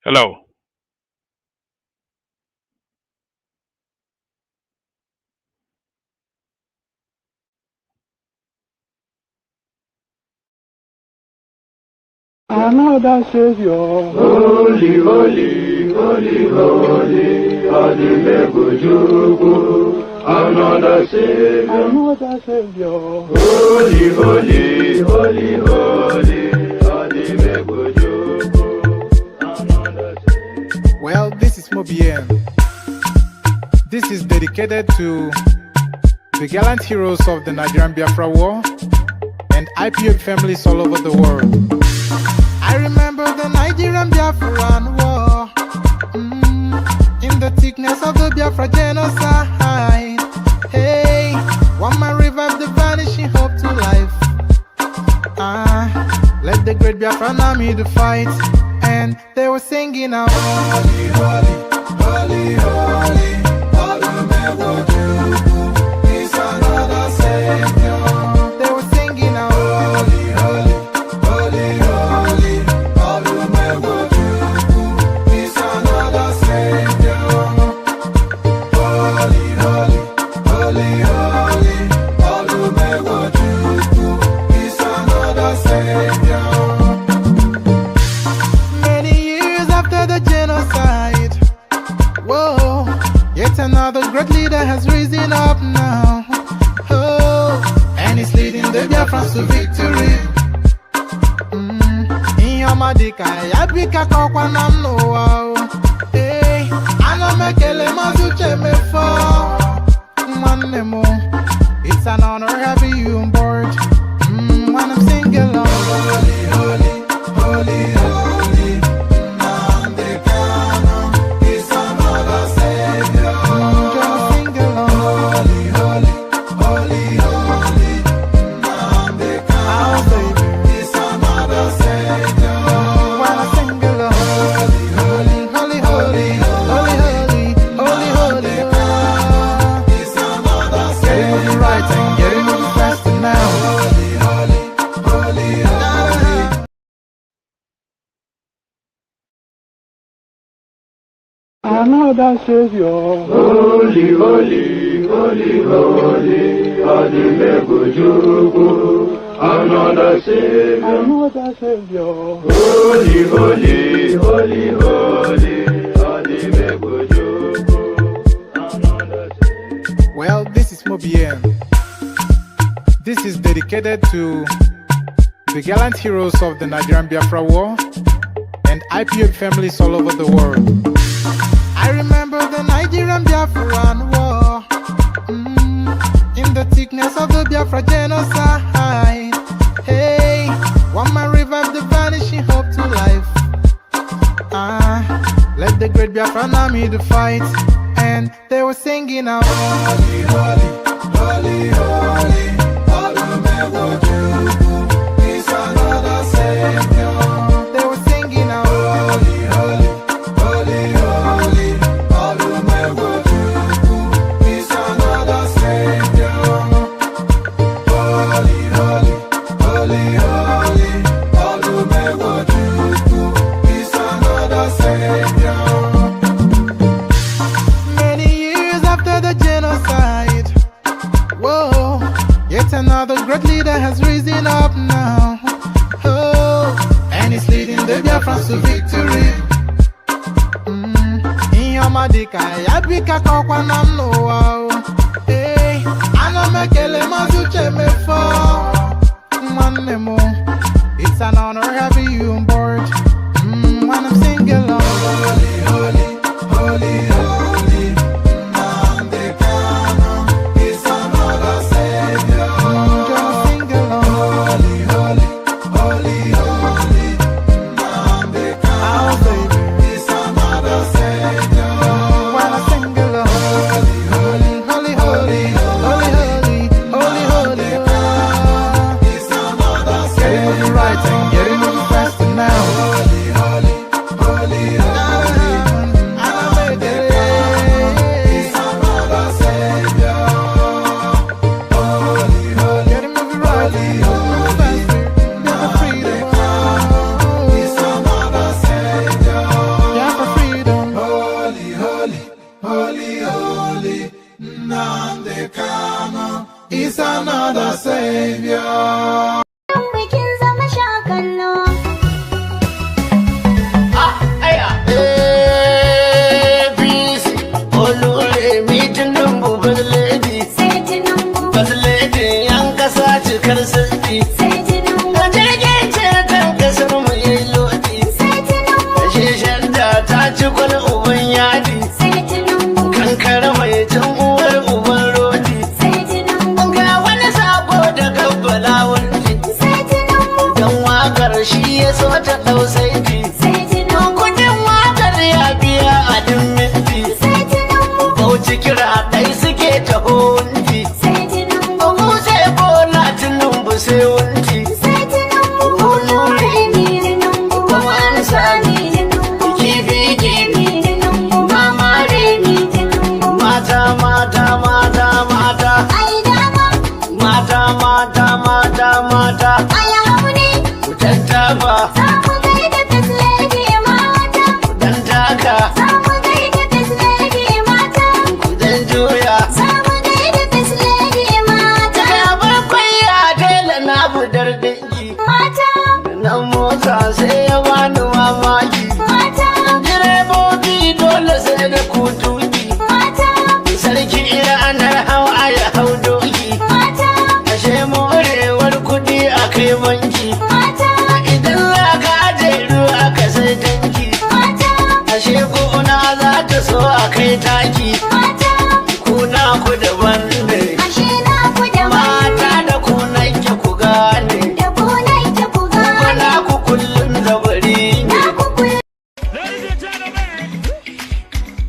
Hello. Another Savior. Holy, holy, holy, holy, Adimebujuku. Another Savior. Another Savior. Holy, holy, holy, holy, Adimebujuku. Another Savior. Well, this is Mobien. This is dedicated to the gallant heroes of the Nigerian Biafra War and IPO families all over the world. I remember the Nigerian Biafran War, in the thickness of the Biafra genocide. Hey, one man revived the vanishing hope to life. Let the great Biafran army to fight, and they were singing out, holy, holy, holy, holy, Olumewojuku is another Savior. They were singing out, holy, holy, holy, holy, Olumewojuku is another Savior. Holy, holy, holy, holy, Olumewojuku is another Savior. Many years after the genocide, whoa, yet another great leader has risen up now. Oh, and he's leading the Biafrans to victory. Inyamadika yabika kokwa namno. Hey, anamekele mazuche mefo. Manemo, it's an honor having you on board. When I'm singing along, holy, holy, holy, holy, Nnamdi Kanu is another Savior. Just sing along, holy, holy, holy, holy, Nnamdi Kanu is another Savior. When I sing along, holy, holy, holy, holy, holy, holy, holy, holy, is another Savior. Getting moving right and getting moving faster now. Holy, holy, holy, holy. Another Savior. Holy, holy, holy, holy, Adimebujuku. Another Savior. Another Savior. Holy, holy, holy, holy, Adimebujuku. Another Savior. Well, this is Mobien. This is dedicated to the gallant heroes of the Nigerian Biafra War and IPO families all over the world. I remember the Nigerian Biafran War, in the thickness of the Biafra genocide. Hey, one man revived the vanishing hope to life. Let the great Biafran army to fight, and they were singing out, holy, holy, holy, holy, Olumewojuku is another Savior. They were singing out, holy, holy, holy, holy, Olumewojuku is another Savior. Holy, holy, holy, holy, Olumewojuku is another Savior. Many years after the genocide, whoa, yet another great leader has risen up now. Oh, and he's leading the Biafrans to victory. Inyamadika yabika kokwa namno. Hey, anamekele mazuche mefo. Manemo, it's an honor having you on board. When I'm singing along, holy, holy, holy, holy, Nnamdi Kanu is another Savior. Just sing along, holy, holy, holy, holy, Nnamdi Kanu is another Savior. When I sing along, holy, holy, holy, holy, holy, holy, holy, holy, is another Savior. Getting moving right and getting moving faster now. Holy, holy, holy, holy, is another Savior. Holy, holy, getting moving right and moving faster. Get the freedom. Is another Savior. wakar shi ya so ta tausayi. Kudin wakar ya biya a dimminti. Bauchi kira dai suke taho wunti. Mu sai bola Tinubu sai wunti. Kuma an sani kifi kifi. Mata mata mata mata. Mata mata mata mata. Ku tattaba. Dan taka. Ku dan juya. Ya bakwai ya tela na budar dinki. Nan mota sai ya bani mamaki. Direbobi dole sai da kutuki. Sarki ranar hawa ya hau doki. Ashe morewar kudi a kai banki. Idan za ka aje ruwa ka sai tanki. Ashe kuna za ta so a kai taki. Kuna ku daban ne. Mata da kuna ke ku gane. Kuna ku kullum da bari ne. Ladies and gentlemen,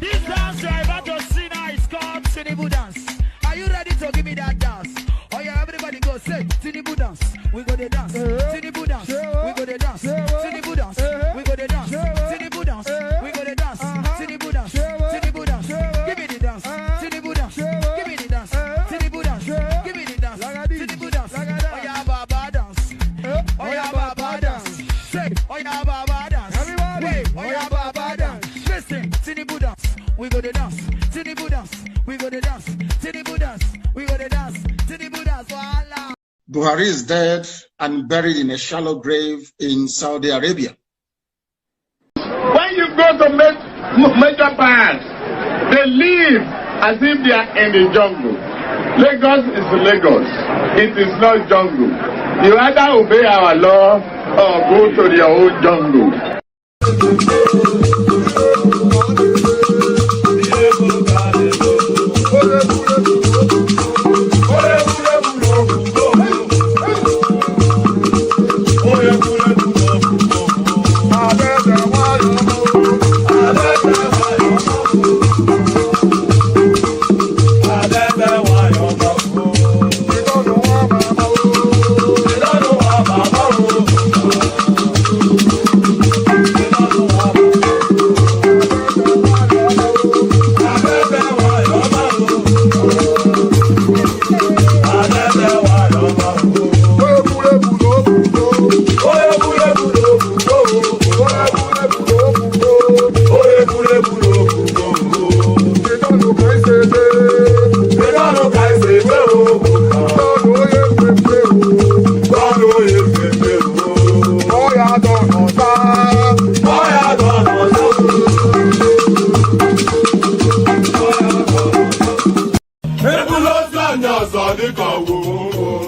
this dance you're about to see now is called Tinubu dance. Are you ready to give me that dance? Oh yeah, everybody go say Tinubu dance. We go the dance. Tinubu dance. We go the dance. Tinubu dance. We go the dance. Tinubu dance. We go the dance. Tinubu dance. Tinubu dance. Give me the dance. Tinubu dance. Give me the dance. Tinubu dance. Give me the dance. Tinubu dance. Oh yeah, Baba dance. Oh yeah, Baba dance. Say, oh yeah, Baba dance. Wait, oh yeah, Baba dance. Listen, Tinubu dance. We go the dance. Tinubu dance. We go the dance. Tinubu dance. We go the dance. Tinubu dance. Voila. Buhari is dead and buried in a shallow grave in Saudi Arabia. When you go to major parts, they live as if they are in the jungle. Lagos is Lagos. It is not jungle. You either obey our law or go to your own jungle.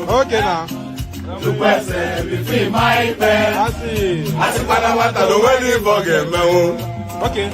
Okay now. Okay.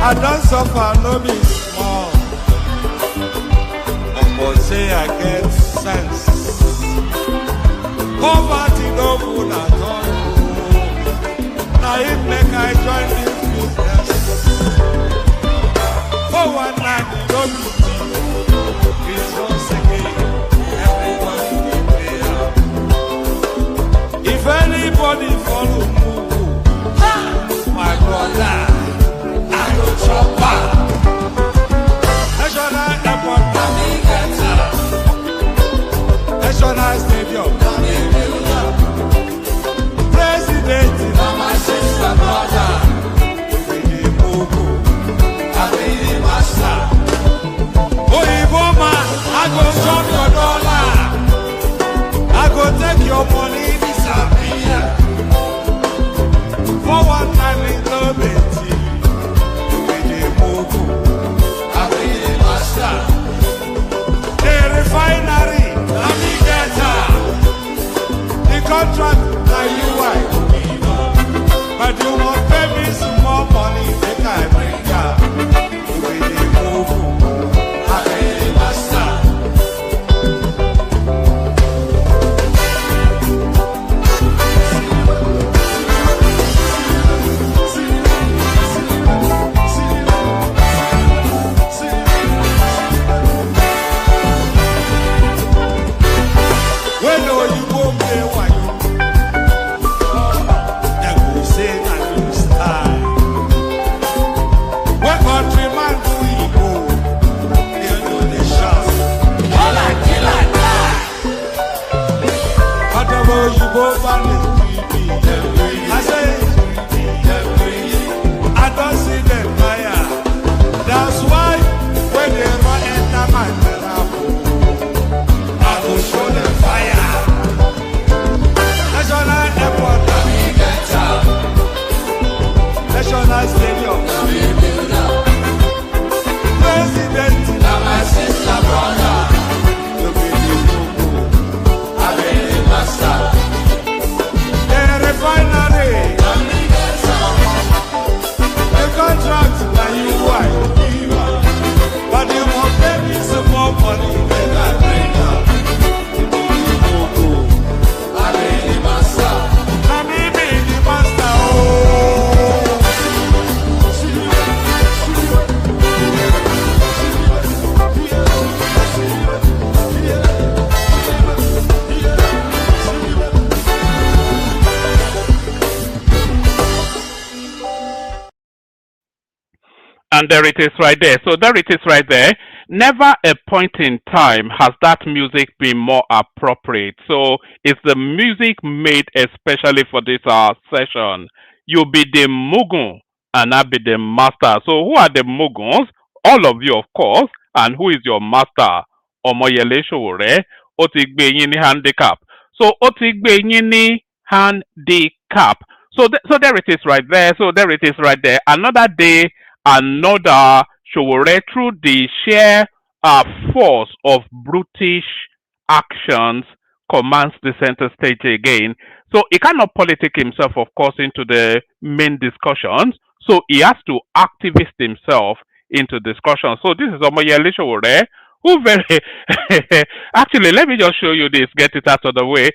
I don't suffer, no be small. But say I get sense. Poverty no good at all. Now it make I join this business. For one night, don't be it's once again. Everyone be there. If anybody follow Mugu, my brother. National Airport, National Stadium, President, my sister, brother, I be the master. Oh, Iboma, I go chop your dollar. contract, now you wife. But you won't pay me some more money, make I bring ya. You really move, I ain't master. When know you go play why you that will say that you style. What country man do we go? You know the shots. Kill it. Whatever you go back I say I don't see them fire. That's why when they run enter my telephone, I go show them fire. National airport, National stadium, President, my sister, brother, you be the logo, I be the master. The refinery, the contract, now you wife. But you won't pay me some more money than I bring up. You be the logo, I be the master. I be the master, oh. And there it is right there. So there it is right there. Never a point in time has that music been more appropriate. So it's the music made especially for this session. You be the Mugun and I be the master. So who are the Muguns? All of you, of course. And who is your master? Omoyele Sowore. Ó ti gbé yín ní handicap. So ó ti gbé yín ní handicap. So there it is right there. So there it is right there. Another day, another Sowore through the sheer force of brutish actions commands the center stage again. So he cannot politic himself, of course, into the main discussions. So he has to activist himself into discussion. So this is Omoyele Sowore, who very actually let me just show you this, get it out of the way.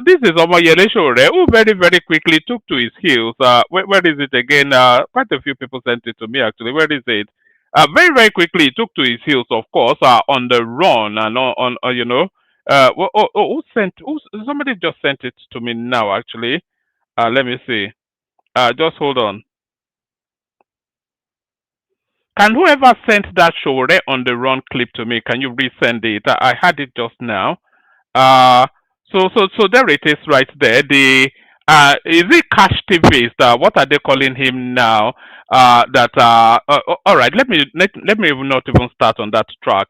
This is Omoyele Sowore, who very, very quickly took to his heels. Where is it again? Quite a few people sent it to me actually. Where is it? Very, very quickly he took to his heels, of course, on the run and on you know. Who sent? Somebody just sent it to me now actually. Let me see. Just hold on. Can whoever sent that Sowore on the run clip to me, can you resend it? I had it just now. So there it is right there. The is it cash activist? What are they calling him now? All right. Let me not even start on that track.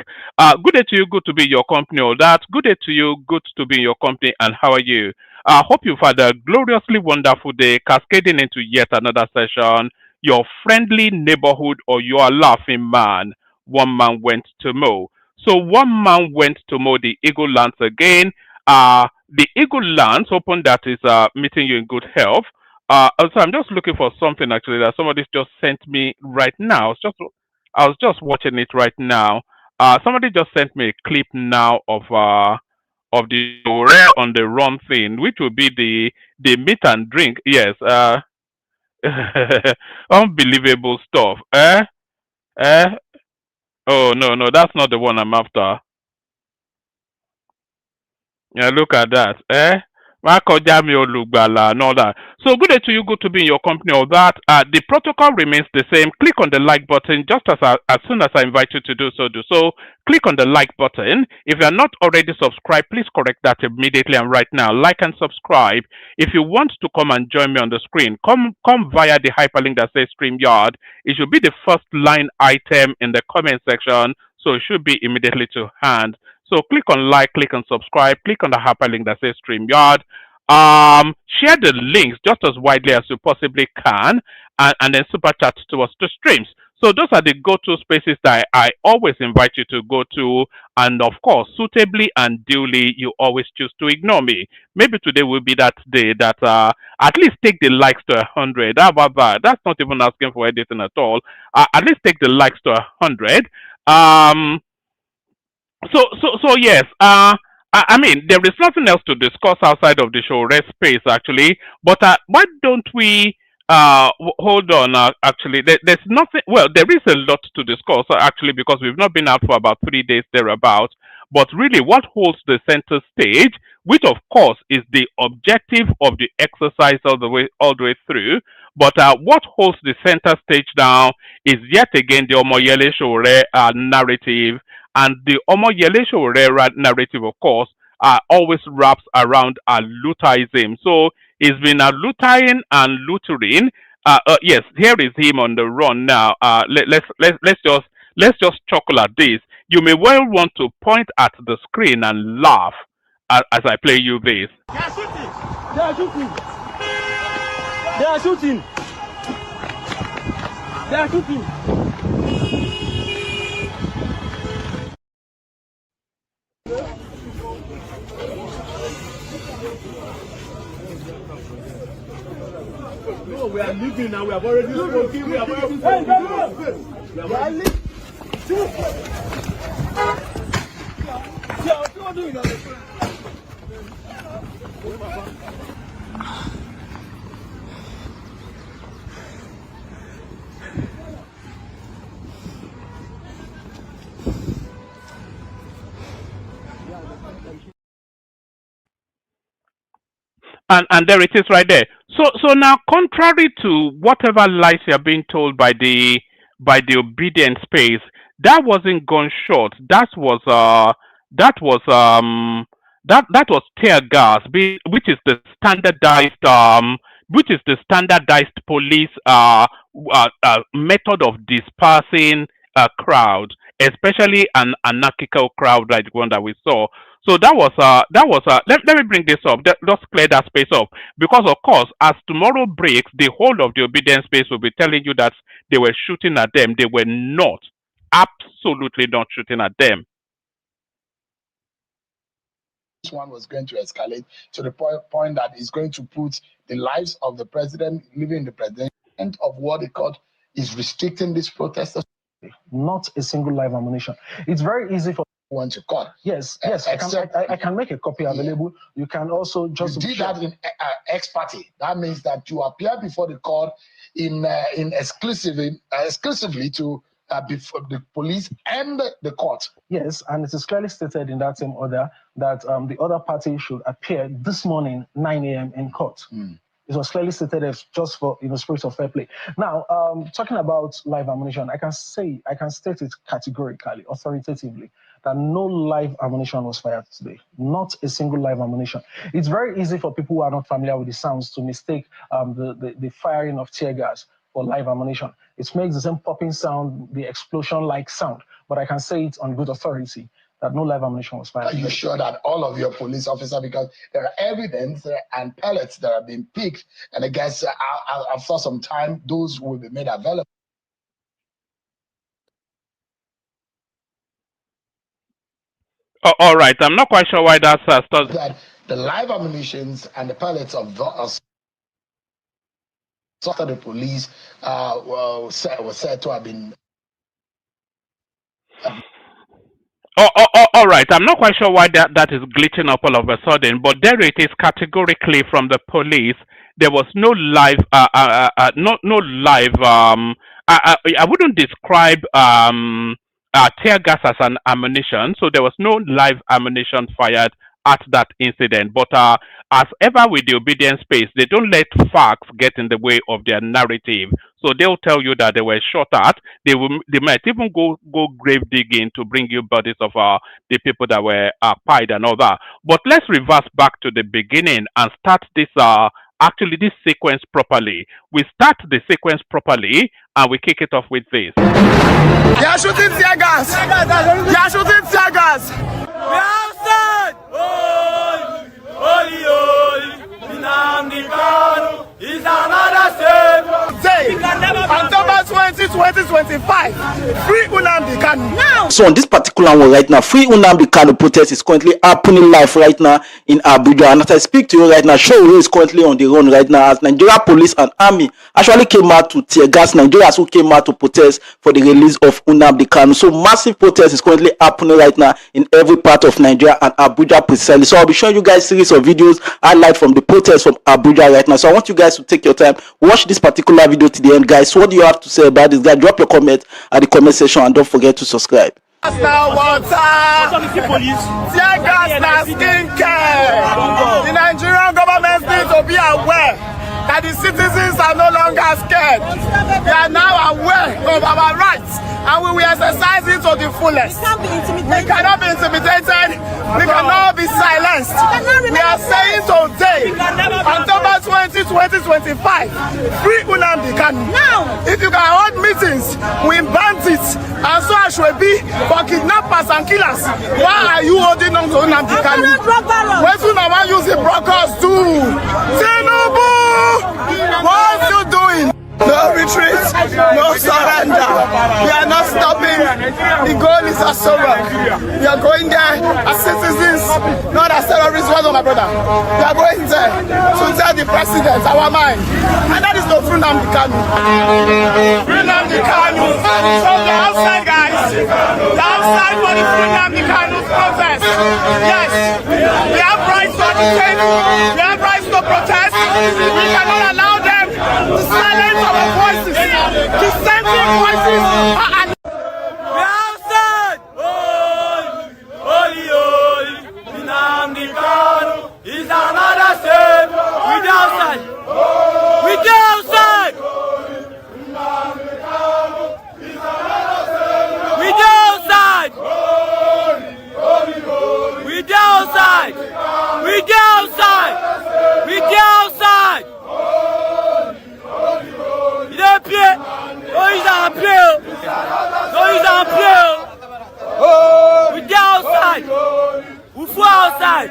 Good day to you. Good to be in your company. All that. Good day to you. Good to be in your company. And how are you? Hope you've had a gloriously wonderful day, cascading into yet another session. Your friendly neighborhood or your laughing man. One man went to mow. So one man went to mow the Eagle Lands again. The Eagle Lands, hoping that is meeting you in good health. So I'm just looking for something actually that somebody just sent me right now. I was just watching it right now. Somebody just sent me a clip now of the Sowore on the run thing, which will be the meat and drink. Yes. Unbelievable stuff. Oh no, that's not the one I'm after. Yeah, look at that. And all that. So good day to you, good to be in your company, all that. The protocol remains the same. Click on the like button just as soon as I invite you to do so. Click on the like button. If you are not already subscribed, please correct that immediately and right now. Like and subscribe. If you want to come and join me on the screen, come via the hyperlink that says StreamYard. It should be the first line item in the comment section, so it should be immediately to hand. So click on like, click on subscribe, click on the hyperlink that says StreamYard. Share the links just as widely as you possibly can, and then super chat to us to streams. So those are the go-to spaces that I always invite you to go to. And of course, suitably and duly, you always choose to ignore me. Maybe today will be that day that at least take the likes to 100. How about that? That's not even asking for anything at all. At least take the likes to 100. Um, so yes. I mean, there is nothing else to discuss outside of the show rest space, actually. But why don't we hold on? Actually, there's nothing. Well, there is a lot to discuss, actually, because we've not been out for about 3 days thereabout. But really, what holds the center stage, which of course is the objective of the exercise all the way through. But what holds the center stage now is yet again the Omoyele Sowore narrative, and the Omoyele Sowore narrative, of course, always wraps around Lutheralism. So he's been Lutheran and Lutheran. Yes, here is him on the run now. Let's just chuckle at this. You may well want to point at the screen and laugh as I play you this. They are shooting. They are shooting. They are shooting. They are shooting. No, we are leaving now. We have already spoken. We have already spoken. We are leaving. What are you doing? And there it is right there. So now, contrary to whatever lies you're being told by the obedient space, that wasn't gunshot. That was tear gas, which is the standardized police method of dispersing a crowd, especially an anarchical crowd like the one that we saw. So that was let me bring this up. Just clear that space up, because of course, as tomorrow breaks, the whole of the obedience space will be telling you that they were shooting at them. They were not, absolutely not shooting at them. This one was going to escalate to the point that it's going to put the lives of the president, living the president, of what they called is restricting these protesters. Not a single live ammunition. It's very easy for one to cut. Yes, I can make a copy available. You can also just do that in ex parte. That means that you appear before the court in exclusively to before the police and the court. Yes, and it is clearly stated in that same order that the other party should appear this morning 9 a.m. in court. It was clearly stated as just for spirit of fair play. Now, talking about live ammunition, I can state it categorically, authoritatively, that no live ammunition was fired today. Not a single live ammunition. It's very easy for people who are not familiar with the sounds to mistake the firing of tear gas for live ammunition. It makes the same popping sound, the explosion-like sound, but I can say it on good authority that no live ammunition was fired. Are you sure that all of your police officers, because there are evidence and pellets that are being picked, and I guess after some time, those will be made available. Oh, all right, I'm not quite sure why that's that the live ammunitions and the pellets of the police were said to have been. All right. I'm not quite sure why that is glitching up all of a sudden, but there it is categorically from the police. There was no live, no live. I wouldn't describe tear gas as an ammunition, so there was no live ammunition fired at that incident. But as ever with the obedience space, they don't let facts get in the way of their narrative. So they'll tell you that they were shot at. They might even go grave digging to bring you bodies of the people that were pied and all that. But let's reverse back to the beginning and start this this sequence properly. We start the sequence properly and we kick it off with this. They are shooting tear gas. They are shooting tear gas. We outside. Holy, Nnamdi Kanu is another state. Say, October 2020, 2025. Free Nnamdi Kanu now. So on this particular one right now, Free Nnamdi Kanu protest is currently happening live right now in Abuja. And as I speak to you right now, SOWORE'S is currently on the run right now as Nigeria police and army actually came out to tear gas Nigerians who came out to protest for the release of Nnamdi Kanu. So massive protest is currently happening right now in every part of Nigeria and Abuja precisely. So I'll be showing you guys series of videos highlight from the protest from Abuja right now. So I want you guys to take your time, watch this particular video to the end, guys. So what do you have to say about this guy? Drop your comment at the comment section and don't forget to subscribe. Now water, tear gas na skincare. The Nigerian government needs to be aware that the citizens are no longer scared. They are now aware of our rights and we will exercise it to the fullest. We cannot be intimidated. We cannot be silenced. We are saying today, October 20, 2025, free Nnamdi Kanu. If you can hold meetings with bandits and so I should be for kidnappers and killers, why are you holding on to Nnamdi Kanu? What do I use the brokers do? Tinubu! What are you doing? No retreat, no surrender. We are not stopping. The goal is a SOWORE'S. We are going there as citizens, not as terrorists. Well, my brother. We are going there to tell the president our mind. And that is not through Nnamdi Kanu. Free Nnamdi Kanu. So the outside guys, the outside for the free Nnamdi Kanu protest. Yes, we have rights to educate. We have rights to protest. We cannot allow them to silence our voices, dissenting voices. We outside! Holy, Nnamdi Kanu is another state. We outside! We outside! We outside! We outside! We outside! We outside! Pied. Oh, he's on pied. No, he's on pied. We get outside. We fly outside.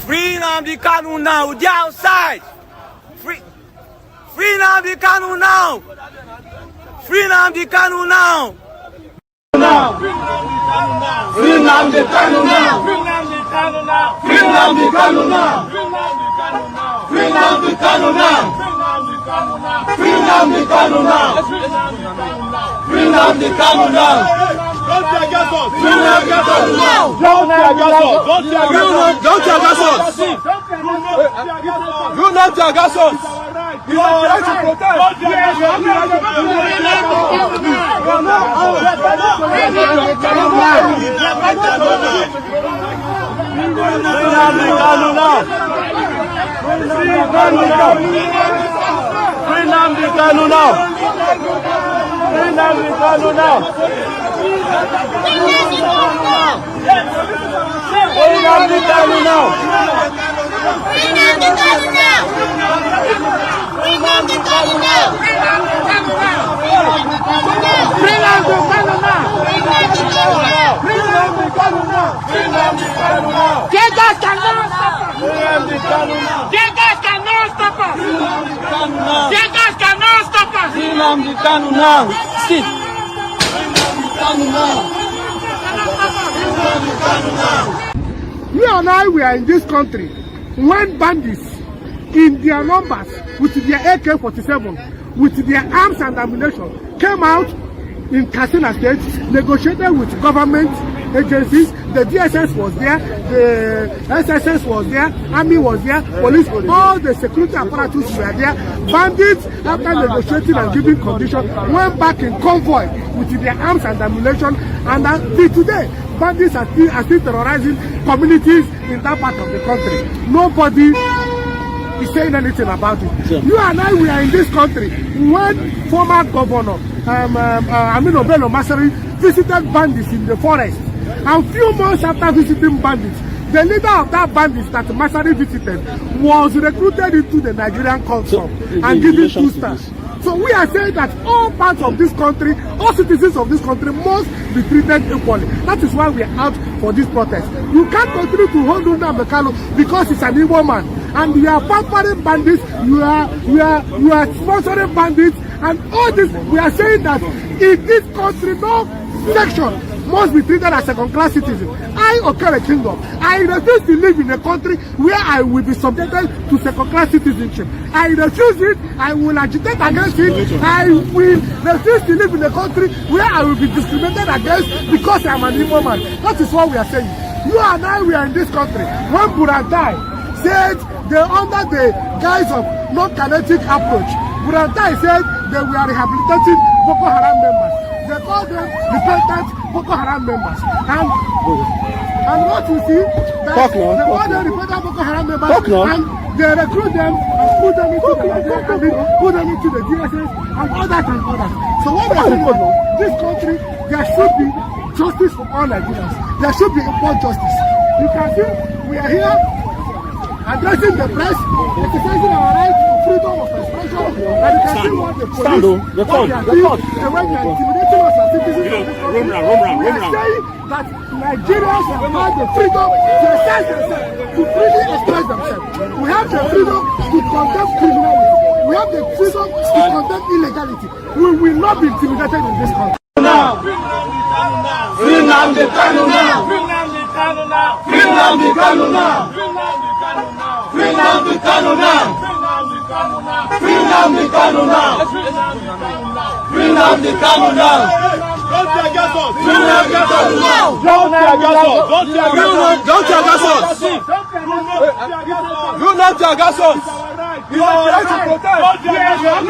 Free Nnamdi Kanu now. We get outside. Free Nnamdi Kanu now. Free Nnamdi Kanu now. Free Nnamdi Kanu now. Free Nnamdi Kanu now. Free Nnamdi Kanu now. Free Nnamdi Kanu now. Free Nnamdi Kanu now. Don't tear gas us. Free Nnamdi Kanu now. Don't tear gas us. Don't tear gas us. Do not tear gas us. We are ready to protest. Free Nnamdi Kanu now. Free Nnamdi Kanu now. Free Nnamdi Kanu now. Free Nnamdi Kanu now. Free Nnamdi Kanu now. Free Nnamdi Kanu now. Free Nnamdi Kanu now. Free Nnamdi Kanu now. Free Nnamdi Kanu now. Jesus cannot stop us. Free Nnamdi Kanu now. Jesus cannot stop us. Free Nnamdi Kanu now. Jesus cannot stop us. Free Nnamdi Kanu now. Sit. Free Nnamdi Kanu now. You and I were in this country when bandits in their numbers with their AK-47, with their arms and ammunition came out in Katsina State, negotiated with government agencies. The DSS was there, the SSS was there, Army was there, police, all the security apparatus were there. Bandits, after negotiating and giving conditions, went back in convoy with their arms and ammunition, and till today, bandits are still terrorizing communities in that part of the country. Nobody is saying anything about it. Sure. You and I, we are in this country when former governor Bello Masari visited bandits in the forest, and few months after visiting bandits, the leader of that bandits that Masari visited was recruited into the Nigerian Council and given 2 stars. So we are saying that all parts of this country, all citizens of this country must be treated equally. That is why we are out for this protest. You can't continue to hold Nnamdi Kanu because he's an Igbo man, and you are pampering bandits, you are sponsoring bandits, And all this, we are saying that in this country, no section must be treated as second-class citizen. I, Okere Kingdom, I refuse to live in a country where I will be subjected to second-class citizenship. I refuse it. I will agitate against it. I will refuse to live in a country where I will be discriminated against because I am an Igbo man. That is what we are saying. You and I, we are in this country. When Burantai said they under the guise of non-kinetic approach, Burantai said they were rehabilitating Boko Haram members. They call them repentant Boko Haram members. And what you see, that they call them repentant Boko Haram members, and they recruit them and put them into the put them into the DSS and all that and all that. So what we are saying, this country, there should be justice for all Nigerians. There should be equal justice. You can see we are here addressing the press, exercising our right to freedom of expression, and you can see what the police, what they are doing, and when they are intimidating us as citizens of this country. We are saying that Nigerians have had the freedom to express themselves, to freely express themselves. We have the freedom to condemn criminality. We have the freedom to condemn illegality. We will not be intimidated in this country. Now! Free Nnamdi Kanu now! Free Nnamdi Kanu now! Free Nnamdi Kanu now! Free Nnamdi Kanu now! Free Nnamdi Kanu now! Free Nnamdi Kanu now! Don't tear gas us! Free Nnamdi Kanu now! Don't tear gas us! Don't tear gas us! Do not tear gas us! You are right to protest! Don't tear gas us!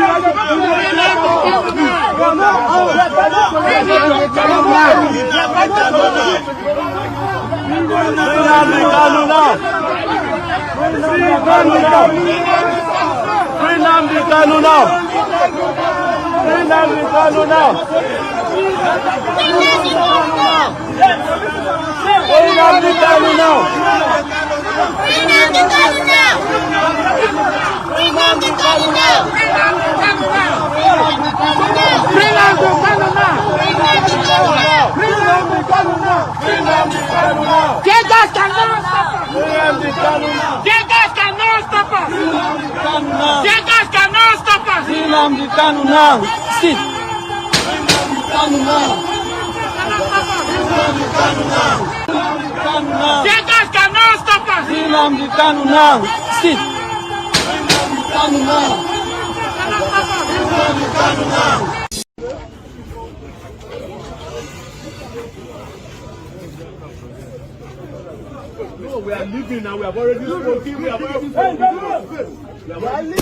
Free Nnamdi Kanu now! Free Nnamdi Kanu now! Free Nnamdi Kanu now! Free Nnamdi Kanu now! Free Nnamdi Kanu now! Free Nnamdi Kanu now! Free Nnamdi Kanu now! Free Nnamdi Kanu now! Teargas cannot stop us! Free Nnamdi Kanu now! Teargas cannot stop us! Free Nnamdi Kanu now! Teargas cannot stop us! Free Nnamdi Kanu now! Sit! Free Nnamdi Kanu now! Teargas cannot stop us! Free Nnamdi Kanu now! Sit! Free Nnamdi Kanu now! Free Nnamdi Kanu now! No, we are leaving now. We have already spoken. We have already spoken. We have already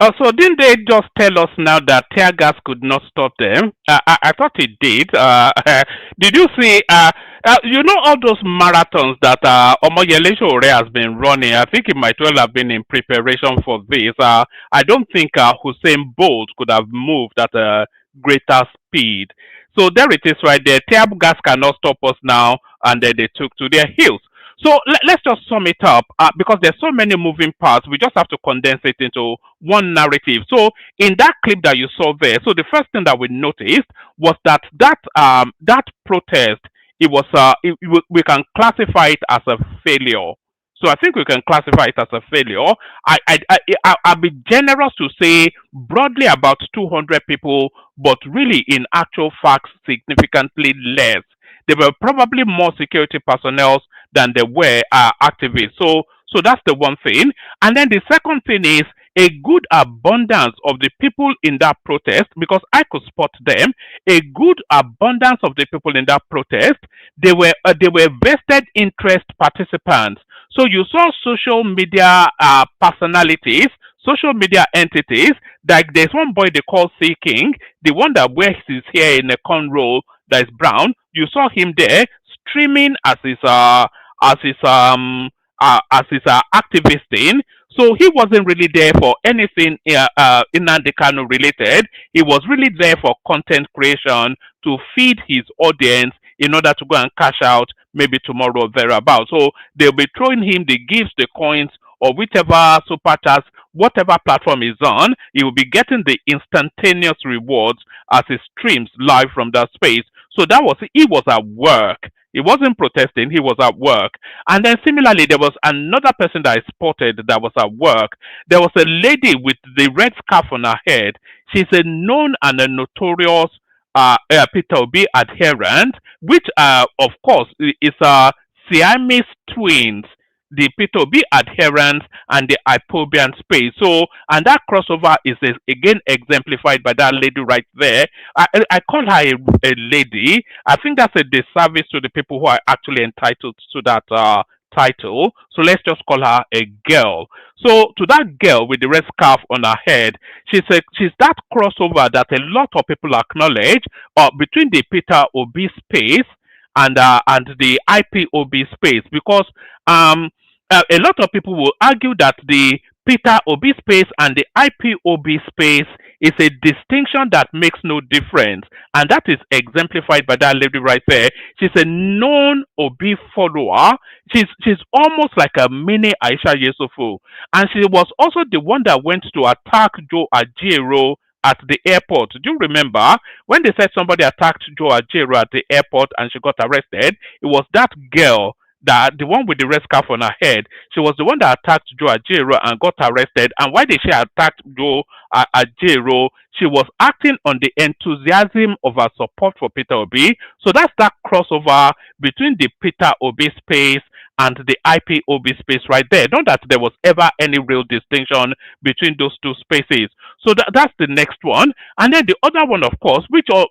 So didn't they just tell us now that tear gas could not stop them? I thought it did. Did you see? You know all those marathons that Omoyele Sowore has been running. I think it might well have been in preparation for this. I don't think Hussein Bolt could have moved at a greater speed. So there it is right there. Tear gas cannot stop us now, and then they took to their heels. So let's just sum it up because there's so many moving parts. We just have to condense it into one narrative. So in that clip that you saw there, so the first thing that we noticed was that that protest, it was we can classify it as a failure. So I think we can classify it as a failure. I'll be generous to say broadly about 200 people, but really in actual facts significantly less. There were probably more security personnel than there were activists. So that's the one thing. And then the second thing is a good abundance of the people in that protest, because I could spot them, a good abundance of the people in that protest, they were vested interest participants. So you saw social media personalities, social media entities, like there's one boy they call C King, the one that wears his hair in a cornrow that is brown. You saw him there streaming as his activist thing. So he wasn't really there for anything Nnamdi Kanu related. He was really there for content creation to feed his audience in order to go and cash out maybe tomorrow or thereabout. So they'll be throwing him the gifts, the coins, or whichever super chats, whatever platform is on, he will be getting the instantaneous rewards as he streams live from that space. So that was, he was at work. He wasn't protesting, he was at work. And then similarly, there was another person that I spotted that was at work. There was a lady with the red scarf on her head. She's a known and a notorious Peter Obi adherent, which of course is Siamese twins, the Peter Obi adherents and the Ipobian space. So, and that crossover is again exemplified by that lady right there. I call her a lady. I think that's a disservice to the people who are actually entitled to that title. So let's just call her a girl. So to that girl with the red scarf on her head, she's that crossover that a lot of people acknowledge between the Peter Obi space and the IPOB space, because a lot of people will argue that the Peter Obi space and the IPOB space is a distinction that makes no difference, and that is exemplified by that lady right there. She's a known Obi follower. She's almost like a mini Aisha Yesufu, and she was also the one that went to attack Joe Ajero at the airport. Do you remember when they said somebody attacked Joe Ajero at the airport and she got arrested? It was that girl, that the one with the red scarf on her head. She was the one that attacked Joe Ajero and got arrested. And why did she attack Joe Ajero? She was acting on the enthusiasm of her support for Peter Obi. So that's that crossover between the Peter Obi space and the IPOB space right there. Not that there was ever any real distinction between those two spaces. So that's the next one. And then the other one, of course, which all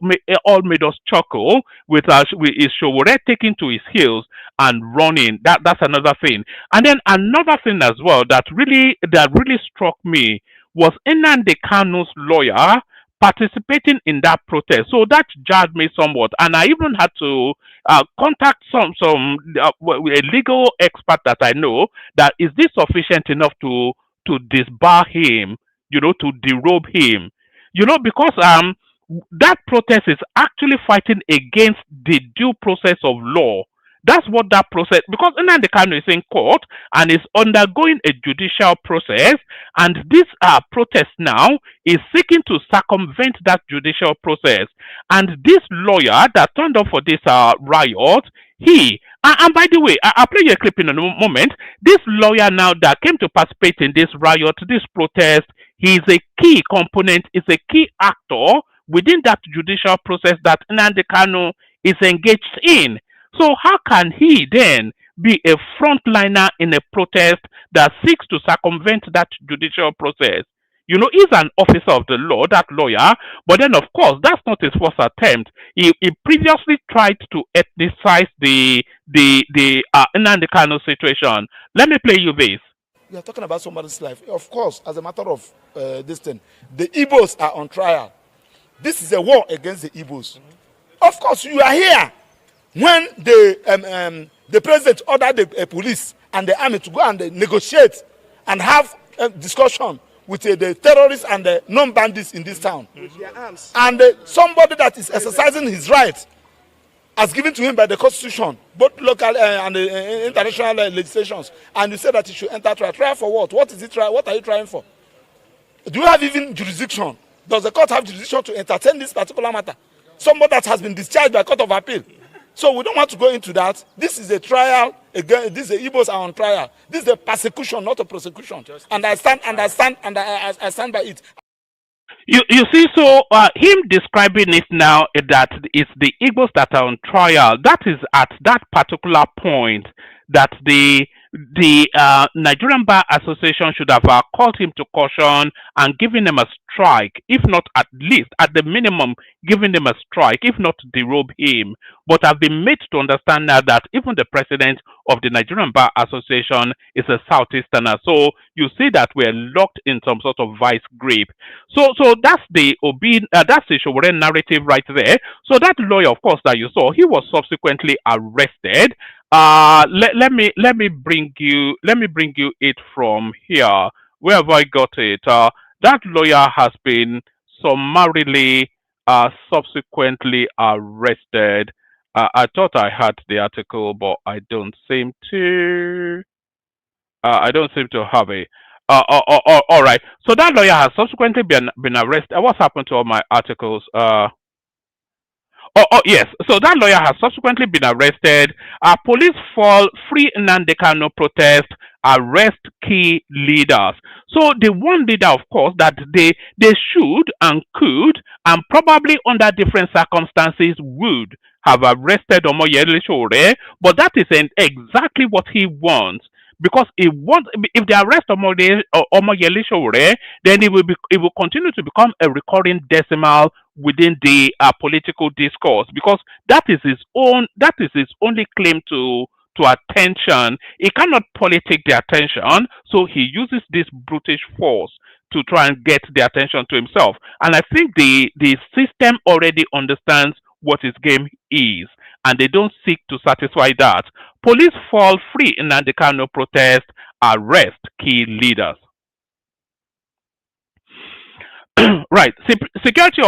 made us chuckle, with is Sowore taking to his heels and running. That's another thing. And then another thing as well that really struck me was Nnamdi Kanu's lawyer participating in that protest. So that jarred me somewhat, and I even had to contact a legal expert that I know, that is this sufficient enough to disbar him, to derobe him, because that protest is actually fighting against the due process of law. That's what that process, because Nnamdi Kanu is in court and is undergoing a judicial process, and this protest now is seeking to circumvent that judicial process. And this lawyer that turned up for this riot, and by the way, I'll play you a clip in a moment. This lawyer now that came to participate in this riot, this protest, he's a key component, is a key actor within that judicial process that Nnamdi Kanu is engaged in. So how can he then be a frontliner in a protest that seeks to circumvent that judicial process? He's an officer of the law, that lawyer, but then of course that's not his first attempt. He previously tried to ethnicize the Nnamdi Kanu situation. Let me play you this. We are talking about somebody's life. Of course, as a matter of this thing, the Igbos are on trial. This is a war against the Igbos. Of course, you are here when the president ordered the police and the army to go and negotiate and have a discussion with the terrorists and the non-bandits in this town. And somebody that is exercising his right as given to him by the constitution, both local and international legislations, and you say that he should enter trial. Trial for what? What is it? What are you trying for? Do you have even jurisdiction? Does the court have jurisdiction to entertain this particular matter? Somebody that has been discharged by court of appeal. So we don't want to go into that. This is a trial. Again, the Igbos are on trial. This is a persecution, not a prosecution. And I stand by it. You see, so him describing it now that it's the Igbos that are on trial. That is at that particular point that the Nigerian Bar Association should have called him to caution and given him a strike, if not at least, at the minimum, giving him a strike, if not derobe him. But I've been made to understand now that even the president of the Nigerian Bar Association is a Southeasterner. So you see that we're locked in some sort of vice grip. So that's the Sowore narrative right there. So that lawyer, of course, that you saw, he was subsequently arrested. Let me bring you it from here. Where have I got it? That lawyer has been summarily subsequently arrested, I thought I had the article, but I don't seem to. I don't seem to have it. All right. So that lawyer has subsequently been arrested. What's happened to all my articles? Yes. So that lawyer has subsequently been arrested. Police fall free Nnamdi Kanu protest, arrest key leaders. So the one leader, of course, that they should and could and probably under different circumstances would have arrested Omoyele Sowore, but that isn't exactly what he wants. Because he wants, if they arrest Omoyele Sowore, then it will continue to become a recurring decimal within the political discourse, because that is his only claim to attention. He cannot politic the attention, so he uses this brutish force to try and get the attention to himself. And I think the system already understands what his game is, and they don't seek to satisfy that. Police fall free in Nnamdi Kanu protest, arrest key leaders. Right. Security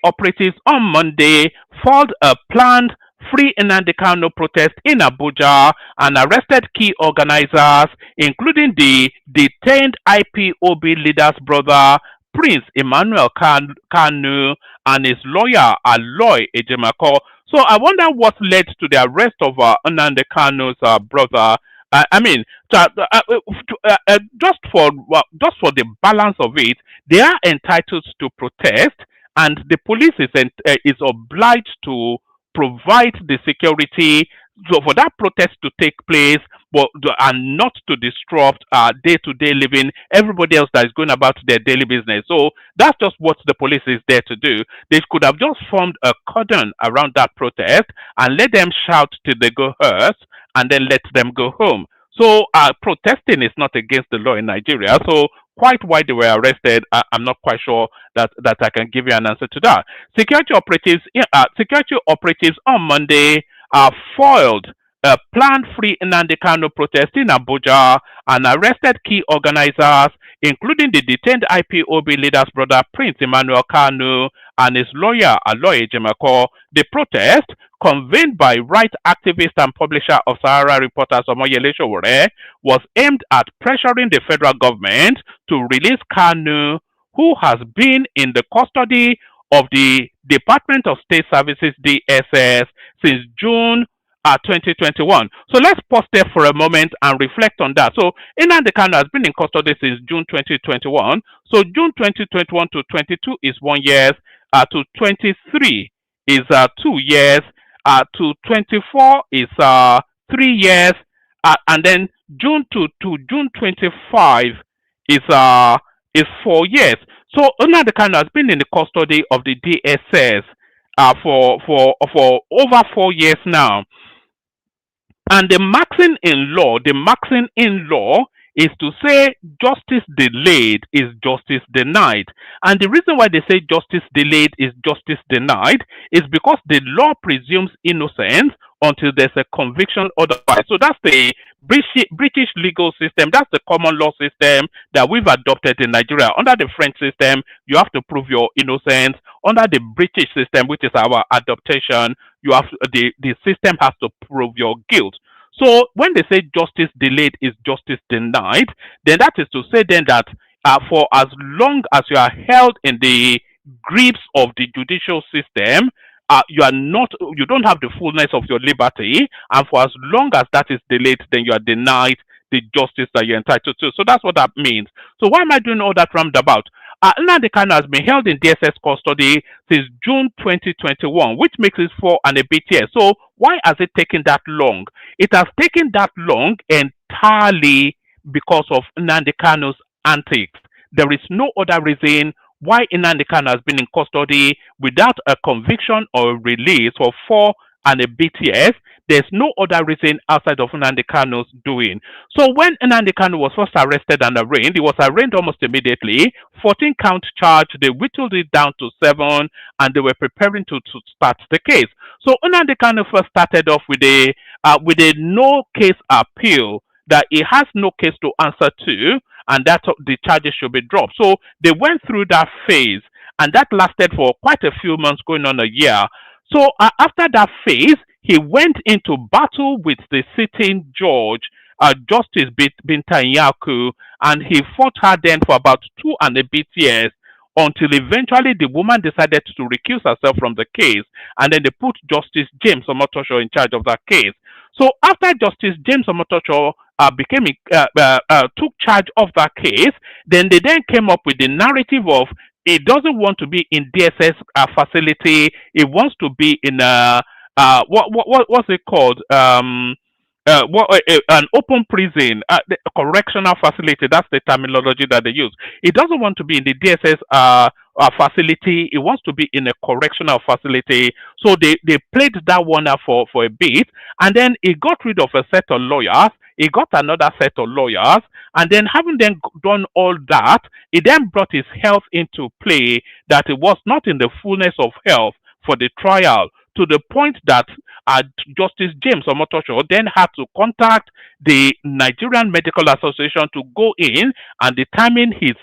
operatives on Monday foiled a planned free Nnamdi Kanu protest in Abuja and arrested key organizers, including the detained IPOB leader's brother, Prince Emmanuel Kanu, and his lawyer, Aloy Ejemako. So I wonder what led to the arrest of Nnamdi Kanu's brother. I mean, just for the balance of it, they are entitled to protest, and the police is obliged to provide the security so for that protest to take place, but and not to disrupt day-to-day living, everybody else that is going about their daily business. So that's just what the police is there to do. They could have just formed a cordon around that protest and let them shout till they go hoarse, and then let them go home. So protesting is not against the law in Nigeria. So quite why they were arrested, I'm not quite sure that I can give you an answer to that. Security operatives on Monday foiled a planned free Nnamdi Kanu protest in Abuja and arrested key organizers, including the detained IPOB leader's brother Prince Emmanuel Kanu and his lawyer Aloy Ejemako. The protest, convened by right activist and publisher of Sahara Reporters Omoyele Sowore, was aimed at pressuring the federal government to release Kanu, who has been in the custody of the Department of State Services DSS since June 2021. So let's pause there for a moment and reflect on that. So Nnamdi Kanu has been in custody since June 2021. So June 2021 to 22 is 1 year, to 23 is 2 years, to 24 is 3 years, and then June to June 25 is 4 years. So Nnamdi Kanu has been in the custody of the DSS for over 4 years now. And the maxim in law is to say justice delayed is justice denied. And the reason why they say justice delayed is justice denied is because the law presumes innocence until there's a conviction otherwise. So that's the British legal system. That's the common law system that we've adopted in Nigeria. Under the French system, you have to prove your innocence. Under the British system, which is our adaptation, you have the system has to prove your guilt. So when they say justice delayed is justice denied, then that is to say then that for as long as you are held in the grips of the judicial system, you don't have the fullness of your liberty, and for as long as that is delayed, then you are denied the justice that you're entitled to. So that's what that means. So why am I doing all that roundabout? Nnamdi Kanu has been held in DSS custody since June 2021, which makes it 4 and a bit years. So why has it taken that long? It has taken that long entirely because of Nnamdi Kanu's antics. There is no other reason why Nnamdi Kanu has been in custody without a conviction or a release for 4 and a bit years. There's no other reason outside of Nnamdi Kanu's doing. So when Nnamdi Kanu was first arrested and arraigned, he was arraigned almost immediately. 14 count charge, they whittled it down to 7, and they were preparing to start the case. So Nnamdi Kanu first started off with a no case appeal, that he has no case to answer to, and that the charges should be dropped. So they went through that phase, and that lasted for quite a few months, going on a year. So after that phase, he went into battle with the sitting judge, Justice Binta Nyaku, and he fought her then for about 2.5 years until eventually the woman decided to recuse herself from the case, and then they put Justice James Omotosho in charge of that case. So after Justice James Omotosho took charge of that case, then they then came up with the narrative of he doesn't want to be in DSS facility. He wants to be in what's it called? An open prison, the correctional facility. That's the terminology that they use. He doesn't want to be in the DSS facility. He wants to be in a correctional facility. So they played that one out for a bit, and then he got rid of a set of lawyers. He got another set of lawyers, and then having then done all that, he then brought his health into play, that he was not in the fullness of health for the trial, to the point that Justice James Omotosho then had to contact the Nigerian Medical Association to go in and determine his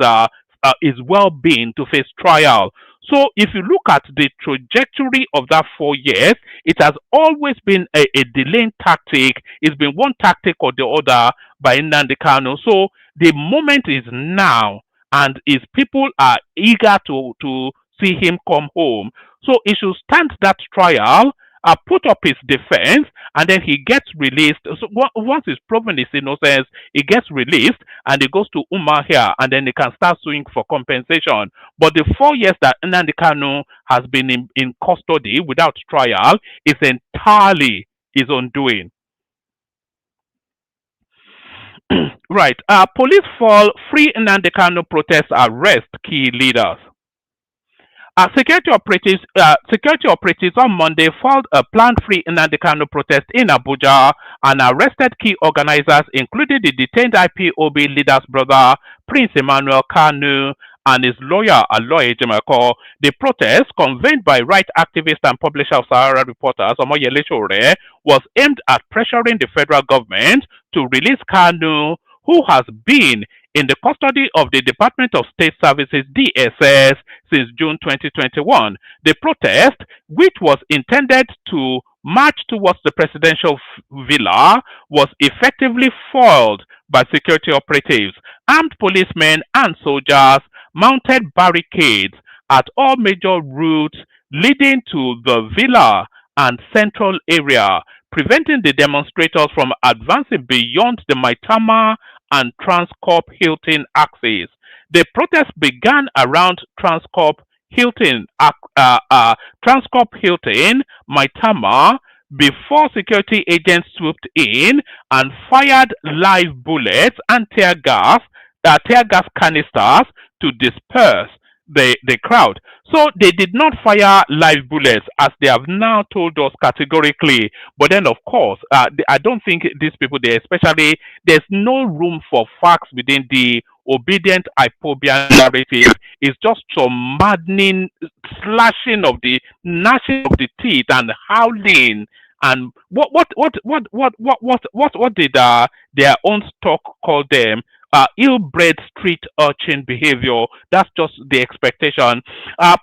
well-being to face trial. So if you look at the trajectory of that 4 years, it has always been a delaying tactic. It's been one tactic or the other by Nnamdi Kanu. So the moment is now, and his people are eager to see him come home. So he should stand that trial, put up his defense, and then he gets released. So once he's proven his innocence, he gets released and he goes to Umahia, and then he can start suing for compensation. But the 4 years that Nnamdi Kanu has been in custody without trial is entirely his own doing. Right. Police fall, free Nnamdi Kanu protests, arrest key leaders. Security operatives on Monday filed a planned free Nnamdi Kanu protest in Abuja and arrested key organizers, including the detained IPOB leader's brother, Prince Emmanuel Kanu, and his lawyer, Aloy Ejimako. The protest, convened by right activist and publisher of Sahara reporters, Omoyele Sowore, was aimed at pressuring the federal government to release Kanu, who has been in the custody of the Department of State Services DSS since June 2021. The protest, which was intended to march towards the presidential villa, was effectively foiled by security operatives. Armed policemen and soldiers mounted barricades at all major routes leading to the villa and central area, preventing the demonstrators from advancing beyond the Maitama and Transcorp Hilton axis. The protest began around Transcorp Hilton, Maitama, before security agents swooped in and fired live bullets and tear gas canisters to disperse the crowd. So they did not fire live bullets, as they have now told us categorically. But then, of course, I don't think these people, especially, there's no room for facts within the obedient hypobian narrative. It's just some maddening gnashing of the teeth and howling. And what did their own stock call them? Ill-bred street urchin behavior. That's just the expectation.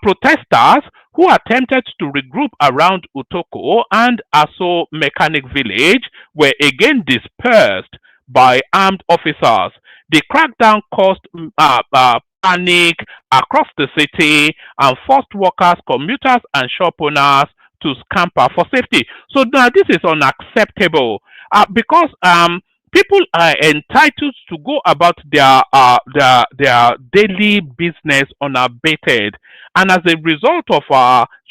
Protesters who attempted to regroup around Utoko and Aso Mechanic Village were again dispersed by armed officers. The crackdown caused panic across the city and forced workers, commuters, and shop owners to scamper for safety. So now this is unacceptable because people are entitled to go about their daily business unabated, and as a result of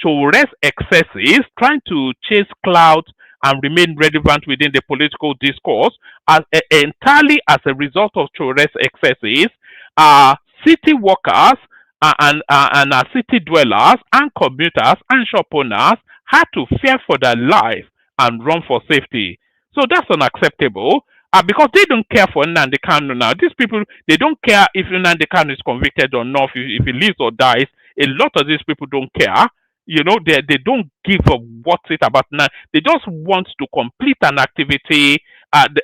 SOWORE'S excesses, trying to chase clout and remain relevant within the political discourse, entirely as a result of SOWORE'S excesses, city workers and city dwellers and commuters and shop owners had to fear for their life and run for safety. So that's unacceptable. Because they don't care for Nnamdi Kanu now. These people, they don't care if Nnamdi Kanu is convicted or not, if he lives or dies. A lot of these people don't care. You know, they don't give a what's it about now. They just want to complete an activity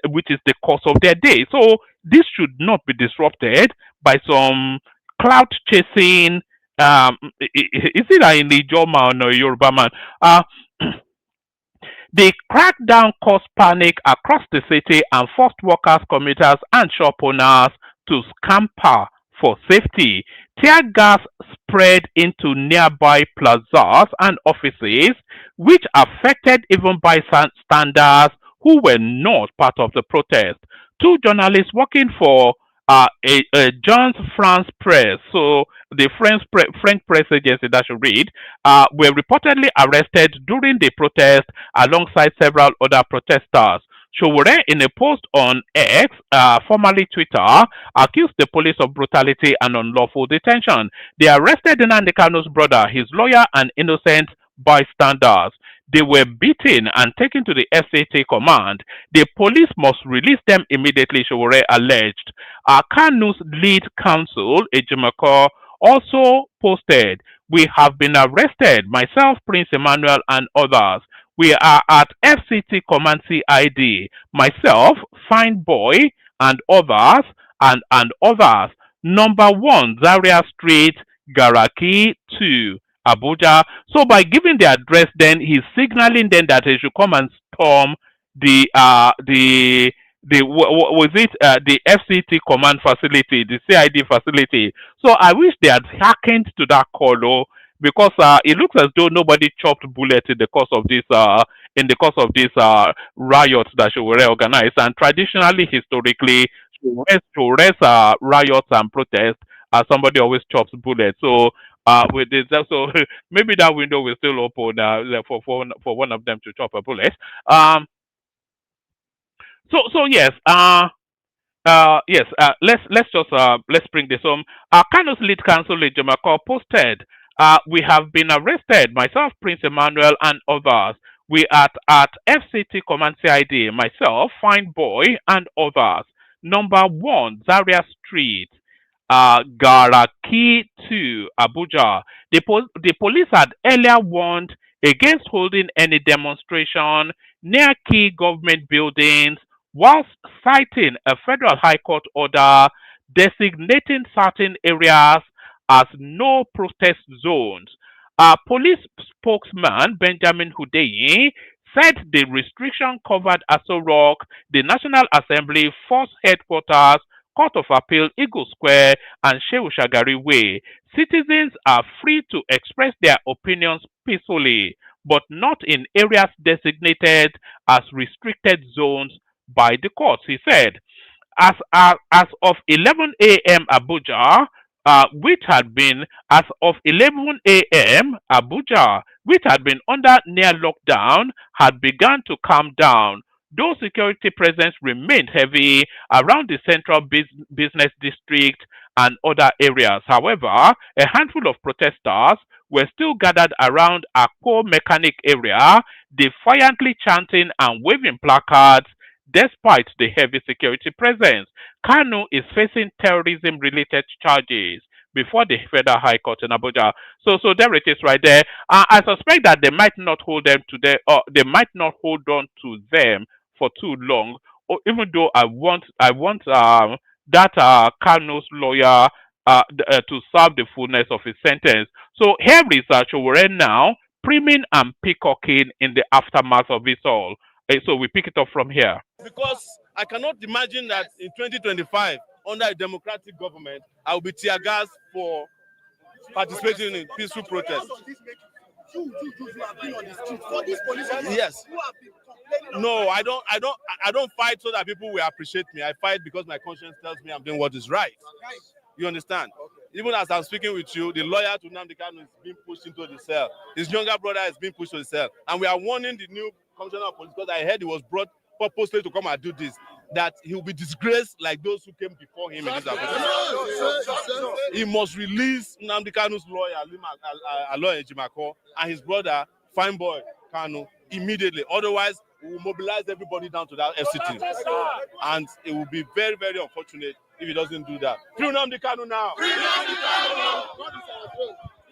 which is the course of their day. So this should not be disrupted by some clout chasing is it an Ijoma or a Yoruba man? The crackdown caused panic across the city and forced workers, commuters, and shop owners to scamper for safety. Tear gas spread into nearby plazas and offices, which affected even bystanders who were not part of the protest. Two journalists working for Jean France Press, so the French press agency that you read, were reportedly arrested during the protest alongside several other protesters. Sowore, in a post on X, formerly Twitter, accused the police of brutality and unlawful detention. They arrested Nnamdi Kanu's brother, his lawyer, and innocent bystanders. They were beaten and taken to the SAT command. The police must release them immediately, Sowore alleged. Kanu's lead counsel, Ejimako, also posted, "We have been arrested, myself, Prince Emmanuel, and others. We are at FCT Command CID, myself, Fine Boy, and others, and others. Number 1, Zaria Street, Garaki 2, Abuja." So by giving the address, then he's signaling then that they should come and storm the the FCT command facility, the CID facility. So I wish they had hearkened to that call, because it looks as though nobody chopped bullet in the course of this riots that were organized. And traditionally, historically, Showore's riots and protests, somebody always chops bullets. So with this, so maybe that window will still open for one of them to chop a bullet. So yes, let's bring this home. Kanu's lead counsel, Ejimako, posted, "We have been arrested, myself, Prince Emmanuel, and others. We are at FCT Command CID, myself, Fine Boy, and others. Number 1, Zaria Street, Garaki 2, Abuja." The police had earlier warned against holding any demonstration near key government buildings, whilst citing a federal high court order designating certain areas as no protest zones. Police spokesman Benjamin Hundeyin said the restriction covered Aso Rock, the National Assembly, Force Headquarters, Court of Appeal, Eagle Square, and Shehu Shagari Way. Citizens are free to express their opinions peacefully, but not in areas designated as restricted zones by the courts, he said. As of 11 a.m. Abuja, which had been under near lockdown, had begun to calm down, though security presence remained heavy around the central business district and other areas. However, a handful of protesters were still gathered around Akko Mechanic area, defiantly chanting and waving placards despite the heavy security presence. Kanu is facing terrorism-related charges before the Federal High Court in Abuja. So there it is right there. I suspect that they might not hold them today, or they might not hold on to them for too long. Or even though I want that Kanu's lawyer to serve the fullness of his sentence. So here is Sowore now, priming and peacocking in the aftermath of it all. So we pick it up from here. Because I cannot imagine that in 2025, under a democratic government, I will be tear gas for participating in peaceful protests. Yes. No, I don't fight so that people will appreciate me. I fight because my conscience tells me I'm doing what is right. You understand? Even as I'm speaking with you, the lawyer to Nnamdi Kanu is being pushed into the cell. His younger brother is being pushed to the cell. And we are warning the new commissioner of police, because I heard he was brought purposely to come and do this, that he will be disgraced like those who came before him in this application. He must release Nnamdi Kanu's lawyer, Aloy Ejimako, and his brother, Fine Boy Kanu, immediately. Otherwise, we will mobilize everybody down to that FCT. And it will be very, very unfortunate if he doesn't do that. Free Nnamdi Kanu now! Free Nnamdi Kanu!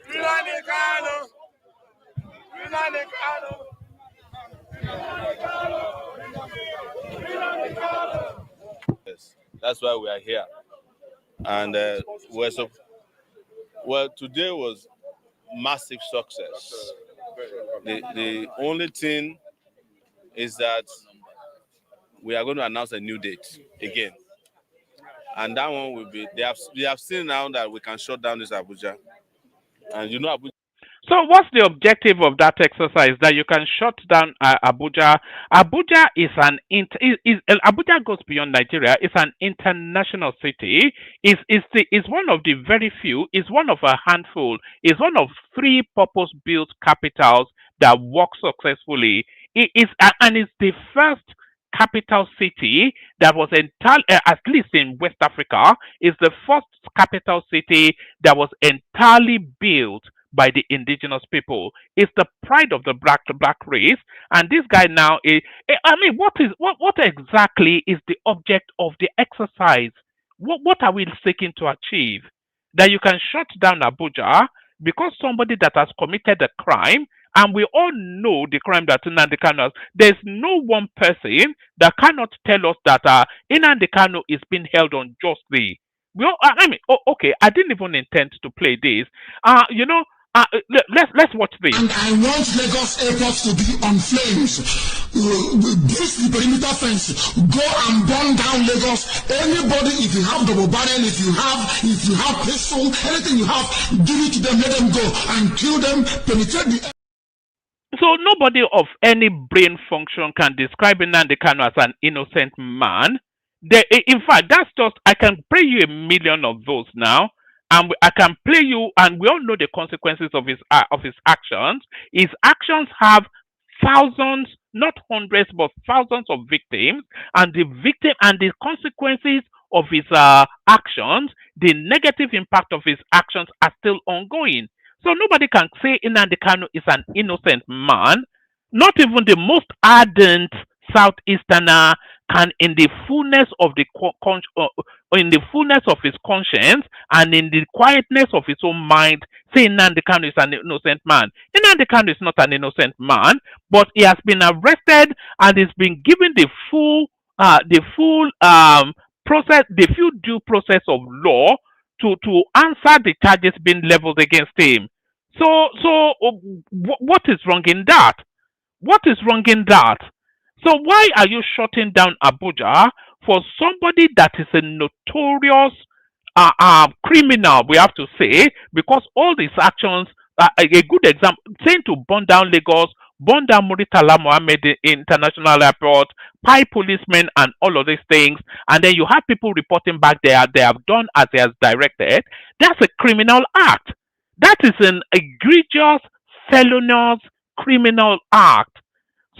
Free Nnamdi Kanu! Free Nnamdi Kanu! Yes, that's why we are here, and Well, today was massive success. The only thing is that we are going to announce a new date again. And that one will be, they have seen now that we can shut down this Abuja. And you know Abuja. So what's the objective of that exercise? That you can shut down Abuja? Abuja is Abuja goes beyond Nigeria. It's an international city. It's one of the very few. It's one of a handful. It's one of 3 purpose-built capitals that work successfully. It is and it's the first capital city that was entirely, at least in West Africa, is the first capital city that was entirely built by the indigenous people. It's the pride of the black race. And this guy now is, I mean, what exactly is the object of the exercise? What are we seeking to achieve? That you can shut down Abuja because somebody that has committed a crime, and we all know the crime that Nnamdi Kanu has. There's no one person that cannot tell us that Nnamdi Kanu is being held unjustly. Okay, I didn't even intend to play this. Let's watch this. And I want Lagos Airport to be on flames. Breach the perimeter fence. Go and burn down Lagos. Anybody, if you have double barrel, if you have pistol, anything you have, give it to them. Let them go and kill them. Penetrate the. So nobody of any brain function can describe Nnamdi Kanu as an innocent man. In fact, that's just, I can play you 1 million of those now, and I can play you, and we all know the consequences of his actions. His actions have thousands, not hundreds, but thousands of victims, and the consequences of his actions, the negative impact of his actions are still ongoing. So nobody can say Nnamdi Kanu is an innocent man. Not even the most ardent Southeasterner can, in the fullness of his conscience and in the quietness of his own mind, say Nnamdi Kanu is an innocent man. Nnamdi Kanu is not an innocent man, but he has been arrested and he's been given the full process, the full due process of law to answer the charges being leveled against him. So what is wrong in that? What is wrong in that? So why are you shutting down Abuja for somebody that is a notorious criminal, we have to say, because all these actions, a good example, saying to burn down Lagos, burn down Muritala Mohammed International Airport, pie policemen and all of these things, and then you have people reporting back there, they have done as he has directed. That's a criminal act. That is an egregious, felonious, criminal act.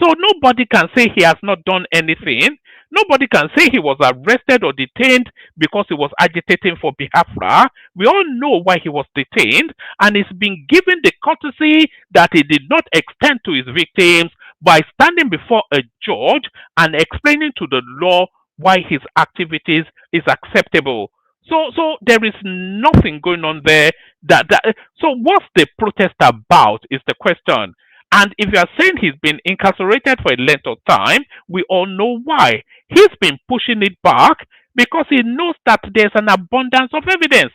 So nobody can say he has not done anything. Nobody can say he was arrested or detained because he was agitating for Biafra. We all know why he was detained, and he's been given the courtesy that he did not extend to his victims by standing before a judge and explaining to the law why his activities is acceptable. So there is nothing going on there. So what's the protest about is the question. And if you are saying he's been incarcerated for a length of time, we all know why. He's been pushing it back because he knows that there's an abundance of evidence.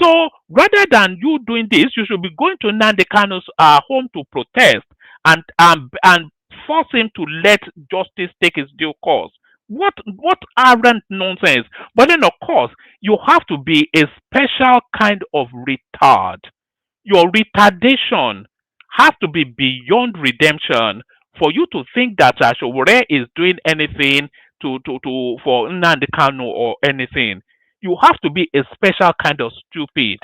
So rather than you doing this, you should be going to Nnamdi Kanu's home to protest and force him to let justice take its due course. What arrant nonsense. But then, of course, you have to be a special kind of retard. Your retardation has to be beyond redemption for you to think that SOWORE'S is doing anything for Nnamdi Kanu or anything. You have to be a special kind of stupid.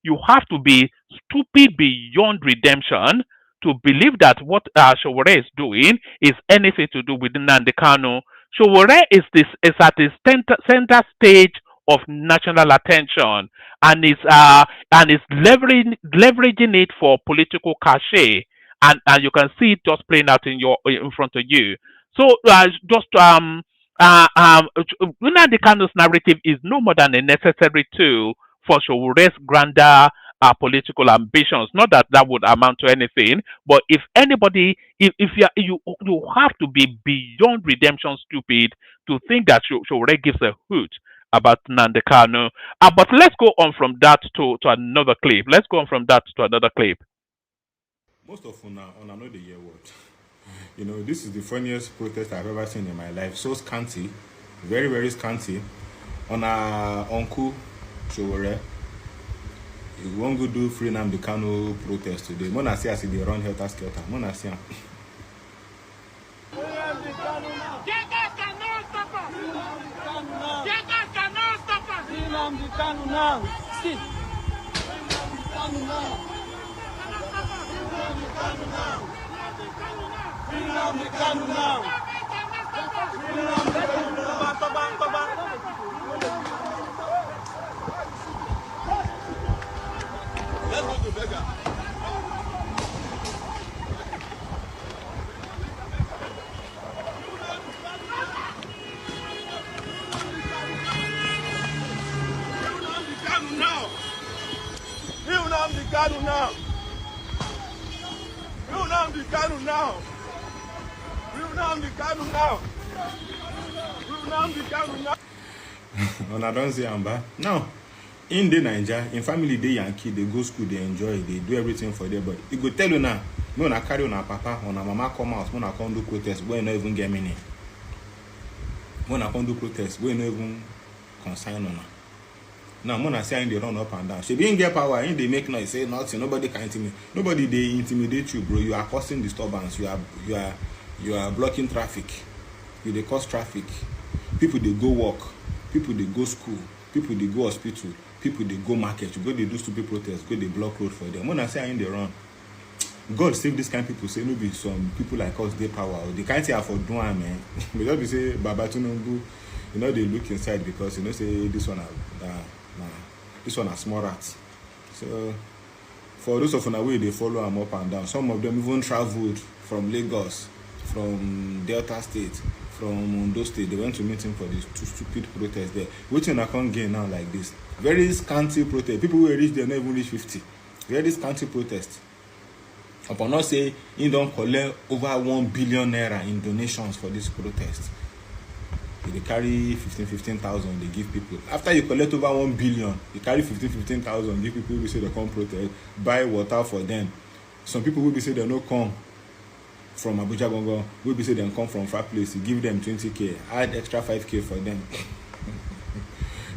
You have to be stupid beyond redemption to believe that what SOWORE'S is doing is anything to do with Nnamdi Kanu. SOWORE'S is at the center stage of national attention and is leveraging it for political cachet, and you can see it just playing out in front of you. So Nnamdi Kanu's narrative is no more than a necessary tool for SOWORE'S grander political ambitions. Not that would amount to anything, but if anybody, if you have to be beyond redemption stupid to think that SOWORE'S gives a hoot about Nnamdi Kanu. But let's go on from that to another clip. Let's go on from that to another clip. Most of una know the year word. You know, this is the funniest protest I've ever seen in my life. So scanty, very, very scanty. On our uncle, SOWORE'S, you won't go do free Nnamdi Kanu protest today. Mona see as they run helter skelter. Mona see. Nnamdi Kanu now. See. Nnamdi Kanu now. Let's go to beggar. Nnamdi Kanu now. Nnamdi Kanu now. Nnamdi Kanu now. Nnamdi Kanu now. And I don't say Amba. Now, in the Niger, in family they Yankee, they go school, they enjoy, they do everything for their body. You go tell you now, no na carry on our papa, on our mama come out, when I come do protest, where you not even get money. When I come do protest, where you not even consign on her. Now, Mona saying they run up and down. She didn't get power, and they make noise, say nothing. Nobody can intimidate. Nobody they intimidate you, bro. You are causing disturbance. You are blocking traffic. You they cause traffic. People they go work. People they go school. People they go hospital. People they go market. You go they do stupid protests. Go they block road for them. Mona saying they run. God save this kind of people. Say maybe some people like us they power. They can't say for doing man. Because we say Baba Tunungu, you know they look inside because you know say this one this one are small rats. So for those of them way they follow them up and down. Some of them even traveled from Lagos, from Delta State, from Ondo State. They went to meet him for these two stupid protests there. Which I can't gain now like this. Very scanty protest. People who reach there not even reach 50. Very scanty protest. Upon not say he don't collect over 1 billion naira in donations for this protest. They carry 15,000 they give people. After you collect over 1 billion, you carry 15,000 give people who say they come protest, buy water for them. Some people will be say they no come from Abuja Gongo, will be say they come from far place, you give them 20k, add extra 5k for them.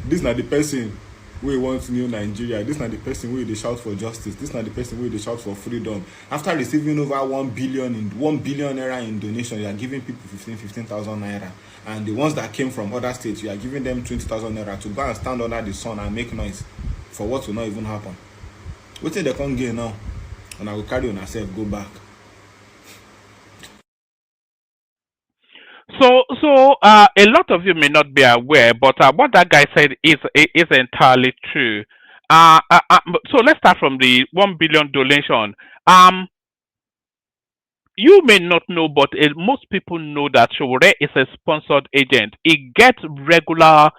This is not the person we want new Nigeria. This is not the person where they shout for justice. This is not the person where they shout for freedom. After receiving over 1 billion naira in donation, you are giving people 15,000 naira. And the ones that came from other states, you are giving them 20,000 naira to go and stand under the sun and make noise for what will not even happen. What think they can't get now? And I will carry on myself, go back. So a lot of you may not be aware, but what that guy said is entirely true. So let's start from the 1 billion donation. You may not know, but most people know that SOWORE'S is a sponsored agent. It gets regular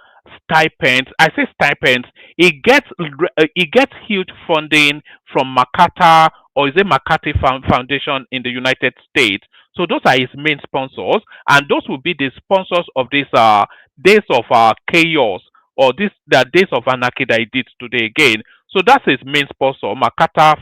stipends. I say stipends. It gets huge funding from Makata, or is it Makati Foundation in the United States. So those are his main sponsors, and those will be the sponsors of this days of chaos, or the days of anarchy that he did today again. So that's his main sponsor, Makati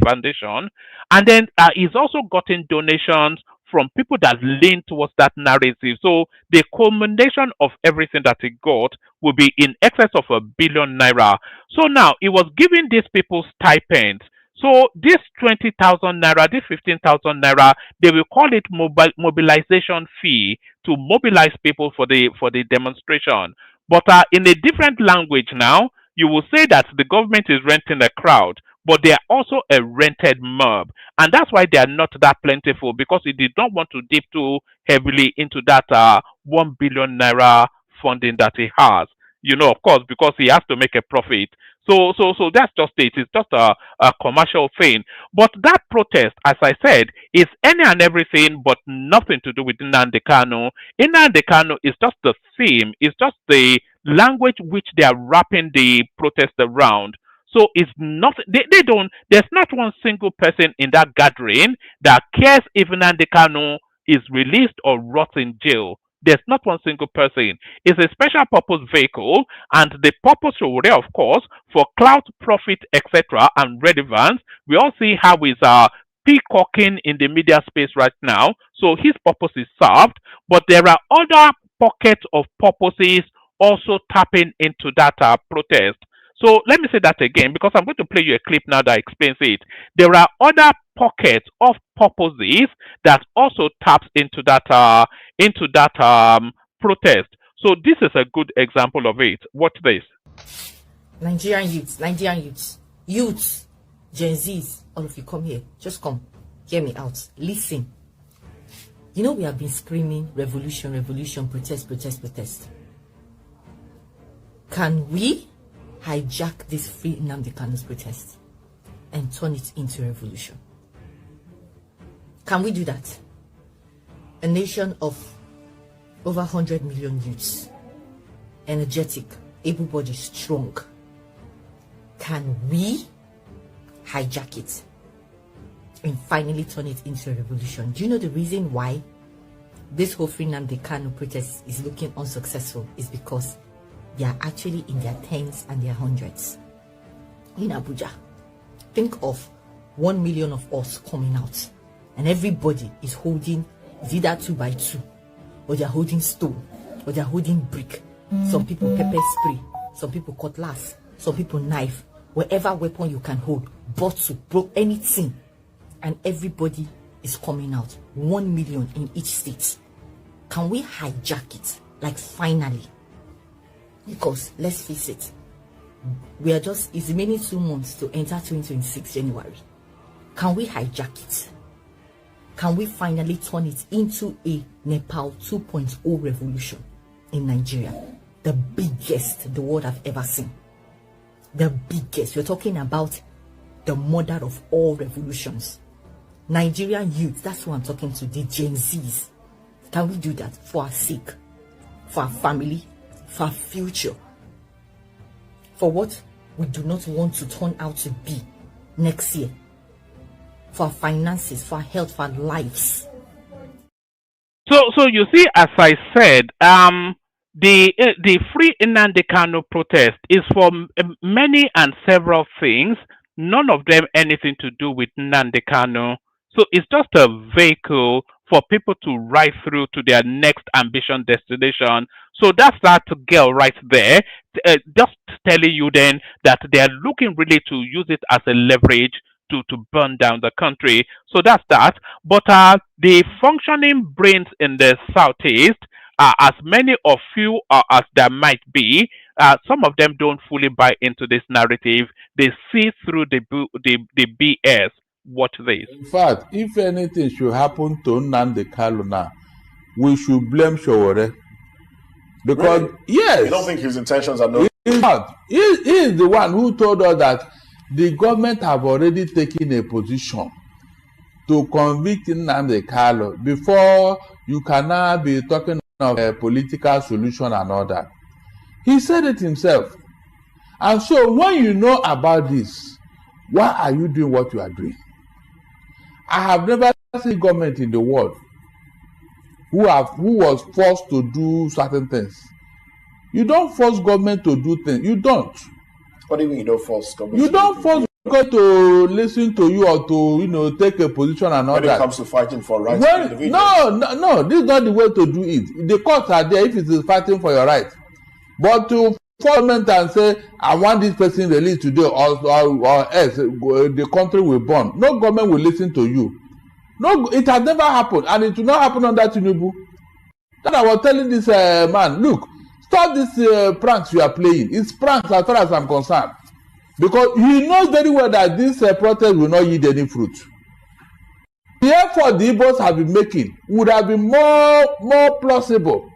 Foundation. And then he's also gotten donations from people that lean towards that narrative. So the culmination of everything that he got will be in excess of 1 billion naira. So now he was giving these people stipends. So this 20,000 naira, this 15,000 naira, they will call it mobilization fee to mobilize people for the demonstration. But in a different language now, you will say that the government is renting a crowd, but they are also a rented mob. And that's why they are not that plentiful, because he did not want to dip too heavily into that 1 billion naira funding that he has. You know, of course, because he has to make a profit. So that's just it. It's just a commercial thing. But that protest, as I said, is any and everything but nothing to do with Nnamdi Kanu. Nnamdi Kanu is just the theme. It's just the language which they are wrapping the protest around. So it's not, they don't, there's not one single person in that gathering that cares if Nnamdi Kanu is released or rots in jail. there's not one single person. It's a special purpose vehicle, and the purpose Sowore, of course, for clout, profit, etc., and relevance. We all see how he's peacocking in the media space right now. So his purpose is served, but there are other pockets of purposes also tapping into that protest. So let me say that again, because I'm going to play you a clip now that explains it. There are other pockets of purposes that also taps into that protest. So this is a good example of it. Watch this. Nigerian youths, Gen Zs, all of you come here. Just come. Hear me out. Listen. You know we have been screaming revolution, revolution, protest, protest, protest. Can we hijack this free Nnamdi Kanu's protest and turn it into a revolution? Can we do that? A nation of over 100 million youths, energetic, able-bodied, strong. Can we hijack it and finally turn it into a revolution? Do you know the reason why this whole free Nnamdi Kanu protest is looking unsuccessful? Is because they are actually in their tens and their hundreds. In Abuja, think of 1 million of us coming out, and everybody is holding either 2x2, or they're holding stone, or they're holding brick. Some people pepper spray, some people cutlass, some people knife, whatever weapon you can hold, bottle, broke, anything, and everybody is coming out. 1 million in each state. Can we hijack it? Like finally? Because let's face it, it's remaining 2 months to enter 2026 January. Can we hijack it? Can we finally turn it into a Nepal 2.0 revolution in Nigeria? The biggest the world have ever seen. The biggest. We're talking about the mother of all revolutions. Nigerian youth, that's who I'm talking to, the Gen Zs. Can we do that for our sake, for our family, for our future, for what we do not want to turn out to be next year, for our finances, for our health, for our lives? So you see, as I said, the free Nnamdi Kanu protest is for many and several things. None of them anything to do with Nnamdi Kanu. So it's just a vehicle for people to ride through to their next ambition destination. So that's that girl right there, just telling you then that they are looking really to use it as a leverage to burn down the country. So that's that. But the functioning brains in the Southeast, as many or few as there might be, some of them don't fully buy into this narrative. They see through the BS. Watch this. In fact, if anything should happen to Nnamdi Kanu now, we should blame Sowore. Because, really? Yes. You don't think his intentions are no? He is the one who told us that the government have already taken a position to convict Nnamdi Kanu before you can now be talking of a political solution and all that. He said it himself. And so when you know about this, why are you doing what you are doing? I have never seen government in the world who was forced to do certain things. You don't force government to do things. You don't. What do you mean you don't force government? You don't force government to listen to you or to take a position and all that. When it comes to fighting for rights of individuals. No, this is not the way to do it. The courts are there if it is fighting for your right. But to government and say, I want this person released today or else the country will burn. No government will listen to you. No, it has never happened, and it will not happen under Tinubu. That I was telling this man, look, stop this pranks you are playing. It's pranks as far as I'm concerned. Because he knows very well that this protest will not yield any fruit. The effort the Igbos have been making would have been more plausible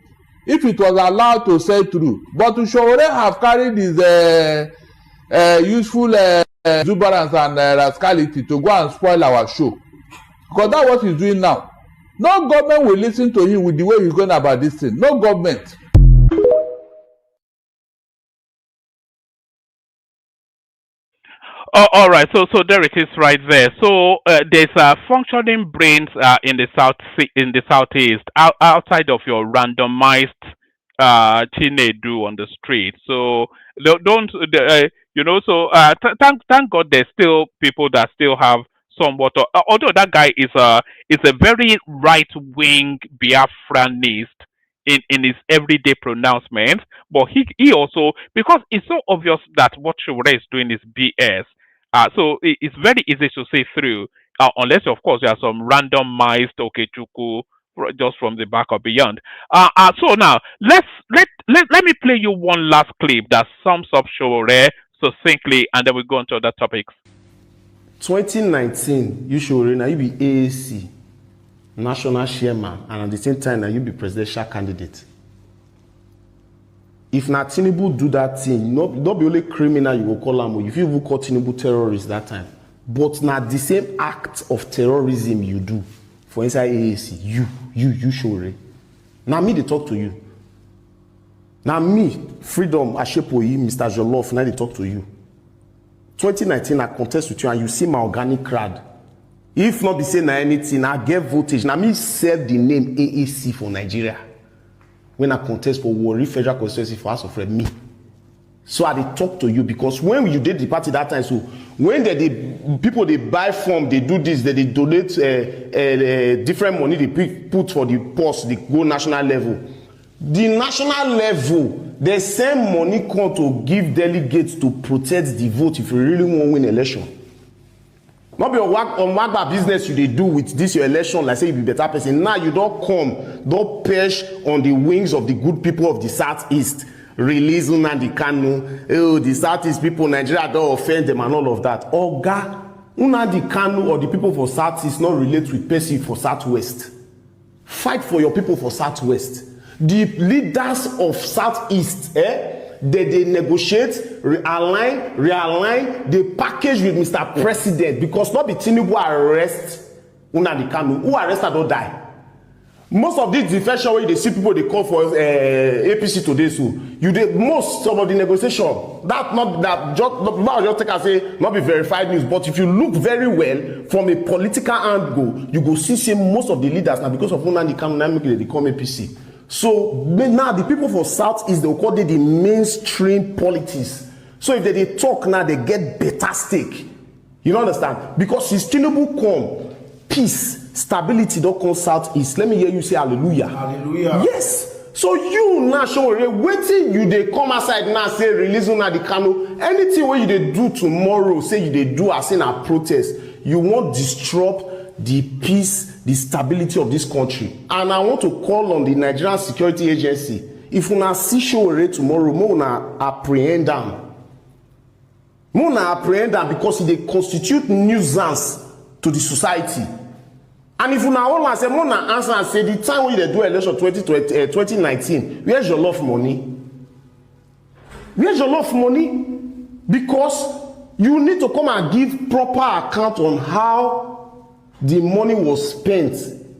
if it was allowed to say through. But Sowore have carried his useful exuberance and rascality to go and spoil our show. Because that's what he's doing now. No government will listen to him with the way he's going about this thing. No government. All right. So there it is right there. So there's functioning brains in the in the southeast outside of your randomized Chinedu on the street. So don't you know? So thank God there's still people that still have somewhat. Although that guy is a very right wing Biafranist in his everyday pronouncements, but he also, because it's so obvious that what Showore is doing is BS. So it's very easy to see through, unless of course there are some randomized Okechuku just from the back or beyond. So now let me play you one last clip that sums up Showore succinctly, and then we go on to other topics. 2019, you Showore, now you be AAC national chairman, and at the same time now you be presidential candidate. If na Tinubu do that thing, not be only criminal you will call him. If you will call Tinubu terrorist that time, but now the same act of terrorism you do for inside AAC, you Showore. Now me they talk to you. Now me, Freedom Ashepoyi, Mr. Jollof, now they talk to you. 2019 I contest with you and you see my organic crowd. If not be saying anything, I get voltage. Now me said the name AAC for Nigeria. When I contest for Warri Federal Constituency for House of Rep, me. So I dey talk to you because when you did the party that time, so when people they buy form, they do this, they donate different money they put for the post, they go national level. The national level, they send money come to give delegates to protect the vote if you really want to win election. Not be on Wagba business you they do with this your election, like say you be better person. Now you don't come, don't perch on the wings of the good people of the Southeast. Release Nnamdi Kanu. Oh, the Southeast people, Nigeria don't offend them and all of that. Oga, Nnamdi Kanu or the people for Southeast not relate with person for Southwest. Fight for your people for Southwest. The leaders of Southeast, they negotiate, realign, they package with Mr. President because not be Tinubu arrest Nnamdi Kanu. Who arrested don't die. Most of these defection where they see people they call for APC today, so you did most of the negotiation. Just take and say not be verified news, but if you look very well from a political angle, you go see most of the leaders now because of Nnamdi Kanu now make they come APC. So now the people for Southeast, they will call it the mainstream politics. So if they talk now, they get better stake. You don't understand? Because since Tinubu come, peace, stability don't come Southeast. Let me hear you say hallelujah. Hallelujah. Yes. So you now Showore, waiting you they come outside now say release Nnamdi Kanu. Anything where you they do tomorrow, say you they do as in a protest, you won't disrupt the peace, the stability of this country. And I want to call on the Nigerian Security Agency. If una see Showore tomorrow, una apprehend them. Una apprehend them because they constitute nuisance to the society. And if una all say, una answer and say, the time when they do election 2019, where's your love money? Where's your love money? Because you need to come and give proper account on how the money was spent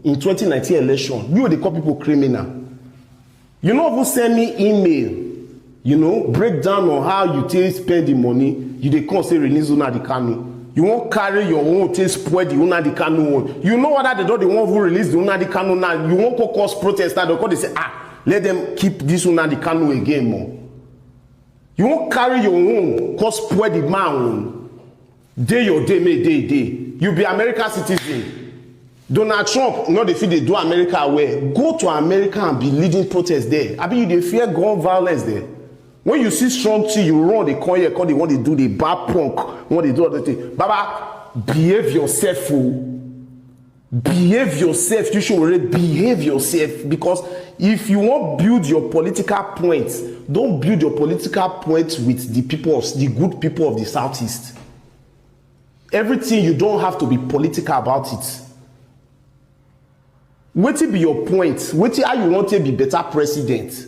in 2019 election. You they call people criminal. You know who send me email, breakdown on how you take spend the money. You they come say release Nnamdi Kanu. You won't carry your own take spoil the Nnamdi Kanu one. You know what they do? They want to release the Nnamdi Kanu now. You won't cause protest now because they say let them keep this Nnamdi Kanu again more. You won't carry your own cause spoil the man. Day your day, may day. You be American citizen. Donald Trump, not the feel they do America where. Go to America and be leading protests there. I mean, you they fear gun violence there. When you see strong tea, you run, they come here, because they want to do the bad punk, what they do other thing. Baba, behave yourself, fool. Behave yourself. You should already behave yourself. Because if you want to build your political points, don't build your political points with the people, the good people of the Southeast. Everything you don't have to be political about it. What be your point? What how you want to be better president?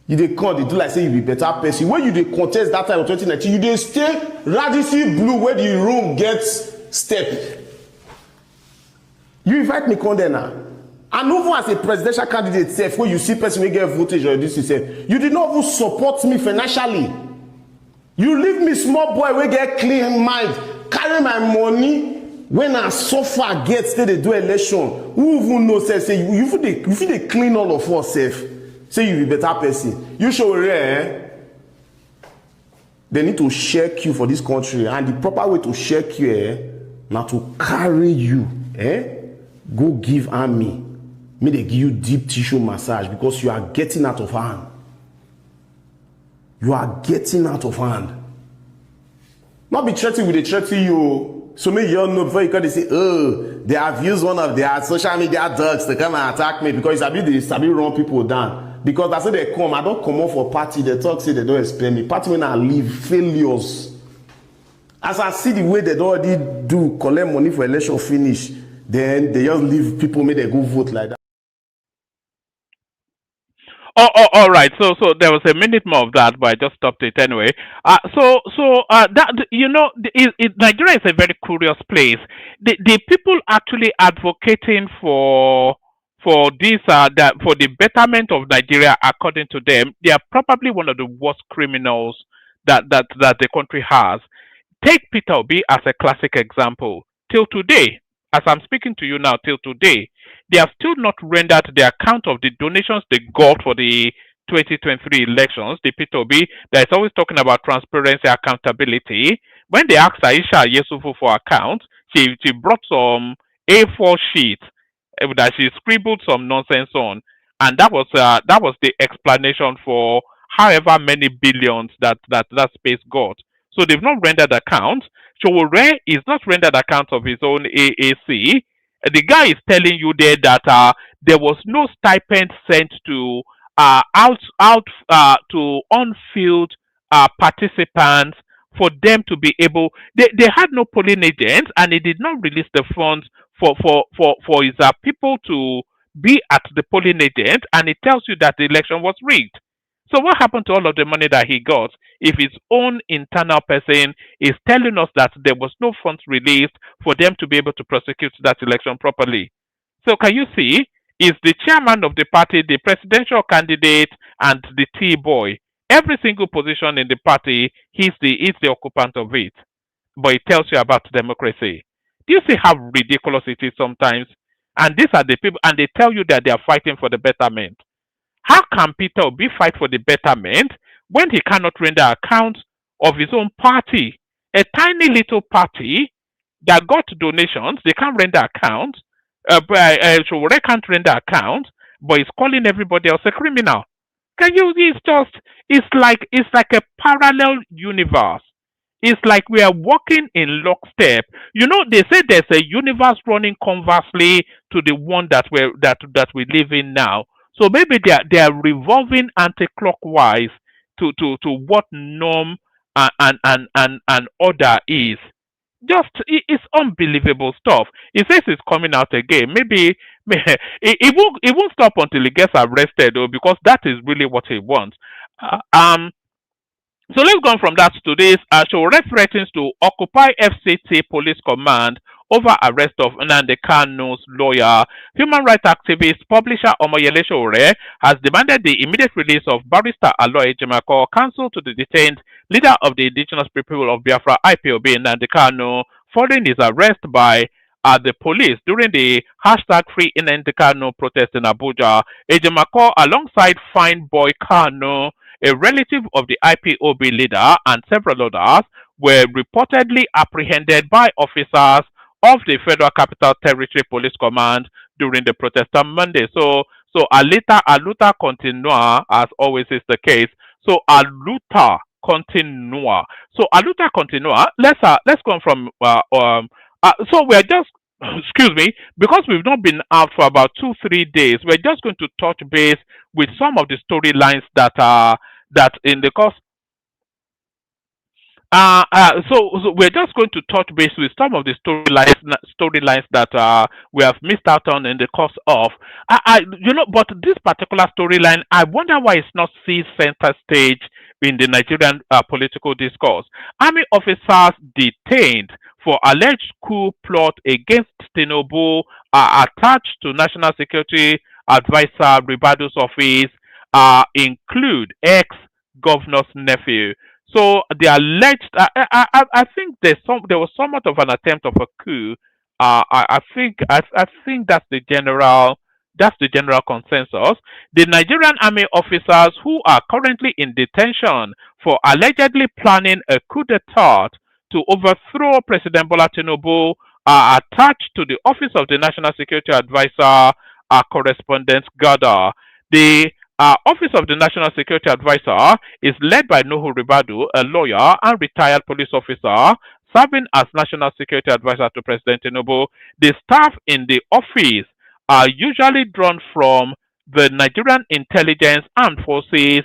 You dey come, they do like say you be better person. When you dey contest that time of 2019, you dey stay radically blue where the room gets step. You invite me come there now. And even as a presidential candidate self, when you see person wey get voltage or this self, you did not even support me financially. You leave me small boy wey get clean mind, carry my money when I suffer get still dey do election. Who even know say you fit dey clean all of us sef. Say you be better person. You Sowore, they need to check you for this country, and the proper way to check you na to carry you go give army. May they give you deep tissue massage because you are getting out of hand. You are getting out of hand. Not be threatening with the threaten you. So make you all know before you come, they say, oh, they have used one of their social media dogs to come and attack me because they sabi run people down. Because I say they come, I don't come off for party, they talk, say they don't explain me. Party when I leave, failures. As I see the way they already do, collect money for election finish, then they just leave people, make they go vote like that. All right. So there was a minute more of that, but I just stopped it anyway. That Nigeria is a very curious place. The people actually advocating for this for the betterment of Nigeria, according to them, they are probably one of the worst criminals that the country has. Take Peter Obi as a classic example. Till today, as I'm speaking to you now, till today, they have still not rendered the account of the donations they got for the 2023 elections. The Peter Obi that is always talking about transparency, accountability. When they asked Aisha Yesufu for account, she brought some A4 sheets that she scribbled some nonsense on, and that was the explanation for however many billions that space got. So they've not rendered account. Sowore is not rendered account of his own AAC. The guy is telling you there that there was no stipend sent to to on-field participants for them to be able. They had no polling agents, and he did not release the funds for his people to be at the polling agent, and it tells you that the election was rigged. So what happened to all of the money that he got if his own internal person is telling us that there was no funds released for them to be able to prosecute that election properly? So can you see, is the chairman of the party, the presidential candidate, and the T-boy, every single position in the party, he's the occupant of it. But it tells you about democracy. Do you see how ridiculous it is sometimes? And these are the people, and they tell you that they are fighting for the betterment. How can Peter Obi fight for the betterment when he cannot render account of his own party? A tiny little party that got donations, they can't render account. Sowore can't render account, but he's calling everybody else a criminal. Can you? It's like a parallel universe. It's like we are walking in lockstep. You know, they say there's a universe running conversely to the one that we live in now. So maybe they are revolving anti-clockwise to what norm and order is. It's unbelievable stuff. He says it's coming out again. Maybe it won't stop until he gets arrested, though, because that is really what he wants. So let's go on from that to this. Sowore threatens to occupy FCT police command over arrest of Nnamdi Kanu's lawyer. Human rights activist, publisher Omoyele Sowore has demanded the immediate release of Barrister Aloy Ejimakor, counsel to the detained leader of the indigenous people of Biafra IPOB Nnamdi Kanu, following his arrest by the police during the #Free Nnamdi Kanu protest in Abuja. Ejimakor, alongside Fine Boy Kanu, a relative of the IPOB leader, and several others, were reportedly apprehended by officers of the Federal Capital Territory Police Command during the protest on Monday. So aluta continua, as always is the case. So aluta continua. Let's go from so we're just excuse me, because we've not been out for about 2-3 days. We're just going to touch base with some of the storylines that in the course. So we're just going to touch base with some of the storylines that we have missed out on in the course of. But this particular storyline, I wonder why it's not seized center stage in the Nigerian political discourse. Army officers detained for alleged coup plot against Tinubu are attached to National Security Advisor Ribado's office include ex-governor's nephew. So the alleged, I think there was somewhat of an attempt of a coup. I think that's the general consensus. The Nigerian army officers who are currently in detention for allegedly planning a coup d'état to overthrow President Bola Tinubu are attached to the Office of the National Security Advisor, Correspondent Gada. The Office of the National Security Advisor is led by Nuhu Ribadu, a lawyer and retired police officer serving as National Security Advisor to President Tinubu. The staff in the office are usually drawn from the Nigerian intelligence, armed forces,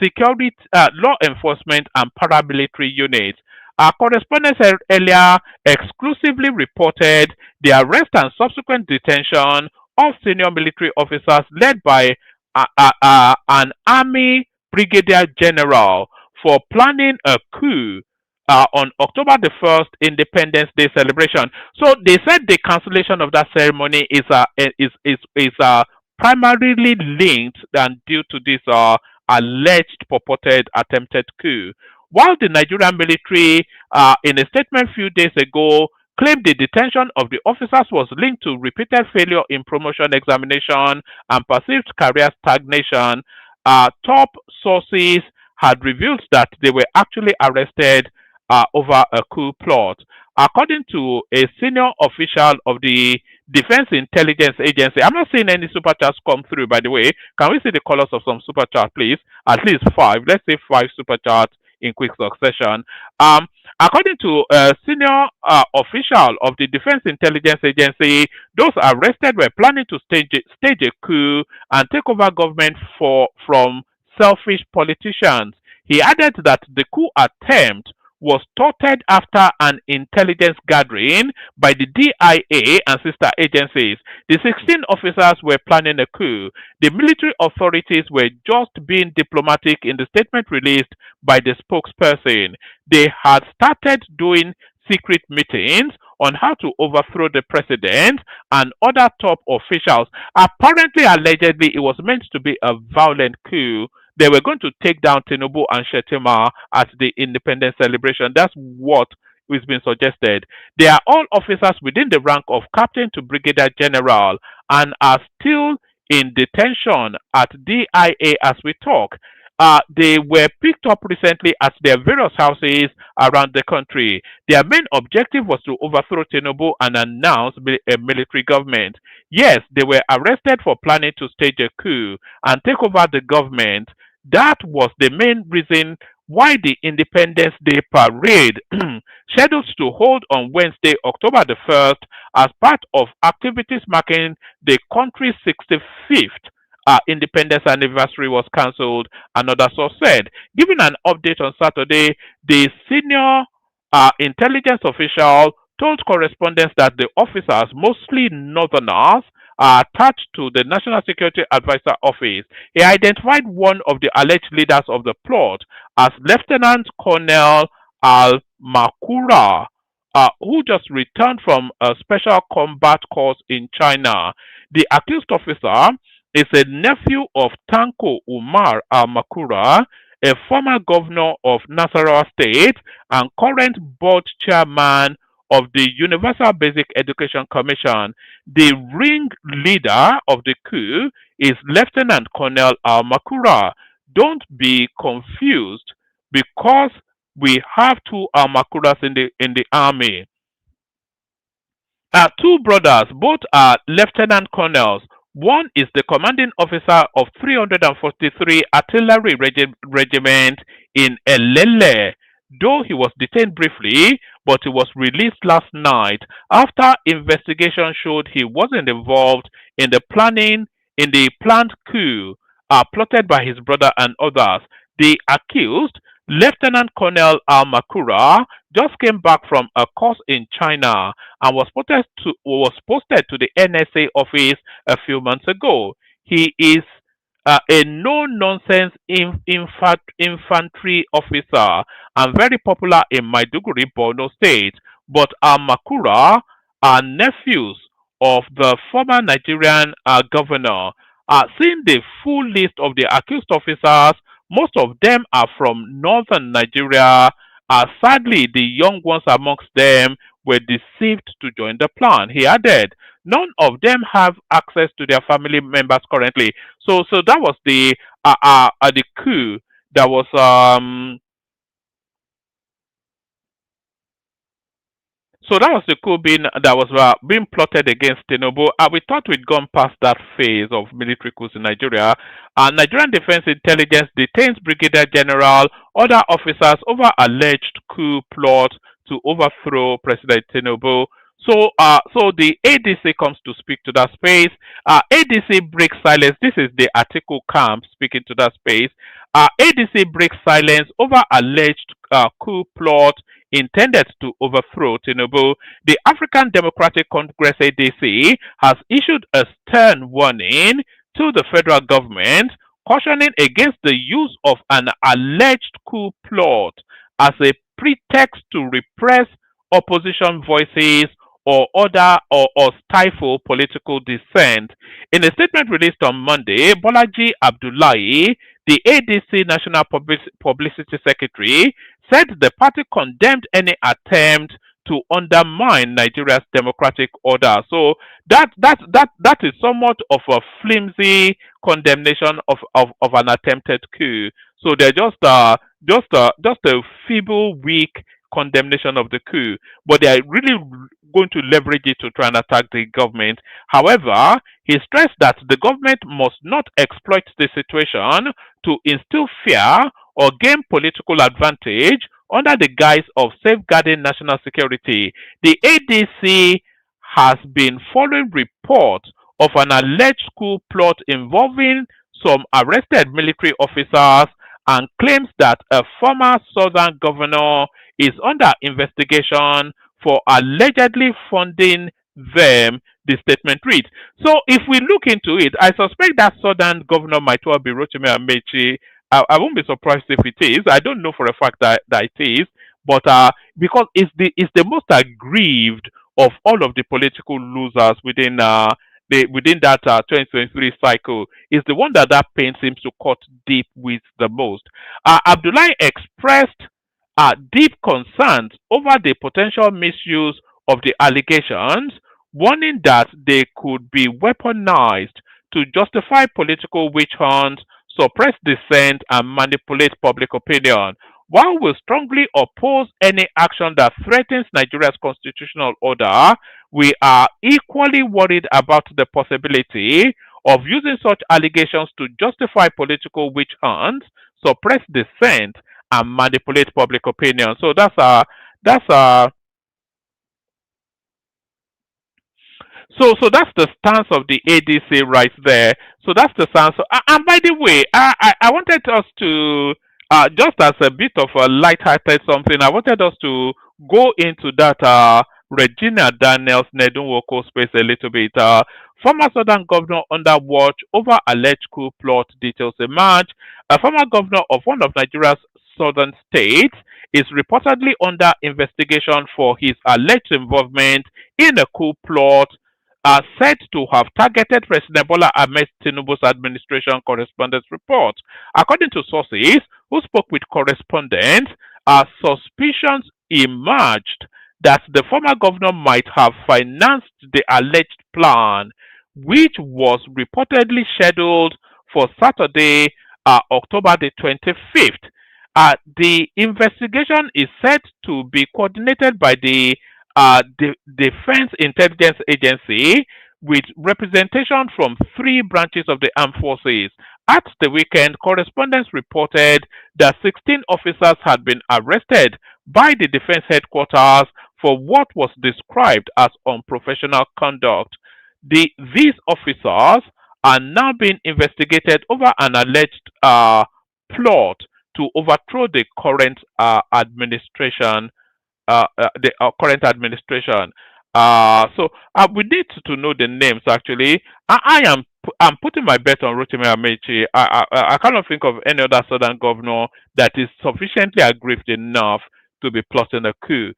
security, law enforcement, and paramilitary units. Our correspondents earlier exclusively reported the arrest and subsequent detention of senior military officers led by an army brigadier general for planning a coup on October the 1st, Independence Day celebration. So they said the cancellation of that ceremony is primarily linked and due to this alleged purported attempted coup. While the Nigerian military, in a statement a few days ago, claimed the detention of the officers was linked to repeated failure in promotion examination and perceived career stagnation, top sources had revealed that they were actually arrested over a coup plot. According to a senior official of the Defense Intelligence Agency, I'm not seeing any super chats come through, by the way. Can we see the colors of some super chats, please? At least 5. Let's say 5 super chats in quick succession. According to a senior official of the Defense Intelligence Agency, those arrested were planning to stage a coup and take over government from selfish politicians. He added that the coup attempt was thwarted after an intelligence gathering by the DIA and sister agencies. The 16 officers were planning a coup. The military authorities were just being diplomatic in the statement released by the spokesperson. They had started doing secret meetings on how to overthrow the president and other top officials. Apparently, allegedly, it was meant to be a violent coup. They were going to take down Tinubu and Shetima at the independence celebration. That's what is being suggested. They are all officers within the rank of captain to brigadier general and are still in detention at DIA as we talk. They were picked up recently at their various houses around the country. Their main objective was to overthrow Tinubu and announce a military government. Yes, they were arrested for planning to stage a coup and take over the government. That was the main reason why the Independence Day parade scheduled to hold on Wednesday, October the 1st, as part of activities marking the country's 65th independence anniversary was cancelled, another source said. Giving an update on Saturday, the senior intelligence official told correspondents that the officers, mostly northerners, are attached to the National Security Advisor Office. He identified one of the alleged leaders of the plot as Lieutenant Colonel Al-Makura, who just returned from a special combat course in China. The accused officer is a nephew of Tanko Umar Al-Makura, a former governor of Nasarawa State and current board chairman of the Universal Basic Education Commission. The ringleader of the coup is Lieutenant Colonel Al-Makura. Don't be confused because we have 2 Al-Makuras in the army. 2 brothers, both are lieutenant colonels. One is the commanding officer of 343 Artillery Regiment in Elele. Though he was detained briefly, but he was released last night after investigation showed he wasn't involved in the planned coup plotted by his brother and others. The accused, Lieutenant Colonel Al-Makura, just came back from a course in China and was posted to the NSA office a few months ago. He is a no-nonsense infantry officer and very popular in Maiduguri, Borno State. But Al-Makura are nephews of the former Nigerian governor. Seeing the full list of the accused officers Most of them are from northern Nigeria. Sadly, the young ones amongst them were deceived to join the plan. He added, none of them have access to their family members currently. So that was the coup that was So that was the coup that was being plotted against Tinubu. We thought we'd gone past that phase of military coups in Nigeria. Nigerian Defense Intelligence detains Brigadier General, other officers over alleged coup plot to overthrow President Tinubu. So the ADC comes to speak to that space. ADC breaks silence. This is the Atiku camp speaking to that space. ADC breaks silence over alleged coup plot intended to overthrow Tinubu. The African Democratic Congress ADC has issued a stern warning to the federal government, cautioning against the use of an alleged coup plot as a pretext to repress opposition voices or stifle political dissent. In a statement released on Monday, Bolaji Abdullahi, the ADC National Publicity Secretary, said the party condemned any attempt to undermine Nigeria's democratic order. So that is somewhat of a flimsy condemnation of an attempted coup. So they're just a feeble, weak condemnation of the coup, but they are really going to leverage it to try and attack the government. However, he stressed that the government must not exploit the situation to instill fear or gain political advantage under the guise of safeguarding national security. The ADC has been following reports of an alleged coup plot involving some arrested military officers and claims that a former southern governor is under investigation for allegedly funding them, the statement reads. So if we look into it, I suspect that southern governor might well be Rotimi Amechi. I won't be surprised if it is. I don't know for a fact that it is, but because it's the most aggrieved of all of the political losers within that 2023 cycle, is the one that pain seems to cut deep with the most. Abdullahi expressed deep concerns over the potential misuse of the allegations, warning that they could be weaponized to justify political witch hunts, suppress dissent, and manipulate public opinion. While we strongly oppose any action that threatens Nigeria's constitutional order, we are equally worried about the possibility of using such allegations to justify political witch hunts, suppress dissent, and manipulate public opinion. So that's the stance of the ADC right there. So that's the stance. And by the way, I wanted us to just as a bit of a light-hearted something, I wanted us to go into that Regina Daniels Nedunwoko space a little bit. Former Southern governor under watch over alleged coup plot, details emerge. A former governor of one of Nigeria's southern states is reportedly under investigation for his alleged involvement in a coup plot said to have targeted President Bola Ahmed Tinubu's administration, correspondence report. According to sources who spoke with correspondents, suspicions emerged that the former governor might have financed the alleged plan, which was reportedly scheduled for Saturday, October the 25th. The investigation is said to be coordinated by the Defense Intelligence Agency with representation from 3 branches of the armed forces. At the weekend, correspondents reported that 16 officers had been arrested by the defense headquarters for what was described as unprofessional conduct. These officers are now being investigated over an alleged plot to overthrow the current administration. So we need to know the names. Actually, I'm putting my bet on Rotimi Amechi. I cannot think of any other southern governor that is sufficiently aggrieved enough to be plotting a coup.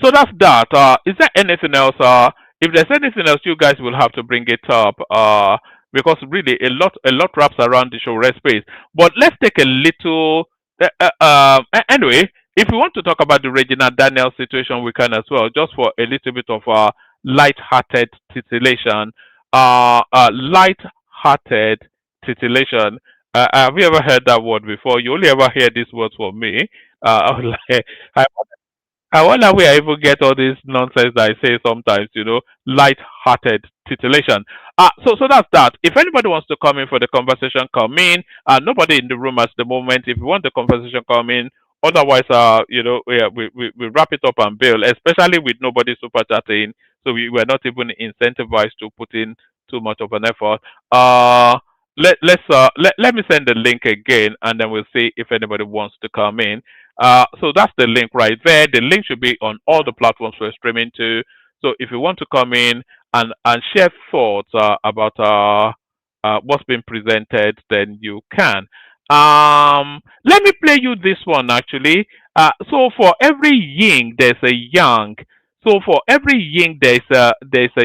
So that's that. Is there anything else? If there's anything else, you guys will have to bring it up. because really a lot wraps around the SOWORE'S space. But let's take a little. Anyway, if we want to talk about the Regina Daniel situation, we can as well, just for a little bit of light-hearted titillation. Light-hearted titillation. Have you ever heard that word before? You only ever hear these words from me. I I wonder where I even get all this nonsense that I say sometimes, light-hearted titillation. So that's that. If anybody wants to come in for the conversation, come in. Nobody in the room at the moment. If you want the conversation, come in. Otherwise, we wrap it up and bail, especially with nobody super chatting. So we were not even incentivized to put in too much of an effort. Let me send the link again, and then we'll see if anybody wants to come in. So that's the link right there. The link should be on all the platforms we're streaming to. So if you want to come in and share thoughts about what's been presented, then you can. Let me play you this one actually. So for every yin, there's a yang. So for every yin, there's a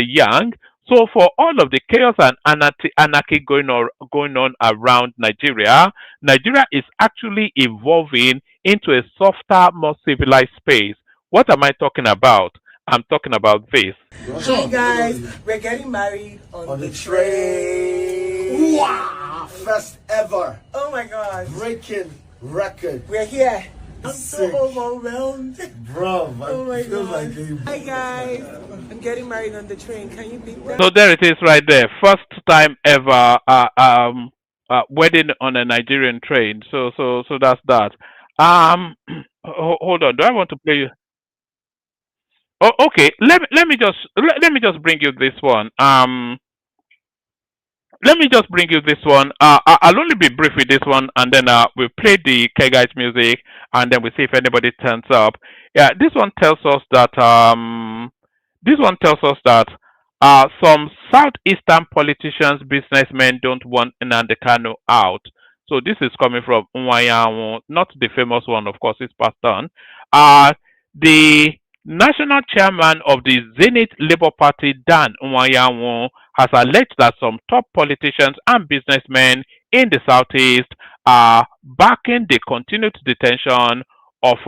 yang. So for all of the chaos and anarchy going on around Nigeria, Nigeria is actually evolving into a softer, more civilized space. What am I talking about? I'm talking about this. Hey guys, we're getting married on the train. Wow! First ever. Oh my god. Breaking record. We're here. I'm so overwhelmed. Bro, it feels like hi guys, I'm getting married on the train. Can you beat that? So there it is right there. First time ever wedding on a Nigerian train. So that's that. Hold on. Do I want to play you? Oh, okay. Let me just bring you this one. Let me just bring you this one. I'll only be brief with this one, and then we'll play the K-Guys music, and then we'll see if anybody turns up. Yeah, this one tells us that some southeastern politicians, businessmen don't want Nnamdi Kanu out. So this is coming from Nwayawu, not the famous one, of course, it's passed on. The national chairman of the Zenith Labour Party, Dan Nwayawu, has alleged that some top politicians and businessmen in the southeast are backing the continued detention of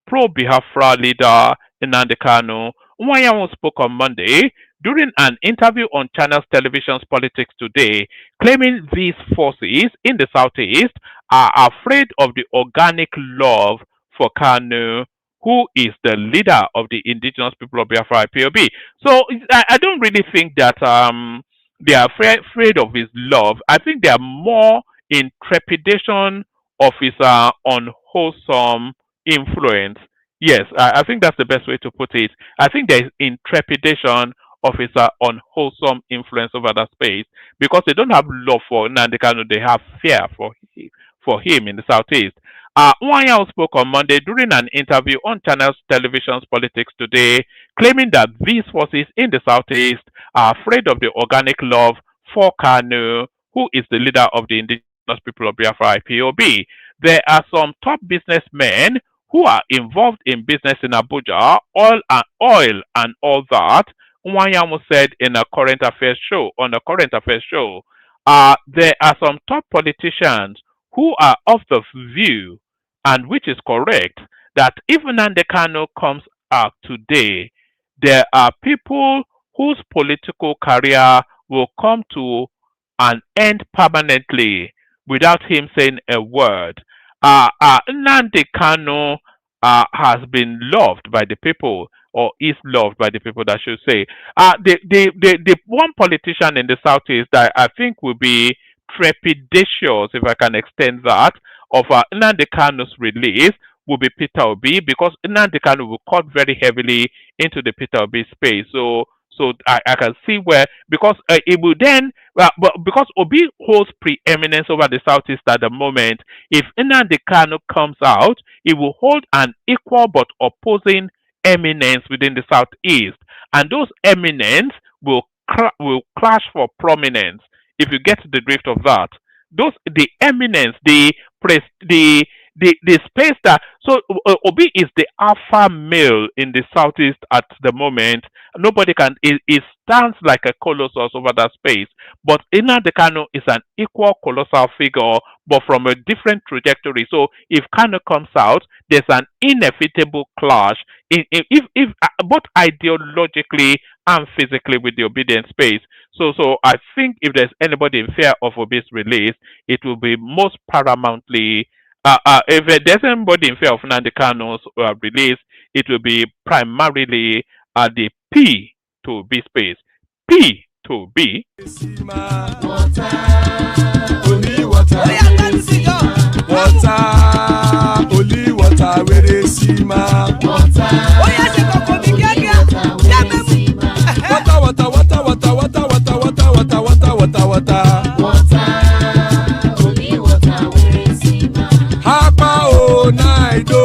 pro-Biafra leader Nnamdi Kanu. Nwayawu spoke on Monday during an interview on Channels Television's Politics Today, claiming these forces in the southeast are afraid of the organic love for Kanu, who is the leader of the indigenous people of Biafra IPOB. So I don't really think that they are afraid of his love. I think they are more in trepidation of his unwholesome influence. Yes, I think that's the best way to put it. I think there is in trepidation of his unwholesome influence over that space, because they don't have love for Nnamdi Kanu, they have fear for him in the southeast. Nwayawu spoke on Monday during an interview on Channels Television's Politics Today, claiming that these forces in the southeast are afraid of the organic love for Kanu, who is the leader of the indigenous people of Biafra IPOB. There are some top businessmen who are involved in business in Abuja, oil and all that, Nwayawu said in a current affairs show. There are some top politicians who are of the view, and which is correct, that if Nnamdi Kanu comes out today, there are people whose political career will come to an end permanently without him saying a word. Nnamdi Kanu has been loved by the people, or is loved by the people, that should say. The one politician in the southeast that I think will be trepidatious, if I can extend that, of Nnamdi Kanu's release will be Peter Obi, because Nnamdi Kanu will cut very heavily into the Peter Obi space. So I can see where, because it will then, but because Obi holds preeminence over the southeast at the moment, if Nnamdi Kanu comes out, it will hold an equal but opposing eminence within the southeast, and those eminence will clash for prominence. If you get the drift of that, the eminence, the the space that Obi is the alpha male in the southeast at the moment. Nobody can. It stands like a colossus over that space. But Nnamdi Kanu is an equal colossal figure, but from a different trajectory. So if Kanu comes out, there's an inevitable clash if both ideologically and physically with the obedient space. So I think if there's anybody in fear of Obi's release, it will be most paramountly. If there's anybody in fear of Nnamdi Kanu's release, it will be primarily the P to B space. P to B. Only water, where they see ma. Water, only water, where they see ma. Hapa o naido.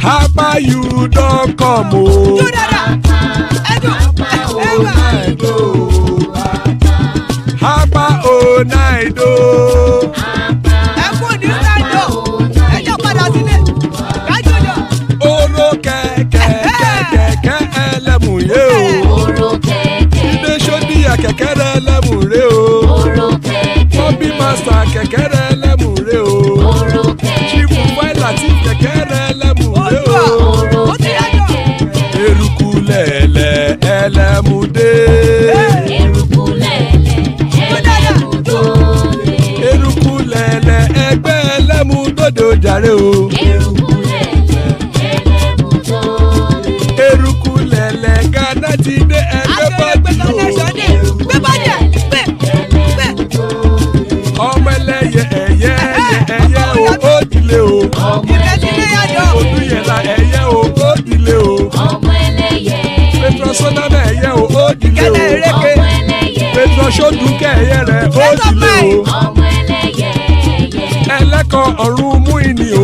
Hapa you don't come o. Hapa o naido. Oro kẹ̀kẹ́ ẹlẹ́mù yé o. Ilé sọ́dí àkẹ́kẹ́rẹ́ ẹlẹ́mù ré o. Bọ́bí màsà kẹ̀kẹ́rẹ́ ẹlẹ́mù ré o. Chifu Fáìlà tí kẹ̀kẹ́rẹ́ ẹlẹ́mù ré o. Eruku lẹ̀lẹ̀ ẹlẹ́mù dé. Eruku lẹ̀lẹ̀ ẹgbẹ́ ẹlẹ́mù dòde ojàre o. Eruku lẹ̀lẹ̀ Ghana ti dé ẹgbẹ́ bọ́ọ̀dì o. Ọmọ ẹlẹ́yẹ ẹ̀yẹ o ó dìlé o. Odúyẹ̀lá ẹ̀yẹ o ó dìlé o. Petrosonana ẹ̀yẹ o ó dìlé o. Petrosodúnkẹ́ ẹ̀yẹ rẹ̀ ó dìlé o. Ẹlẹ́kọ̀ ọ̀run mú ìní o.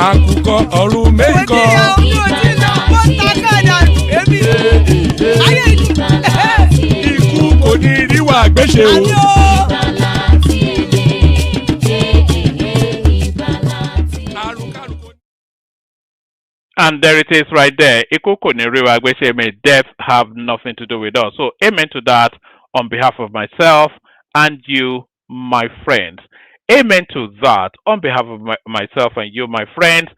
Àkùkọ ọ̀run mẹ́kọ̀. Ikú kò ní ríwà gbéṣe o. And there it is right there. May death have nothing to do with us. So amen to that on behalf of myself and you, my friends. Amen to that on behalf of myself and you, my friends.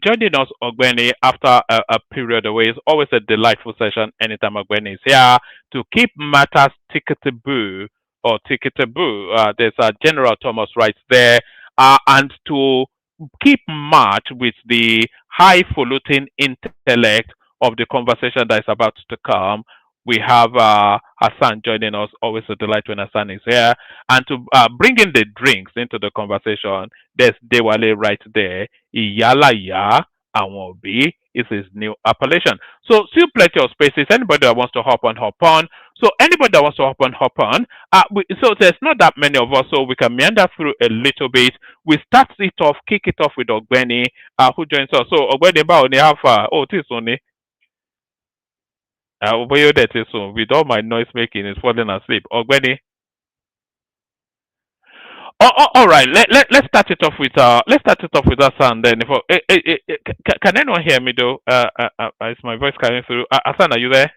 Joining us, Ogbeni, after a period away. It's always a delightful session anytime Ogbeni is here to keep matters ticketable or ticketable. There's General Thomas right there. And to keep match with the highfalutin intellect of the conversation that is about to come. We have Hassan joining us. Always a delight when Hassan is here. And to bring in the drinks into the conversation, there's Dewale right there. Iyalaya Awobi is his new appellation. So still plenty of spaces. Anybody that wants to hop on, hop on. So anybody that wants to hop on. So there's not that many of us, so we can meander through a little bit. We start it off, kick it off with Ogbeni, who joins us. So Ogbeni, only have this only. With all my noise making, is falling asleep. Ogbeni. All right. Let's start it off with Hassan. Then, can anyone hear me though? Is my voice coming through? Hassan, are you there?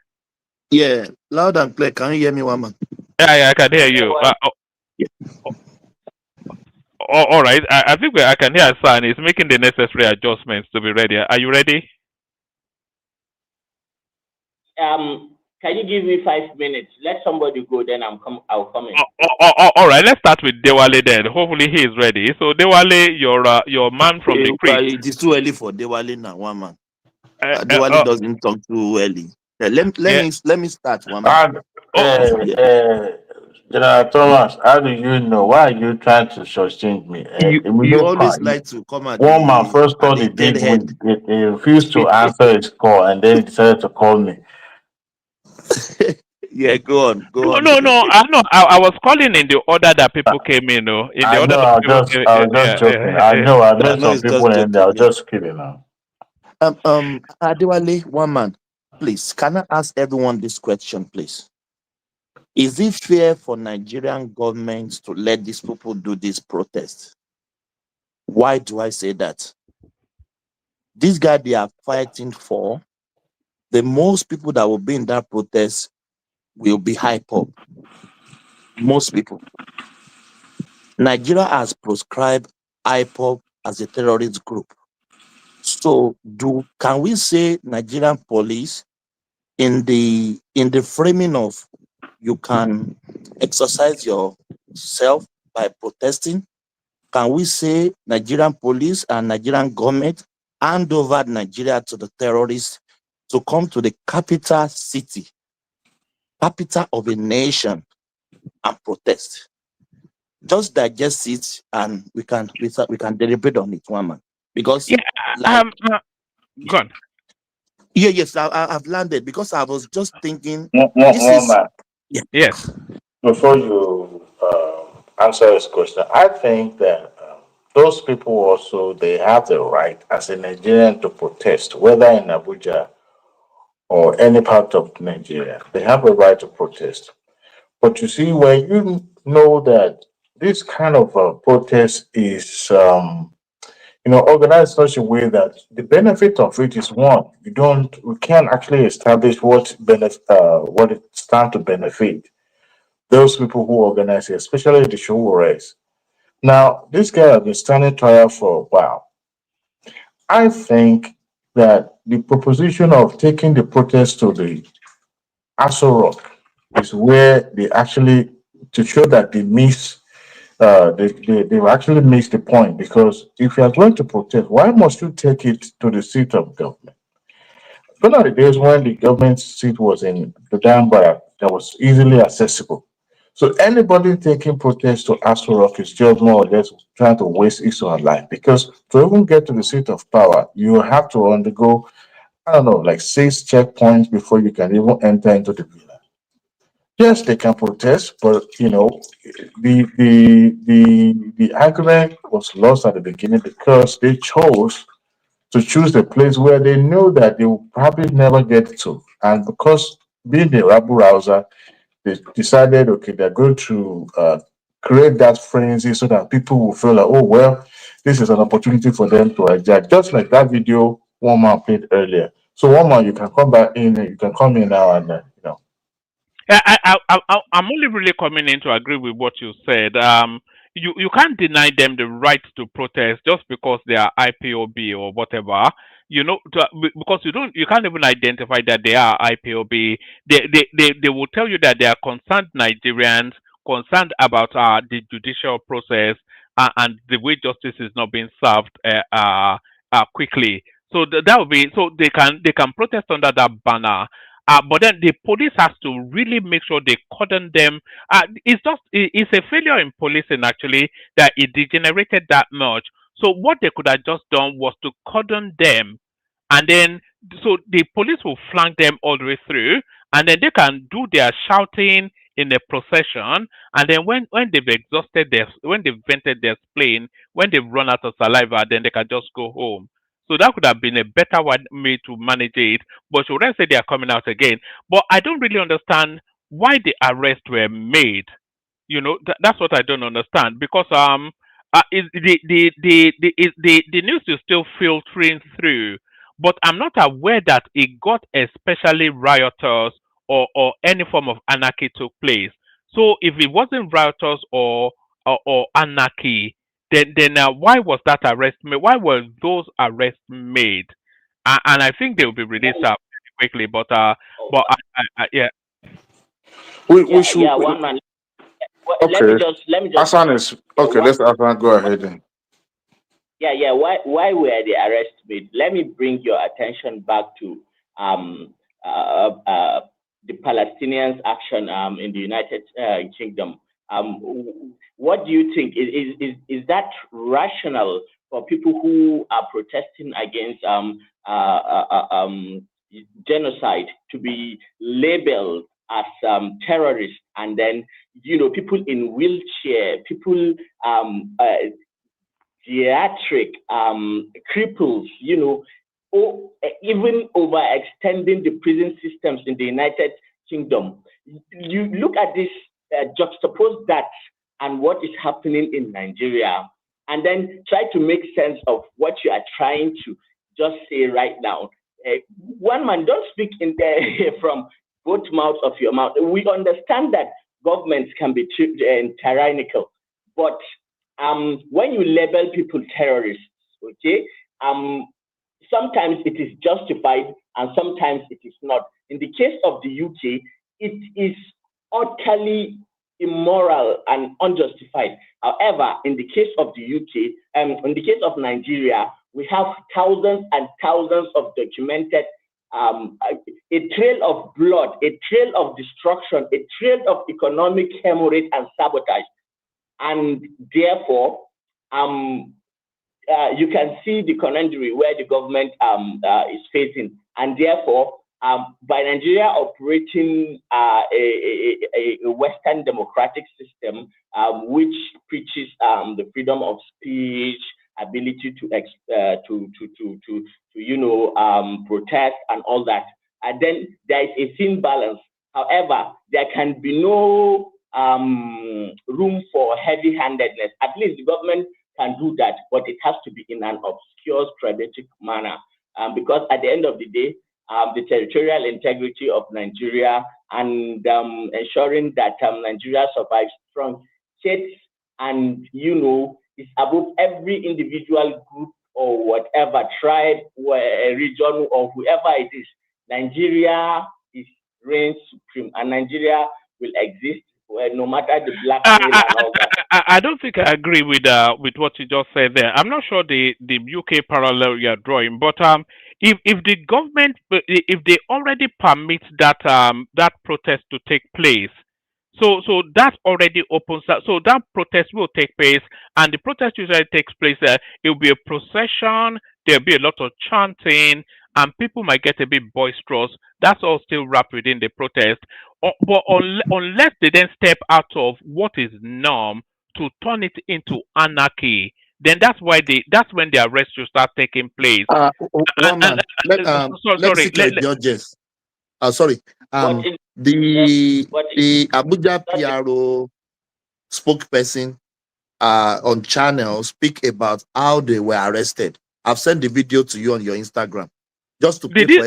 Yeah, loud and clear. Can you hear me, woman? Yeah, I can hear you. All right. I think I can hear Hassan. He's making the necessary adjustments to be ready. Are you ready? Can you give me 5 minutes? Let somebody go, then I'll come in. All right, let's start with Dewale then. Hopefully he is ready. So Dewale, your man from the creek. It is too early for Dewale now, one man. Dewale doesn't talk too early. Let me start, one man. General Thomas, how do you know? Why are you trying to shortchange me? You always like to come at one man first called the big one. He refused to answer his call and then he decided to call me. Yeah, go on. No. I was calling in the order that people came in. I was just joking. I know some people in there. I was just kidding now. Adewale, one man. please, can I ask everyone this question, please? Is it fair for Nigerian government to let these people do this protest? Why do I say that? This guy they are fighting for, the most people that will be in that protest will be IPOB. Most people. Nigeria has proscribed IPOB as a terrorist group. So can we say Nigerian police in the framing of you can exercise yourself by protesting? Can we say Nigerian police and Nigerian government hand over Nigeria to the terrorists to come to the capital city, capital of a nation, and protest? Just digest it, and we can deliberate on it, one man. Because go on. Yes, I've landed because I was just thinking. Yes. Before you answer this question, I think that those people also, they have the right as a Nigerian to protest, whether in Abuja or any part of Nigeria. They have a right to protest. But you see, when you know that this kind of protest is organized in such a way that the benefit of it is one. We can't actually establish what it stands to benefit those people who organize it, especially the SOWORE'S. Now, this guy has been standing trial for a while. I think that the proposition of taking the protest to the SOWORE'S is where they actually, to show that they actually missed the point, because if you are going to protest, why must you take it to the seat of government? Gone are the days when the government seat was in the Dambara that was easily accessible. So anybody taking protest to SOWORE'S is just more or less trying to waste his own life, because to even get to the seat of power, you have to undergo, like 6 checkpoints before you can even enter into the villa. Yes, they can protest, but the argument was lost at the beginning because they chose to choose the place where they know that they will probably never get to, and because being the rabble rouser, they decided, okay, they're going to create that frenzy so that people will feel like, oh, well, this is an opportunity for them to hijack. Just like that video one man played earlier. So one man, you can come back in, you can come in now and I'm only really coming in to agree with what you said. You can't deny them the right to protest just because they are IPOB or whatever. Because you can't even identify that they are IPOB. They will tell you that they are concerned Nigerians, concerned about the judicial process and the way justice is not being served quickly. So that would be, so they can protest under that banner. But then the police has to really make sure they cordon them. It's a failure in policing actually that it degenerated that much. So what they could have just done was to cordon them, and then so the police will flank them all the way through, and then they can do their shouting in a procession, and then when they've exhausted when they've vented their spleen, when they've run out of saliva, then they can just go home. So that could have been a better way to manage it. But should I say they are coming out again? But I don't really understand why the arrests were made. That's what I don't understand, because the news is still filtering through, but I'm not aware that it got especially rioters or any form of anarchy took place. So if it wasn't rioters or anarchy, then why was that arrest made? Why were those arrests made? And I think they will be released up quickly. But yeah. We should. Yeah, one man. Okay. Let me just. Hassan is okay. Let's Hassan go ahead then. Yeah. Why were the arrests made? Let me bring your attention back to the Palestinians' action in the United Kingdom. What do you think? Is that rational for people who are protesting against genocide to be labeled as terrorists, and then people in wheelchair, people geriatric cripples, even overextending the prison systems in the United Kingdom. You look at this, juxtapose that and what is happening in Nigeria, and then try to make sense of what you are trying to just say right now. One man, don't speak in there from both mouths of your mouth. We understand that governments can be tyrannical, but when you label people terrorists, okay, sometimes it is justified and sometimes it is not. In the case of the UK, it is utterly immoral and unjustified. However, in the case of the UK, in the case of Nigeria, we have thousands and thousands of documented, a trail of blood, a trail of destruction, a trail of economic hemorrhage and sabotage. And therefore, you can see the conundrum where the government is facing. And therefore, by Nigeria operating a Western democratic system, which preaches the freedom of speech, ability to protest and all that, and then there is a thin balance. However, there can be no room for heavy-handedness. At least the government can do that, but it has to be in an obscure strategic manner, because at the end of the day, the territorial integrity of Nigeria and ensuring that Nigeria survives strong states and, is above every individual group or whatever tribe, region, or whoever it is. Nigeria reigns supreme, and Nigeria will exist no matter the black and all that. I don't think I agree with what you just said there. I'm not sure the UK parallel you're drawing, but if the government, if they already permit that that protest to take place, so that already opens up. So that protest will take place, and the protest usually takes place. It will be a procession. There'll be a lot of chanting, and people might get a bit boisterous. That's all still wrapped within the protest. But unless they then step out of what is norm to turn it into anarchy, then that's when the arrest will start taking place. One man, let's see the judges. Sorry. The Abuja PR0 spokesperson on channel speak about how they were arrested. I've sent the video to you on your Instagram, just to play for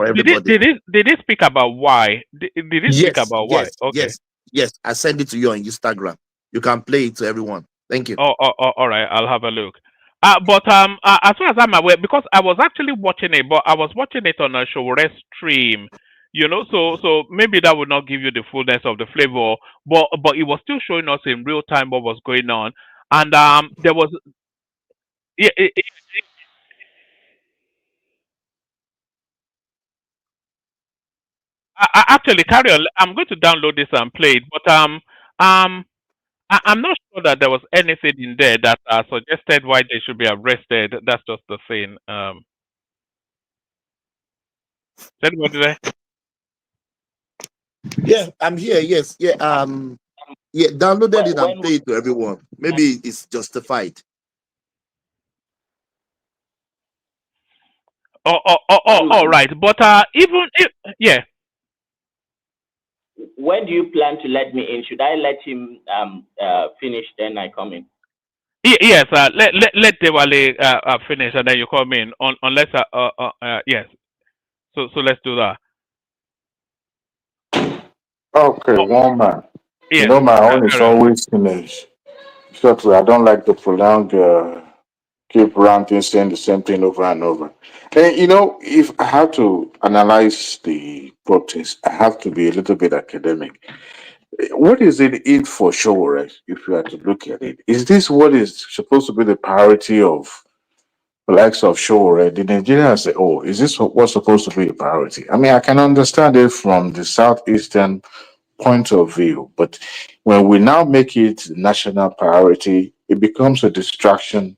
everybody. Did they speak about why? Did they speak about why? Okay. Yes. I sent it to you on Instagram. You can play it to everyone. Thank you. All right. I'll have a look. But as far as I'm aware, because I was actually watching it, but I was watching it on a SOWORE'S stream, so maybe that would not give you the fullness of the flavor, but it was still showing us in real time what was going on, and there was, actually carry on. I'm going to download this and play it, but I'm not sure that there was anything in there that suggested why they should be arrested. That's just the thing. What did I? Yeah, I'm here. Yes, yeah. Downloaded it and played it to everyone. Maybe it's justified. All right. But yeah. When do you plan to let me in? Should I let him finish, then I come in? Yes. Let Dewale finish, and then you come in. Unless yes. So let's do that. Okay, one man. Yeah. My own is always finished. Shortly, I don't like the prolonged keep ranting, saying the same thing over and over. And if I have to analyze the protest, I have to be a little bit academic. What is it in for SOWORE'S, if you are to look at it? Is this what is supposed to be the priority of the likes of SOWORE'S? The Nigerians say, oh, is this what's supposed to be a priority? I mean, I can understand it from the southeastern point of view, but when we now make it national priority, it becomes a distraction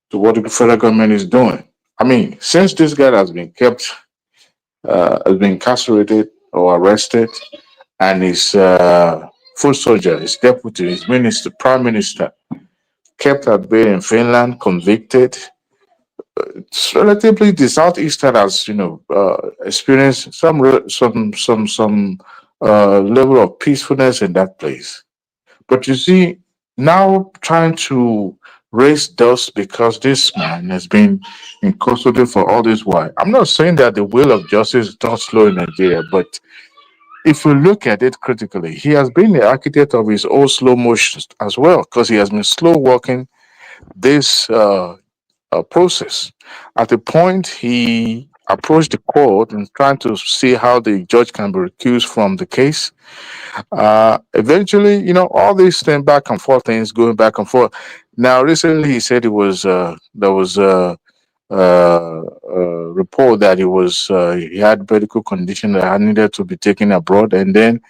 to what the federal government is doing. I mean, since this guy has been has been incarcerated or arrested, and his foot soldier, his deputy, his minister, prime minister, kept at bay in Finland, convicted, it's relatively the southeastern has experienced some level of peacefulness in that place. But you see, now trying to raise dust because this man has been in custody for all this while. I'm not saying that the will of justice is not slow in Nigeria, but if we look at it critically, he has been the architect of his own slow motions as well, because he has been slow walking this process. At the point he approached the court and trying to see how the judge can be recused from the case. Eventually, all these things back and forth things going back and forth. Now, recently he said it was there was a report that he had medical condition that had needed to be taken abroad, and then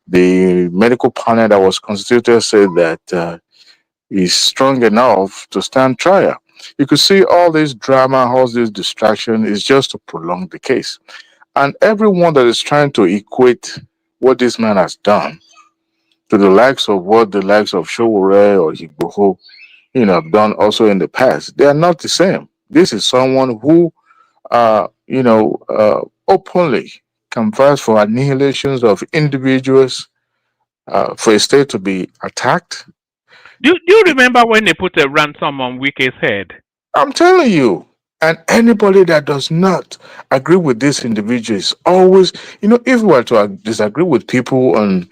the medical panel that was constituted said that he's strong enough to stand trial. You could see all this drama, all this distraction is just to prolong the case. And everyone that is trying to equate what this man has done to the likes of what the likes of Showore or Igboho, have done also in the past, they are not the same. This is someone who, openly canvassed for annihilations of individuals, for a state to be attacked. Do you remember when they put a ransom on Wike's head? I'm telling you, and anybody that does not agree with this individual is always, if we were to disagree with people on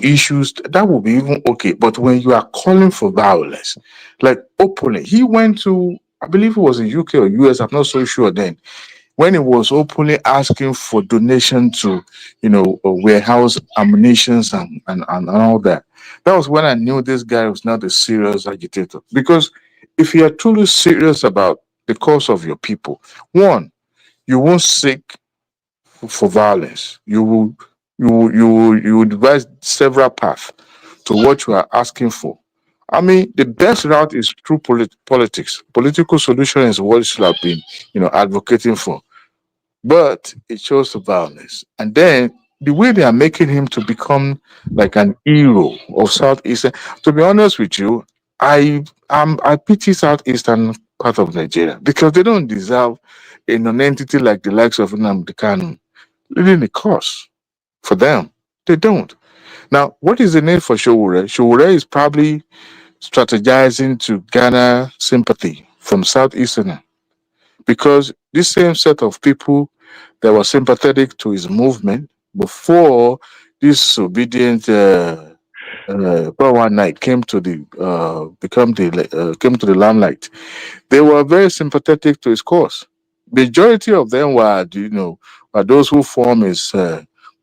issues, that would be even okay. But when you are calling for violence, like openly, he went to, I believe it was in UK or US, I'm not so sure then, when he was openly asking for donation to, warehouse ammunitions and all that. That was when I knew this guy was not a serious agitator. Because if you are truly serious about the cause of your people, one, you won't seek for violence. You will devise several paths to what you are asking for. I mean, the best route is through politics. Political solution is what you should have been, advocating for. But it shows the violence. And then the way they are making him to become like an hero of Southeastern. To be honest with you, I pity Southeastern part of Nigeria because they don't deserve a non-entity like the likes of Nnamdi Kanu leading the cause for them. They don't. Now, what is the need for Showore? Showore is probably strategizing to garner sympathy from Southeastern because this same set of people that were sympathetic to his movement before this obedient one night came to the came to the limelight. They were very sympathetic to his cause. Majority of them were those who form his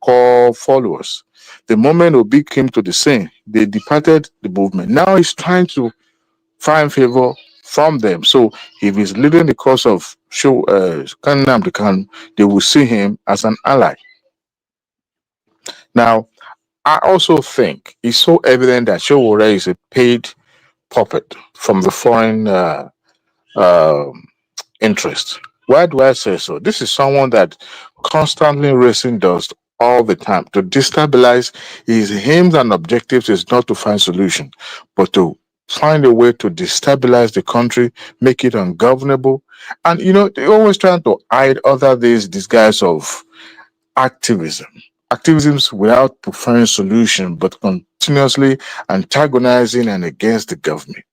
core followers. The moment Obi came to the scene, they departed the movement. Now he's trying to find favor from them. So if he's leading the cause of Nnamdi Kanu, they will see him as an ally. Now, I also think it's so evident that Showore is a paid puppet from the foreign interest. Why do I say so? This is someone that constantly raising dust all the time to destabilize. His aims and objectives is not to find solution, but to find a way to destabilize the country, make it ungovernable. And they're always trying to hide other these disguise of activism. Activisms without preferring solution, but continuously antagonizing and against the government.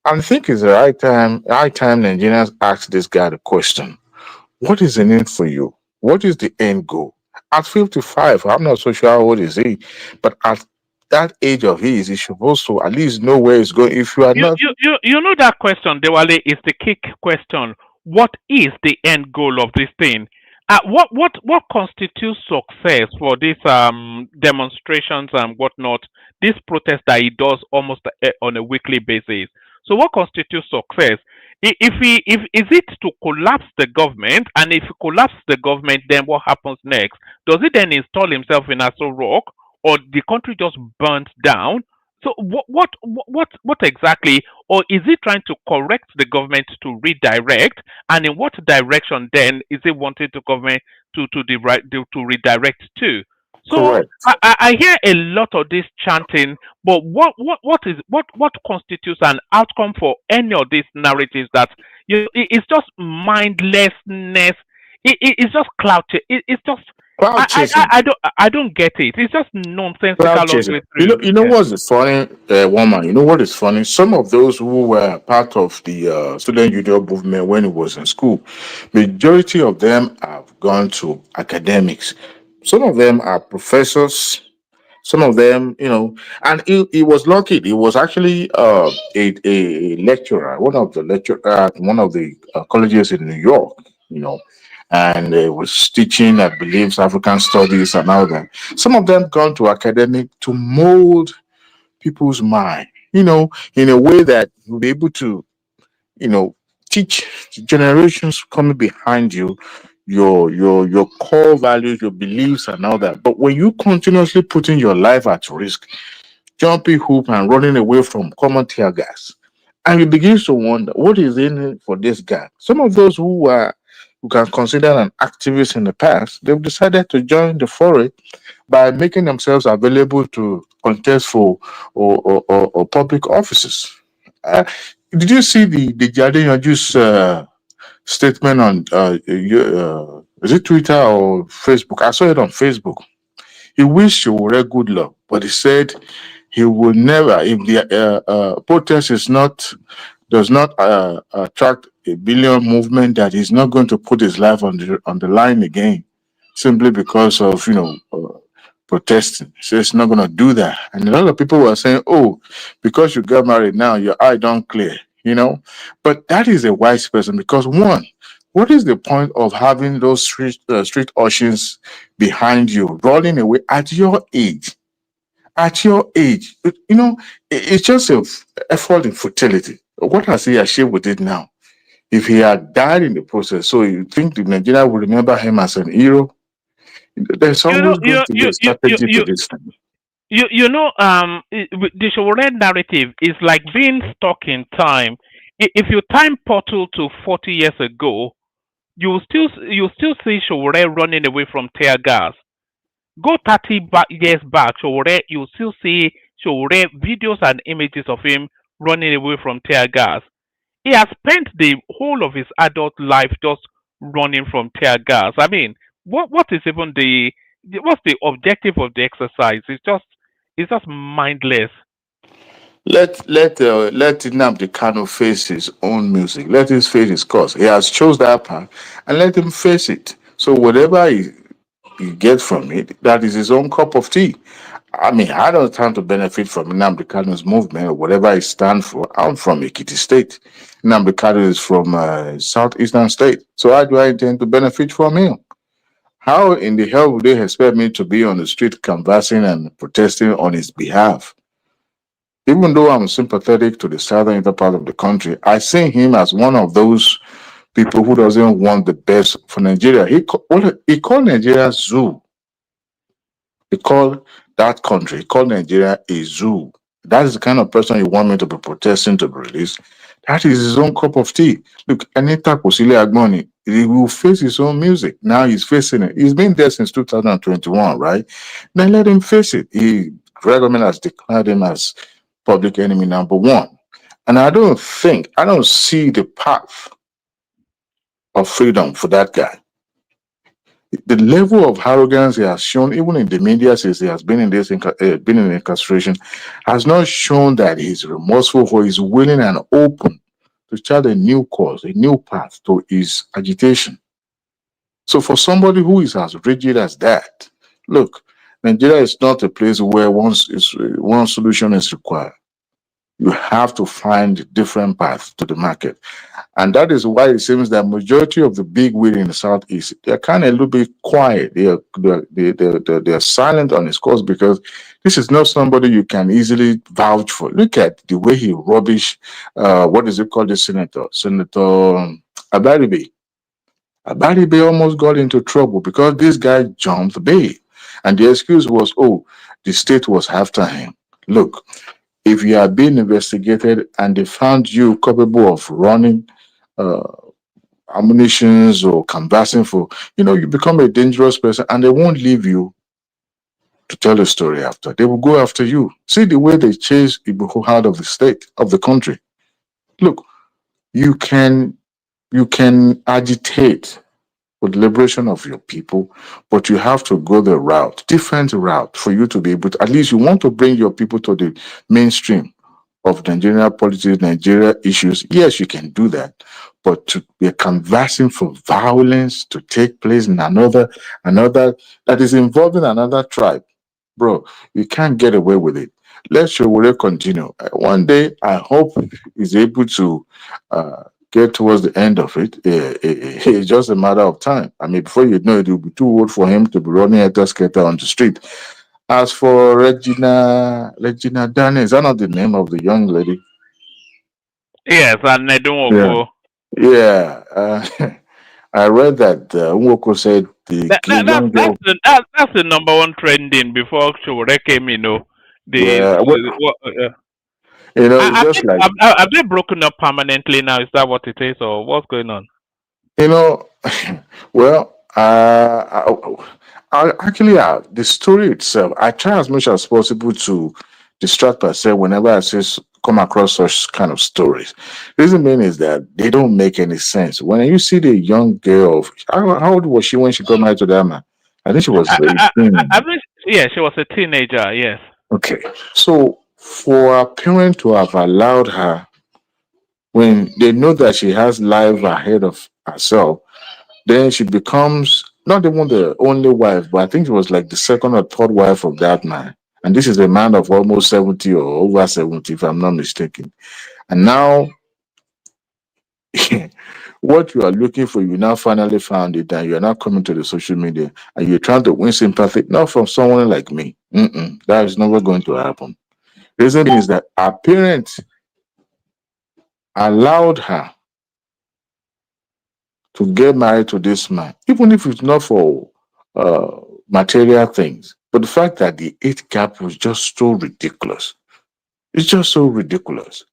I think it's the right time Nigerians ask this guy the question: what is in it for you? What is the end goal? At 55, I'm not so sure how old is he, but at that age of his, he should also at least know where he's going. If you are not, You know that question, Dewale, is the kick question. What is the end goal of this thing? What constitutes success for these demonstrations and whatnot? This protest that he does almost on a weekly basis. So what constitutes success? If is it to collapse the government, and if he collapses the government, then what happens next? Does he then install himself in Aso Rock, or the country just burns down? So what exactly, or is he trying to correct the government to redirect, and in what direction then is he wanting the government to redirect to? So correct. I hear a lot of this chanting, but what constitutes an outcome for any of these narratives that It's just mindlessness. It's just clout. It's just Cloud chasing. I don't get it. It's just nonsensical Cloud all the chasing. way through. You know what's the funny, woman? You know what is funny? Some of those who were part of the student union movement when he was in school, majority of them have gone to academics. Some of them are professors. Some of them, and he was lucky. He was actually a lecturer, one of the colleges in New York. You know, and was teaching, I believe, African studies and all that. Some of them gone to academic to mold people's mind, in a way that you'll be able to, you know, teach generations coming behind you your core values, your beliefs, and all that. But when you continuously putting your life at risk, jumping hoop and running away from common tear gas, and you begin to wonder what is in it for this guy. Some of those who can consider an activist in the past, they've decided to join the foray by making themselves available to contest for or public offices. Uh, did you see the Jardine statement on is it Twitter or Facebook? I saw it on Facebook. He wished Sowore good luck, but he said he will never, if the protest does not attract a billion movement, that he's not going to put his life on the line again, simply because of protesting. He says he's not going to do that, and a lot of people were saying, "Oh, because you got married now, your eye don't clear," But that is a wise person, because one, what is the point of having those street urchins behind you running away at your age? At your age, it's just a effort in futility. What has he achieved with it now? If he had died in the process, so you think the Nigeria will remember him as an hero? There's always going to be a strategy to this thing. The Sowore narrative is like being stuck in time. If you time portal to 40 years ago, you still see Sowore running away from tear gas. Go 30 years back, Sowore, you still see Sowore videos and images of him running away from tear gas. He has spent the whole of his adult life just running from tear gas. I mean, what is even what's the objective of the exercise? It's just mindless. Let Nnamdi Kanu face his own music. Let him face his cause. He has chose that path, and let him face it. So whatever he gets from it, that is his own cup of tea. I mean, I don't stand to benefit from Nnamdi Kanu's movement or whatever he stands for. I'm from Ekiti State. Nnamdi Kanu is from Southeastern State. So how do I intend to benefit from him? How in the hell would they expect me to be on the street canvassing and protesting on his behalf? Even though I'm sympathetic to the southern part of the country, I see him as one of those people who doesn't want the best for Nigeria. He called Nigeria zoo. He called that country, he called Nigeria a zoo. That is the kind of person you want me to be protesting to be released. That is his own cup of tea. Look, Anita Kosile Agboni, he will face his own music. Now he's facing it. He's been there since 2021, right? Then let him face it. The government has declared him as public enemy number one. And I don't see the path of freedom for that guy. The level of arrogance he has shown, even in the media, since he has been in incarceration, has not shown that he's remorseful or he's willing and open to chart a new course, a new path to his agitation. So for somebody who is as rigid as that, look, Nigeria is not a place where one solution is required. You have to find different paths to the market. And that is why it seems that majority of the big wheel in the Southeast, they're kind of a little bit quiet. They're silent on his course, because this is not somebody you can easily vouch for. Look at the way he rubbish, what is it called, the Senator Abaribe. Abaribe almost got into trouble because this guy jumped bail. And the excuse was, oh, the state was after him. Look, if you are being investigated and they found you capable of running ammunitions or canvassing for, you become a dangerous person, and they won't leave you to tell a story after. They will go after you. See the way they chase Ibuku out of the state, of the country. Look, you can You can agitate for the liberation of your people, but you have to go the route, different route, for you to be able to, at least you want to bring your people to the mainstream of Nigerian politics, Nigeria issues. Yes, you can do that, but to be canvassing for violence to take place in another that is involving another tribe, bro, you can't get away with it. Let Showore continue. One day, I hope he's able to get towards the end of it. It's just a matter of time. I mean, before you know it, will be too old for him to be running a skater on the street. As for Regina Daniel, is that not the name of the young lady? Yes, and I don't Yeah. go. Yeah. I read that Nwoko said young girl. That's the number one trending before Showore came, you know. Yeah. You know, it's just like, have they broken up permanently now? Is that what it is, or what's going on? you know, well, actually, the story itself, I try as much as possible to distract myself whenever I come across such kind of stories. Reason being is that they don't make any sense. When you see the young girl, how old was she when she got married to that man? I think she was 18. Yeah, she was a teenager. Yes. Okay, so for a parent to have allowed her, when they know that she has life ahead of herself, then she becomes not even the only wife, but I think it was like the second or third wife of that man. And this is a man of almost 70 or over 70, if I'm not mistaken. And now, what you are looking for, you now finally found it, and you're now coming to the social media and you're trying to win sympathy, not from someone like me. That is never going to happen. Reason is that our parents allowed her to get married to this man, even if it's not for material things. But the fact that the age gap was just so ridiculous. It's just so ridiculous.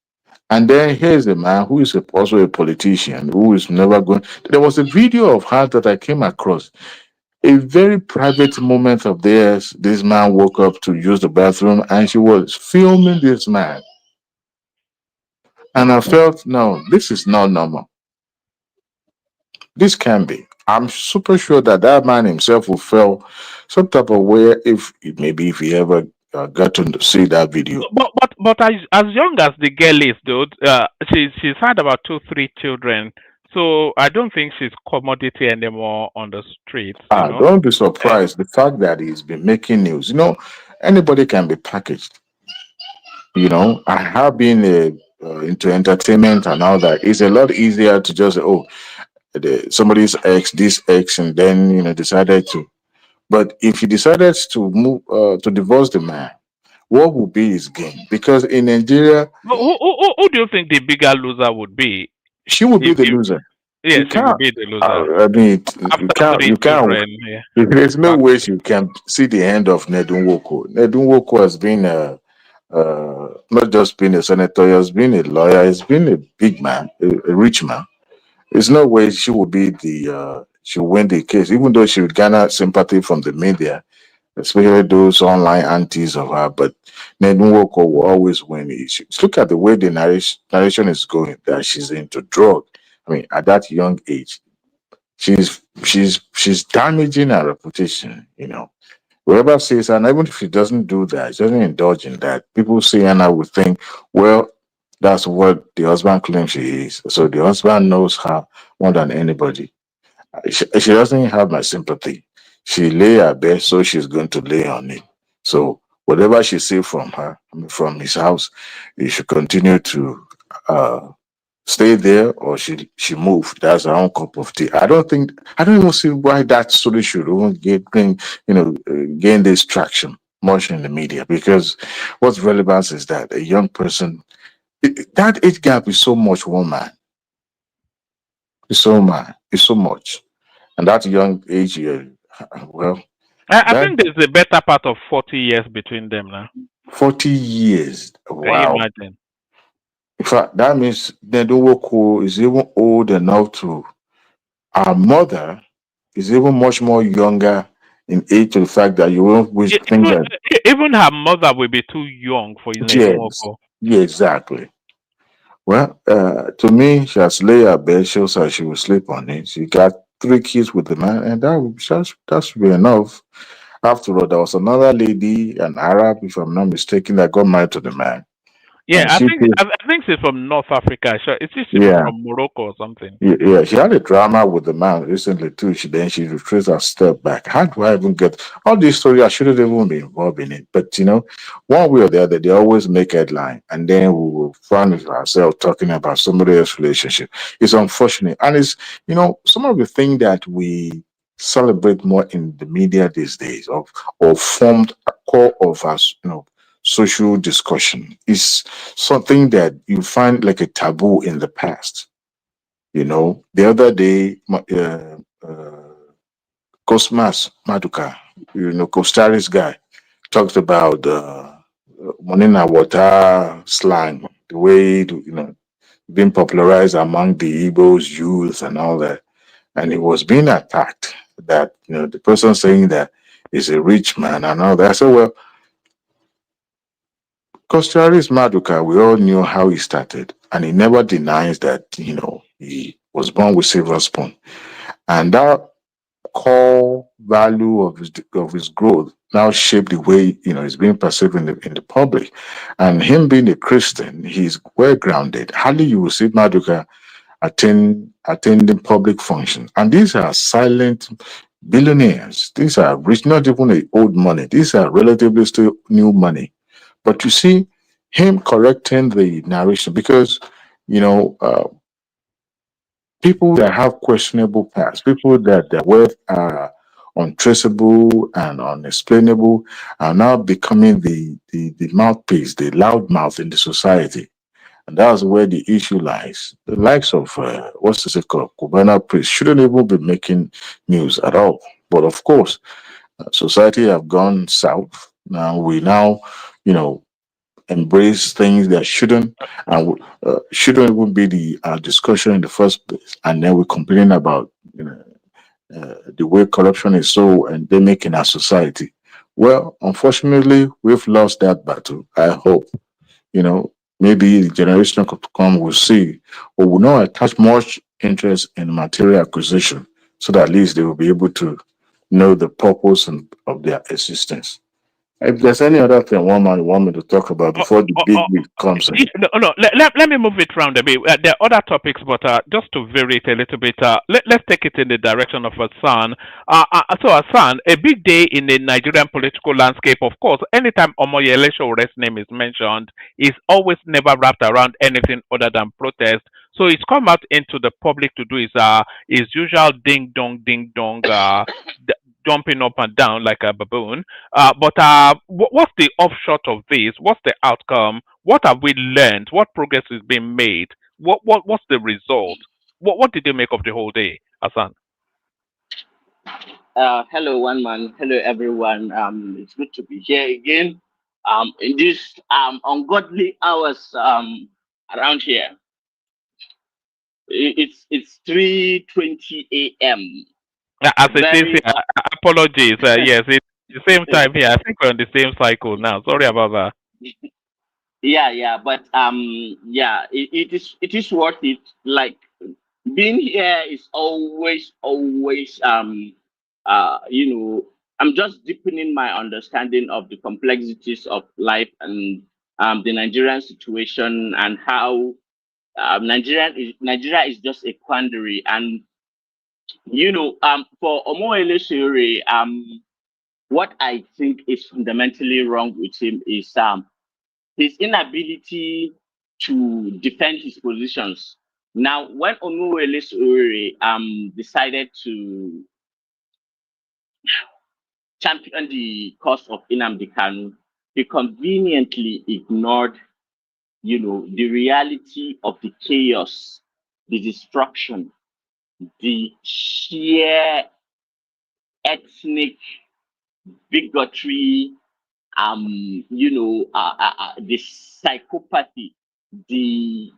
And then here's a man who is also a politician who is never going. There was a video of her that I came across. A very private moment of theirs. This man woke up to use the bathroom and she was filming this man. And I felt, no, this is not normal. This can be. I'm super sure that that man himself will feel some type of way if he ever got to see that video. But as young as the girl is, though, she's had about 2-3 children, so I don't think she's commodity anymore on the streets. Don't be surprised. The fact that he's been making news. Anybody can be packaged. I have been into entertainment and all that. It's a lot easier to just somebody's ex, this ex, and then decided to. But if he decided to move to divorce the man, what would be his gain? Because in Nigeria, who do you think the bigger loser would be? She would be the loser. Yes, she would be the loser. I mean, you can't. Yeah. There's no way you can see the end of Nnamdi. Nnamdi has been not just been a senator, he has been a lawyer, he's been a big man, a rich man. There's no way she will be she'll win the case, even though she would garner sympathy from the media, especially those online aunties of her. But Nnamdi will always win. Look at the way the narration is going, that she's into drug. I mean, at that young age, she's damaging her reputation. Whoever says, and even if she doesn't do that, she doesn't indulge in that, people say and I would think, well, that's what the husband claims she is. So the husband knows her more than anybody. She doesn't have my sympathy. She lay her best, so she's going to lay on it. So whatever she sees from from his house, he should continue to stay there, or she moved. That's her own cup of tea. I don't even see why that story should gain this traction much in the media, because what's relevant is that a young person, that age gap is so much, one man. It's so much. And that young age, well, I think there's a better part of 40 years between them now. 40 years. Wow. Can you imagine? In fact, that means Nnamdi is even old enough to. Our mother is even much more younger in age, to the fact that you won't think that. Even her mother will be too young for Nnamdi. Yeah, exactly. Well, to me, she has laid her bed, shows her she will sleep on it. She got 3 kids with the man, and that should be enough. After all, there was another lady, an Arab, if I'm not mistaken, that got married to the man. Yeah, And she too, I think she's from North Africa. Is she even yeah, from Morocco or something? yeah, she had a drama with the man recently too. She retraced her step back. How do I even get all this story? I shouldn't even be involved in it. But one way or the other, they always make headline, and then we will find ourselves talking about somebody else's relationship. It's unfortunate, and it's some of the things that we celebrate more in the media these days or formed a core of us, social discussion is something that you find like a taboo in the past. The other day, Cosmas Maduka, Costa Rica's guy, talked about Monina water slang, the way being popularized among the Igbos, youth, and all that. And he was being attacked. That the person saying that is a rich man and all that. I said, well, Costa Rica's Maduka, we all knew how he started, and he never denies that he was born with silver spoon, and that core value of his growth now shape the way he's being perceived in the public. And him being a Christian, he's well grounded. Hardly you will see Maduka attending public functions. And these are silent billionaires. These are rich, not even old money. These are relatively still new money. But you see him correcting the narration because people that have questionable past, people that their wealth are untraceable and unexplainable, are now becoming the mouthpiece, the loud mouth in the society. And that's where the issue lies. The likes of, what's this called, Cubana priest shouldn't even be making news at all. But of course, society have gone south. Now you know, embrace things that shouldn't even be the discussion in the first place, and then we complain about the way corruption is so endemic in our society. Well, unfortunately, we've lost that battle. I hope maybe the generation to come will see or will not attach much interest in material acquisition, so that at least they will be able to know the purpose of their existence. If there's any other thing one man you want me to talk about before the big week comes in. No. Let me move it around a bit. There are other topics, but just to vary it a little bit, let's take it in the direction of Hassan. So Hassan, a big day in the Nigerian political landscape. Of course, anytime Omoyele Showore's name is mentioned, is always never wrapped around anything other than protest. So he's come out into the public to do his usual ding dong, jumping up and down like a baboon. But what's the offshot of this? What's the outcome? What have we learned? What progress is being made? What's the result? What did they make of the whole day, Hassan? Hello, one man. Hello, everyone. It's good to be here again. In these ungodly hours around here. It's 3:20 a.m. As it is Very here, apologies. Yes, it's the same time here. I think we're on the same cycle now. Sorry about that. yeah, but yeah, it is worth it. Like being here is always I'm just deepening my understanding of the complexities of life and the Nigerian situation and how Nigeria is just a quandary. And for Omoyele Sowore, what I think is fundamentally wrong with him is his inability to defend his positions. Now, when Omoyele Sowore decided to champion the cause of Nnamdi Kanu, he conveniently ignored, the reality of the chaos, the destruction, the sheer ethnic bigotry, the psychopathy, the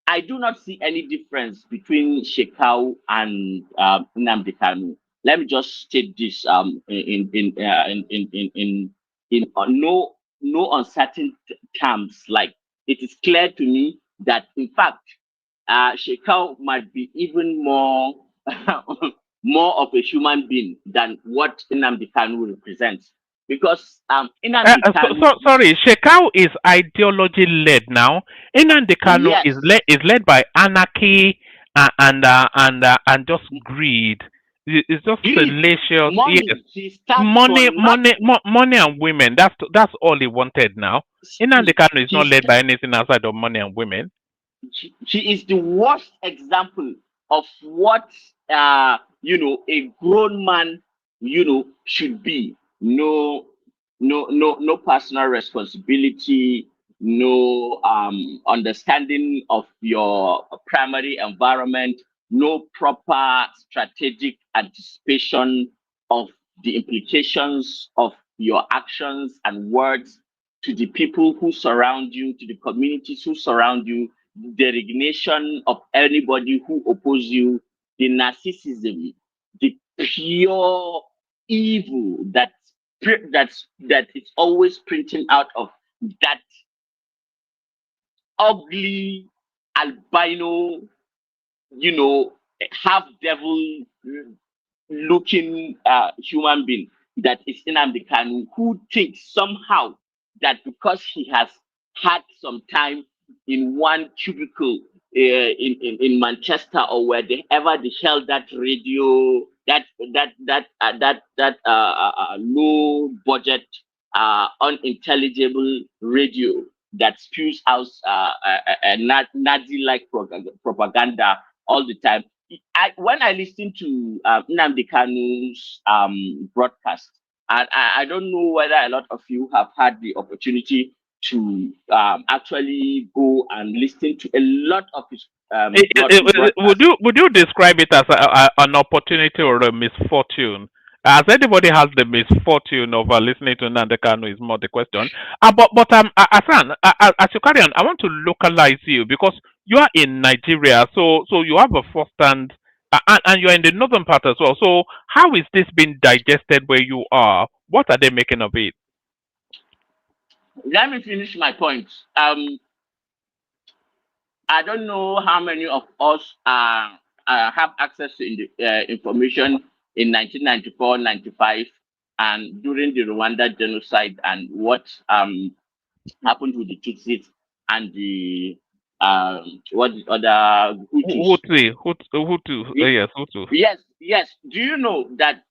I do not see any difference between Shekau and Nnamdi Kanu. Let me just state this in no no uncertain terms. Like, it is clear to me that, in fact, Shekau might be even more more of a human being than what Nnamdi Kanu represents. Because Nnamdi Kanu, Sorry, Shekau is ideology led now. Nnamdi Kanu yes, is led by anarchy and just greed. It's just greed, salacious. Yes, money. He stands for money and women. That's all he wanted now. Nnamdi Kanu is not led by anything outside of money and women. He is the worst example of what a grown man should be. No personal responsibility, no understanding of your primary environment, no proper strategic anticipation of the implications of your actions and words to the people who surround you, to the communities who surround you, the resignation of anybody who oppose you, the narcissism, the pure evil that it's always printing out of that ugly albino, half devil looking human being that is Nnamdi Kanu, who thinks somehow that because he has had some time in one cubicle in Manchester or wherever they held that radio, that low budget, unintelligible radio that spews out Nazi-like propaganda all the time. When I listen to Nnamdi Kanu's broadcast, and I don't know whether a lot of you have had the opportunity to actually go and listen to a lot of his Would you describe it as an opportunity or a misfortune? As anybody has the misfortune of listening to Nnamdi Kanu is more the question. Asan, as you carry on, I want to localize you because you are in Nigeria, so you have a first-hand, and you're in the northern part as well. So how is this being digested where you are? What are they making of it? Let me finish my point. I don't know how many of us have access to information in 1994, 95, and during the Rwanda genocide, and what happened with the Tutsis and the what the other Hutu. Yes, Hutu. Yes. Do you know that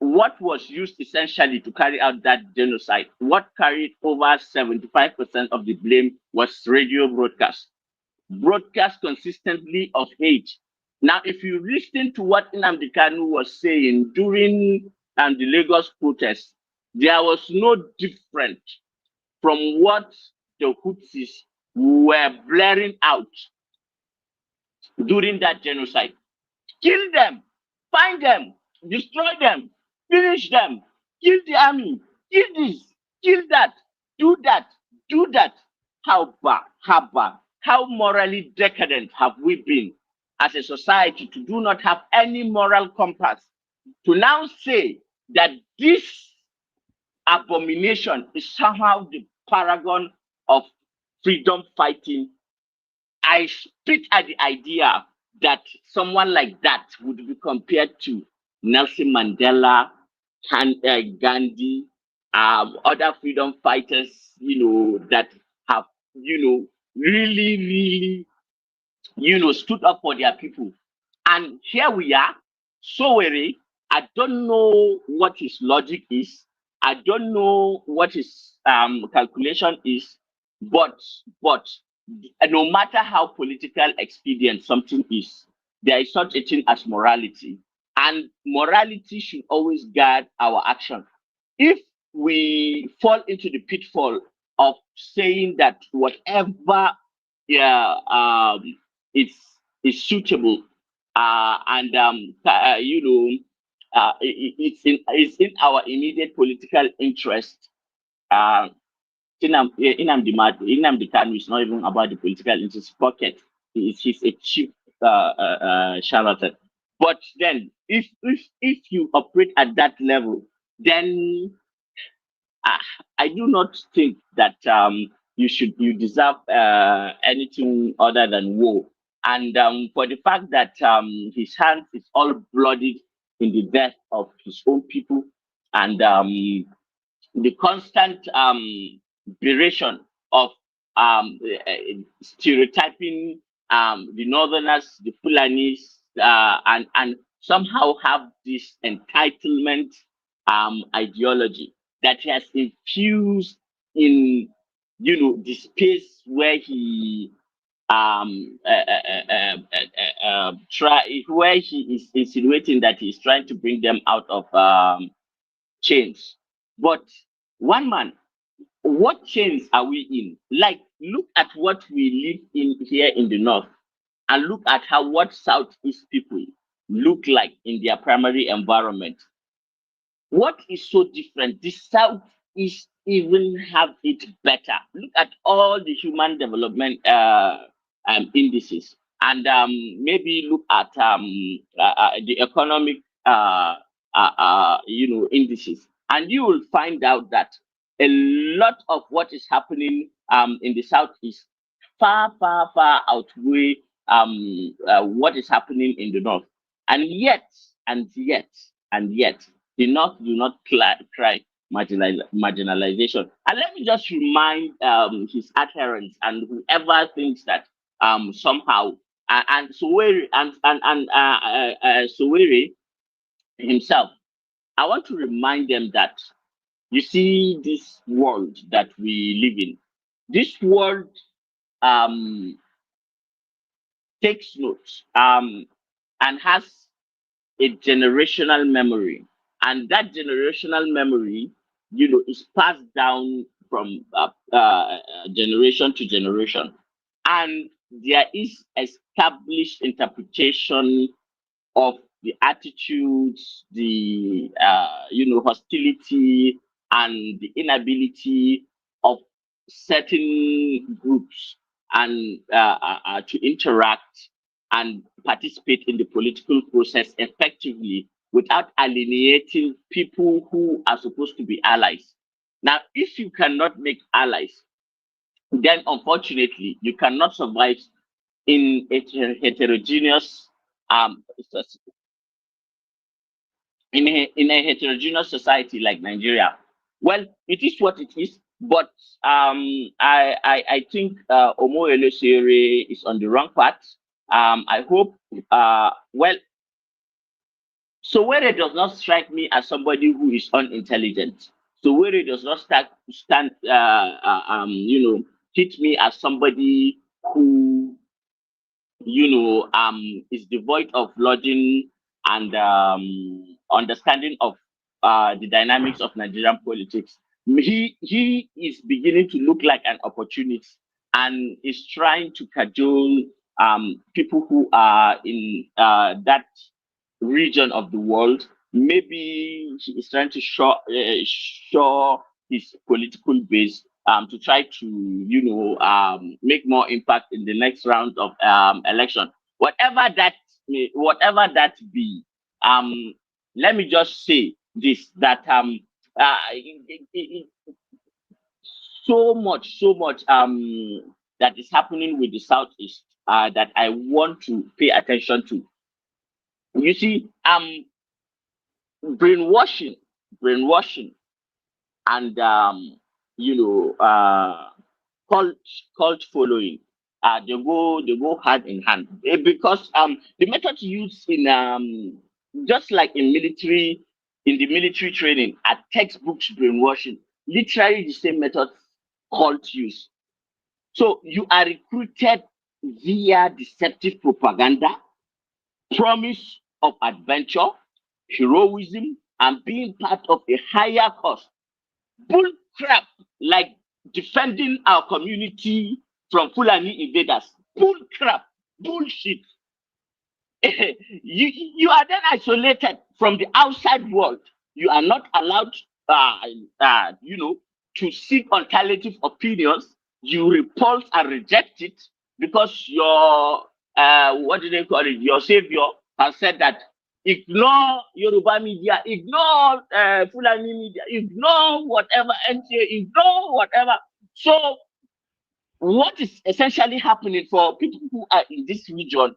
what was used essentially to carry out that genocide, what carried over 75% of the blame was radio broadcast consistently of hate. Now, if you listen to what Nnamdi Kanu was saying during the Lagos protest, there was no different from what the Hutsis were blaring out during that genocide. Kill them, find them, destroy them, finish them, kill the army, kill this, kill that, do that, do that. How bad, how morally decadent have we been as a society to do not have any moral compass to now say that this abomination is somehow the paragon of freedom fighting? I spit at the idea that someone like that would be compared to Nelson Mandela, Gandhi, other freedom fighters, that have, really, stood up for their people. And here we are, Sowore. I don't know what his logic is. I don't know what his calculation is, but no matter how political expedient something is, there is such a thing as morality, and morality should always guide our action. If we fall into the pitfall of saying that whatever is suitable and it's in our immediate political interest, Nnamdi Kanu is not even about the political interest pocket. He's a cheap charlatan. But then, if you operate at that level, then I do not think that you deserve anything other than woe. And for the fact that his hand is all bloodied in the death of his own people, and the constant duration of stereotyping the Northerners, the Fulanis, and somehow have this entitlement ideology that he has infused in, the space where he where he is insinuating that he's trying to bring them out of chains. But one man, what chains are we in? Like, look at what we live in here in the north, and look at how what southeast people look like in their primary environment. What is so different? The southeast even have it better. Look at all the human development indices, and maybe look at the economic indices, and you will find out that a lot of what is happening in the southeast far outweigh what is happening in the north. And yet, the north do not cry marginalization. And let me just remind his adherents and whoever thinks that somehow and Sowore Sowore himself, I want to remind them that, you see, this world that we live in, this world takes notes and has a generational memory, and that generational memory, is passed down from generation to generation, and there is established interpretation of the attitudes, the hostility, and the inability of certain groups and to interact and participate in the political process effectively without alienating people who are supposed to be allies. Now, if you cannot make allies, then unfortunately you cannot survive in a heterogeneous in a heterogeneous society like Nigeria. Well, it is what it is, but I think Omoyele Sere is on the wrong path. I hope Sowore does not strike me as somebody who is unintelligent. Sowore does not hit me as somebody who is devoid of lodging and understanding of the dynamics of Nigerian politics. He is beginning to look like an opportunist and is trying to cajole people who are in that region of the world. Maybe he is trying to show his political base to try to make more impact in the next round of election. Whatever that be, let me just say this, that so much that is happening with the Southeast that I want to pay attention to. You see, brainwashing, and cult following. They go hand in hand, because the methods used in just like in the military training are textbooks brainwashing, literally the same methods cult use. So you are recruited via deceptive propaganda, promise of adventure, heroism, and being part of a higher cause. Bull crap, like defending our community from Fulani invaders. Bull crap, bullshit. You are then isolated from the outside world. You are not allowed, to seek alternative opinions. You repulse and reject it because your what do they call it? Your savior has said that ignore Yoruba media, ignore Fulani media, ignore whatever, NTA, ignore whatever. So what is essentially happening for people who are in this region,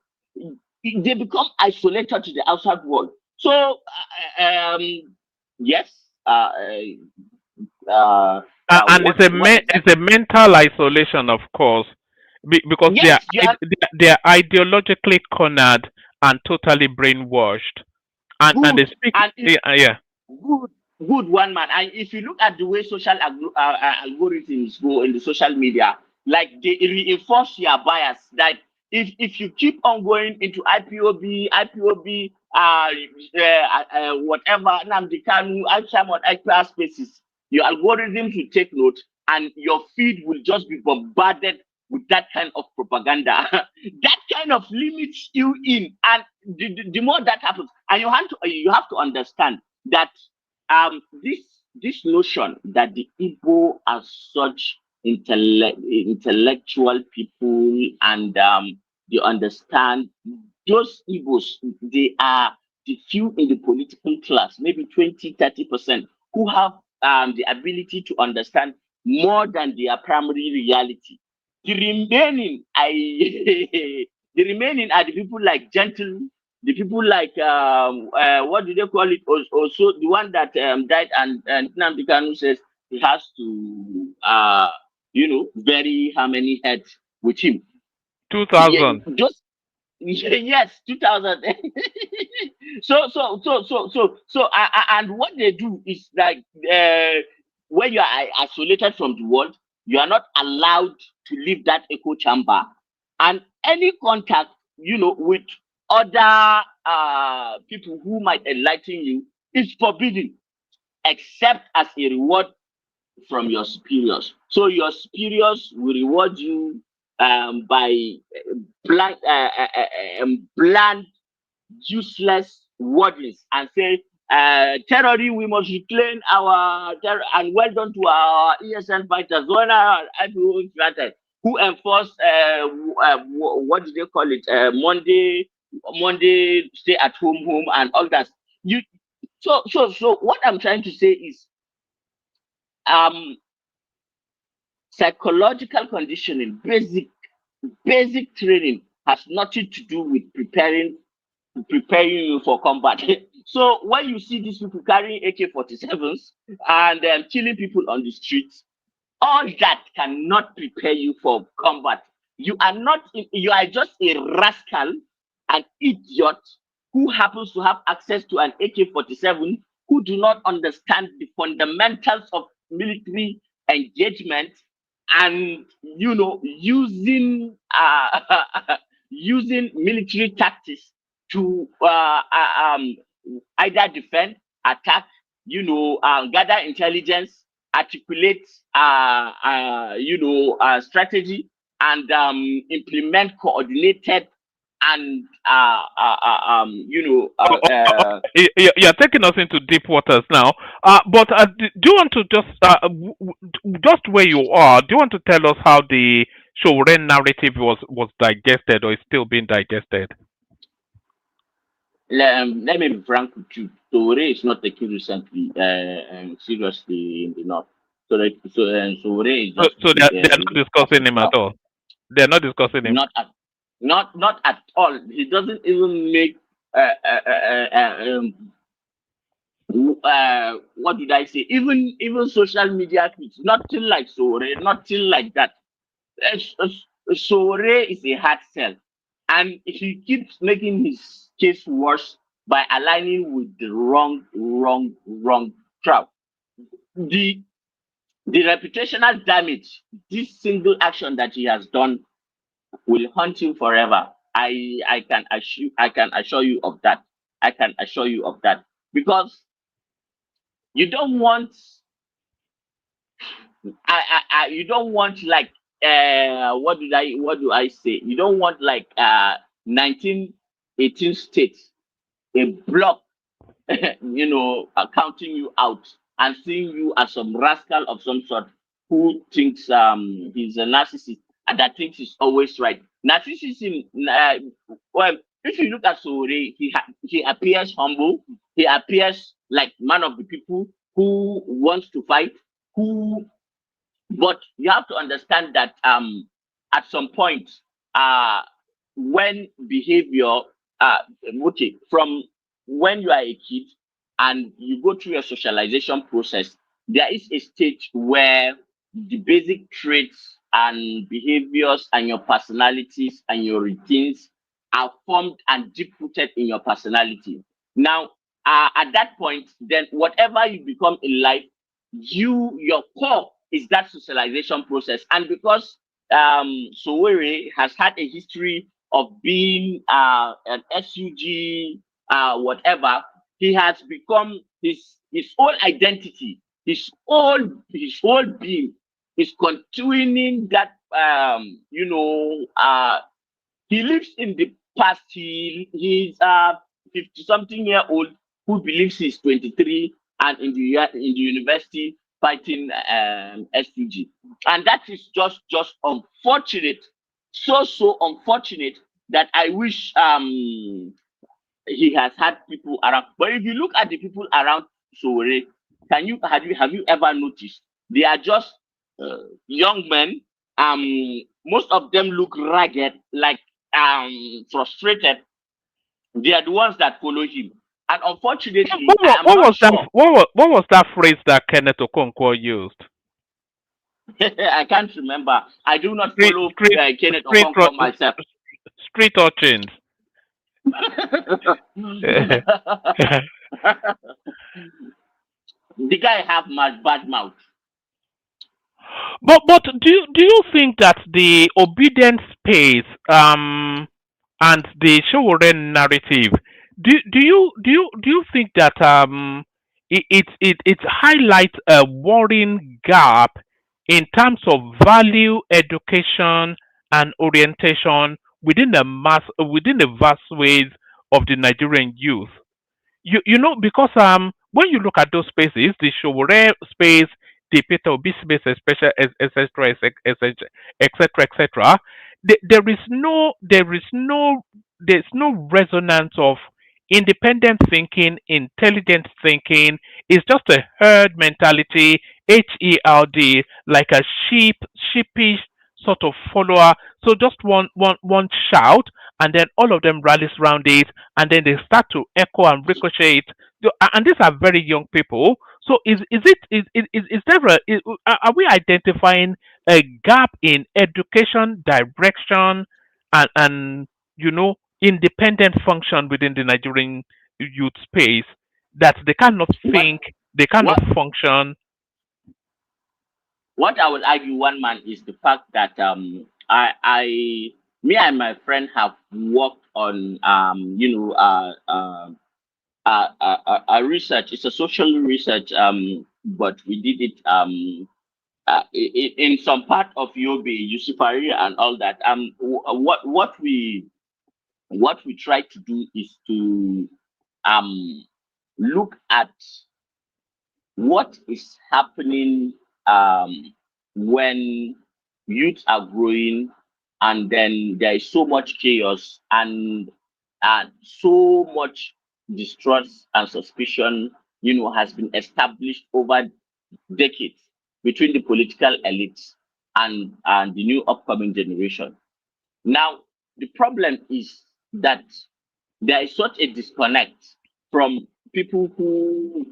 they become isolated to the outside world. So, yes, And it's a mental isolation, of course, because yes, they are ideologically cornered and totally brainwashed, and they speak. Yeah. Good one, man. And if you look at the way social algorithms go in the social media, like they reinforce your bias. That if you keep on going into IPOB, whatever, Nnamdi Kanu, Simon XR spaces, your algorithms will take note, and your feed will just be bombarded with that kind of propaganda. That kind of limits you in, and the more that happens, and you have to understand that this notion that the Igbo are such intellectual people, and they understand, those Igbos, they are the few in the political class, maybe 20-30%, who have the ability to understand more than their primary reality. The remaining, the remaining are the people like Gentle, the people like what do they call it? Also, the one that died, and Nnamdi Kanu says he has to bury how many heads with him? 2,000. Yeah, just yes, 2,000. And what they do is like when you are isolated from the world, you are not allowed to leave that echo chamber, and any contact with other people who might enlighten you is forbidden, except as a reward from your superiors. So your superiors will reward you by bland, useless wordings, and say, terrorism, we must reclaim our terror, and well done to our ESN fighters, who enforce what do they call it? Monday stay at home, and all that. So what I'm trying to say is, psychological conditioning, basic training has nothing to do with preparing you for combat. So when you see these people carrying AK-47s and killing people on the streets, all that cannot prepare you for combat. You are just a rascal, an idiot who happens to have access to an AK-47, who do not understand the fundamentals of military engagement, and using using military tactics to either defend, attack, gather intelligence, articulate strategy, and implement coordinated and you're taking us into deep waters now. But do you want to just where you are? Do you want to tell us how the Sowore narrative was digested, or is still being digested? Let me be frank with you. Sowore is not taken recently seriously in the north. Sowore is just so they're not discussing him at all. They're not discussing him. Not at all. He doesn't even make what did I say? Even social media tweets. Nothing like Sowore. Nothing like that. Sowore is a hard sell, and he keeps making his case worse by aligning with the wrong crowd. The reputational damage this single action that he has done will haunt him forever. I can assure you of that. I can assure you of that, because you don't want you don't want like what do I say? You don't want like 1918 states, a block, counting you out and seeing you as some rascal of some sort who thinks he's a narcissist and that thinks he's always right. Narcissism, if you look at Sowore, he appears humble. He appears like man of the people who wants to fight. But you have to understand that at some point, when behavior, okay, from when you are a kid and you go through your socialization process, there is a stage where the basic traits and behaviors and your personalities and your routines are formed and deep rooted in your personality. Now, at that point, then whatever you become in life, your core is that socialization process. And because Sowore has had a history of being an SUG, whatever, he has become his whole identity, his whole being is continuing that he lives in the past. He's 50 something year old who believes he's 23 and in the university fighting SUG. And that is just unfortunate. So unfortunate that I wish he has had people around. But if you look at the people around Sowore, have you ever noticed they are just young men? Most of them look ragged, like frustrated. They are the ones that follow him. And unfortunately, what was that phrase that Kenneth Okonkwo used? I can't remember. I do not follow Kenneth Okonkwo myself. Street urchins. The guy have bad mouth. But do you think that the obedience space and the Sowore narrative, do you think that it highlights a worrying gap in terms of value, education, and orientation within the vast ways of the Nigerian youth? You know, because when you look at those spaces, the Sowore space, the Peter Obi space, especially etc. etc. There's no resonance of independent thinking, intelligent thinking. It's just a herd mentality, HERD, like a sheepish sort of follower. So just one shout, and then all of them rallies around it, and then they start to echo and ricochet it. And these are very young people. So are we identifying a gap in education direction and independent function within the Nigerian youth space, that they cannot think, they cannot function? What I would argue, one man, is the fact that me and my friend have worked on a research. It's a social research, but we did it in some part of Yobe, Yusufari, and all that. What we try to do is to look at what is happening when youths are growing, and then there is so much chaos and so much distrust and suspicion, has been established over decades between the political elites and the new upcoming generation. Now, the problem is that there is such a disconnect from people who,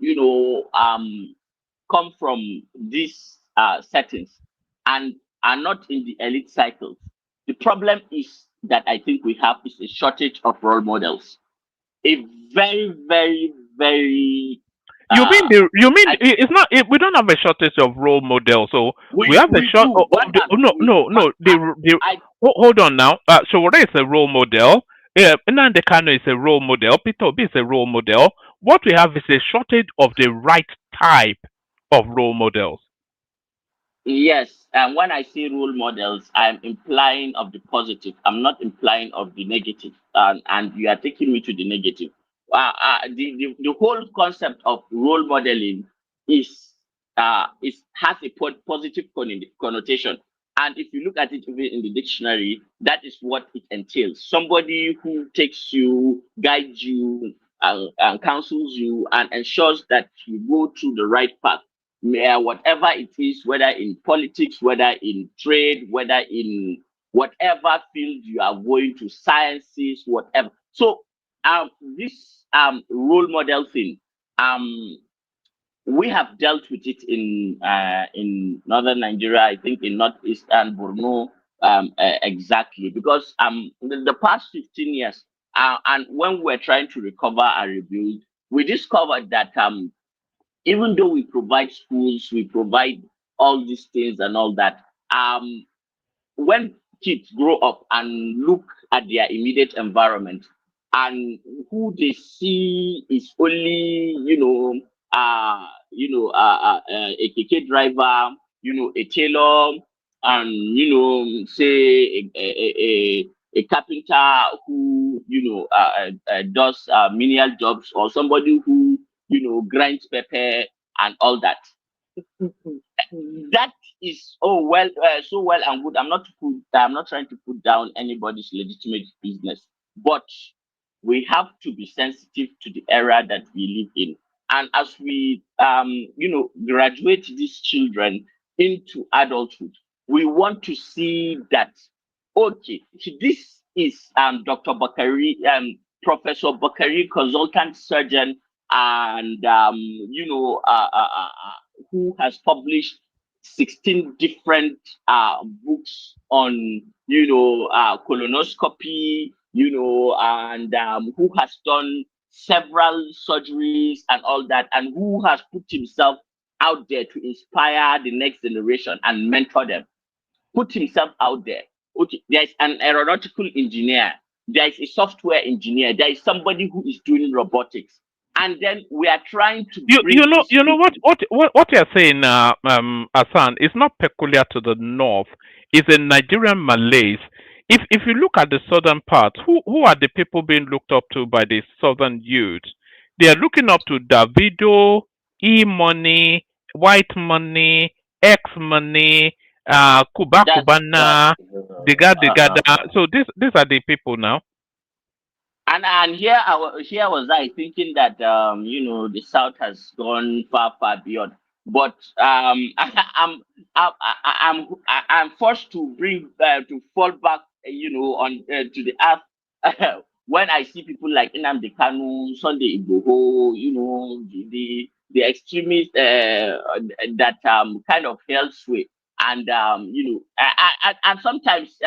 come from these settings and are not in the elite cycles. The problem is that I think we have is a shortage of role models. A very, very, very. You mean it's not? We don't have a shortage of role models. So we have a short. Hold on now. Sowore is a role model. Nnamdi Kanu is a role model. Peter Obi is a role model. What we have is a shortage of the right type of role models. Yes, and when I say role models, I'm implying of the positive. I'm not implying of the negative. And you are taking me to the negative. The whole concept of role modeling has a positive connotation. And if you look at it even in the dictionary, that is what it entails. Somebody who takes you, guides you, and counsels you, and ensures that you go through the right path. Whatever it is, whether in politics, whether in trade, whether in whatever field you are going to, sciences, whatever. So this role model thing, we have dealt with it in northern Nigeria, I think in northeastern Borno, exactly, because the past 15 years, and when we're trying to recover and rebuild, we discovered that even though we provide schools, we provide all these things and all that, when kids grow up and look at their immediate environment, and who they see is only, a KK driver, a tailor, and say a carpenter who does menial jobs, or somebody who grinds pepper and all that. That is so well and good. I'm not trying to put down anybody's legitimate business, but we have to be sensitive to the era that we live in. And as we graduate these children into adulthood, we want to see that, okay, this is Dr. Bakari, Professor Bakari, consultant surgeon, and who has published 16 different books on colonoscopy, and who has done several surgeries and all that, and who has put himself out there to inspire the next generation and mentor them. Put himself out there. Okay, there is an aeronautical engineer, there is a software engineer, there is somebody who is doing robotics, and then we are trying to what you're saying, Hassan, is not peculiar to the north. It's a Nigerian Malays. If you look at the southern part, who are the people being looked up to by the southern youth? They are looking up to Davido, E Money, White Money, X Money, Kubana, Digada. So these are the people now. And here was I thinking that the South has gone far beyond. But I'm forced to to fall back on to the earth when I see people like Nnamdi Kanu, Sunday Igboho, the extremists that kind of held sway, and and sometimes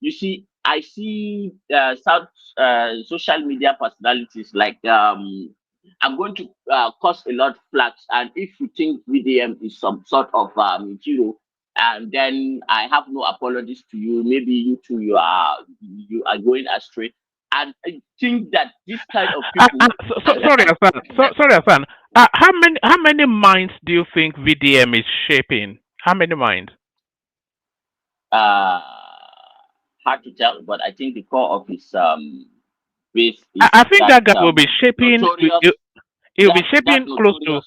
you see, I see South social media personalities like I'm going to cause a lot of flags, and if you think VDM is some sort of and then I have no apologies to you. Maybe you too, you are going astray. And I think that this kind of people. Sorry, Hassan. Sorry, Hassan. How many minds do you think VDM is shaping? How many minds? Hard to tell, but I think the core of his base is I think that guy will be shaping. He'll be shaping close to.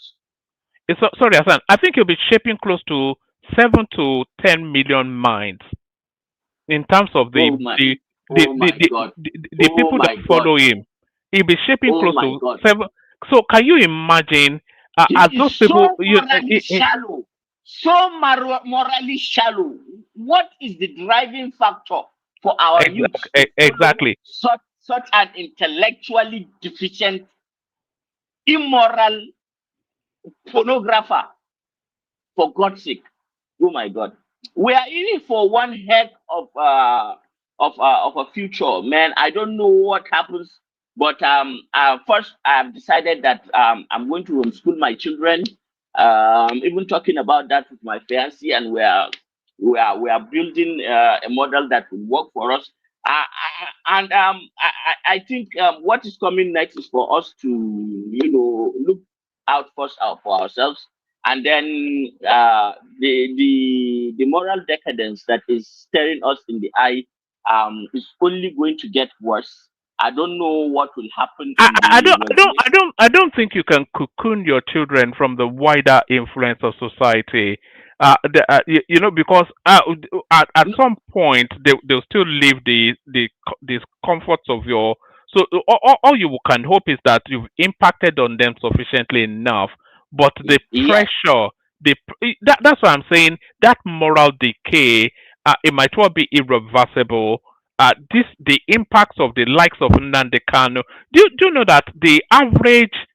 Sorry, Hassan. I think he'll be shaping close to 7 to 10 million minds in terms of the people that follow him. He'll be shaping close to 7. So can you imagine as those people? So morally shallow. What is the driving factor for our youth? Exactly. Such an intellectually deficient, immoral pornographer, for God's sake. Oh my God. We are in it for one heck of a future, man. I don't know what happens, but first I've decided that I'm going to homeschool my children. Even talking about that with my fiancé, and we are building a model that will work for us. I think what is coming next is for us to look out first for ourselves, and then the moral decadence that is staring us in the eye is only going to get worse. I don't know what will happen. I don't think you can cocoon your children from the wider influence of society. because at some point they'll still leave the comforts of your. So all you can hope is that you've impacted on them sufficiently enough, but the Yes. pressure, that's what I'm saying. That moral decay, it might well be irreversible. The impacts of the likes of Nnamdi Kanu. Do you know that the average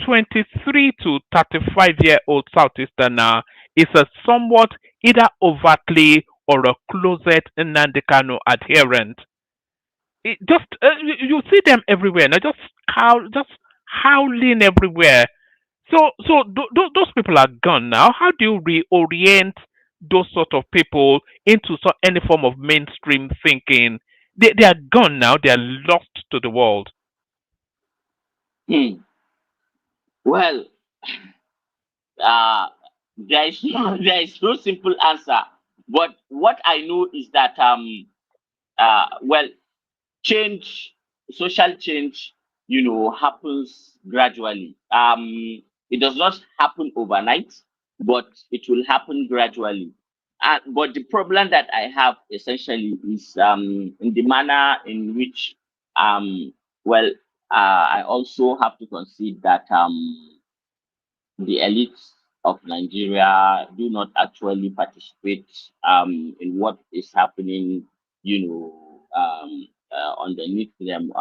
23 to 35-year-old Southeasterner is a somewhat either overtly or a closet Nnamdi Kanu adherent? Just you see them everywhere, now just howling everywhere. So those people are gone now. How do you reorient those sort of people into any form of mainstream thinking? They are gone now. They are lost to the world. Well, uh, there is no simple answer. But what I know is that well, change, social change, happens gradually. It does not happen overnight, but it will happen gradually. But the problem that I have essentially is in the manner in which well, I also have to concede that the elites of Nigeria do not actually participate in what is happening, underneath them.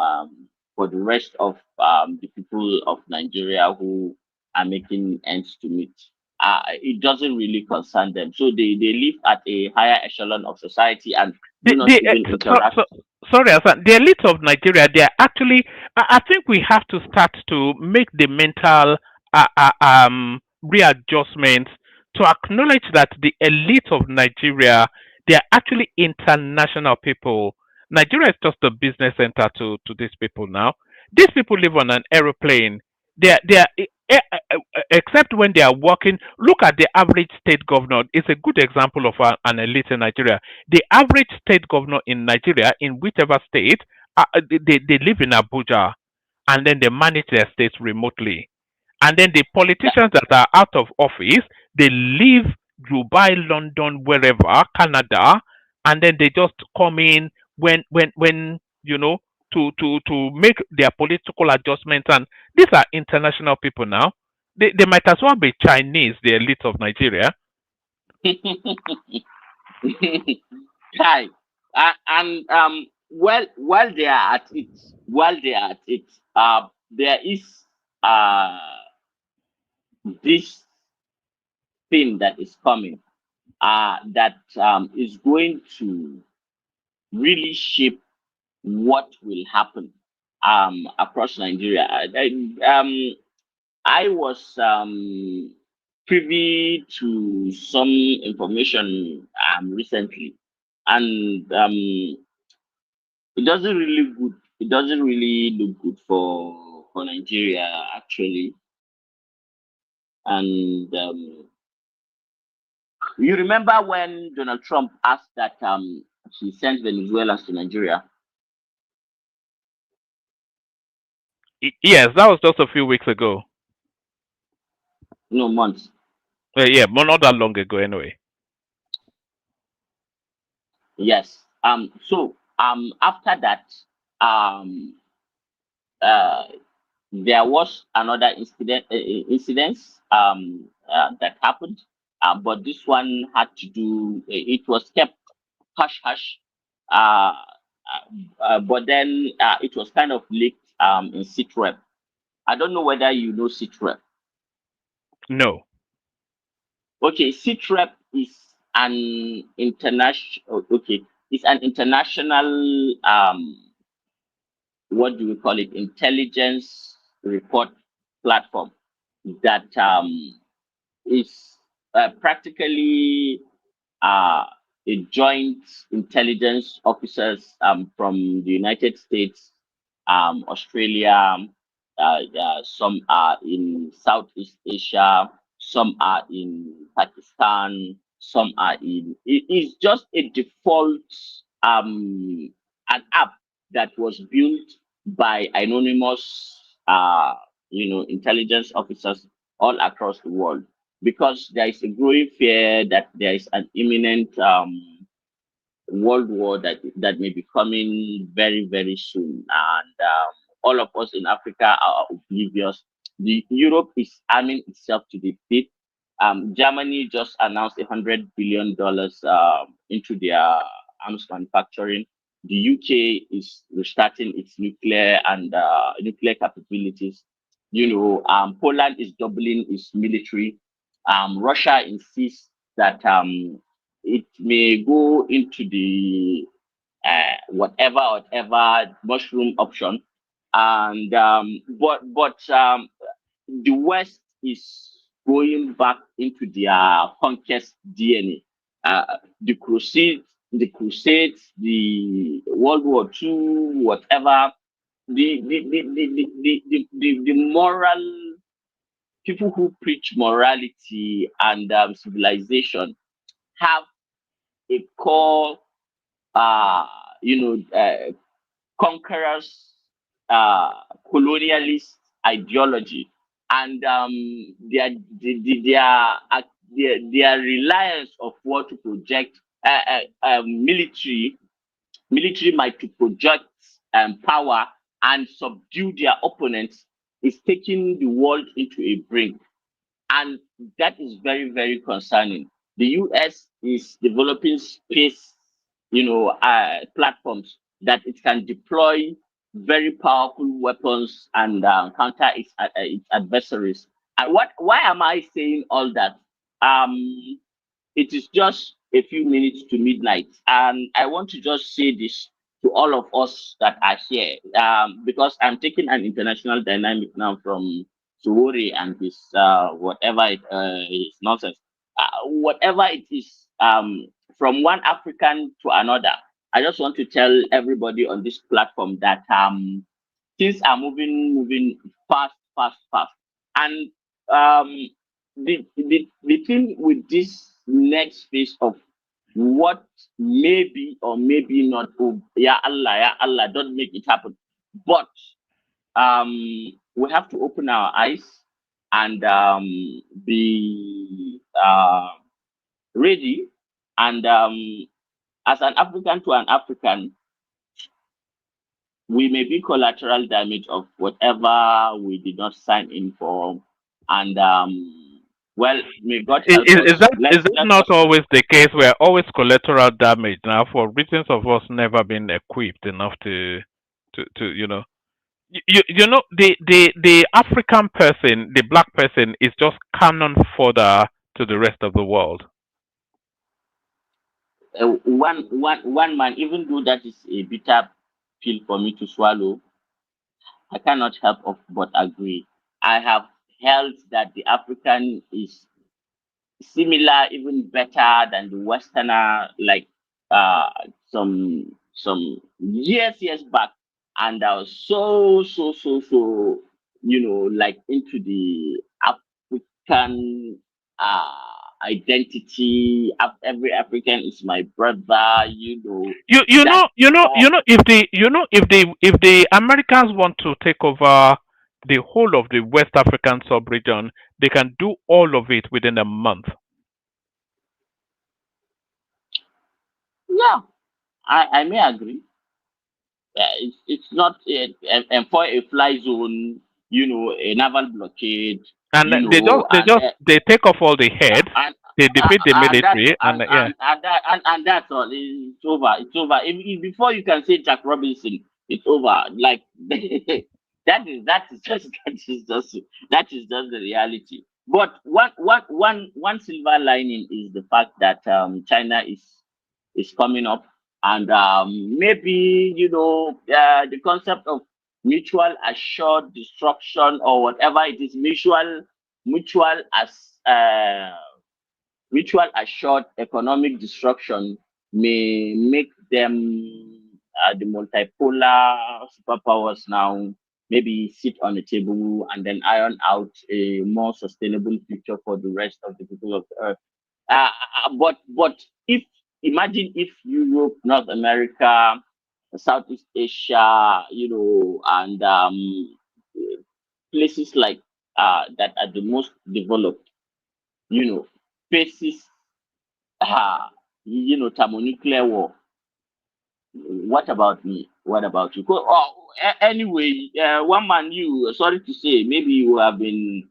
For the rest of the people of Nigeria who are making ends to meet, it doesn't really concern them. So they live at a higher echelon of society and do not even interact. Sorry, Hassan, the elite of Nigeria, they are actually, I think we have to start to make the mental readjustment to acknowledge that the elite of Nigeria, they are actually international people. Nigeria is just a business center to these people now. These people live on an aeroplane. They are except when they are working. Look at the average state governor. It's a good example of an elite in Nigeria. The average state governor in Nigeria, in whichever state, they live in Abuja, and then they manage their states remotely. And then the politicians that are out of office, they leave Dubai, London, wherever, Canada, and then they just come in when to make their political adjustments. And these are international people now. They might as well be Chinese, the elite of Nigeria. Hi. And while they are at it, there is this thing that is coming that is going to really shape what will happen across Nigeria. I was privy to some information recently, and it doesn't really good. It doesn't really look good for Nigeria actually. And you remember when Donald Trump asked that he sent Venezuelans to Nigeria? Yes, that was just a few weeks ago. No, months. Yeah, but not that long ago anyway. Yes. So after that, there was another incident that happened, but this one had to do. It was kept hush hush, but then it was kind of leaked in SITREP. I don't know whether you know SITREP. No. Okay, SITREP is an international. Okay, it's an international. What do we call it? Intelligence report platform that is practically a joint intelligence officers from the United States, Australia, some are in Southeast Asia, some are in Pakistan, some are in. It is just a default an app that was built by anonymous intelligence officers all across the world. because there is a growing fear that there is an imminent world war that may be coming very, very soon. And all of us in Africa are oblivious. The Europe is arming itself to the teeth. Germany just announced $100 billion into their arms manufacturing. The UK is restarting its nuclear and nuclear capabilities. Poland is doubling its military. Russia insists that it may go into the whatever mushroom option, and the West is going back into their conquest DNA. The Crusades, the World War II, whatever. The moral people who preach morality and civilization have a core, conquerors, colonialist ideology, and their reliance of what to project military might to project power and subdue their opponents is taking the world into a brink. And that is very, very concerning. The US is developing space, platforms that it can deploy very powerful weapons and counter its adversaries. And why am I saying all that? It is just a few minutes to midnight, and I want to just say this to all of us that are here, because I'm taking an international dynamic now from SOWORE and his his nonsense, whatever it is, from one African to another. I just want to tell everybody on this platform that things are moving fast, and the thing with this next phase of what may be or maybe not, oh, ya Allah, don't make it happen. But we have to open our eyes and be ready. And as an African to an African, we may be collateral damage of whatever we did not sign in for. And well, may God help us. Is that not always the case? We're always collateral damage now for reasons of us never being equipped enough to the African person, the black person is just cannon fodder to the rest of the world. One man, even though that is a bitter pill for me to swallow, I cannot help but agree. I have held that the African is similar, even better than the Westerner, like some years back, and I was so like into the African identity. Every African is my brother. If the Americans want to take over the whole of the West African sub-region, they can do all of it within a month. Yeah, I may agree. It's not for a fly zone, a naval blockade. And they take off all the heads, they defeat the military, and that's all. It's over. It's over. Before you can say Jack Robinson, it's over. Like that is just the reality. But one silver lining is the fact that China is coming up, and maybe the concept of mutual assured destruction, or whatever it is, mutual assured economic destruction may make them the multipolar superpowers now maybe sit on the table and then iron out a more sustainable future for the rest of the people of the earth. But imagine if Europe, North America, Southeast Asia, and places like that are the most developed, faces, thermonuclear war. What about me? What about you? Anyway, one man, sorry to say, maybe you have been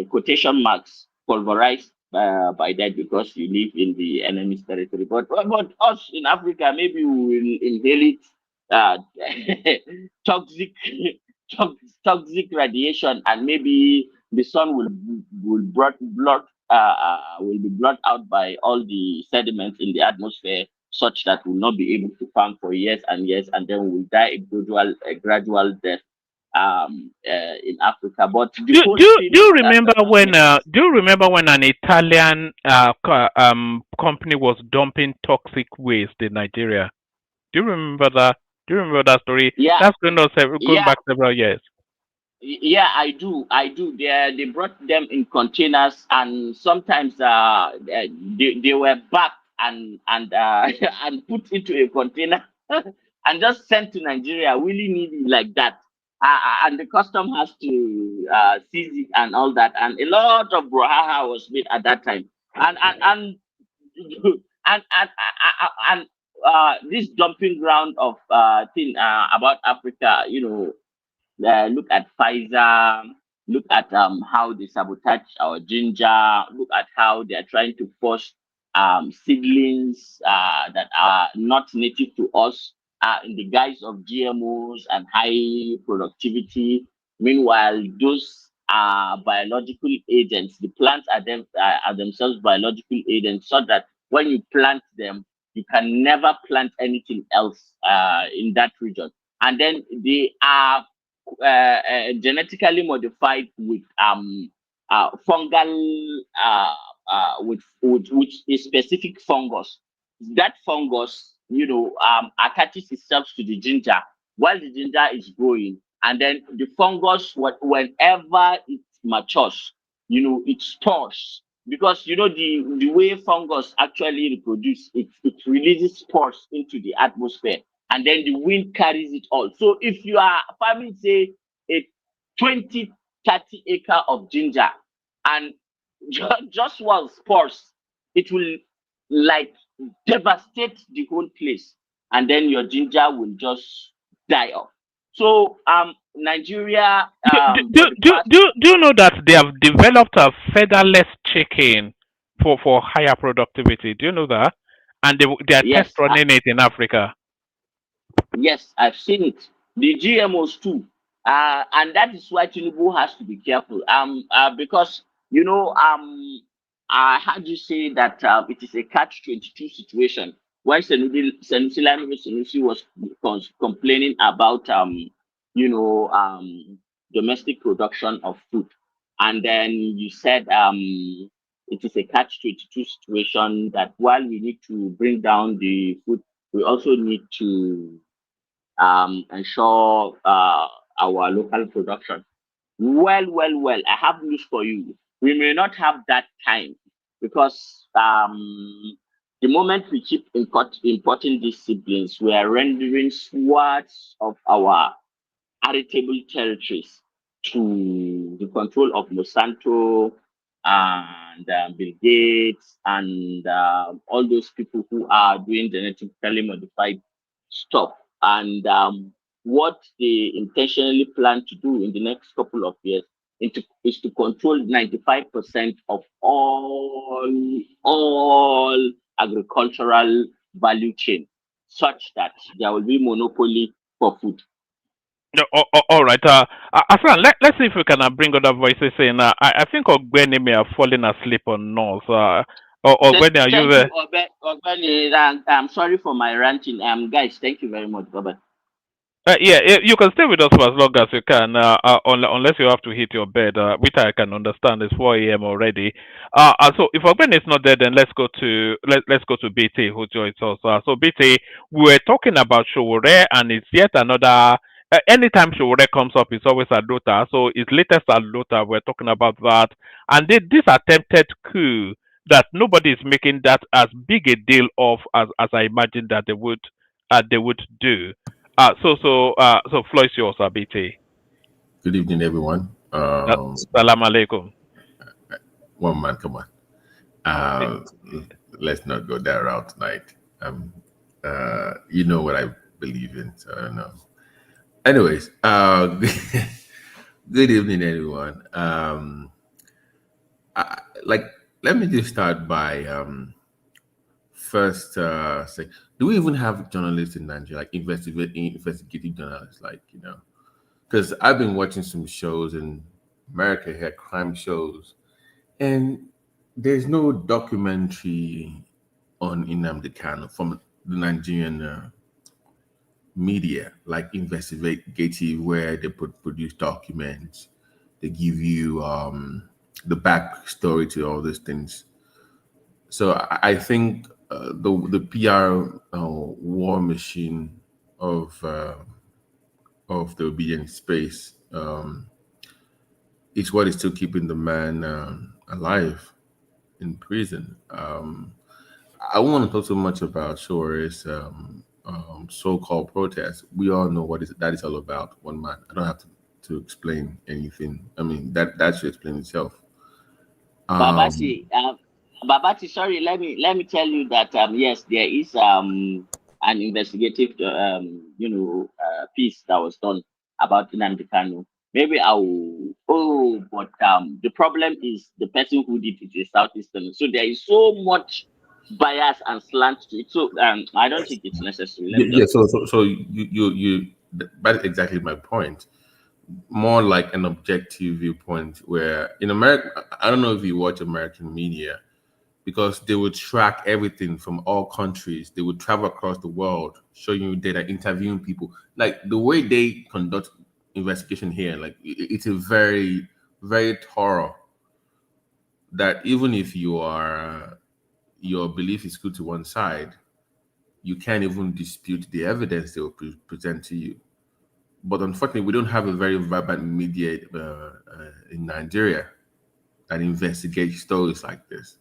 quotation marks pulverized by that because you live in the enemy's territory. But us in Africa, maybe we will inherit uh, toxic toxic radiation, and maybe the sun will be blotted out by all the sediments in the atmosphere, such that we'll not be able to farm for years and years, and then we'll die a gradual death in Africa. But the whole thing Do you is that remember when an Italian company was dumping toxic waste in Nigeria? Do you remember that? Do you remember that story? Yeah, That's going yeah, back several years. yeah, I do. They brought them in containers, and sometimes they were backed and and put into a container and just sent to Nigeria willy nilly like that. And the custom has to seize it and all that, and a lot of brouhaha was made at that time. And and this dumping ground of thing about Africa, look at Pfizer, look at how they sabotage our ginger, look at how they are trying to force seedlings that are not native to us in the guise of GMOs and high productivity. Meanwhile, those are biological agents. The plants are themselves biological agents, so that when you plant them, you can never plant anything else in that region. And then they are genetically modified with fungal with a specific fungus. That fungus, attaches itself to the ginger while the ginger is growing, and then the fungus, whenever it matures, it spores, because the way fungus actually reproduce, it releases spores into the atmosphere, and then the wind carries it all. So if you are farming, say, a 20-30 acre of ginger, and just one spores, it will like devastate the whole place, and then your ginger will just die off. So Nigeria, Do you know that they have developed a featherless chicken for higher productivity? Do you know that? And they are yes, test running it in Africa. yes, I've seen it. The GMOs too, and that is why Tinubu has to be careful. Because I heard you say that it is a catch-22 situation. When Sanusi Lamido Sanusi was complaining about domestic production of food, and then you said it is a catch-22 situation, that while we need to bring down the food, we also need to ensure our local production. Well, I have news for you. We may not have that time, because the moment we keep importing these siblings, we are rendering swaths of our arable territories to the control of Monsanto and Bill Gates and all those people who are doing genetically modified stuff. And what they intentionally plan to do in the next couple of years is to control 95% of all agricultural value chain, such that there will be monopoly for food. No, all right. Afran, let's see if we can bring other voices in. I think Ogbeni may have fallen asleep on us. Ogbeni, are you Thank there? you, Ogbeni. I'm sorry for my ranting. Guys, thank you very much. Bye-bye. Yeah, you can stay with us for as long as you can, unless you have to hit your bed, which I can understand. It's 4 a.m. already. So if Ogbeni is not there, then let's go to BT, who joins us. So BT, we were talking about SOWORE, and it's yet another. Anytime SOWORE comes up, it's always a Lota. So it's latest at Lota. We're talking about that, and this attempted coup that nobody is making that as big a deal of as I imagined that they would do. So floor is yours, BT. Good evening, everyone. Salam alaikum. One man, come on. Let's not go that route tonight. You know what I believe in, so I don't know. Anyways, good evening, everyone. Let me just start by first say, do we even have journalists in Nigeria, like investigative journalists, because I've been watching some shows in America here, crime shows, and there's no documentary on Nnamdi Kanu from the Nigerian media, like investigative, where they produce documents, they give you the backstory to all these things. So I think the PR war machine of the obedience space is what is still keeping the man alive in prison. I won't talk so much about SOWORE'S so-called protest. We all know what that is all about. One man. I don't have to explain anything. I mean, that should explain itself. Babati, sorry, let me tell you that yes, there is an investigative piece that was done about Nnamdi Kanu. Maybe I will. Oh, but the problem is the person who did it is Southeastern. So there is so much bias and slant to it. So I don't think it's necessary. So you that's exactly my point. More like an objective viewpoint, where in America, I don't know if you watch American media, because they would track everything from all countries. They would travel across the world, showing you data, interviewing people. Like the way they conduct investigation here, like it's a very, very thorough. That even if you are your belief is good to one side, you can't even dispute the evidence they will present to you. But unfortunately, we don't have a very vibrant media in Nigeria that investigates stories like this.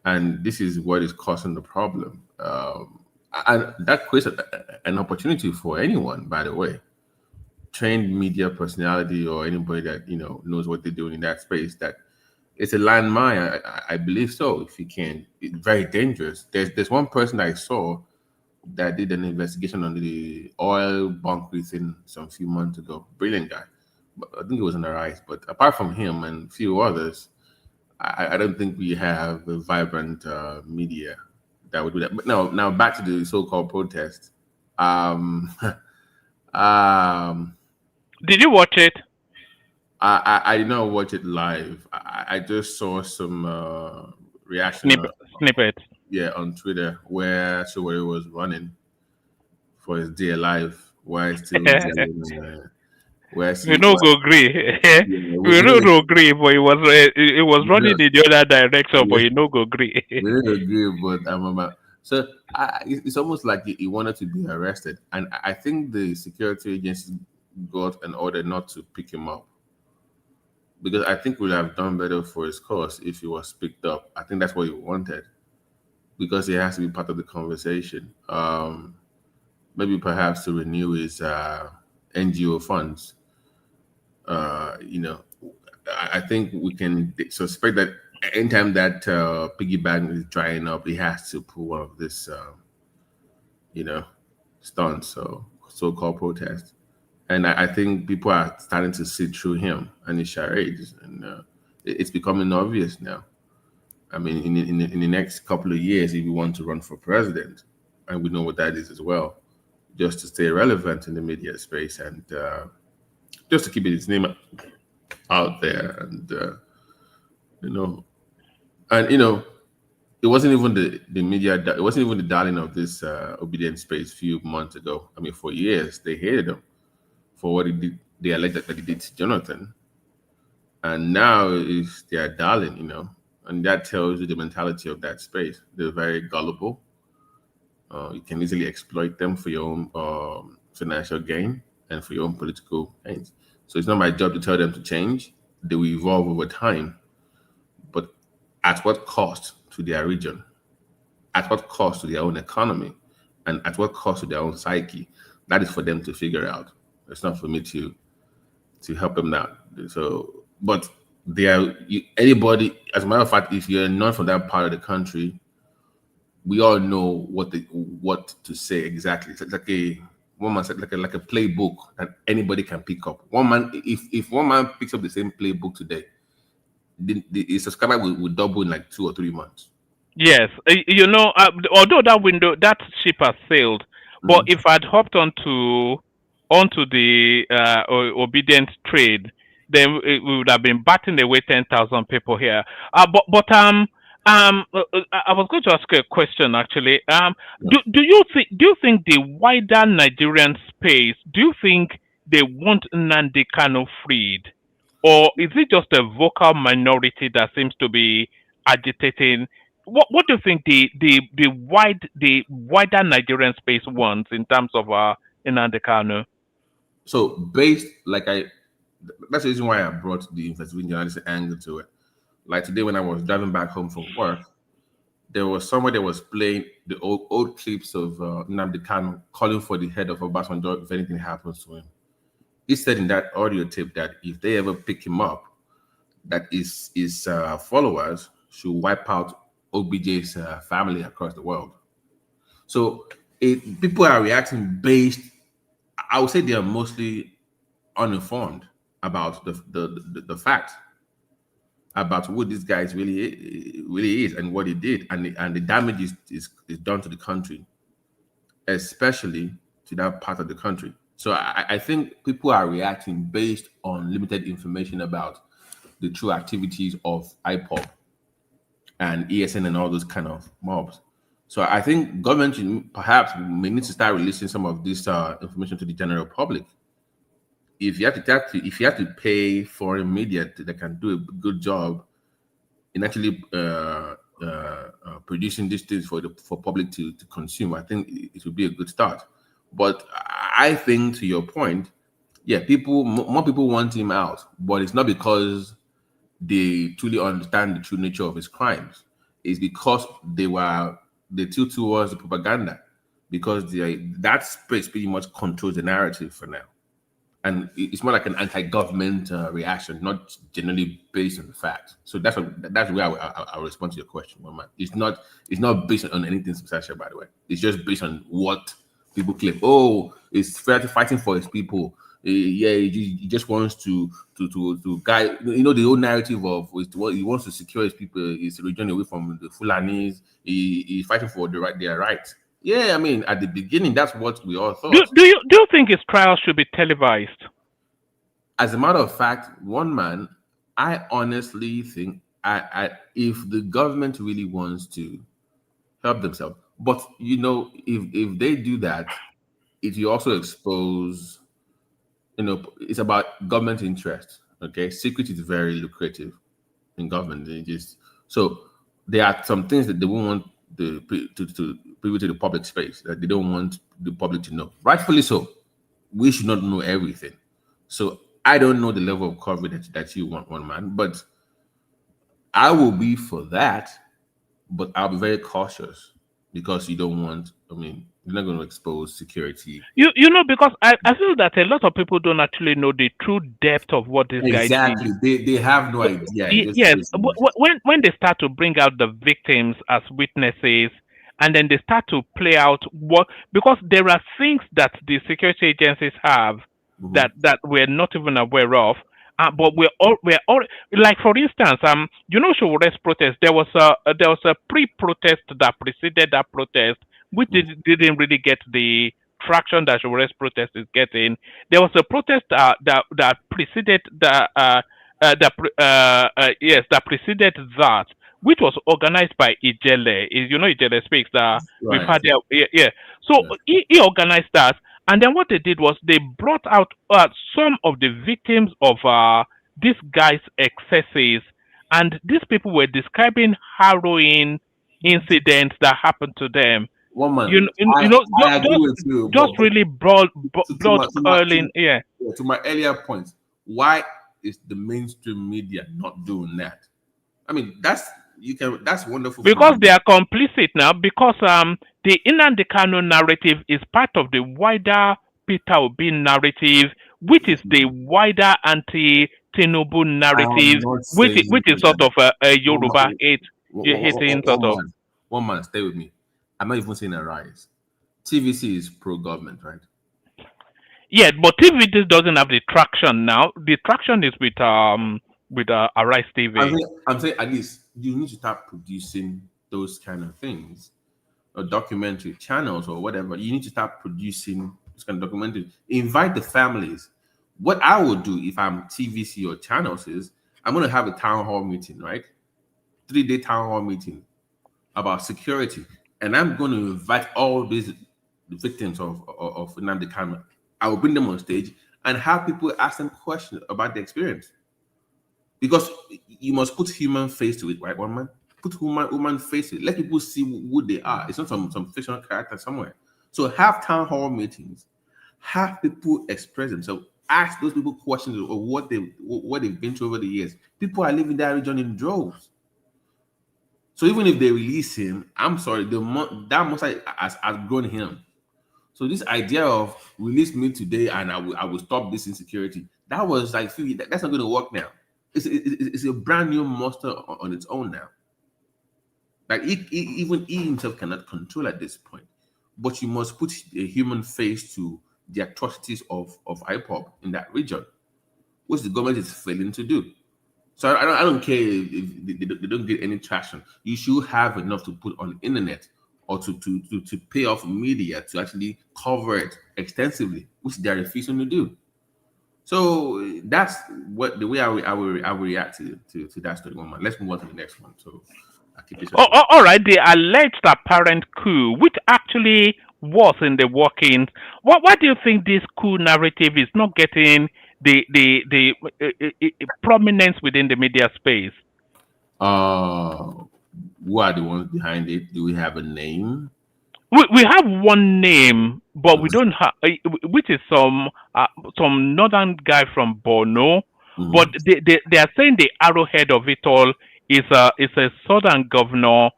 And this is what is causing the problem. And that creates an opportunity for anyone, by the way, trained media personality or anybody that knows what they're doing in that space, that it's a landmine. I believe so. If you can, it's very dangerous. There's one person I saw that did an investigation on the oil bunkery thing some few months ago. Brilliant guy. But I think it was on the rise. But apart from him and a few others, I don't think we have a vibrant media that would do that. But now back to the so-called protest. Did you watch it? I did not watch it live. I just saw some reaction snippet. Yeah, on Twitter, where SOWORE was running for his day alive, while still we no go agree. We no agree, but it was running in the other direction, but you no go agree. We don't agree, but so it's almost like he wanted to be arrested, and I think the security agencies got an order not to pick him up, because I think we'd have done better for his cause if he was picked up. I think that's what he wanted, because he has to be part of the conversation. Maybe perhaps to renew his NGO funds. I think we can suspect that anytime that piggy bank is drying up, he has to pull one of this, stunts, so-called protests. And I think people are starting to see through him and his charades, and it's becoming obvious now. I mean, in the next couple of years, if you want to run for president, and we know what that is as well, just to stay relevant in the media space and just to keep his name out there, and it wasn't even the media. It wasn't even the darling of this obedience space a few months ago. I mean, for years they hated him for what he did. They alleged that he did to Jonathan, and now it's their darling, and that tells you the mentality of that space. They're very gullible. You can easily exploit them for your own financial gain and for your own political gains. So it's not my job to tell them to change. They will evolve over time, but at what cost to their region? At what cost to their own economy? And at what cost to their own psyche? That is for them to figure out. It's not for me to to help them out. So, but anybody, as a matter of fact, if you're not from that part of the country, we all know what to say exactly. It's like one man said, like a playbook that anybody can pick up. One man, if one man picks up the same playbook today, the subscriber will double in like 2 or 3 months. Yes, although that ship has sailed, but if I'd hopped onto the obedient trade, then we would have been batting away 10,000 people here. I was going to ask you a question actually. Do you think the wider Nigerian space, do you think they want Nnamdi Kanu freed, or is it just a vocal minority that seems to be agitating? What do you think the wider Nigerian space wants in terms of Nnamdi Kanu? So that's the reason why I brought the investigative journalism angle to it. Like today when I was driving back home from work, there was somebody that was playing the old clips of Nnamdi Kanu calling for the head of Obasanjo if anything happens to him. He said in that audio tape that if they ever pick him up, that his followers should wipe out OBJ's family across the world. So people are reacting based, I would say they are mostly uninformed about the fact about what this guy really is and what he did, and the damage is done to the country, especially to that part of the country. So I think people are reacting based on limited information about the true activities of IPOB and ESN and all those kind of mobs. So I think government perhaps may need to start releasing some of this information to the general public. If you have to pay foreign media that can do a good job in actually producing these things for public to consume, I think it would be a good start. But I think, to your point, yeah, more people want him out, but it's not because they truly understand the true nature of his crimes. It's because they tilt towards the propaganda, because that space pretty much controls the narrative for now. And it's more like an anti-government reaction, not generally based on the facts. So that's where I'll respond to your question, man. It's not based on anything substantial, by the way. It's just based on what people claim. Oh, it's fighting for his people. Yeah, he just wants to guide. The whole narrative of what he wants to secure his people, his region away from the Fulanis. He's fighting for their rights. Yeah, I mean, at the beginning, that's what we all thought. Do you think his trial should be televised? As a matter of fact, one man, I honestly think, if the government really wants to help themselves, but if they do that, it will also expose. It's about government interest. Okay, secret is very lucrative in government. So there are some things that they won't want to the public space, that they don't want the public to know. Rightfully so. We should not know everything. So I don't know the level of coverage that you want, one man, but I will be for that. But I'll be very cautious, because you don't want. You're not going to expose security. Because I feel that a lot of people don't actually know the true depth of what this guy did. Exactly. They have no idea. Yes. When they start to bring out the victims as witnesses, and then they start to play out because there are things that the security agencies have that we're not even aware of. But we're all like, for instance, SOWORE'S protest. There was a pre-protest that preceded that protest, which didn't really get the traction that SOWORE'S protest is getting. There was a protest that preceded that preceded that, which was organized by Ijele. Ijele Speaks that we've had there. Yeah. So he organized that. And then what they did was they brought out some of the victims of this guy's excesses, and these people were describing harrowing incidents that happened to them. Woman, I agree with you. Just really blood curling. Yeah. To my earlier point, why is the mainstream media not doing that? That's wonderful. Because they are complicit now. Because the Nnamdi Kanu narrative is part of the wider Peter Obi narrative, which is the wider anti-Tinubu narrative, which is sort of a Yoruba hating sort of. One man, stay with me. I'm not even saying a rise. TVC is pro-government, right? Yeah, but TVC doesn't have the traction now. The traction is with Arise TV. I'm saying at least you need to start producing those kind of things, or documentary channels or whatever. You need to start producing this kind of documentary. Invite the families. What I would do if I'm TVC or channels is I'm going to have a town hall meeting, right? 3-day town hall meeting about security, and I'm going to invite all these victims of Nnamdi Kanu. I will bring them on stage and have people ask them questions about the experience, because you must put human face to it, right? One man, put human face to it. Let people see who they are. It's not some fictional character somewhere. So have town hall meetings, have people express themselves, ask those people questions of what they've been through over the years. People are leaving that region in droves. So even if they release him, I'm sorry, that must has grown him. So this idea of release me today and I will stop this insecurity, that was like, that's not going to work now. It's a brand new monster on its own now. Like even he himself cannot control at this point. But you must put a human face to the atrocities of IPOB in that region, which the government is failing to do. So I don't care if they don't get any traction. You should have enough to put on the internet or to pay off media to actually cover it extensively, which they are refusing to do. So that's what the way I will react to that story. One man. Let's move on to the next one. So I keep it. All right, the alleged apparent coup, which actually was in the workings. Why do you think this coup narrative is not getting the prominence within the media space? Who are the ones behind it? Do we have a name? We have one name, but we don't have, which is some northern guy from Borno. Mm-hmm. But they are saying the arrowhead of it all is a southern governor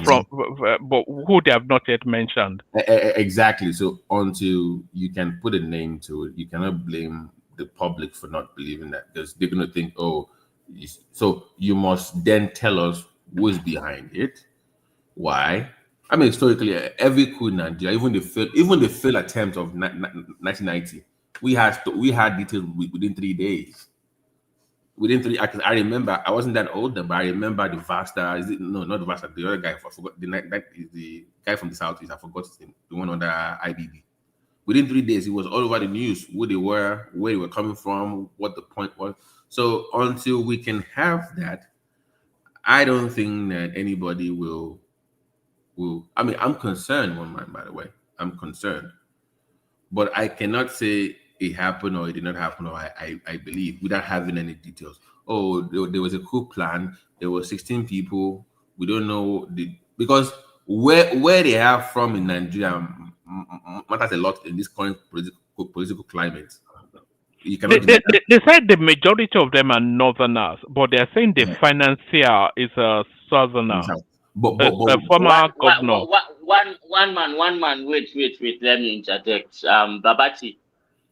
from but who they have not yet mentioned. Exactly. So until you can put a name to it, you cannot blame the public for not believing that, because they're going to think, oh, so you must then tell us who is behind it. Why? I mean, historically, every coup in Nigeria, even the failed attempt of 1990, we had details within 3 days. Within 3, I remember, I wasn't that old, but I remember the Vasta. No, not the Vasta. The other guy, I forgot. The guy from the Southeast, I forgot his name. The one under IBB. Within 3 days, it was all over the news who they were, where they were coming from, what the point was. So until we can have that, I don't think that anybody will. I mean, I'm concerned, one man, by the way. I'm concerned. But I cannot say it happened or it did not happen, or I believe, without having any details. Oh, there was a coup plan. There were 16 people. We don't know because where they are from in Nigeria matters a lot in this current political climate. You cannot they said the majority of them are northerners, but they're saying the financier is a southerner. But a former governor. One man. Wait. Let me interject. Babati.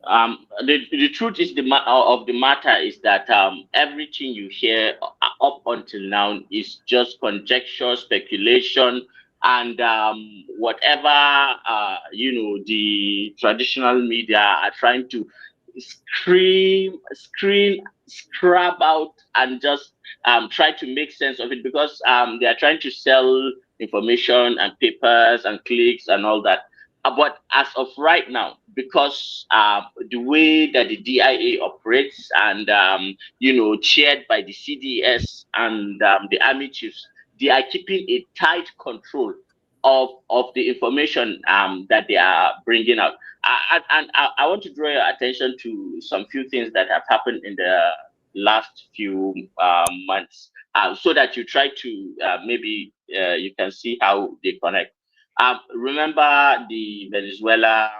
The truth is of the matter is that everything you hear up until now is just conjecture, speculation, and whatever the traditional media are trying to scrap out and just try to make sense of it, because they are trying to sell information and papers and clicks and all that. But as of right now, because the way that the DIA operates and chaired by the CDS and the army chiefs, they are keeping a tight control of the information that they are bringing out. And I want to draw your attention to some few things that have happened in the last few months, so that you try to maybe you can see how they connect. Remember the Venezuela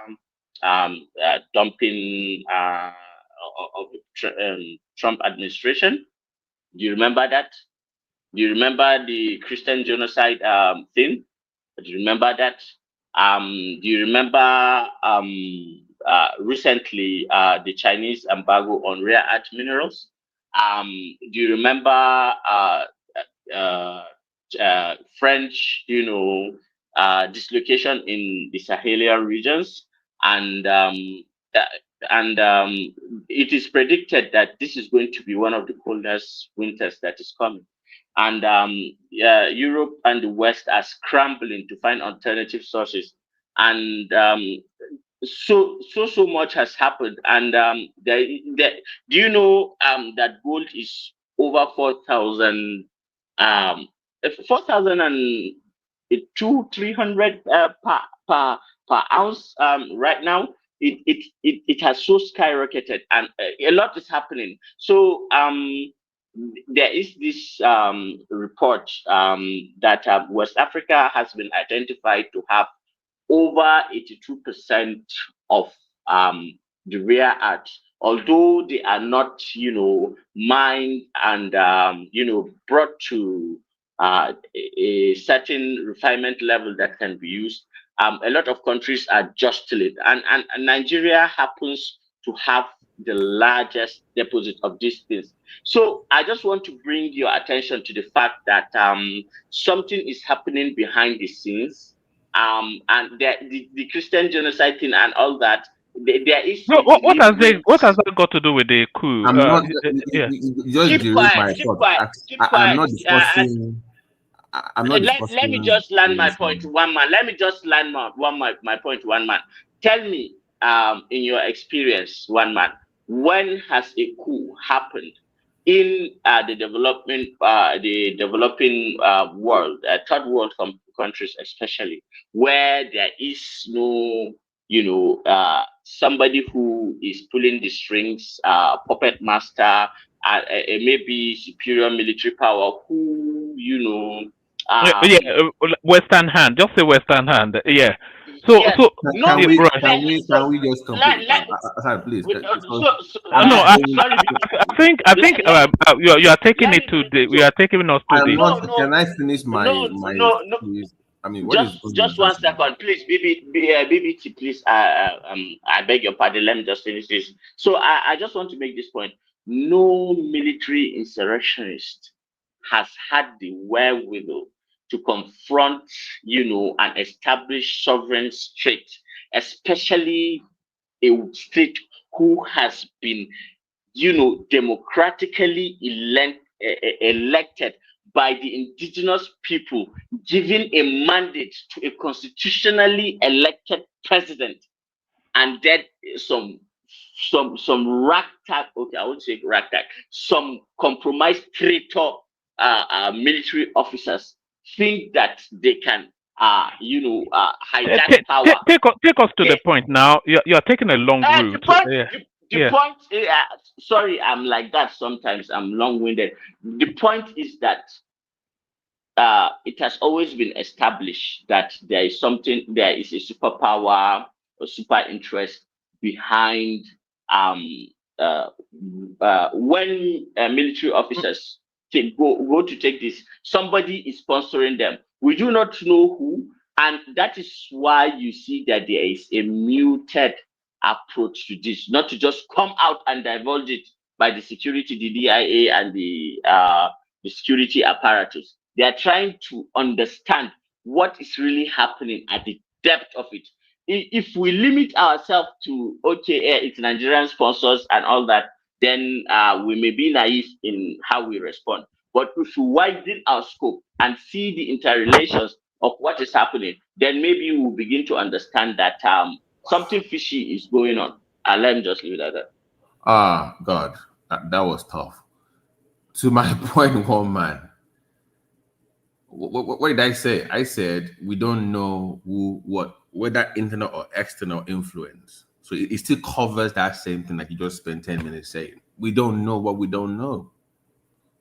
dumping of the Trump administration? Do you remember that? Do you remember the Christian genocide thing? Do you remember that? Do you remember recently the Chinese embargo on rare earth minerals. Do you remember French, dislocation in the Sahelian regions, and uh, it is predicted that this is going to be one of the coldest winters that is coming. And Europe and the West are scrambling to find alternative sources, and so much has happened. And do you know that gold is over 4,000, 4,000 and 300 per ounce right now? It has so skyrocketed, and a lot is happening. So there is this report that West Africa has been identified to have over 82% of the rare earth, although they are not, mined and, brought to a certain refinement level that can be used. A lot of countries are just still it, and Nigeria happens to have the largest deposit of these things. So I just want to bring your attention to the fact that something is happening behind the scenes, and the Christian genocide thing and all that. There is No, what has that got to do with the coup? I'm not. Yeah. Just direct my thought. I'm not discussing. I'm not discussing. Let me just land my point, one man. Let me just land my point, one man. Tell me, in your experience, one man, when has a coup happened in the developing world, third world countries especially, where there is no, somebody who is pulling the strings, puppet master, maybe superior military power, who, Western hand. Just say Western hand. Yeah. So, yes. so No, Can we so just complete? Sorry, please. sorry. I think you are taking it to the. We are taking us to the. Can I finish my? Please? I mean, what just 1 second, please, BBT, please. I beg your pardon. Let me just finish this. So I just want to make this point. No military insurrectionist has had the wherewithal to confront, an established sovereign state, especially a state who has been, democratically elected by the indigenous people, giving a mandate to a constitutionally elected president, and then some ragtag, okay, I won't say ragtag, some compromised traitor military officers think that they can hijack power. Take us to the point now. You're taking a long route. The point is, sorry, I'm like that sometimes. I'm long-winded. The point is that it has always been established that there is a superpower or super interest behind when military officers go to take this. Somebody is sponsoring them. We do not know who, and that is why you see that there is a muted approach to this, not to just come out and divulge it by the security, the DIA, and the security apparatus. They are trying to understand what is really happening at the depth of it. If we limit ourselves to, it's Nigerian sponsors and all that, then we may be naive in how we respond. But if we widen our scope and see the interrelations of what is happening, then maybe we'll begin to understand that something fishy is going on. And let me just leave it at that. God, that was tough. To my point, one man. What did I say? I said we don't know whether internal or external influence. So it still covers that same thing that you just spent 10 minutes saying. We don't know what we don't know.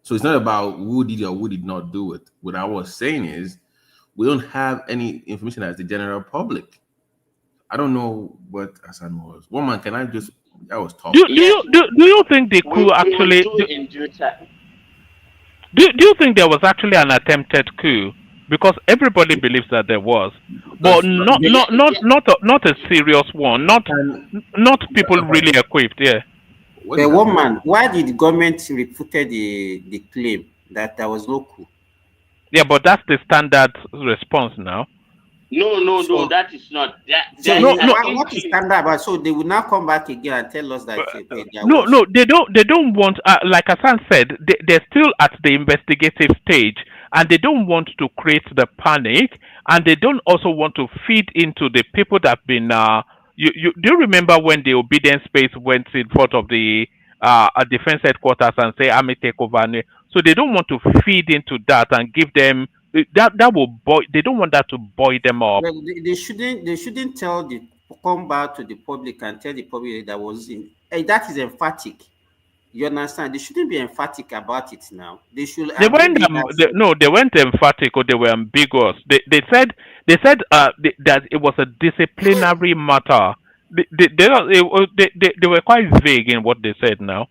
So it's not about who did or who did not do it. What I was saying is we don't have any information as the general public. I don't know what Hassan was. One man, can I just? That was tough. Do you think the coup actually? Do you think there was actually an attempted coup because everybody believes that there was, but Because not a serious one, not people really equipped. Yeah. The woman, why did the government refuted the claim that there was no coup? Yeah, but that's the standard response now. No, that is not. So what is standard about? So they will now come back again and tell us that No, they don't want. Like Hassan said, they're still at the investigative stage, and they don't want to create the panic, and they don't also want to feed into the people that have been. Do you remember when the obedience space went in front of the defense headquarters and say "Army take over"? So they don't want to feed into that and give them. That will boil. They don't want that to boil them up. Well, they shouldn't come back to the public and tell the public that was in. That is emphatic. You understand? They shouldn't be emphatic about it now. They should. They weren't emphatic or they were ambiguous. They said that it was a disciplinary matter. They were quite vague in what they said now.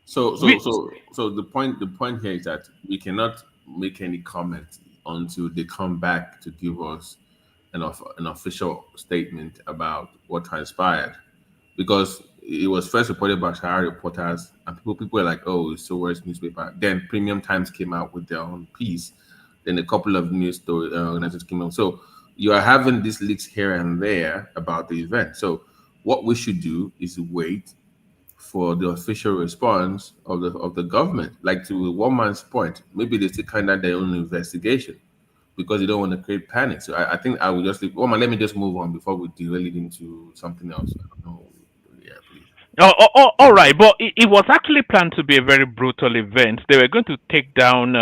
So the point here is that we cannot make any comment until they come back to give us an official statement about what transpired, because it was first reported by Shahara reporters, and people were like, "Oh, it's SOWORE'S newspaper." Then Premium Times came out with their own piece. Then a couple of news story organizations came out. So you are having these leaks here and there about the event. So what we should do is wait for the official response of the government. Like to one man's point, maybe they still kind of their own investigation because they don't want to create panic. So I think I will just leave. One man, let me just move on before we derail it into something else. I don't know. Yeah, please. All right, but it was actually planned to be a very brutal event. They were going to take down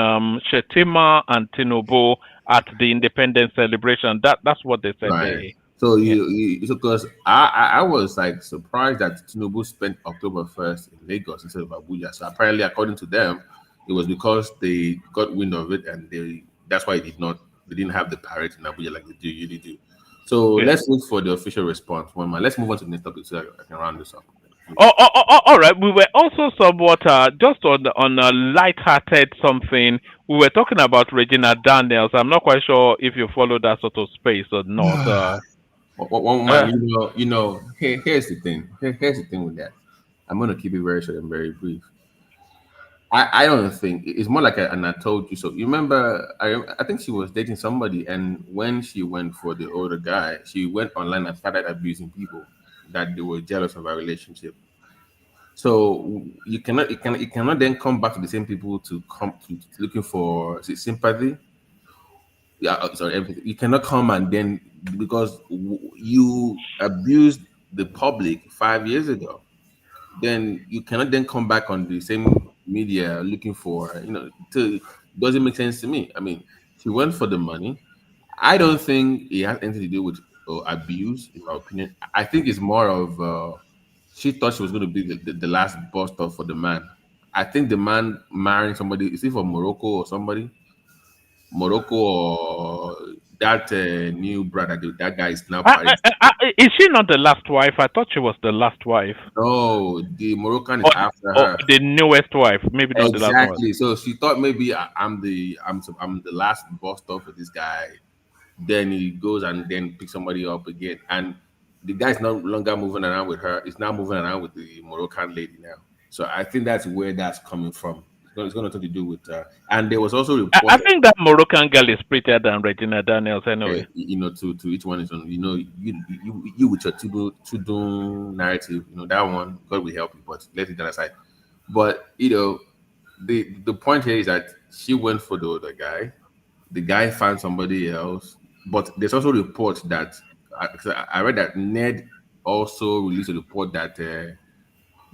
Shetima and Tinubu at the independence celebration. That's what they said. Right. So because I was like surprised that Tinubu spent October 1st in Lagos instead of Abuja. So apparently, according to them, it was because they got wind of it and that's why they didn't have the parade in Abuja like they usually do. So let's look for the official response. Let's move on to the next topic so I can round this up. All right. We were also somewhat just on a light-hearted something. We were talking about Regina Daniels. I'm not quite sure if you follow that sort of space or not. Here's the thing. Here's the thing with that. I'm going to keep it very short and very brief. I don't think it's more like and I told you so. You remember? I think she was dating somebody, and when she went for the older guy, she went online and started abusing people that they were jealous of our relationship. So you cannot then come back to the same people to come to looking for sympathy. Yeah, sorry, everything. You cannot come and then because you abused the public 5 years ago, then you cannot then come back on the same media looking for doesn't make sense to me. I mean, she went for the money. I don't think it has anything to do with abuse, in my opinion. I think it's more of she thought she was going to be the last boss stop for the man. I think the man marrying somebody, is it from Morocco or somebody? Morocco or that new brother, that guy is now Paris. Is she not the last wife? I thought she was the last wife. No, the Moroccan is after her. The newest wife, maybe not the last one. Exactly. So she thought maybe I'm the last boss stop for this guy. Then he goes and then picks somebody up again, and the guy's no longer moving around with her. He's now moving around with the Moroccan lady now. So I think that's where that's coming from. It's going to have to do with, and there was also reported, I think that Moroccan girl is prettier than Regina Daniels anyway. To each one is on. You with your Tudun narrative, that one, God will help you, but let it aside. But the point here is that she went for the other guy. The guy found somebody else, but there's also reports that I read that Ned also released a report that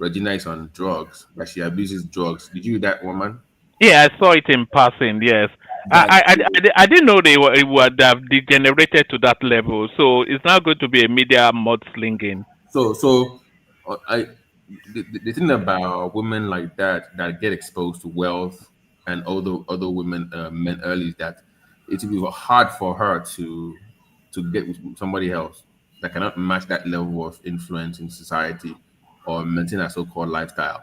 Regina is on drugs, that she abuses drugs. Did you read that, woman? Yeah, I saw it in passing. Yes, I didn't know it would have degenerated to that level. So it's now going to be a media mudslinging. So the thing about women like that get exposed to wealth and other women, men early, is that it will be hard for her to get with somebody else that cannot match that level of influence in society or maintain a so-called lifestyle.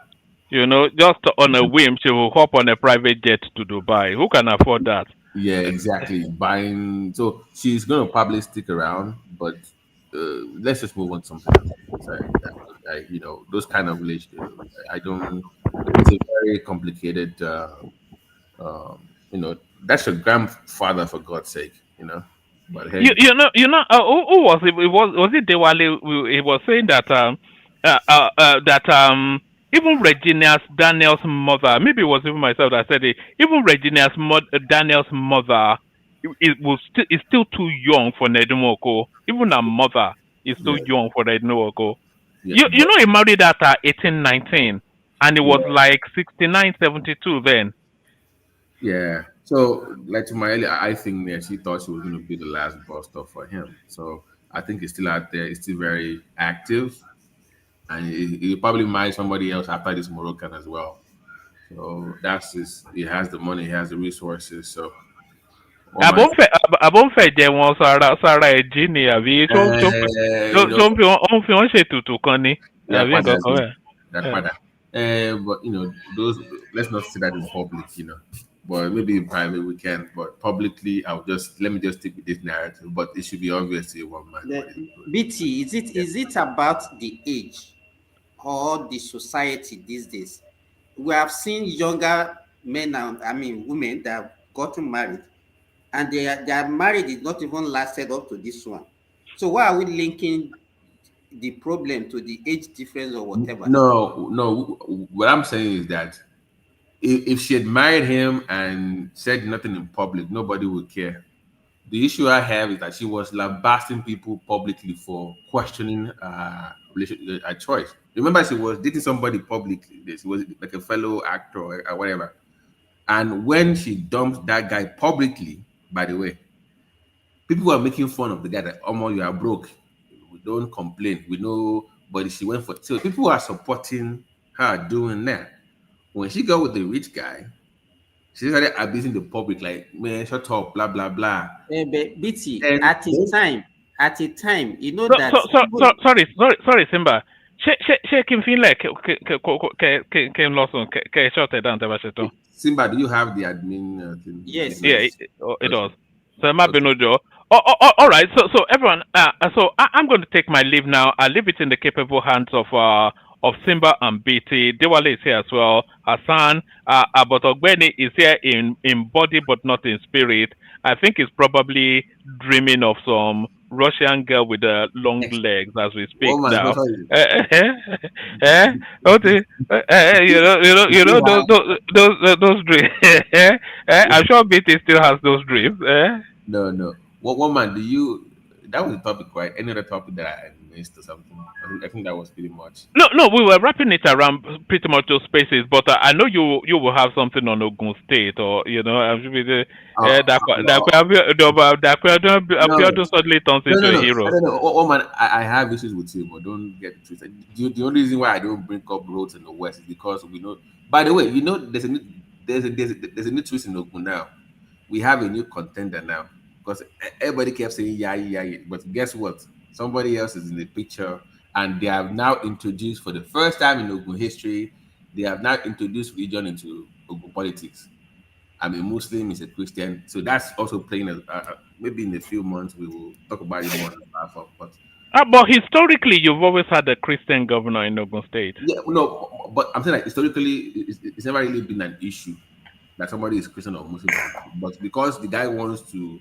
Just on a whim, she will hop on a private jet to Dubai. Who can afford that? Yeah, exactly. Buying. So she's going to probably stick around, but let's just move on to something else. You know, those kind of relationships. I don't. It's a very complicated. You know, that's your grandfather for God's sake. You know, but hey, Who was it? Was it Dewale? He was saying that even Regina Daniel's mother, maybe it was even myself that said it. Even Regina Daniel's mother, is still too young for Nedumoko. Even her mother is still young for Nedumoko. You know, he married at 18, 19, and it was like 69, 72 then. yeah. So, like to my earlier, I think that she thought she was going to be the last bus stop for him. So, I think he's still out there. He's still very active, and he probably marry somebody else after this Moroccan as well. So that's his. He has the money. He has the resources. So, Abọ́nfẹ̀ jẹ́ wọn sára ẹ̀jí ni àbí tó ń fi wọ́n ṣètùtù kan ni àbí nǹkan kan bẹ́ẹ̀. But you know, those. Let's not say that in public. You know, but maybe in private we can. But publicly, let me just stick with this narrative. But it should be obvious to one man. BT, is it about the age or the society these days? We have seen younger men and women that have gotten married, and their marriage is not even lasted up to this one. So why are we linking the problem to the age difference or whatever? No. What I'm saying is that if she had married him and said nothing in public, nobody would care. The issue I have is that she was lambasting people publicly for questioning her choice. Remember, she was dating somebody publicly. She was like a fellow actor or whatever. And when she dumped that guy publicly, by the way, people were making fun of the guy that, oh, you are broke. We don't complain. We know, but she went for it. So people are supporting her doing that. When she got with the rich guy, she started abusing the public, like, man, shut up, blah, blah, blah. But BT, at a time, you know that. Sorry, Simba. Ṣé kí n fi lẹ̀ kí n lọ sùn kẹ́ ẹ ṣọ́ọ̀tẹ̀ dáhùn tẹ́ bá ṣe tán? Simba, do you have the admin thing? Yes. Yeah, it does. So má bínú jọ̀ọ́. All right. So everyone. So I'm going to take my leave now. I leave it in the capable hands of Simba and BT. Dewale is here as well. Hassan, but Ogbeni is here in body but not in spirit. I think he's probably dreaming of some Russian girl with long legs as we speak now. You know those dreams. I'm sure BT still has those dreams. No. What woman do you? That was the topic, right? Any other topic that I missed or something? I think that was pretty much. No, we were wrapping it around pretty much those spaces, but I know you will have something on Ogun State, or I'm sure Abiodun suddenly turns into a hero. Woman, I have issues with you, but don't get it twisted. The only reason why I don't bring up roads in the West is because we know. By the way, there's a new twist in Ogun now. We have a new contender now. Because everybody kept saying yeah, but guess what? Somebody else is in the picture, and they have now introduced, for the first time in Ogun history, they have now introduced religion into Ogun politics. I'm a Muslim, he's a Christian, so that's also playing. Maybe in a few months we will talk about it more on the platform. But historically, you've always had a Christian governor in Ogun State. Yeah, no, but I'm saying that historically, it's never really been an issue that somebody is Christian or Muslim, but because the guy wants to.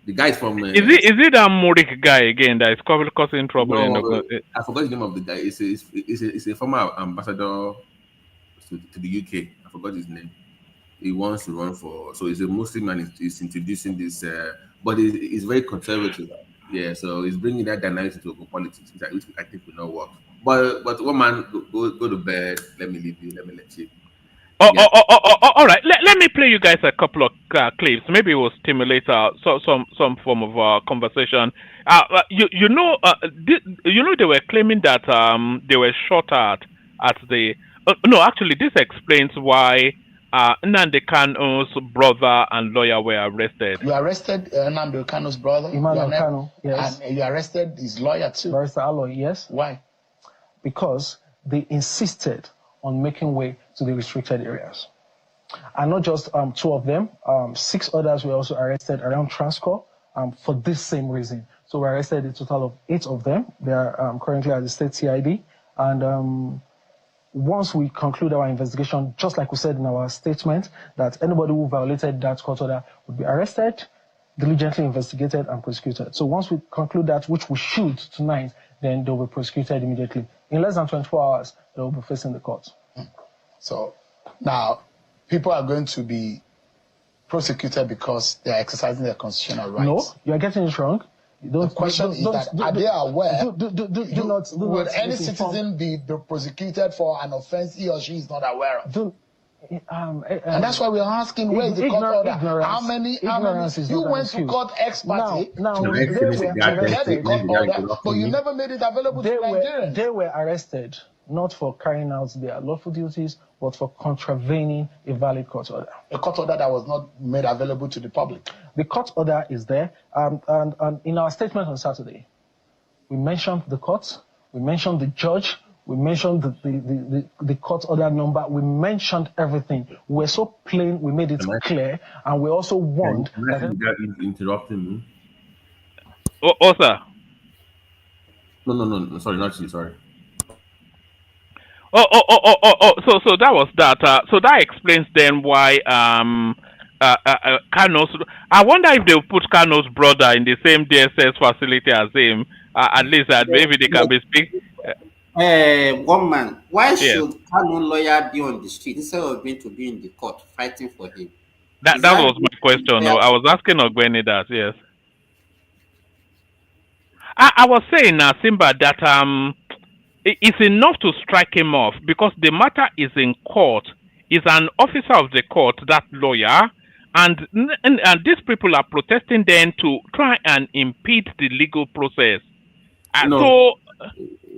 The guy's from. Is it that Murik guy again that is causing trouble? No, I forgot the name of the guy. It's a former ambassador to the UK. I forgot his name. He wants to run for. So he's a Muslim and he's introducing this. But he's very conservative. Yeah, so he's bringing that dynamic into politics, which I think will not work. But one man, go to bed. Let me leave you. Let me let you. All right. Let me play you guys a couple of clips. Maybe it will stimulate some form of conversation. You know they were claiming that they were shot at the. No, actually, this explains why Nnamdi Kanu's brother and lawyer were arrested. You arrested Nnamdi Kanu's brother, Emmanuel Kanu, yes. And you arrested his lawyer too. Barrister Aloy, yes. Why? Because they insisted on making way to the restricted areas. And not just two of them, 6 others were also arrested around Transcorp for this same reason. So we arrested a total of 8 of them. They are currently at the state CID. And once we conclude our investigation, just like we said in our statement, that anybody who violated that court order would be arrested, diligently investigated, and prosecuted. So once we conclude that, which we should tonight, then they'll be prosecuted immediately. In less than 24 hours, they'll be facing the court. So now, people are going to be prosecuted because they're exercising their constitutional rights. No, you're getting it wrong. The question is that are they aware? Would any citizen be prosecuted for an offense he or she is not aware of? And that's why we're asking, where is the court order? How many? You went to court ex parte to get a court order, but you never made it available to Nigerians. They were arrested not for carrying out their lawful duties, but for contravening a valid court order. A court order that was not made available to the public. The court order is there, and in our statement on Saturday, we mentioned the court, we mentioned the judge, we mentioned the court order number, we mentioned everything. We're so plain, we made it clear, and we also warned that interrupting me. Oh, sir. No, sorry, not you, sorry. So that was that. So that explains then why Kanu's. I wonder if they'll put Kanu's brother in the same DSS facility as him. At least that maybe they can be speak. One man, why should Kanu lawyer be on the street instead of going to be in the court fighting for him? That was my question. No, I was asking Ogbeni that. Yes. I was saying, Simba, that it's enough to strike him off because the matter is in court. Is an officer of the court, that lawyer, and these people are protesting then to try and impede the legal process. No,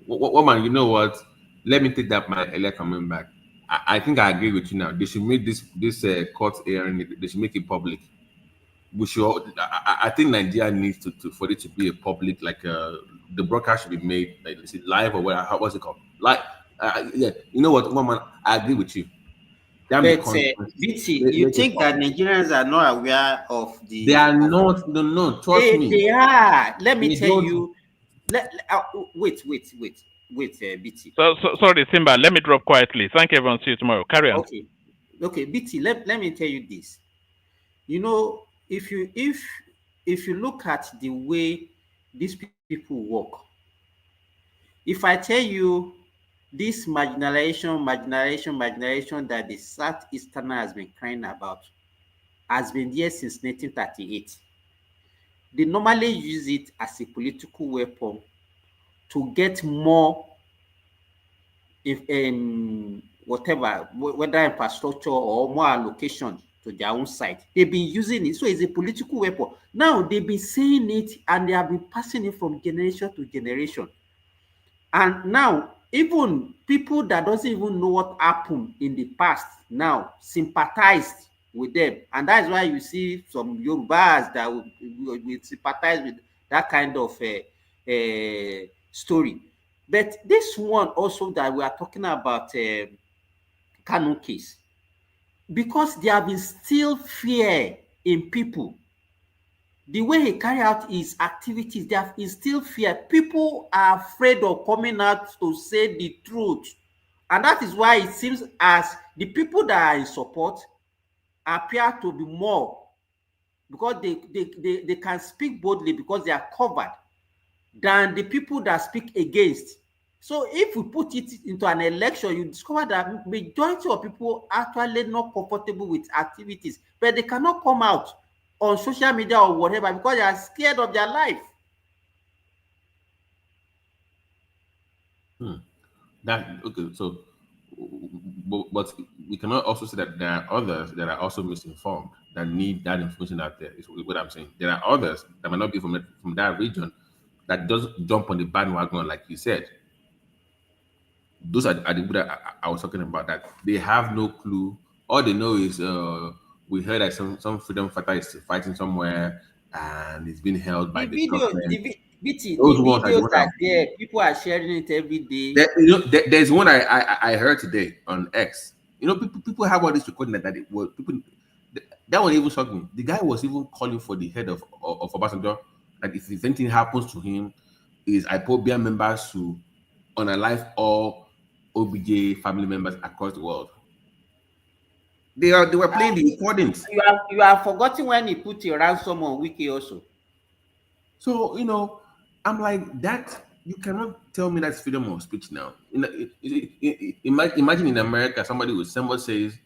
woman, you know what? Let me take that my earlier coming back. I think I agree with you now. They should make this court hearing. They should make it public. We should. I think Nigeria needs to for it to be a public, like the broadcast should be made, like is it live or what? What's it called? Like, yeah. You know what, woman? I agree with you. But BT, you think that Nigerians are not aware of the? They are not. No. Trust me. They are. Let me tell you. Wait, BT. So sorry, Simba. Let me drop quietly. Thank you, everyone. See you tomorrow. Carry on. Okay, BT. Let me tell you this. You know, if you look at the way these people work, if I tell you this marginalization that the Southeasterner has been crying about has been there since 1938. They normally use it as a political weapon to get more, whatever, whether infrastructure or more allocation to their own side. They've been using it, so it's a political weapon. Now they've been saying it and they have been passing it from generation to generation. And now even people that doesn't even know what happened in the past now sympathized with them, and that's why you see some Yorubas that will sympathize with that kind of story. But this one also that we are talking about, Kanu case, because there have been still fear in people. The way he carry out his activities, there is still fear. People are afraid of coming out to say the truth, and that is why it seems as the people that are in support appear to be more, because they can speak boldly because they are covered, than the people that speak against. So if we put it into an election, you discover that majority of people actually not comfortable with activities, but they cannot come out on social media or whatever because they are scared of their life. So, but we cannot also say that there are others that are also misinformed that need that information out there. Is what I'm saying. There are others that might not be from that region that does jump on the bandwagon, like you said. Those are the people that I was talking about. That they have no clue. All they know is we heard that some freedom fighter is fighting somewhere and it's being held by the government. The videos are there. People are sharing it every day. There's one I heard today on X. You know, people have all this recording that it was people. That one even shocked me. The guy was even calling for the head of Obasanjo, that if anything happens to him, is IPOBIA members to unalive all OBJ family members across the world. They were playing the recordings. You are forgetting when he put a ransom on Wiki also. So, you know, I'm like, that, you cannot tell me that's freedom of speech now. Imagine in America, somebody says,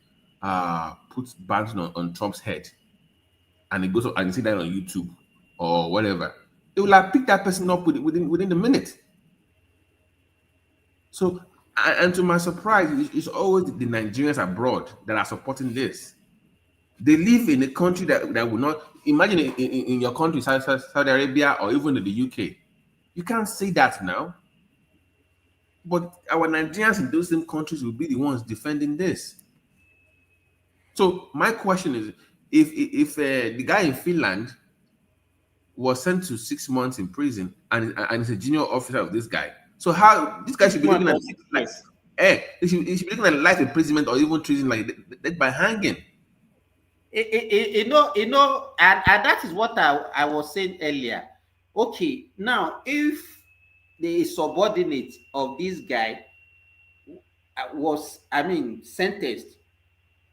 puts bans on Trump's head, and it goes up and you see that on YouTube or whatever. They will have picked that person up within the minute. So, and to my surprise, it's always the Nigerians abroad that are supporting this. They live in a country that will not, imagine in your country, Saudi Arabia, or even in the UK. You can't say that now. But our Nigerians in those same countries will be the ones defending this. So my question is, if the guy in Finland was sent to 6 months in prison and is a junior officer of this guy, so how this guy should be looking at he should be looking at life imprisonment or even treason like that by hanging. You know, and that is what I was saying earlier. Okay, now if the subordinate of this guy was, sentenced,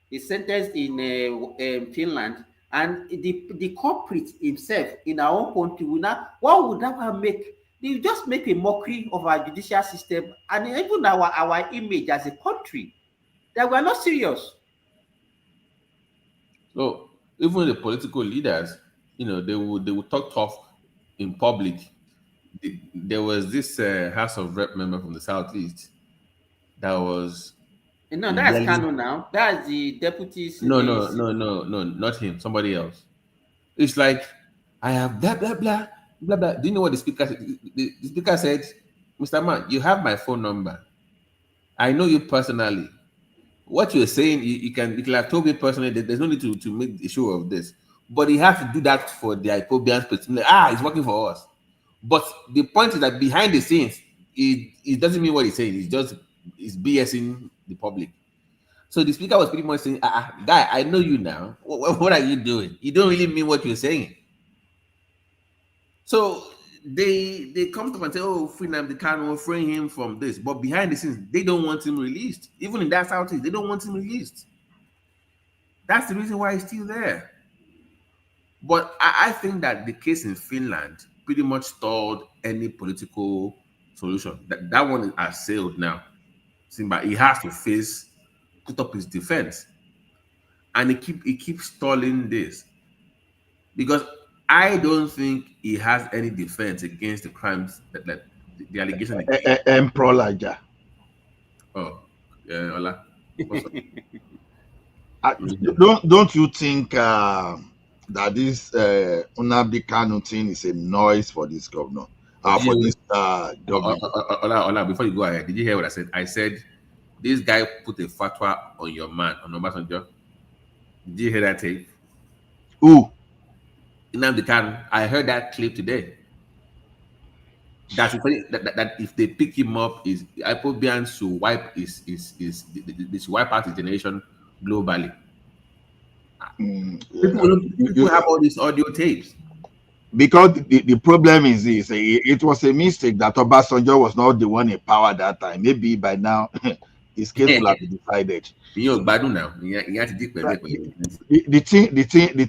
he's sentenced in Finland, and the culprit himself in our own country will now, what would that make? They just make a mockery of our judicial system and even our image as a country, that we're not serious. So even the political leaders, you know, they would talk tough in public. There was this House of Rep member from the Southeast that was. No, that's Kanu now. That's the deputy. No, not him. Somebody else. It's like, I have blah blah blah blah blah. Do you know what the speaker said? The speaker said, "Mr. Man, you have my phone number. I know you personally. What you're saying, you can have told me personally. There's no need to make a show of this. But he has to do that for the IPOBians. It's working for us. But the point is that behind the scenes, it doesn't mean what he's saying. It's BSing the public. So the speaker was pretty much saying, guy, I know you now. What are you doing? You don't really mean what you're saying. So they come to and say, oh, free Nnamdi Kanu, free him from this. But behind the scenes, they don't want him released. Even in that Southeast, they don't want him released. That's the reason why he's still there. But I think that the case in Finland pretty much stalled any political solution. That one has sailed now. But he has to put up his defense. And he keeps stalling this. Because I don't think he has any defense against the crimes that the allegation against. Emperor Elijah. Oh, yeah, Ola. Don't you think that this Nnamdi Kanu thing is a noise for this governor? For this government? Ola, before you go ahead, did you hear what I said? I said, this guy put a fatwa on your man, on Obasanjo. Did you hear that tape? Who? Nnamdi Kanu. I heard that clip today. That if they pick him up, is IPOBians to wipe this wipe out his generation globally. People have all these audio tapes. Because the problem is this: it was a mistake that Obasanjo was not the one in power that time. Maybe by now his case will have been decided. You're bad now. You have to the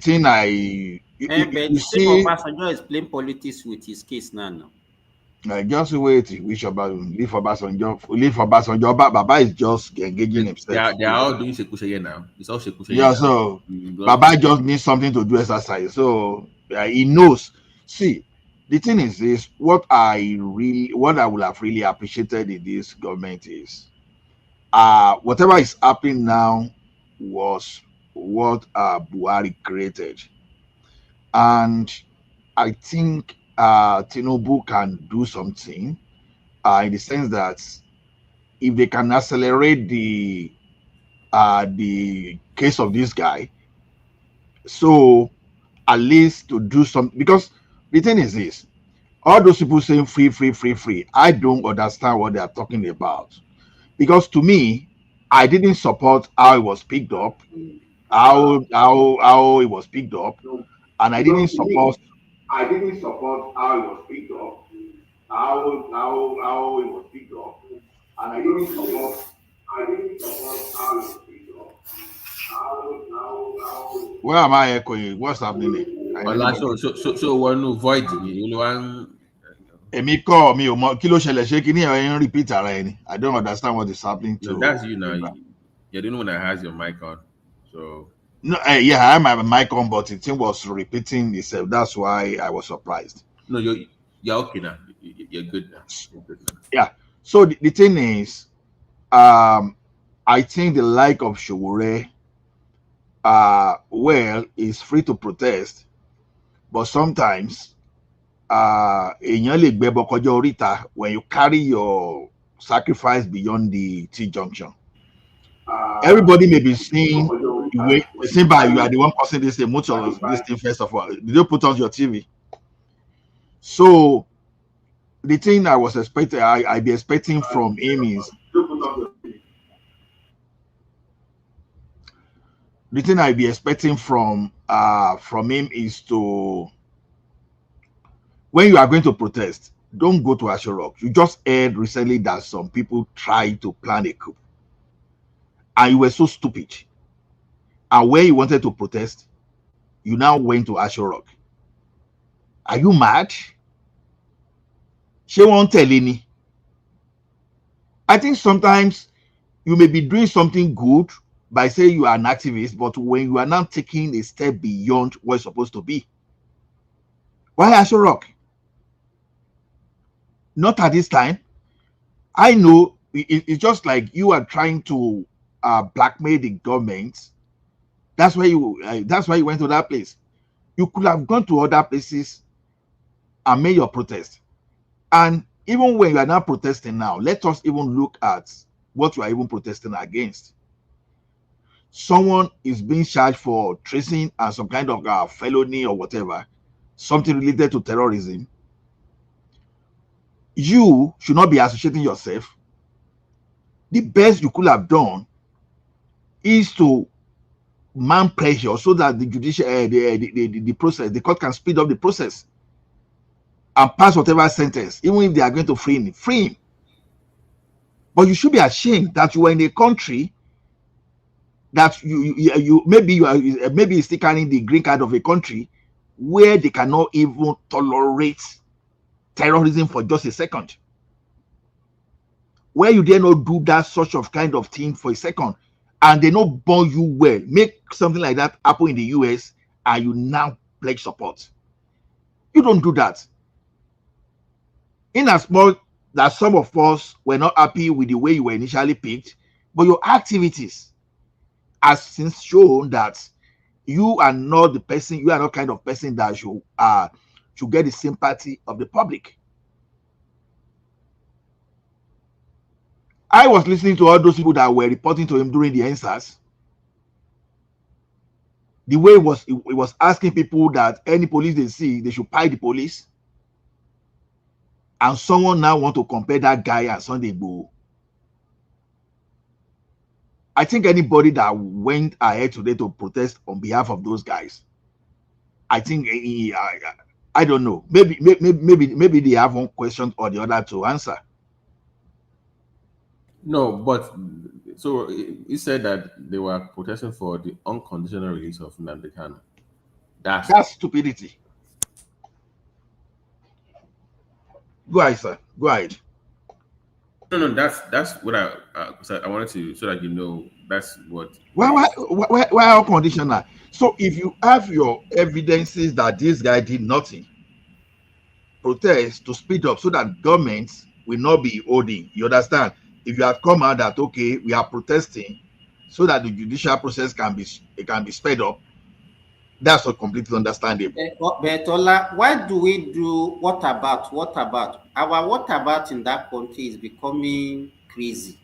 thing I. But see, Obasanjo is playing politics with his case now. Just wait. Leave Obasanjo. Baba is just engaging himself. They are all doing Shekushe now. It's all Shekushe. Yeah, so Baba just needs something to do exercise. So he knows. See, the thing is this: what I would have really appreciated in this government is, whatever is happening now was what Buhari created. And I think Tinubu can do something in the sense that if they can accelerate the case of this guy, so at least to do something. Because the thing is this: all those people saying free, I don't understand what they are talking about. Because to me, I didn't support how it was picked up, how it was picked up, and I didn't Because to me, support. I didn't support how it was picked up, how it was picked up, and I didn't support how it was picked up. Where am I echoing? What's happening there? Well, so one no void. You know, Èmi kọ́ mi ò mọ kí ló ṣẹlẹ̀ ṣé kí ni ẹ̀ ń repeat ara ẹni. I don't understand what is happening to. no, that's you now. You didn't know when I has your mic on, so. No, yeah, I have my mic on, but the thing was repeating itself. That's why I was surprised. No, you're okay now. You're good now. Yeah. So the thing is, I think the like of Sowore, well, is free to protest, but sometimes, èèyàn lè gbẹ́bọ kọjá oríta when you carry your sacrifice beyond the T-junction. Everybody may be seeing the way seen by you are the one causing this much of this thing. First of all, did you put on your TV? So the thing I was expecting, I be expecting from him is the thing I be expecting from him is to, when you are going to protest, don't go to Aso Rock. You just heard recently that some people tried to plan a coup, and you were so stupid. And where you wanted to protest, you now went to Aso Rock. Are you mad? She won't tell any. I think sometimes you may be doing something good by saying you are an activist, but when you are now taking a step beyond what it's supposed to be, why Aso Rock? Not at this time. I know it's just like you are trying to blackmail the government. That's why you went to that place. You could have gone to other places and made your protest. And even when you are not protesting now, let us even look at what you are even protesting against. Someone is being charged for treason and some kind of felony or whatever, something related to terrorism. You should not be associating yourself. The best you could have done is to mount pressure so that the judicial, the process, the court can speed up the process and pass whatever sentence, even if they are going to free him. But you should be ashamed that you are in a country that you maybe still carrying the green card of a country where they cannot even tolerate terrorism for just a second. Where you dare not do that such of kind of thing for a second, and they not burn you well, make something like that happen in the US, and you now pledge support. You don't do that. In as much that some of us were not happy with the way you were initially picked, but your activities has since shown that you are not the person, you are not kind of person that should get the sympathy of the public. I was listening to all those people that were reporting to him during the answers. The way it was asking people that any police they see, they should pay the police. And someone now want to compare that guy and Sunday Igboho. I think anybody that went ahead today to protest on behalf of those guys, I think I don't know. Maybe they have one question or the other to answer. No, but so he said that they were protesting for the unconditional release of Nnamdi Kanu. That's stupidity. Go ahead, sir. Go ahead. No, that's what I wanted to, so that you know that's what. Why unconditional? So if you have your evidences that this guy did nothing, protest to speed up so that governments will not be holding. You understand? If you have come out that okay, we are protesting so that the judicial process can be sped up, that's not completely understandable. But Ola, why do we do what about? Our what about in that country is becoming crazy.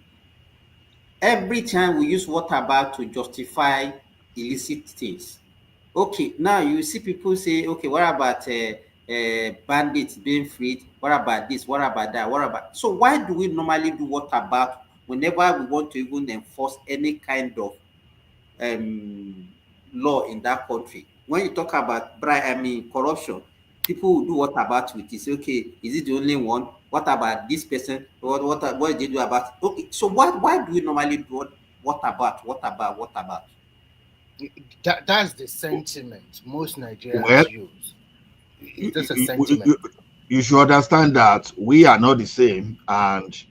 Every time we use what about to justify illicit things. Okay, now you see people say, okay, what about bandits being freed? What about this? What about that? What about? So why do we normally do what about whenever we want to even enforce any kind of law in that country. When you talk about corruption, people will do what about with it? Okay, is it the only one? What about this person? What did they do about? Okay, so why do we normally do what about? That's the sentiment most Nigerians Well, use. It's just a sentiment. you should understand that we are not the same, and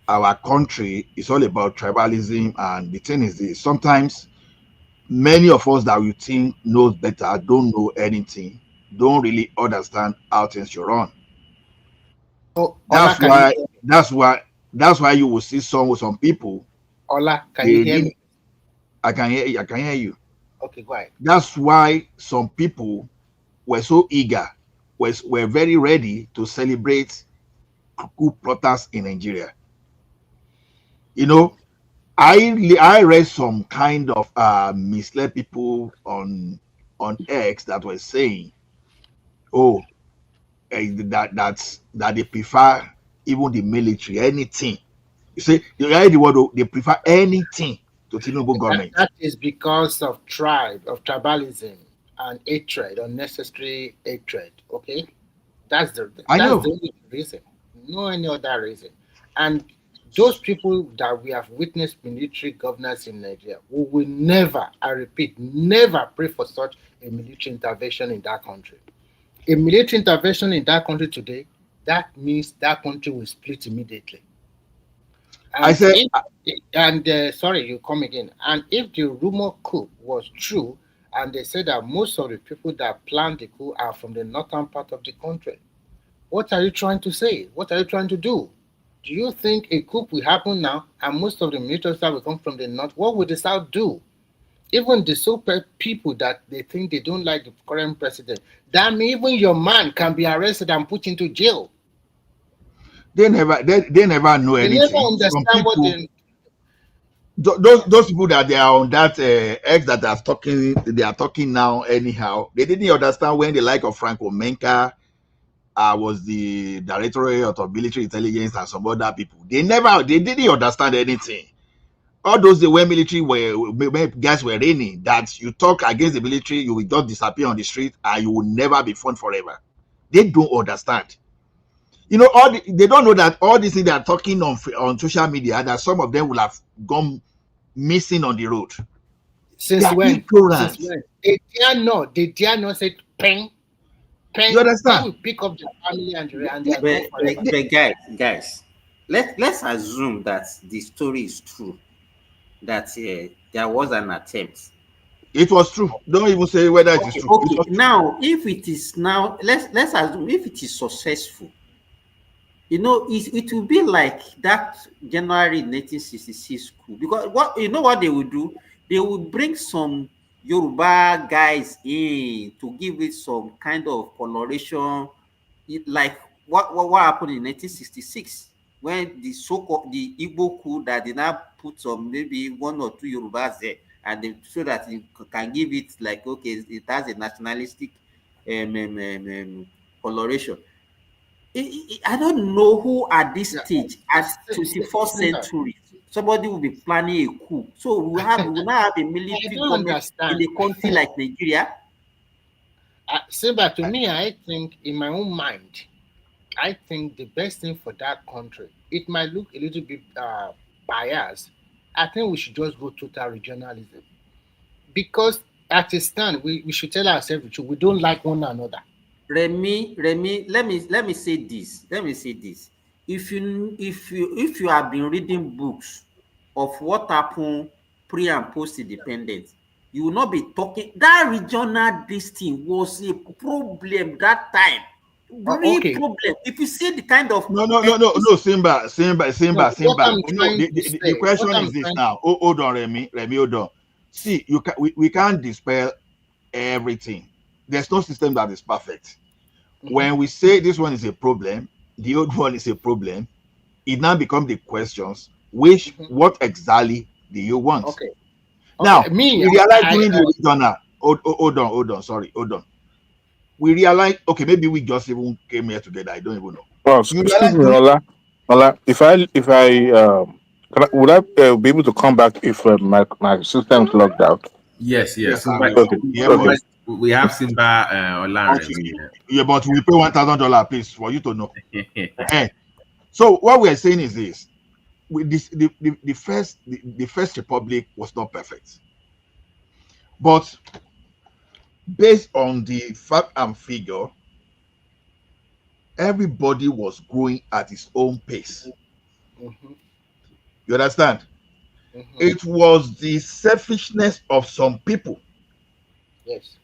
our country is all about tribalism. And the thing is this: sometimes many of us that we think knows better don't know anything, don't really understand how things should run. Oh, That's Ola, why that's why you will see some people. Ola, can you hear me? I can hear you. I can hear you. Okay, go ahead. That's why some people were so eager, were very ready to celebrate coup plotters in Nigeria. You know, I read some kind of misled people on X that were saying, oh, that they prefer even the military, anything. You see, you heard the word, they prefer anything to Tinubu government. That is because of tribalism and hatred, unnecessary hatred. Okay, that's the only reason. No any other reason. And those people that we have witnessed military governance in Nigeria, we will never, I repeat, never pray for such a military intervention in that country. A military intervention in that country today, that means that country will split immediately. And sorry, you come again. And if the rumor coup was true, and they said that most of the people that planned the coup are from the northern part of the country, what are you trying to say? What are you trying to do? Do you think a coup will happen now, and most of the military staff will come from the north? What would the south do? Even the super people that they think they don't like the current president, that means even your man can be arrested and put into jail. They never know anything. They never understand what they. Those people that they are on that X that are talking now anyhow. They didn't understand when the like of Franco Menka was the Directorate of Military Intelligence and some other people. They didn't understand anything. All those when military guys were reigning, that you talk against the military, you will just disappear on the street and you will never be fun forever. They don't understand. You know, they don't know that all these things they are talking on social media, that some of them will have gone missing on the road. Since when? They dare not say pen. You understand? Will pick up their family and but guys, let's assume that the story is true, that there was an attempt. It was true. Don't even say whether it is true. Okay. Now, if it is now, let's assume if it is successful, you know, it will be like that January 1966 coup, because what they will do, they will bring some Yoruba guys in to give it some kind of coloration, like what happened in 1966 when the so-called the Igbo coup that they now put some maybe one or two Yorubas there, and they so that you can give it like, okay, it has a nationalistic coloration. I don't know who at this stage, at 21st century, somebody will be planning a coup. So we will now have a military government in a country like Nigeria. Simba, to me, I think in my own mind, I think the best thing for that country, it might look a little bit biased. I think we should just go total regionalism. Because at a stand, we should tell ourselves the truth. We don't like one another. Remy, let me say this. If you have been reading books of what happened pre and post independence, you will not be talking. That regional this thing was a problem that time. Problem. If you see the kind of no, Simba. The question is this now. Hold on, Remy, hold on. See, we can't dispel everything. There's no system that is perfect. When we say this one is a problem, the old one is a problem, it now becomes the questions, what exactly do you want? Okay. Now, we realize during the regional, hold on. We realize, okay, maybe we just even came here together. I don't even know. Well, excuse me, Ola, if I Would I be able to come back if my system's logged out? Yes, yes. Yes, But, Okay. yeah, Okay. but we have Simba Olanre. yeah, but we pay $1,000 piece for you to know. So what we are saying is this: with this, the first republic was not perfect, but based on the fact and figure, everybody was growing at his own pace. You understand? It was the selfishness of some people Yes.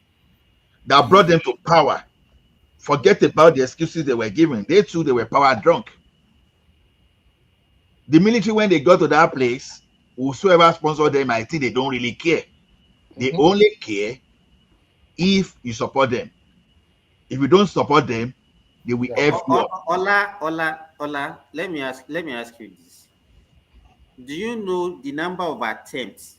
that brought them to power. Forget about the excuses they were given. They too, they were power drunk. The military, when they got to that place, whosoever sponsored them, I think they don't really care. They only care if you support them. If you don't support them, they will F you up. Ola, let me ask you this. Do you know the number of attempts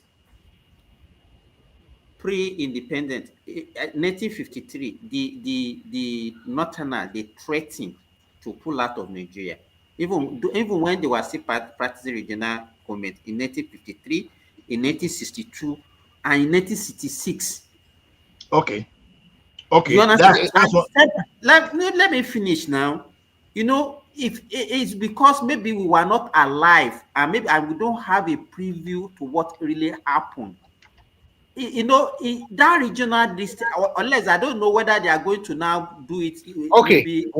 pre-independent 1953? The Northerners, they threatened to pull out of Nigeria, even when they were still practicing regional government in 1953, in 1962, and in 1966. Okay. You understand? Let me finish now. You know, if it's because maybe we were not alive and maybe we don't have a preview to what really happened. You know, that regional district, unless I don't know whether they are going to now do it. Okay. Maybe,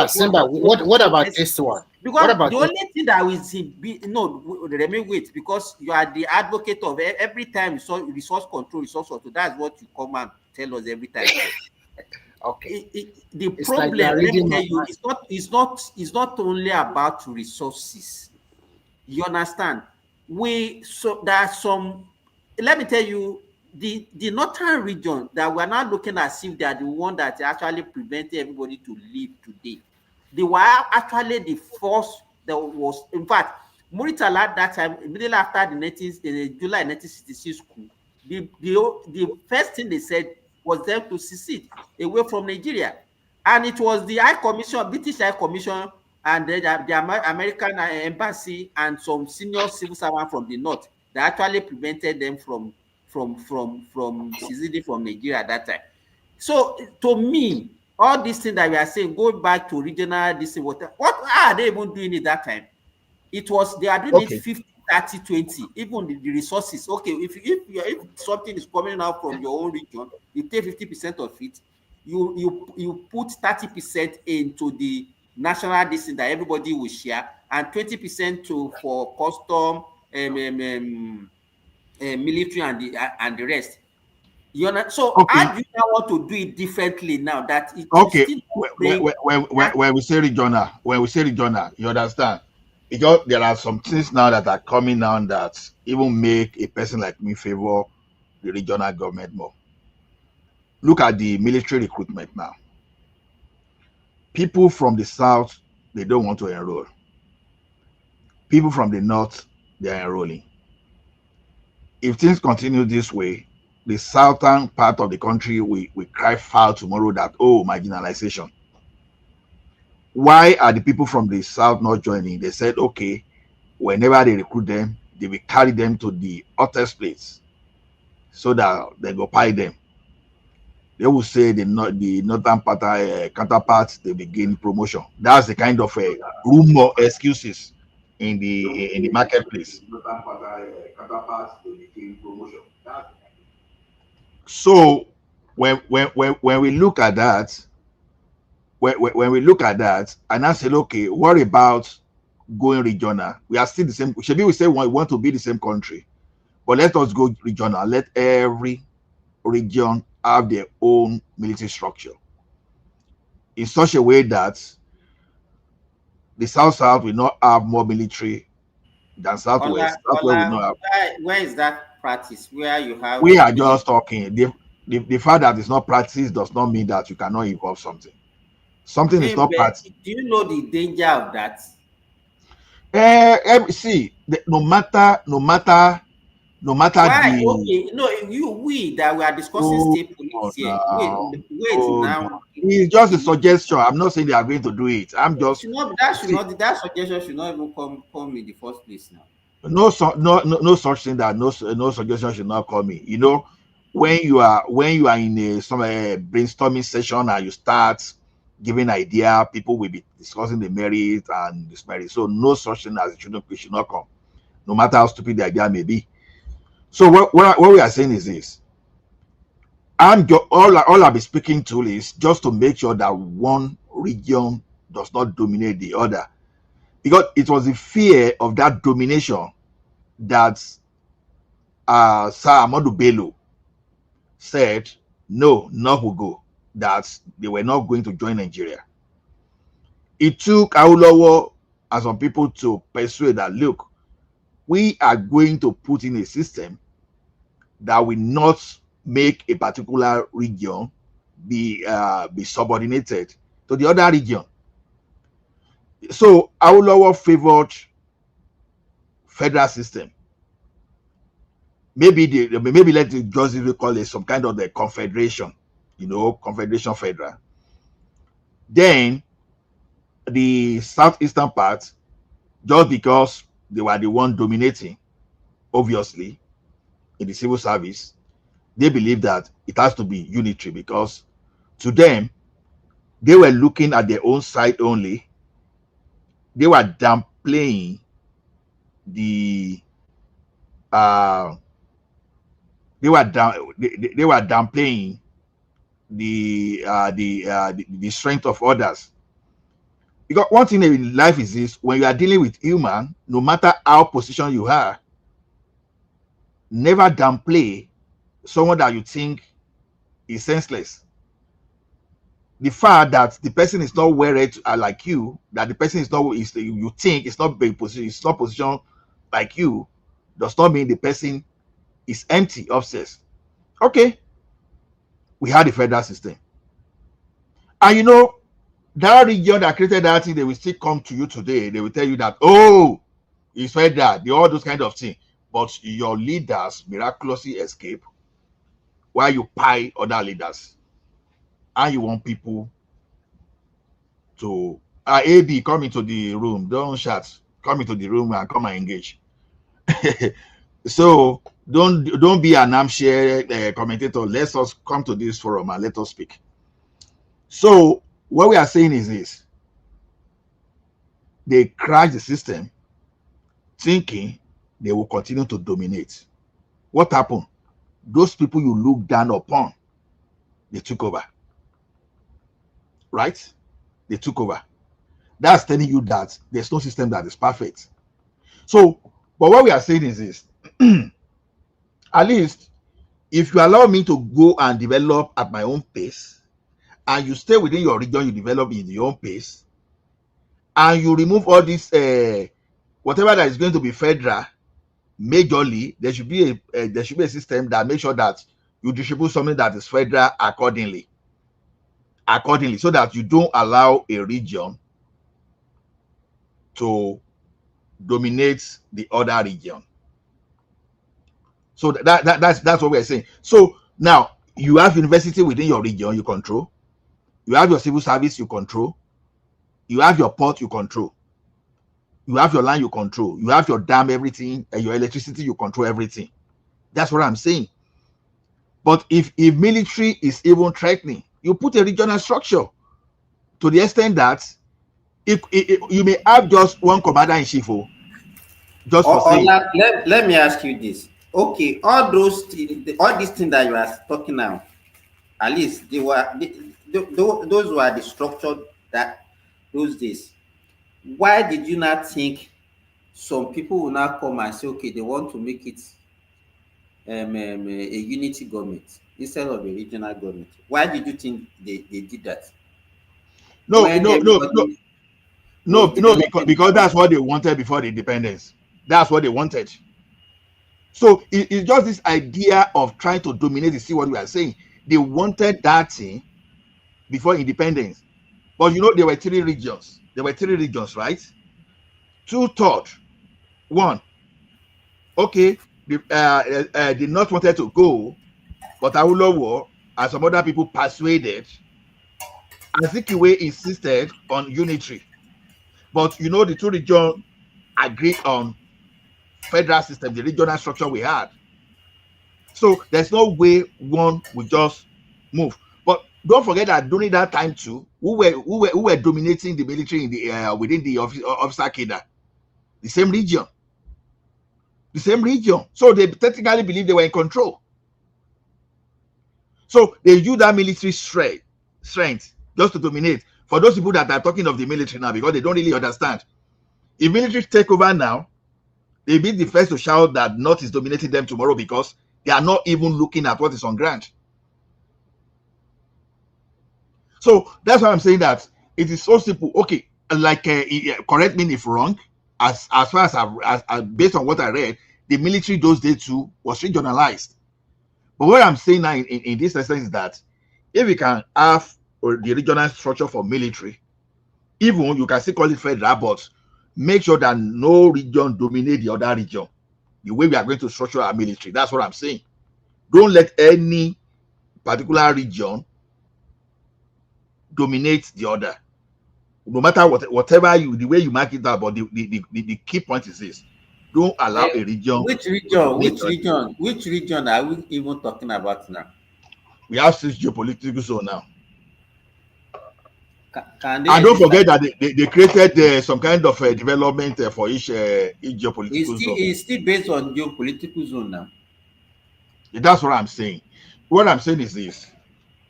Simba, what about this one? Because the only thing that we see, let me wait, because you are the advocate of every time you saw resource control, that's what you come and tell us every time. Okay. The problem, let me tell you, it's not only about resources. You understand? There are some. Let me tell you, the northern region that we're not looking at, if they are the one that actually prevented everybody to live today. They were actually the first that was, in fact, Muritala at that time, immediately after the July 1966 coup, the first thing they said was them to secede away from Nigeria. And it was the British High Commission, and the American embassy and some senior civil servants from the north that actually prevented them from seceding from Nigeria at that time. So to me, all these things that we are saying, go back to regional, this what are they even doing at that time? It was they are doing it 50, 30, 20, even the resources. Okay, if something is coming out from your own region, you take 50% of it, you put 30% into the national district that everybody will share, and 20% for custom, military, and the rest. You know, so how do you now want to do it differently now that it still when we say regional, you understand? Because there are some things now that are coming down that even make a person like me favor the regional government more. Look at the military recruitment now. People from the south, they don't want to enroll. People from the north, they are enrolling. If things continue this way, the southern part of the country we cry foul tomorrow that, oh, marginalization. Why are the people from the south not joining? They said, okay, whenever they recruit them, they will carry them to the hottest place so that they go pay them. They will say the northern counterparts, they begin promotion. That's the kind of rumor excuses in the marketplace. So when we look at that, when we look at that, and I said, okay, what about going regional? We are still the same. Should we say we want to be the same country, but let us go regional. Let every region have their own military structure in such a way that the South will not have more military than Southwest. Will not have. Where is that practice? Where you have? We are just talking. The fact that it's not practiced does not mean that you cannot involve something. Something is not practiced. Do you know the danger of that? See, no matter Why? the. Okay, no, we that we are discussing state police here. Wait now. It's just a suggestion. I'm not saying they are going to do it. I'm just. That suggestion should not even come in the first place now. no such thing that no suggestion should not come in. You know, when you are in a some brainstorming session and you start giving idea, people will be discussing the merit and dismerit. So no such thing as it should not come, no matter how stupid the idea may be. So what we are saying is this: all I'll be speaking to is just to make sure that one region does not dominate the other, because it was the fear of that domination that Sir Ahmadu Bello said no, not will go, that they were not going to join Nigeria. It took Awolowo and some people to persuade that, look, we are going to put in a system that will not make a particular region be subordinated to the other region. So Awolowo favored federal system. Maybe let it just call it some kind of the confederation, you know, confederation federal. Then the southeastern part, just because they were the one dominating, obviously, in the civil service, they believe that it has to be unitary, because to them, they were looking at their own side only. They were downplaying the downplaying the strength of others. Because one thing in life is this: when you are dealing with human, no matter how position you are, never downplay someone that you think is senseless. The fact that the person is not well-read like you, that the person you think is not positioned like you, does not mean the person is empty, obsessed. Okay, we had a federal system, and you know that region that created that thing, they will still come to you today. They will tell you that, oh, it's federal, all those kind of things, but your leaders miraculously escape while you pie other leaders, and you want people to AB, come into the room, don't shout, come into the room and come and engage. So don't be an armchair commentator. Let us come to this forum and let us speak. So what we are saying is this: they crash the system thinking they will continue to dominate. What happened? Those people you look down upon, they took over. Right? They took over. That's telling you that there's no system that is perfect. So, but what we are saying is this: at least if you allow me to go and develop at my own pace, and you stay within your region, you develop in your own pace, and you remove all this whatever that is going to be federal, majorly, there should be a system that makes sure that you distribute something that is federal accordingly, so that you don't allow a region to dominate the other region. So that's what we're saying. So now you have university within your region, you control. You have your civil service, you control. You have your port, you control. You have your land, you control. You have your dam, everything, and your electricity, you control everything. That's what I'm saying. But if military is even threatening, you put a regional structure to the extent that you may have just one commander in chief, just for saying. Let me ask you this. Okay, all these things that you are talking now, at least those were the structure that those days. Why did you not think some people will not come and say, okay, they want to make it a unity government instead of a regional government? Why did you think they did that? Because that's what they wanted before the independence. That's what they wanted. So it's just this idea of trying to dominate. You see what we are saying? They wanted that thing before independence. But you know, there were three regions. Right? 2/3. One. Okay, the North wanted to go, but Awolowo and some other people persuaded. Azikiwe insisted on unitary. But you know, the two regions agreed on federal system, the regional structure we had. So there's no way one will just move. But don't forget that during that time too, who were dominating the military in the within the officer cadre? The same region. The same region. So they technically believe they were in control. So they use that military strength just to dominate. For those people that are talking of the military now, because they don't really understand. If military take over now, they'll be the first to shout that North is dominating them tomorrow because they are not even looking at what is on ground. So that's why I'm saying that it is so simple. Okay, like correct me if wrong. As far as based on what I read, the military those days too was regionalized. But what I'm saying now in this instance is that if we can have the regional structure for military, even you can still call it federal, but make sure that no region dominate the other region. The way we are going to structure our military, that's what I'm saying. Don't let any particular region dominate the other. No matter whatever the way you mark it out, but the key point is this: don't allow a region. Which region are we even talking about now? We have 6 geopolitical zones now. And don't forget that they created some kind of development for each geopolitical zone. It's still based on geopolitical zone now. That's what I'm saying. What I'm saying is this: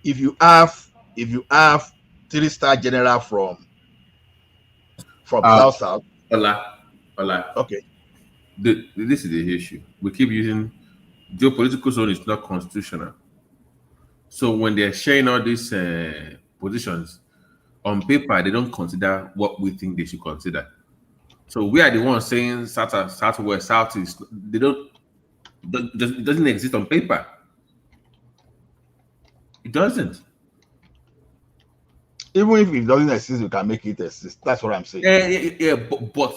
if you have 3-star general from South. Ola. Okay. This is the issue. We keep using geopolitical zone is not constitutional. So when they're sharing all these positions on paper, they don't consider what we think they should consider. So we are the ones saying southwest, southeast. It doesn't exist on paper. It doesn't. Even if it doesn't exist, you can make it exist. That's what I'm saying. Yeah. But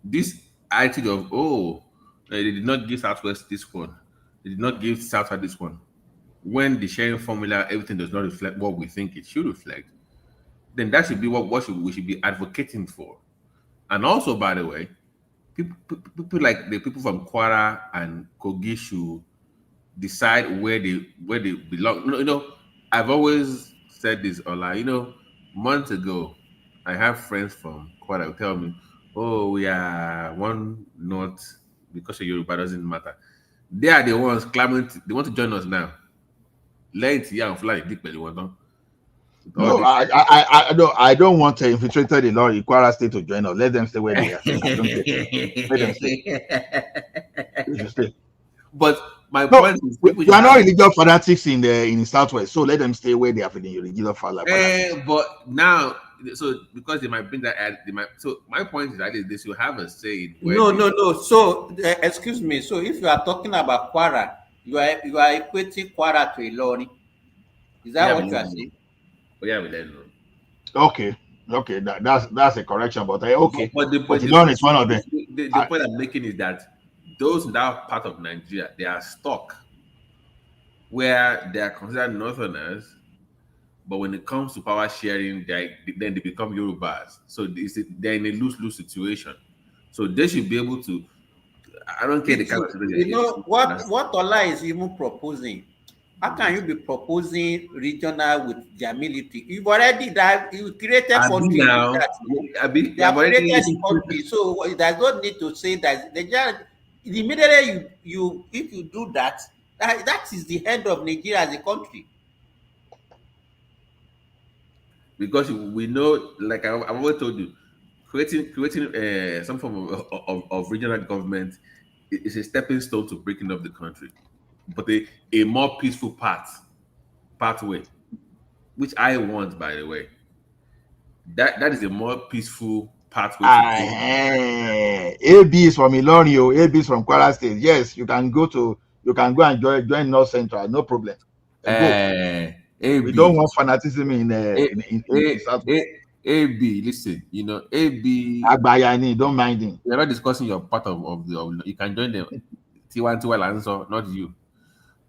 this attitude of they did not give Southwest this one, they did not give Southwest this one. When the sharing formula, everything does not reflect what we think it should reflect, then that should be what we should be advocating for. And also, by the way, people like the people from Kwara and Kogi should decide where they belong. You know, I've always said this, Ola. You know, months ago, I have friends from Kwara who tell me, "Oh, we are one North because of Yoruba doesn't matter." They are the ones claiming they want to join us now. Let young fly deep no, I don't want to infiltrate the law in Kwara State to join us. Let them stay where they are. Let them stay. But my point is, we are not religious fanatics in the Southwest, so let them stay where they are for the religious fanatics. But now, so because they might bring that so my point is that they should have a say. No. So excuse me. So if you are talking about Kwara, you are equating Kwara to Ilorin. Is that what you are saying? Oh, yeah, we let know. Okay, that's a correction, but okay. But Ilorin is one of them. The point I'm making is that those in that part of Nigeria, they are stuck where they are considered Northerners, but when it comes to power sharing, then they become Yorubas. So they're in a lose-lose situation. So they should be able to. I don't care the kind of. You know what Ola is even proposing. How can you be proposing regional with their military? You've already you created country. They have created country, so there's no need to say that. Immediately if you do that is the end of Nigeria as a country. Because we know, like I've always told you, creating some form of regional government is a stepping stone to breaking up the country, but a more peaceful pathway, which I want, by the way. That is a more peaceful pathway. AB is from Ilorin, AB is from Kwara State. Yes, you can go and join North Central, no problem. We don't want fanaticism in South. AB, listen, you know, AB. Agbayani, don't mind him. We're not discussing your part of you can join them. T1 answer, not you.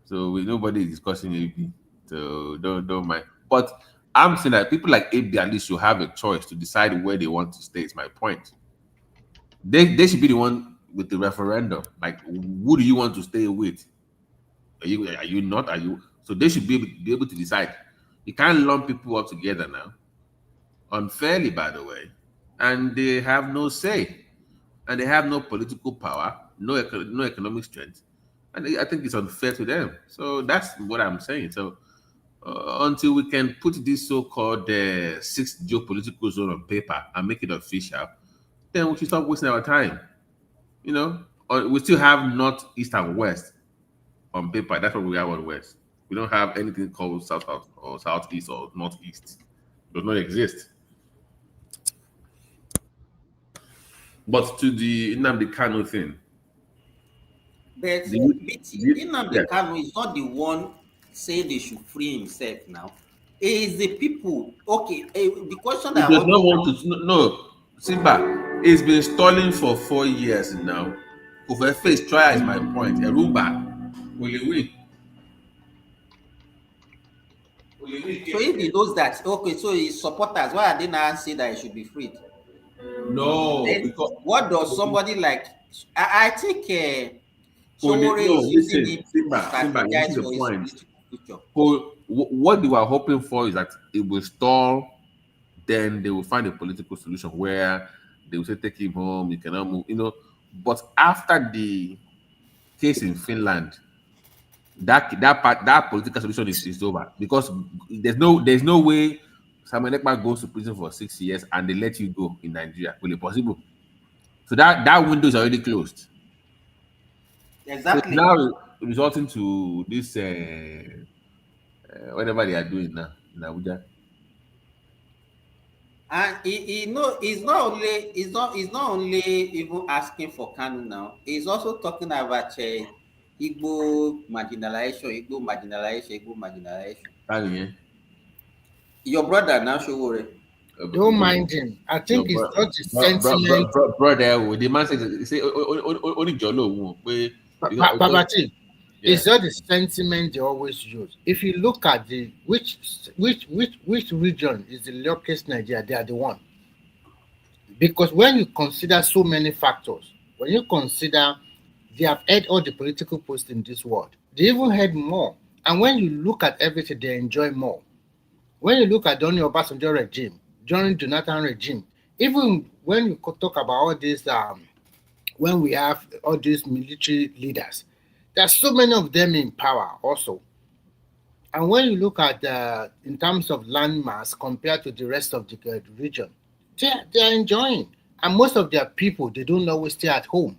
So nobody is discussing AB. So don't mind. But I'm saying that people like AB at least should have a choice to decide where they want to stay. Is my point. They should be the one with the referendum. Like, who do you want to stay with? Are you not? Are you? So they should be able to decide. You can't lump people up together now, unfairly, by the way, and they have no say, and they have no political power, no economic strength, and I think it's unfair to them. So that's what I'm saying. So until we can put this so-called sixth geopolitical zone on paper and make it official, then we should stop wasting our time. You know, we still have north, east, and west on paper. That's what we have on west. We don't have anything called south or southeast or northeast. It does not exist. But to the Nnamdi Kanu thing, but Nnamdi Kanu is not the one saying they should free himself now. It is the people. Okay, the question that he does not want to. No, Simba, it's been stalling for 4 years now. Over face trial is my point. Eruba, will he win? So if he knows that, okay, so his supporters, why are they now saying that he should be freed? No, then because what does somebody like? I think SOWORE'S is using it to strategize for his political future. So what they were hoping for is that it will stall, then they will find a political solution where they will say, take him home, you cannot move, you know. But after the case in Finland, that political solution is over, because there's no way Samuel Ekpa goes to prison for 6 years and they let you go in Nigeria. Will it possible? So that window is already closed. Exactly. So now resulting to this whatever they are doing now in Abuja. And he's not only even asking for Kanu now. He's also talking about Igbo marginalization. Your brother now, SOWORE. Don't mind him. I think it's not the sentiment. Brother, the man says, say only Jolo. Babati, it's not the sentiment they always use. If you look at which region is the luckiest Nigeria, they are the one. Because when you consider so many factors, when you consider they have had all the political posts in this world, they even had more. And when you look at everything, they enjoy more. When you look at the Obasanjo regime, during Jonathan regime, even when you talk about all these, when we have all these military leaders, there are so many of them in power also. And when you look at in terms of landmass compared to the rest of the region, they are enjoying. And most of their people, they don't always stay at home.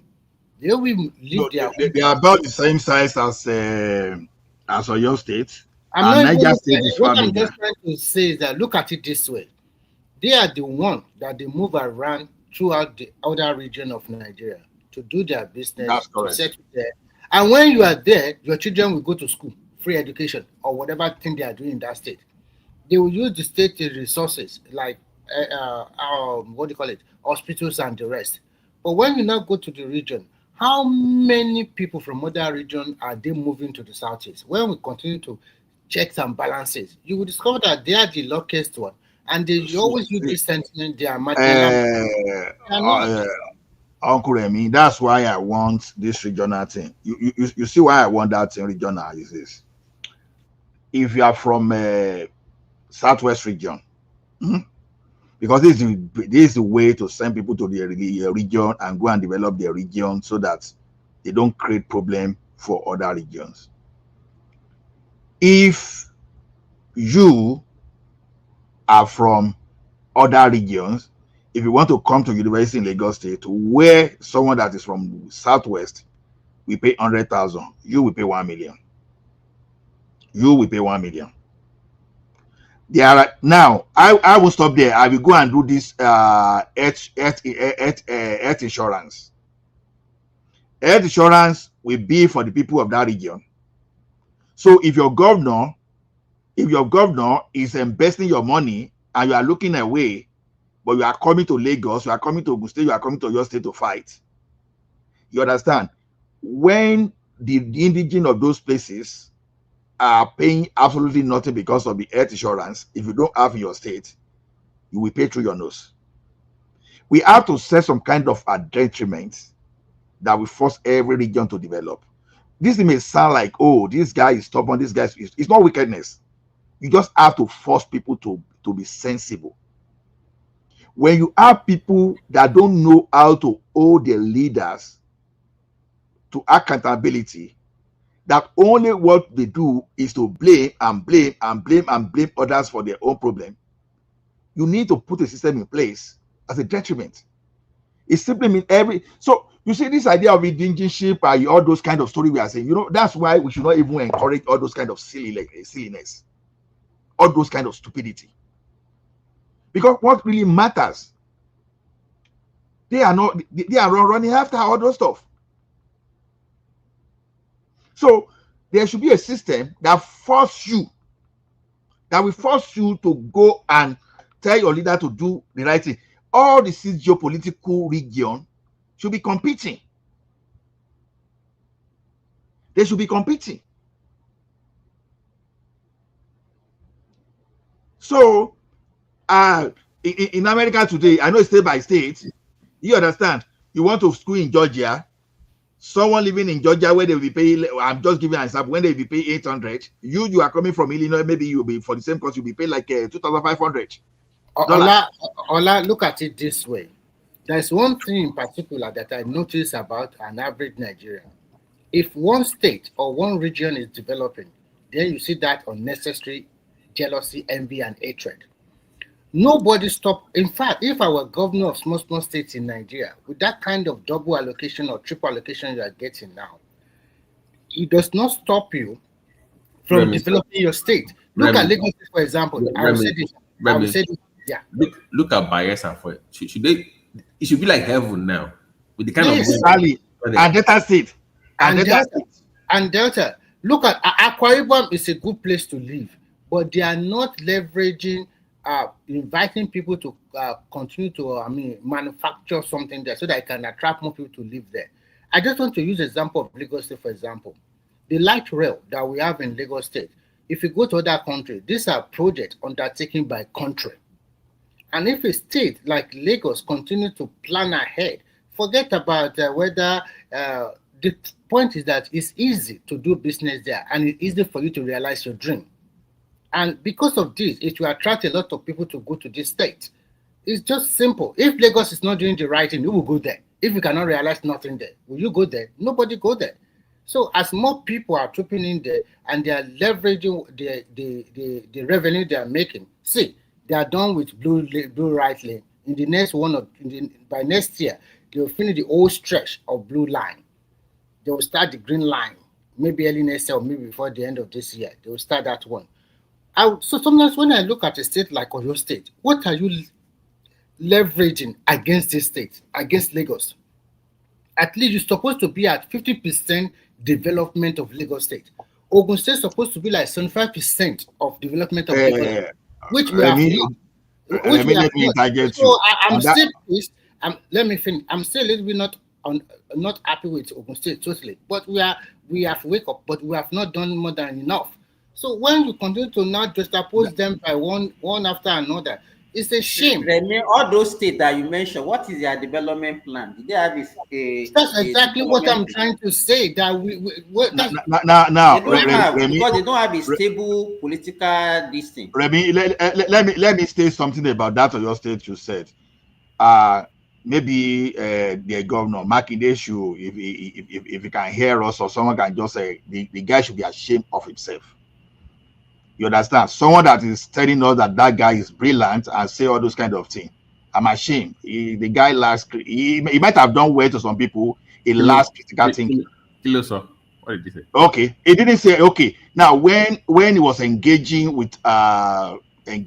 They always live they are about the same size as Oyo State. What I'm just trying to say is that look at it this way. They are the one that they move around throughout the other region of Nigeria to do their business. That's correct. To settle there. And when you are there, your children will go to school, free education, or whatever thing they are doing in that state. They will use the state resources like hospitals and the rest. But when you now go to the region, how many people from other regions are they moving to the southeast? When we continue to checks and balances, you will discover that they are the luckiest one, and they always use this sentiment. They are Uncle Remy, that's why I want this regional thing. You see why I want that thing regional is this. If you are from Southwest region, because this is the way to send people to the region and go and develop their region so that they don't create problem for other regions. If you are from other regions, if you want to come to university in Lagos State, where someone that is from Southwest, we pay 100,000, you will pay 1 million. You will pay 1 million. Now, I will stop there. I will go and do this health insurance. Health insurance will be for the people of that region. So if your governor is investing your money and you are looking away, but you are coming to Lagos, you are coming to Ogun State, you are coming to your state to fight. You understand? When the indigenous of those places are paying absolutely nothing because of the health insurance, if you don't have in your state, you will pay through your nose. We have to set some kind of detriment that will force every region to develop. This may sound like, oh, this guy is stubborn, this guy is, it's not wickedness. You just have to force people to be sensible. When you have people that don't know how to hold their leaders to accountability, that only what they do is to blame and blame and blame and blame others for their own problem, you need to put a system in place as a detriment. It simply means so you see this idea of indigenship and all those kind of story we are saying, you know, that's why we should not even encourage all those kind of silliness, all those kind of stupidity. Because what really matters, they are not running after all those stuff. So there should be a system that will force you to go and tell your leader to do the right thing. All the six geopolitical regions should be competing. They should be competing. So in America today, I know it's state by state. You understand? You want to school in Georgia, someone living in Georgia where they will be paying, I'm just giving an example, when they will be paying 800, you are coming from Illinois, maybe you'll be, for the same cost, you'll be paying like 2,500. Ola, look at it this way. There's one thing in particular that I notice about an average Nigerian. If one state or one region is developing, then you see that unnecessary jealousy, envy, and hatred. Nobody stop. In fact, if I were governor of small states in Nigeria, with that kind of double allocation or triple allocation you are getting now, it does not stop you from developing your state. Look at Lagos, for example. I will say this. Yeah. Look at Bayelsa for it. It should be like heaven now, with the kind of and Delta State and Delta. Look at Akwa Ibom is a good place to live, but they are not leveraging. Inviting people to continue to, manufacture something there so that it can attract more people to live there. I just want to use the example of Lagos State, for example. The light rail that we have in Lagos State, if you go to other countries, these are projects undertaken by country. And if a state like Lagos continue to plan ahead, forget about whether the point is that it's easy to do business there and it's easy for you to realize your dream. And because of this, it will attract a lot of people to go to this state. It's just simple. If Lagos is not doing the right thing, you will go there. If you cannot realize nothing there, will you go there? Nobody go there. So as more people are trooping in there and they are leveraging the revenue they are making, see, they are done with blue right lane. In the next by next year, they will finish the old stretch of blue line. They will start the green line, maybe early next year or maybe before the end of this year. They will start that one. So sometimes when I look at a state like Oyo State, what are you leveraging against this state, against Lagos? At least you're supposed to be at 50% development of Lagos State. Ogun State is supposed to be like 75% of development of Lagos State, which we have not. So I'm still pissed. Let me finish. I'm still a little bit not happy with Ogun State totally, but we have wake up, but we have not done more than enough. So when you continue to not just oppose them by one after another, it's a shame. Remy, all those states that you mentioned, what is their development plan? Did they have That's exactly what I'm trying to say. That because they don't have a stable political distance. Remy, let me say something about that of your state you said. Maybe the governor Makinde should, if he can hear us, or someone can just say the guy should be ashamed of himself. You understand? Someone that is telling us that guy is brilliant and say all those kind of things. I'm ashamed. The guy lacks. He might have done well to some people. He lacks critical thinking. What did he say? Okay, he didn't say okay. Now, when he was engaging with Umai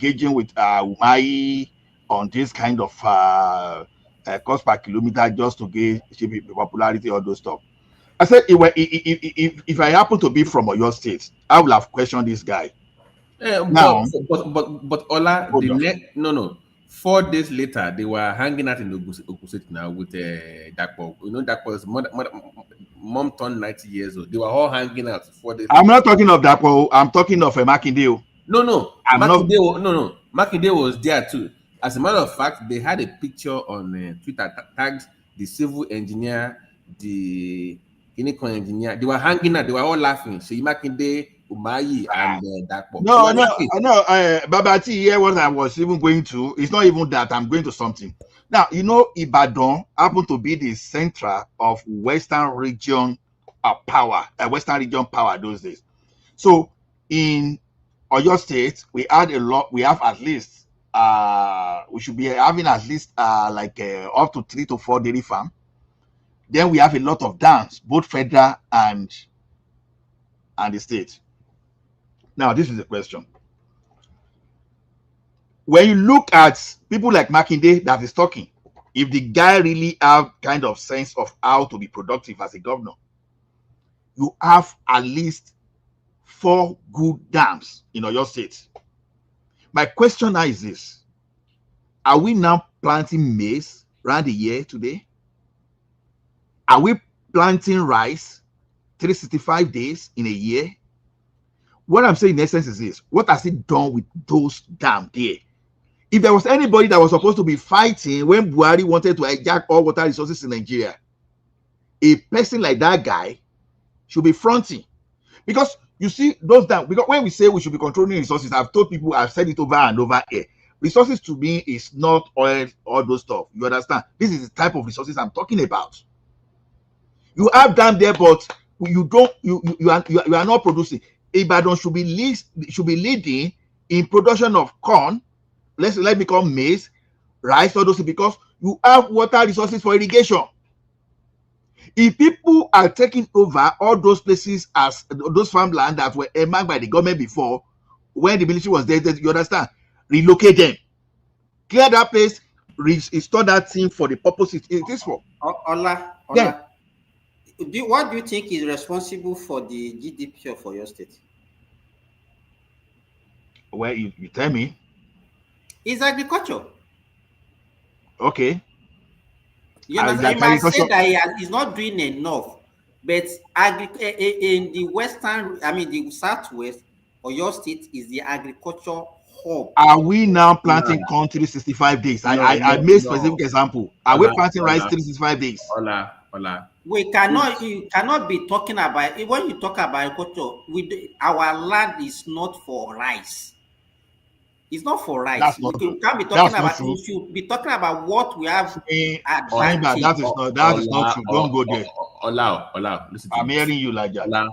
on this kind of cost per kilometer just to get popularity, all those stuff, I said if I happen to be from Oyo State, I would have questioned this guy. Now, but Ola, 4 days later, they were hanging out in Ogun State now with Dakpo. You know, Dakpo is mom turned 90 years old. They were all hanging out 4 days. I'm not talking of Dakpo. I'm talking of Makinde. No. Makinde was there too. As a matter of fact, they had a picture on Twitter tagged the civil engineer the Guinea engineer, they were hanging out, they were all laughing. So Makinde, Umayi, and Dakpo. No, Babati, here what I was even going to, it's not even that, I'm going to something. Now, you know, Ibadan happened to be the center of Western region power those days. So in Oyo State, we have at least we should be having at least up to 3 to 4 dairy farm. Then we have a lot of dams, both federal and the state. Now, this is the question. When you look at people like Makinde that is talking, if the guy really have kind of sense of how to be productive as a governor, you have at least 4 good dams in Oyo State. My question now is this: are we now planting maize around the year today? Are we planting rice 365 days in a year? What I'm saying in essence is this: what has it done with those dams there? If there was anybody that was supposed to be fighting when Buhari wanted to hijack all water resources in Nigeria, a person like that guy should be fronting. Because you see, those dams, because when we say we should be controlling resources, I've told people, I've said it over and over here. Resources to me is not oil, all those stuff. You understand? This is the type of resources I'm talking about. You have dam there, but you are not producing. Ibadan should be leading in production of corn. Let me call maize, rice, all those things, because you have water resources for irrigation. If people are taking over all those places as those farmland that were earmarked by the government before, when the military was there, you understand, relocate them, clear that place, restore that thing for the purpose it is for. Ola. Yeah. What do you think is responsible for the GDP of your state? Well, you tell me. It's agriculture. Okay. You understand? You might say that he's not doing enough, but in the the southwest, or your state is the agriculture hub. Are we now planting corn 365 days? I made specific example. Are we planting rice 365 days? Ola. We cannot. You cannot be talking about when you talk about agriculture. Our land is not for rice. It's not for rice. You can't be talking about. You should be talking about what we have advantage. That is not true. Don't go there. Allow. Listen to I'm hearing you like that.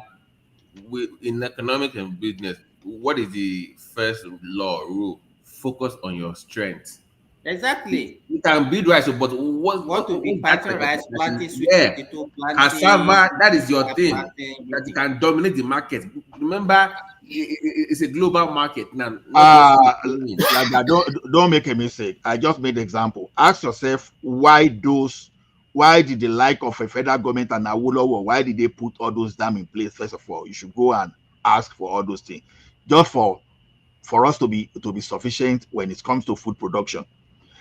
In economic and business, what is the first rule? Focus on your strength. Exactly. You can build rice, but what to be planting rice, planting sweet potato, planting cassava, that is your thing. That you can dominate the market. Remember, it's a global market now. Don't make a mistake. I just made the example. Ask yourself why did the like of a federal government and Awolowo, why did they put all those dams in place? First of all, you should go and ask for all those things, just for us to be sufficient when it comes to food production.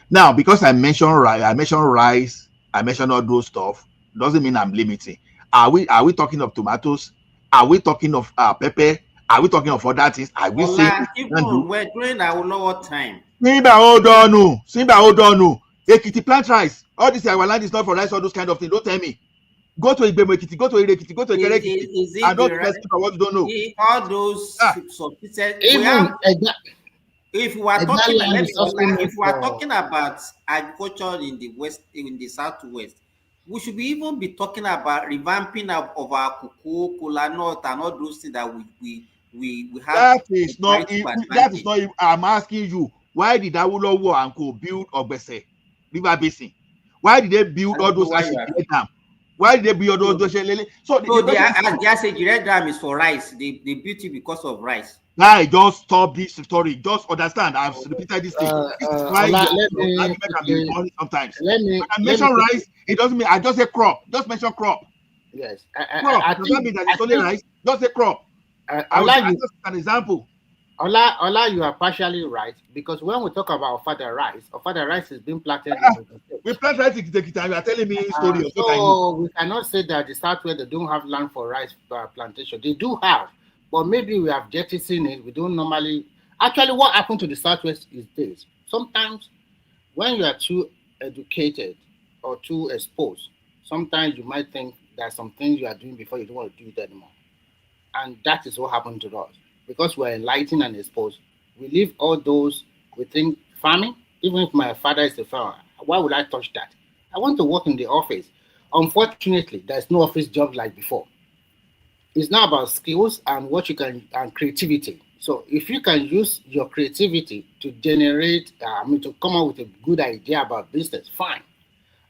Now, because I mentioned rice, I mentioned all those stuff, doesn't mean I'm limiting. Are we talking of tomatoes? Are we talking of pepper? Are we talking of other things? I will say we're doing our lower time. Simba, hold on. Ekiti plant rice. All this our land is not for rice, all those kind of things. Don't tell me. Go to Igbemo Ekiti, go to Ire Ekiti, go to Ekere Ekiti. I don't tell people what you don't know. All those if we are talking about agriculture in the west, in the southwest, we should be even be talking about revamping of our cocoa, cola nut, and all those things that we have. That is not. I'm asking you, why did Awolowo and Co build Ogbese River Basin? Why did they build all those dams? Why did they build all those? So the red dam is for rice. They built it because of rice. Guy, just stop this story. Just understand. I've repeated this thing. This is why argument can be funny sometimes. When I mention rice, it doesn't mean I just say crop. Just mention crop. Yes. Crop does not mean that it's only rice. Just say crop. I will just an example. Ola, you are partially right, because when we talk about Ofada rice is being planted. We plant rice in Ekiti. You are telling me story. So we cannot say that the Southwest they don't have land for rice plantation. They do have. But maybe we have jettisoned it. We don't normally. Actually, what happened to the Southwest is this. Sometimes when you are too educated or too exposed, sometimes you might think that some things you are doing before you don't want to do it anymore. And that is what happened to us. Because we're enlightened and exposed, we leave all those, we think farming, even if my father is a farmer, why would I touch that? I want to work in the office. Unfortunately, there's no office job like before. It's not about skills and what you can and creativity. So if you can use your creativity to generate, to come up with a good idea about business, fine.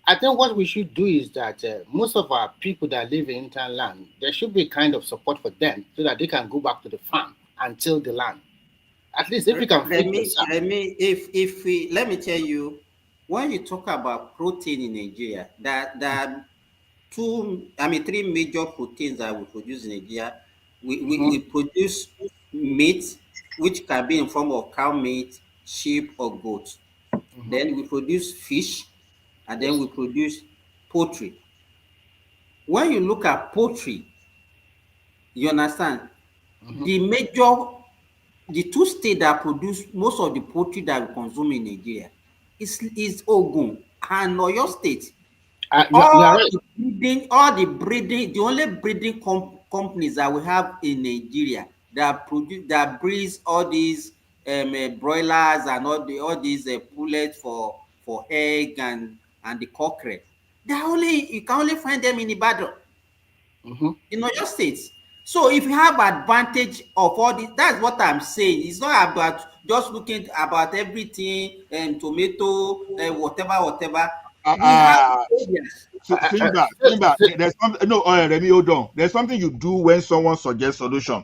I think what we should do is that most of our people that live in interland, there should be kind of support for them so that they can go back to the farm and till the land. At least if we can. Let me, let me tell you, when you talk about protein in Nigeria, that three major proteins that we produce in Nigeria. We produce meat, which can be in form of cow meat, sheep, or goat. Then we produce fish, and then we produce poultry. When you look at poultry, you understand the two states that produce most of the poultry that we consume in Nigeria is Ogun and Oyo State. The only breeding companies that we have in Nigeria that breeds all these broilers and all these pullets for egg and the cockerel, you can only find them in Ibadan, in Oyo State. So if you have advantage of all this, that's what I'm saying. It's not about just looking about everything and tomato, whatever. Simba, there's something. No, Remy, hold on. There's something you do when someone suggests solution.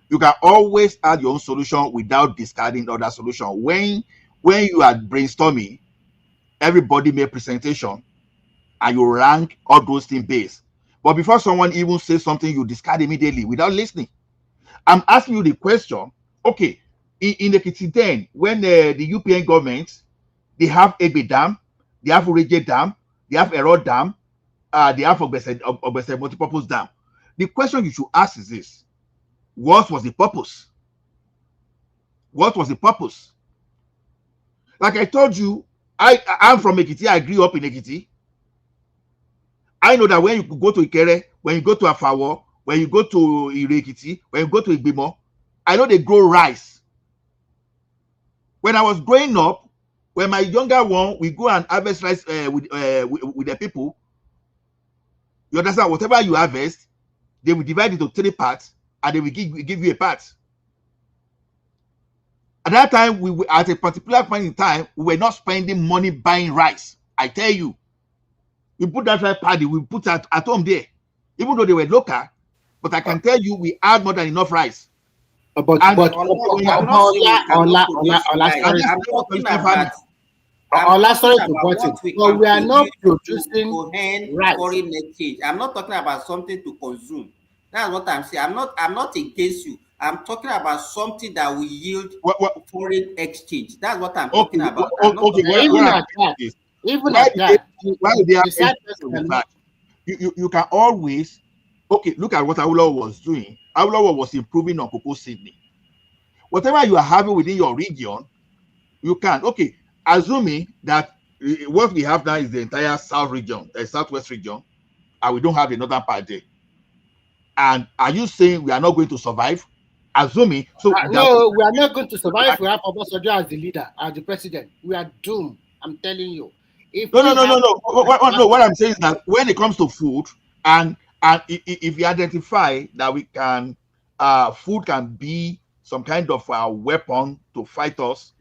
You can always add your own solution without discarding other solution. When you are brainstorming, everybody make presentation, and you rank all those things based. But before someone even says something, you discard immediately without listening. I'm asking you the question. Okay, in Ekiti then, when the UPN government, they have Egbe Dam, they have Ureje Dam, they have Ero Dam, they have Obese multipurpose dam. The question you should ask is this: what was the purpose? What was the purpose? Like I told you, I'm from Ekiti. I grew up in Ekiti. I know that when you go to Ikere, when you go to Afawo, when you go to Ire-Ekiti, when you go to Igbimo, I know they grow rice. When I was growing up, when my younger one, we go and harvest rice with the people. You understand? Whatever you harvest, they will divide it into 3 parts, and they will give you a part. At that time, at a particular point in time, we were not spending money buying rice. I tell you, we put that rice paddy, we put at home there, even though they were local. But I can tell you, we had more than enough rice. We are not producing rice. Foreign exchange. I'm not talking about something to consume. That's what I'm saying. I'm not against you. I'm talking about something that will yield foreign exchange. That's what I'm talking about. You can always look at what Awolowo was doing. Awolowo was improving on cocoa seedling. Whatever you are having within your region, you can assuming that what we have now is the entire southwest region, and we don't have the northern part there. And are you saying we are not going to survive? Assuming no, we are not going to survive. We have Obasanjo as the leader, as the president. We are doomed. I'm telling you. No. What I'm saying is that when it comes to food, and if you identify that we can, food can be some kind of weapon to fight us,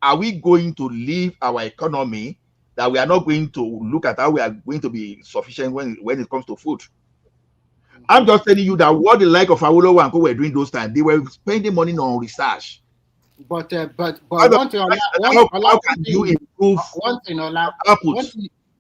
are we going to leave our economy that we are not going to look at how we are going to be sufficient when it comes to food? I'm just telling you that what the like of Awolowo and Co were doing those times, they were spending money on research. But one thing, how can you improve?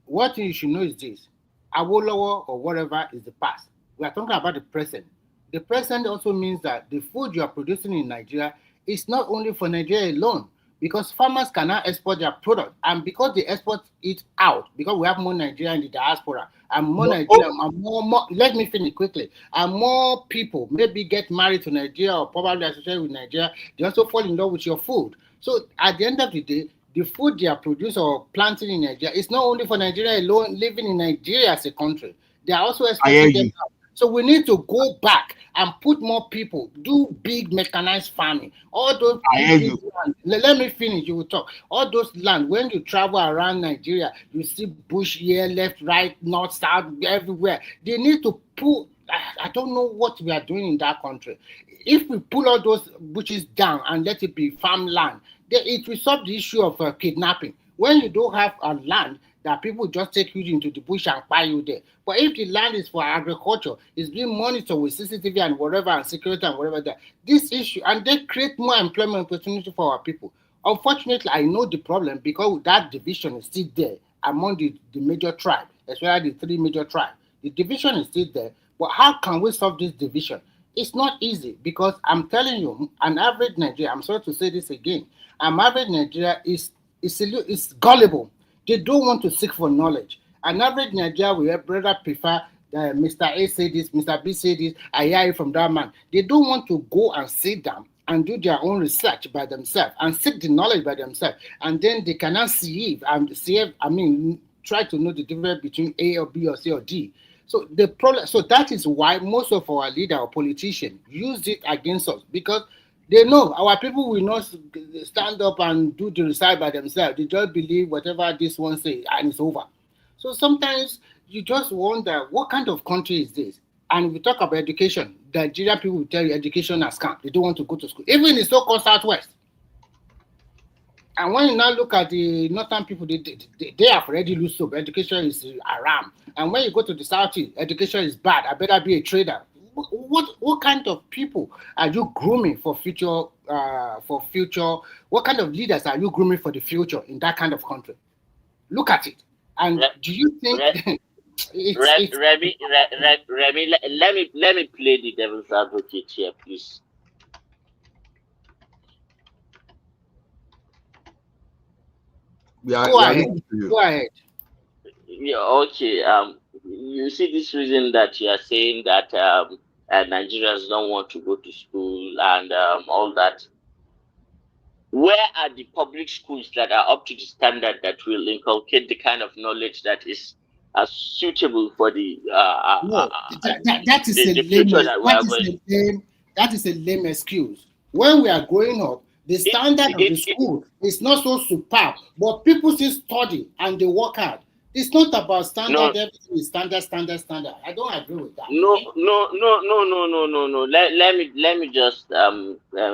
What you should know is this: Awolowo or whatever is the past. We are talking about the present. The present also means that the food you are producing in Nigeria is not only for Nigeria alone, because farmers cannot export their product, and because they export it out, because we have more Nigeria in the diaspora, and more Nigeria, and more. Let me finish quickly. And more people maybe get married to Nigeria or probably associated with Nigeria. They also fall in love with your food. So at the end of the day, the food they are producing or planting in Nigeria is not only for Nigeria alone, living in Nigeria as a country. They are also exporting them out. So we need to go back and put more people, do big mechanized farming. All those big land, let me finish, you will talk. All those land, when you travel around Nigeria, you see bush here, left, right, north, south, everywhere. They need to pull, I don't know what we are doing in that country. If we pull all those bushes down and let it be farmland, then it will solve the issue of kidnapping. When you don't have a land, that people just take you into the bush and buy you there. But if the land is for agriculture, it's being monitored with CCTV and whatever and security and whatever that, this issue, and they create more employment opportunity for our people. Unfortunately, I know the problem because that division is still there among the major tribes, especially the 3 major tribes. The division is still there, but how can we solve this division? It's not easy because I'm telling you, an average Nigeria, I'm sorry to say this again, an average Nigeria is gullible. They don't want to seek for knowledge. An average Nigeria will rather prefer Mr. A say this, Mr. B say this, I hear it from that man. They don't want to go and sit down and do their own research by themselves and seek the knowledge by themselves. And then they cannot try to know the difference between A or B or C or D. So the problem, so that is why most of our leaders or politicians use it against us, because they know our people will not stand up and do the research by themselves. They just believe whatever this one says and it's over. So sometimes you just wonder, what kind of country is this? And if we talk about education, the Nigerian people will tell you education has come. They don't want to go to school, even in the so-called Southwest. And when you now look at the northern people, they have already lost hope. Education is around. And when you go to the Southeast, education is bad. I better be a trader. What kind of people are you grooming for future? What kind of leaders are you grooming for the future in that kind of country? Look at it. And do you think Remy, let me play the devil's advocate here, please. Go ahead. Yeah, okay. You see this reason that you are saying that Nigerians don't want to go to school and all that. Where are the public schools that are up to the standard that will inculcate the kind of knowledge that is suitable for the that is a lame excuse. When we are growing up, the standard of the school is not so superb, but people still study and they work hard. It's not about standard. Everything is standard. I don't agree with that. No.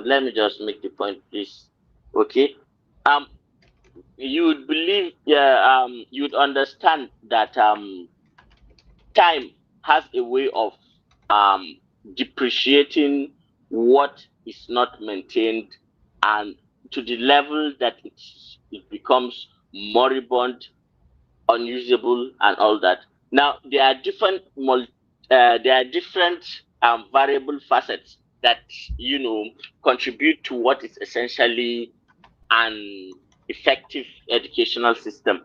Let me just make the point, please. Okay. You would believe, you would understand that time has a way of depreciating what is not maintained, and to the level that it becomes moribund, unusable, and all that. Now there are different variable facets that contribute to what is essentially an effective educational system.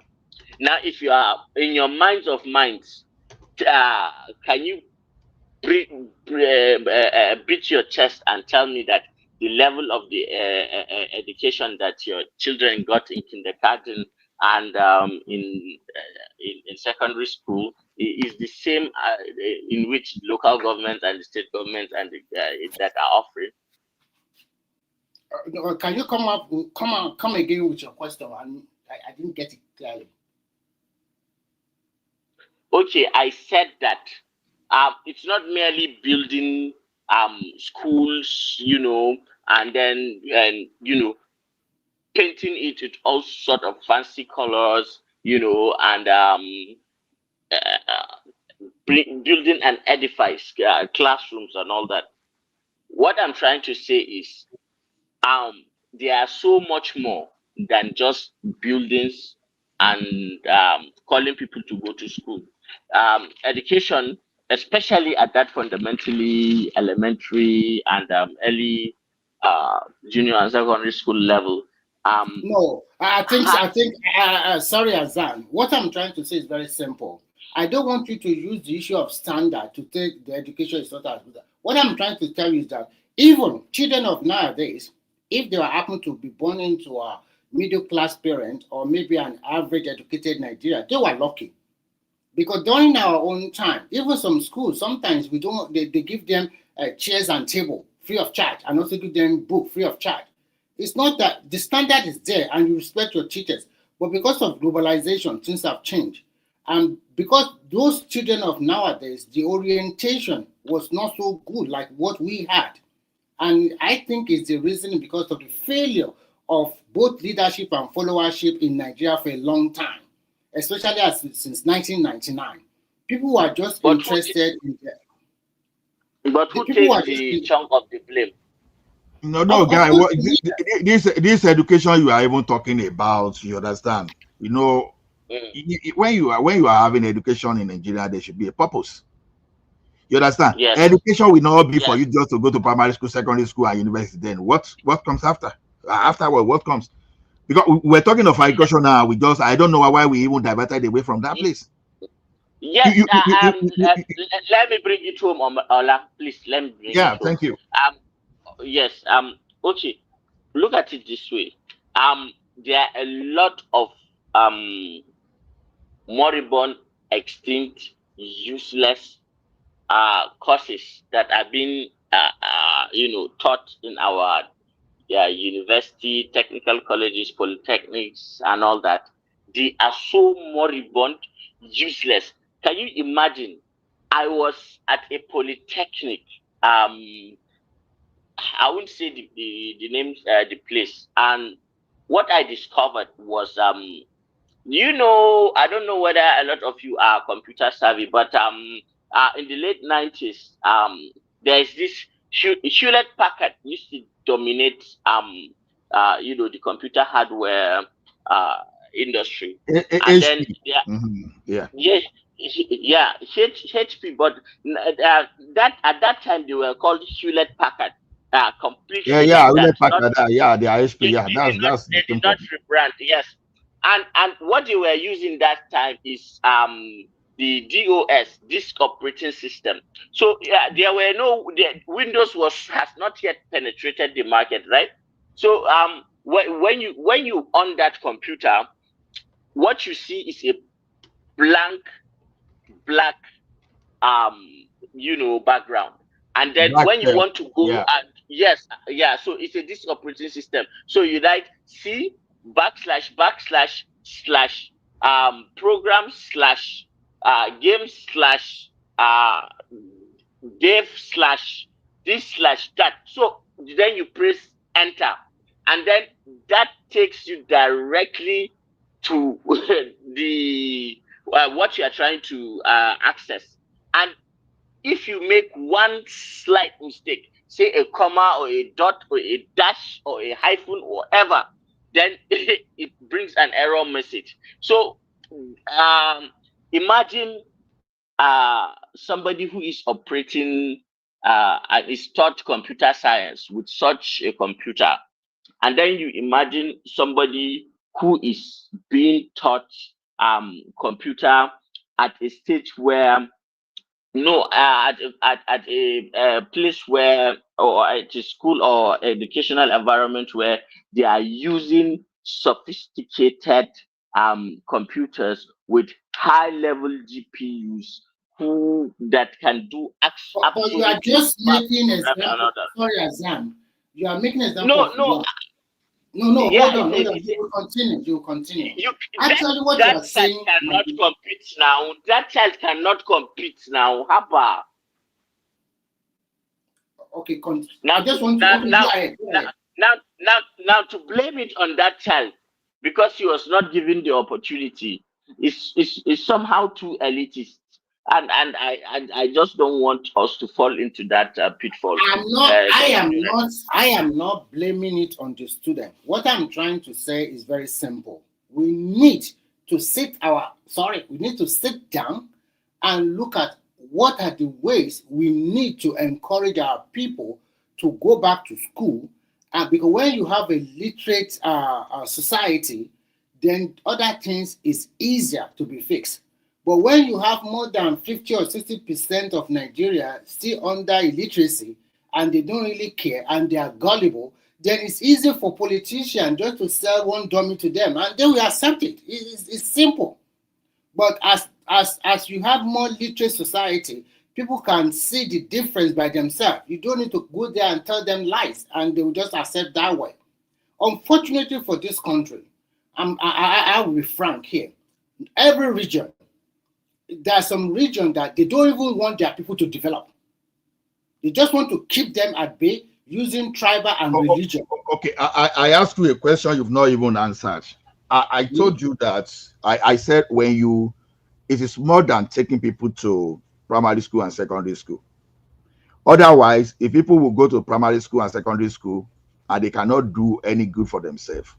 Now, if you are in your minds of minds, can you beat your chest and tell me that the level of the education that your children got in kindergarten and in secondary school is the same in which local governments and the state governments and that are offering? Can you come again with your question? I didn't get it clearly. Okay, I said that it's not merely building schools, and then painting it with all sort of fancy colors, and building an edifice, classrooms and all that. What I'm trying to say is, there are so much more than just buildings and calling people to go to school. Education, especially at that fundamentally elementary and early junior and secondary school level. No, I think. Sorry, Azan. What I'm trying to say is very simple. I don't want you to use the issue of standard to take the education is not as good. What I'm trying to tell you is that even children of nowadays, if they happen to be born into middle class parent or maybe an average educated Nigerian, they were lucky. Because during our own time, even some schools, sometimes they give them chairs and table free of charge, and also give them book free of charge. It's not that the standard is there and you respect your teachers, but because of globalization, things have changed. And because those children of nowadays, the orientation was not so good like what we had. And I think it's the reason because of the failure of both leadership and followership in Nigeria for a long time, especially since 1999. People were just interested in that. But who takes the chunk of the blame? No, guy. This education you are even talking about, you understand? You know, when you are having education in Nigeria, there should be a purpose. You understand? Yes. Education will not be for you just to go to primary school, secondary school, and university. Then what comes after? Afterward, what comes? Because we're talking of education now. I don't know why we even diverted away from that place. Yes. Let me bring it home, Ola. Please, let me bring it home. Yeah, thank you. Yes. Okay. Look at it this way. There are a lot of moribund, extinct, useless courses that are being taught in our university, technical colleges, polytechnics, and all that. They are so moribund, useless. Can you imagine? I was at a polytechnic. I wouldn't say the name, the place, and what I discovered was I don't know whether a lot of you are computer savvy, but in the late 90s, there is this Hewlett-Packard used to dominate the computer hardware industry. And then HP, but that at that time they were called Hewlett-Packard. Completely. Hewlett-Packard. They are HP. They did not rebrand. Yes. And what they were using that time is the DOS, disk operating system. So Windows has not yet penetrated the market, right? So when you on that computer, what you see is a black background, and then when you want to go so it's a disk operating system. So you write C / program / game / dev / this / that. So then you press enter, and then that takes you directly to the what you are trying to access. And if you make one slight mistake, say a comma or a dot or a dash or a hyphen or whatever, then it brings an error message. So imagine somebody who is operating and is taught computer science with such a computer, and then you imagine somebody who is being taught computer at a stage where at a place where, or at a school or educational environment where they are using sophisticated computers with high level GPUs that can do But you are just making example. Sorry, Azam. You are making example. No. Hold on. You will continue. Actually, what you are saying cannot compete now. That child cannot compete now. Haba. Okay, now I just want to now to blame it on that child because he was not given the opportunity is somehow too elitist. And I just don't want us to fall into that pitfall. I am not blaming it on the student. What I'm trying to say is very simple. We need to sit down and look at what are the ways we need to encourage our people to go back to school. Because when you have a literate society, then other things is easier to be fixed. But when you have more than 50 or 60% of Nigeria still under illiteracy and they don't really care and they are gullible, then it's easy for politicians just to sell one dummy to them, and they will accept it. It's simple. But as you have more literate society, people can see the difference by themselves. You don't need to go there and tell them lies, and they will just accept that way. Unfortunately for this country, I will be frank here. Every region, there are some regions that they don't even want their people to develop. They just want to keep them at bay using tribal and religion. Okay, I asked you a question you've not even answered. I told you that I said it is more than taking people to primary school and secondary school. Otherwise, if people will go to primary school and secondary school and they cannot do any good for themselves,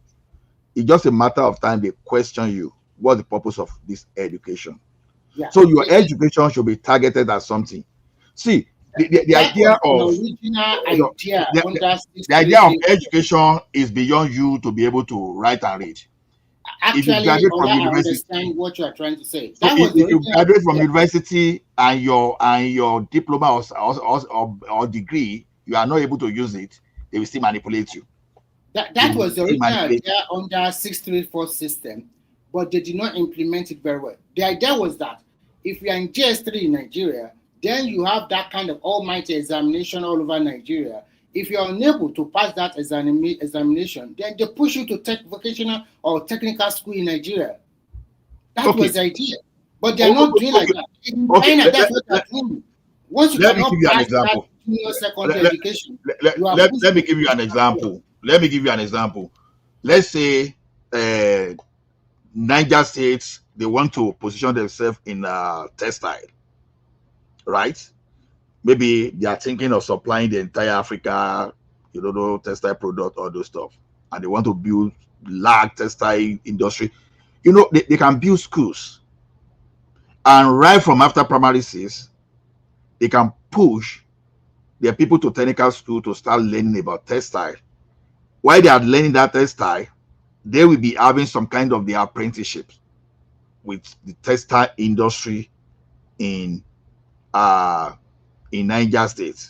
it's just a matter of time they question you. What's the purpose of this education? Yeah. So your education should be targeted at something. See, the idea of education is beyond you to be able to write and read. Actually, if you graduate from I university, understand what you are trying to say. So if you graduate from university and your diploma or degree, you are not able to use it, they will still manipulate you. That was the original idea under 634 system, but they did not implement it very well. The idea was that if you are in GS3 in Nigeria, then you have that kind of almighty examination all over Nigeria. If you are unable to pass that examination, then they push you to take vocational or technical school in Nigeria. That was the idea. But they are not doing like that. In China, that's what they are doing. Once you cannot pass that junior secondary education, let me give you an example. Let's say Niger States, they want to position themselves in textile, right? Maybe they are thinking of supplying the entire Africa, textile product, all those stuff, and they want to build large textile industry. They can build schools, and right from after primary 6, they can push their people to technical school to start learning about textile. While they are learning that textile, they will be having some kind of the apprenticeship with the textile industry in Niger State.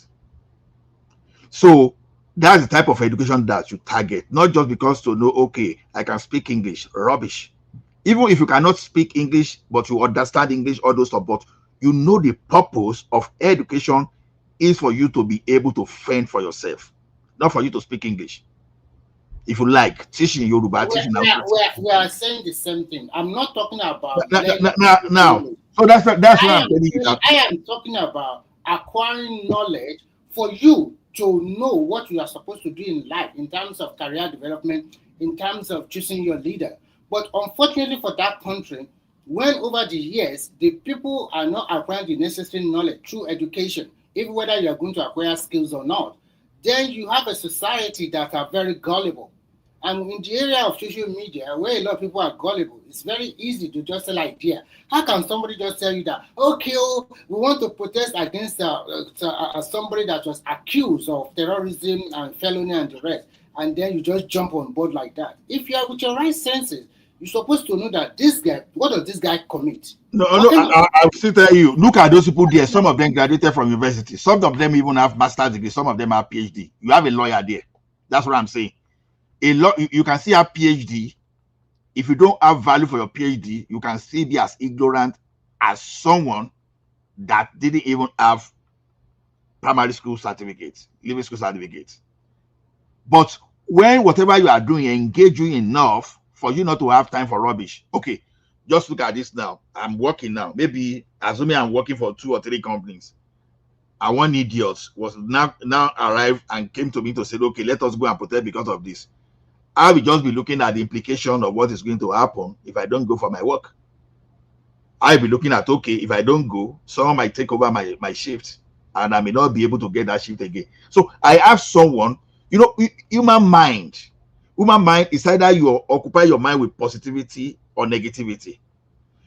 So that's the type of education that you target, not just because to know, okay, I can speak English. Rubbish. Even if you cannot speak English, but you understand English, all those stuff, but you know the purpose of education is for you to be able to fend for yourself, not for you to speak English. If you like, teaching Yoruba, teaching we are saying the same thing. I'm not talking about now. So that's what I'm telling you. I am talking about acquiring knowledge for you to know what you are supposed to do in life in terms of career development, in terms of choosing your leader. But unfortunately for that country, when over the years, the people are not acquiring the necessary knowledge through education, even whether you are going to acquire skills or not, then you have a society that are very gullible. And in the area of social media, where a lot of people are gullible, it's very easy to just sell idea. How can somebody just tell you that, okay, we want to protest against somebody that was accused of terrorism and felony and the rest, and then you just jump on board like that? If you are with your right senses, you're supposed to know that this guy, what does this guy commit? I'll still tell you, look at those people there. Some of them graduated from university. Some of them even have master's degree. Some of them have PhD. You have a lawyer there. That's what I'm saying. You can see have PhD. If you don't have value for your PhD, you can still be as ignorant as someone that didn't even have primary school certificates, living school certificates. But when whatever you are doing engage you enough for you not to have time for rubbish. Okay, just look at this now. I'm working now. Maybe assuming I'm working for 2 or 3 companies. And one idiot was now arrived and came to me to say, okay, let us go and protest because of this. I will just be looking at the implication of what is going to happen if I don't go for my work. I'll be looking at, okay, if I don't go, someone might take over my shift and I may not be able to get that shift again. So I have someone, human mind is either you occupy your mind with positivity or negativity.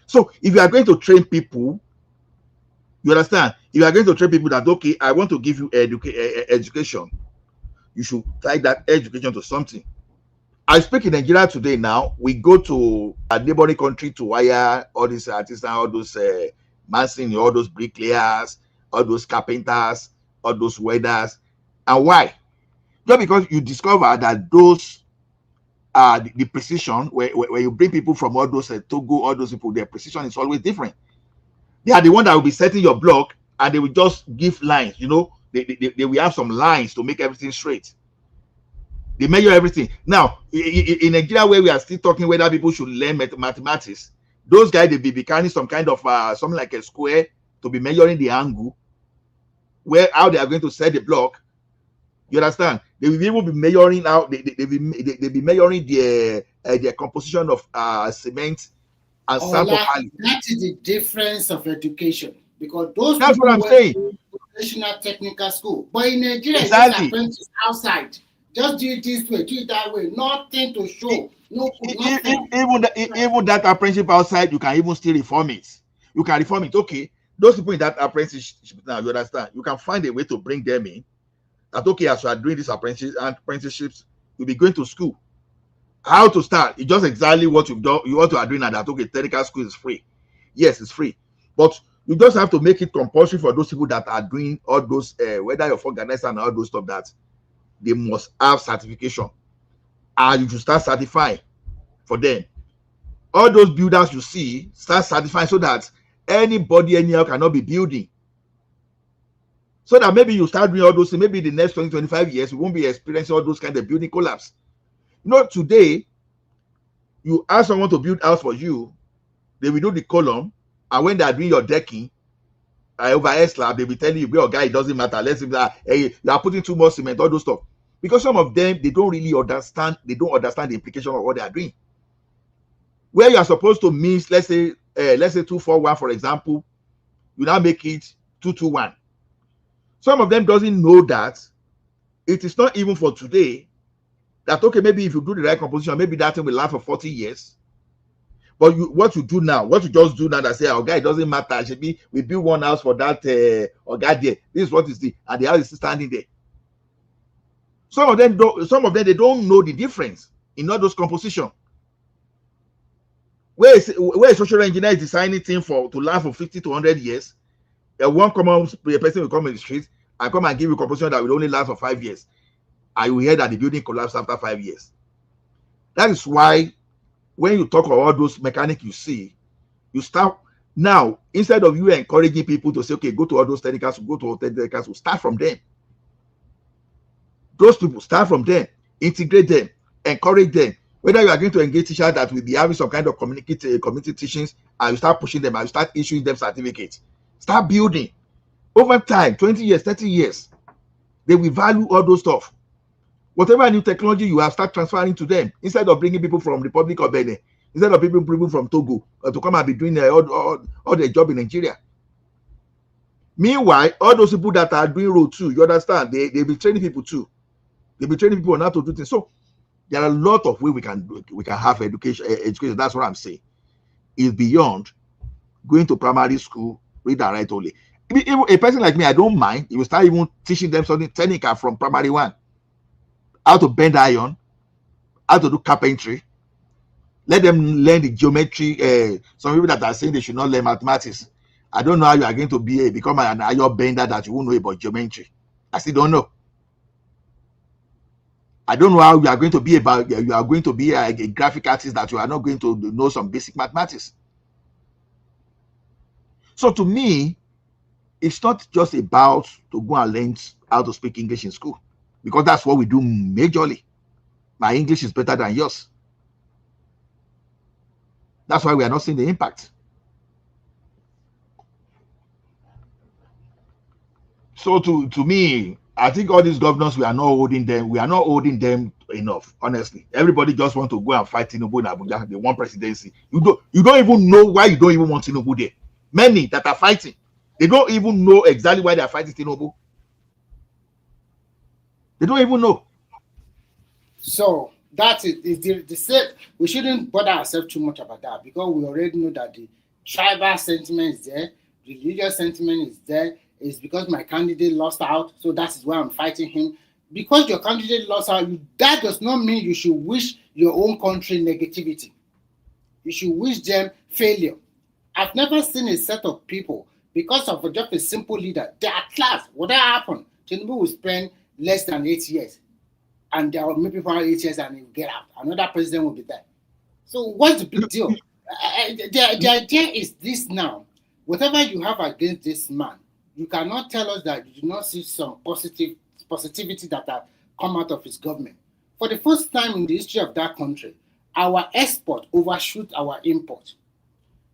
So if you are going to train people, you understand, if you are going to train people that, okay, I want to give you education, you should tie that education to something. I speak in Nigeria today now. We go to a neighboring country to hire all these artists, all those masons, all those bricklayers, all those carpenters, all those welders. And why? just because you discover that those the precision where you bring people from all those Togo, all those people, their precision is always different. They are the one that will be setting your block, and they will just give lines. You know, they will have some lines to make everything straight. They measure everything. Now, in Nigeria, where we are still talking whether people should learn mathematics, those guys, they be carrying some kind of something like a square to be measuring the angle, where how they are going to set the block. You understand? They will even be measuring out. They be measuring the composition of cement and sand. That is the difference of education, because those that's what I'm saying. Professional technical school, but in Nigeria, exactly. It's apprentice outside. Just do it this way, do it that way. Nothing to show. No, even that apprenticeship outside, you can even still reform it. You can reform it. Okay, those people in that apprenticeship now, you understand? You can find a way to bring them in. That okay, as you are doing these apprenticeships, you'll be going to school. How to start? It's just exactly what you've done. What you are doing, and that okay, technical school is free. Yes, it's free, but you just have to make it compulsory for those people that are doing all those, whether you're organizer and all those stuff, that they must have certification, and you should start certifying for them. All those builders you see, start certifying so that anybody anyhow cannot be building. So that maybe you start doing all those things, maybe the next 20-25 years, we won't be experiencing all those kind of building collapse. You know, today, you ask someone to build house for you, they will do the column, and when they are doing your decking, over S-Lab, they will tell you, well, guy, it doesn't matter. Let's say that hey, you are putting too much cement, all those stuff. Because some of them, they don't really understand, they don't understand the implication of what they are doing. Where you are supposed to mix, let's say 241, for example, you now make it 221. Some of them doesn't know that it is not even for today. That okay, maybe if you do the right composition, maybe that thing will last for 40 years. But what you do now, what you just do now, that say, oh, guy, it doesn't matter. We build one house for that guy there. This is what is the, and the house is still standing there. Some of them they don't know the difference in all those composition. Where a social engineer is designing things to last for 50 to 100 years, one common person will come in the street and come and give you a composition that will only last for 5 years. And you hear that the building collapsed after 5 years. That is why when you talk about all those mechanics you see, you start now, instead of you encouraging people to say, okay, go to all those technicals, start from them. Those people, start from them, integrate them, encourage them. Whether you are going to engage teachers that will be having some kind of community teachings, and you start pushing them, and you start issuing them certificates. Start building. Over time, 20 years, 30 years, they will value all those stuff. Whatever new technology you have, start transferring to them. Instead of bringing people from Republic of Benin, instead of people from Togo to come and be doing all their job in Nigeria. Meanwhile, all those people that are doing road too, you understand, they be training people too. They be training people on how to do things. So there are a lot of ways we can have education. That's what I'm saying. It's beyond going to primary school, read and write only. Even a person like me, I don't mind. You will start even teaching them something technical from primary one. How to bend iron, how to do carpentry. Let them learn the geometry. Some people that are saying they should not learn mathematics. I don't know how you are going to become an iron bender that you won't know about geometry. I still don't know. I don't know how you are going to be a graphic artist that you are not going to know some basic mathematics. So to me, it's not just about to go and learn how to speak English in school, because that's what we do majorly. My English is better than yours. That's why we are not seeing the impact. So to me, I think all these governors, we are not holding them enough, honestly. Everybody just want to go and fight Tinubu in Abuja. They want presidency. You don't even know why you don't even want Tinubu there. Many that are fighting, they don't even know exactly why they are fighting Tinubu. They don't even know. So that's it. The same. We shouldn't bother ourselves too much about that, because we already know that the tribal sentiment is there, the religious sentiment is there. It's because my candidate lost out, so that is why I'm fighting him. Because your candidate lost out, that does not mean you should wish your own country negativity. You should wish them failure. I've never seen a set of people, because of just a simple leader, they are class. Whatever happened, Tinubu will spend less than 8 years. and there will be people 8 years and he will get out. Another president will be there. So what's the big deal? The idea is this now. Whatever you have against this man, you cannot tell us that you do not see some positivity that have come out of his government. For the first time in the history of that country, our export overshoot our import.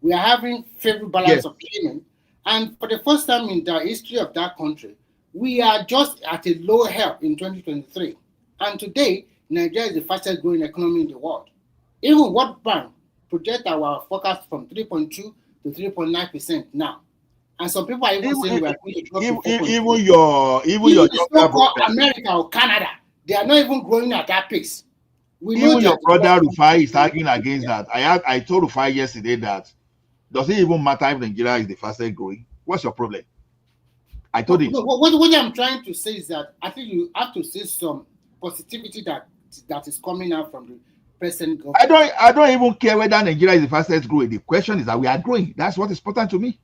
We are having favorable balance of payment, and for the first time in the history of that country, we are just at a low health in 2023. And today, Nigeria is the fastest growing economy in the world. Even World Bank project our forecast from 3.2 to 3.9% now. And some people are even saying we are going to drop even your so-called America or Canada, they are not even growing at that pace. Even your brother Rufai is arguing against that. I told Rufai yesterday that does it even matter if Nigeria is the fastest growing? What's your problem? I told him. No, what I'm trying to say is that I think you have to see some positivity that is coming out from the present government. I don't even care whether Nigeria is the fastest growing. The question is that we are growing. That's what is important to me.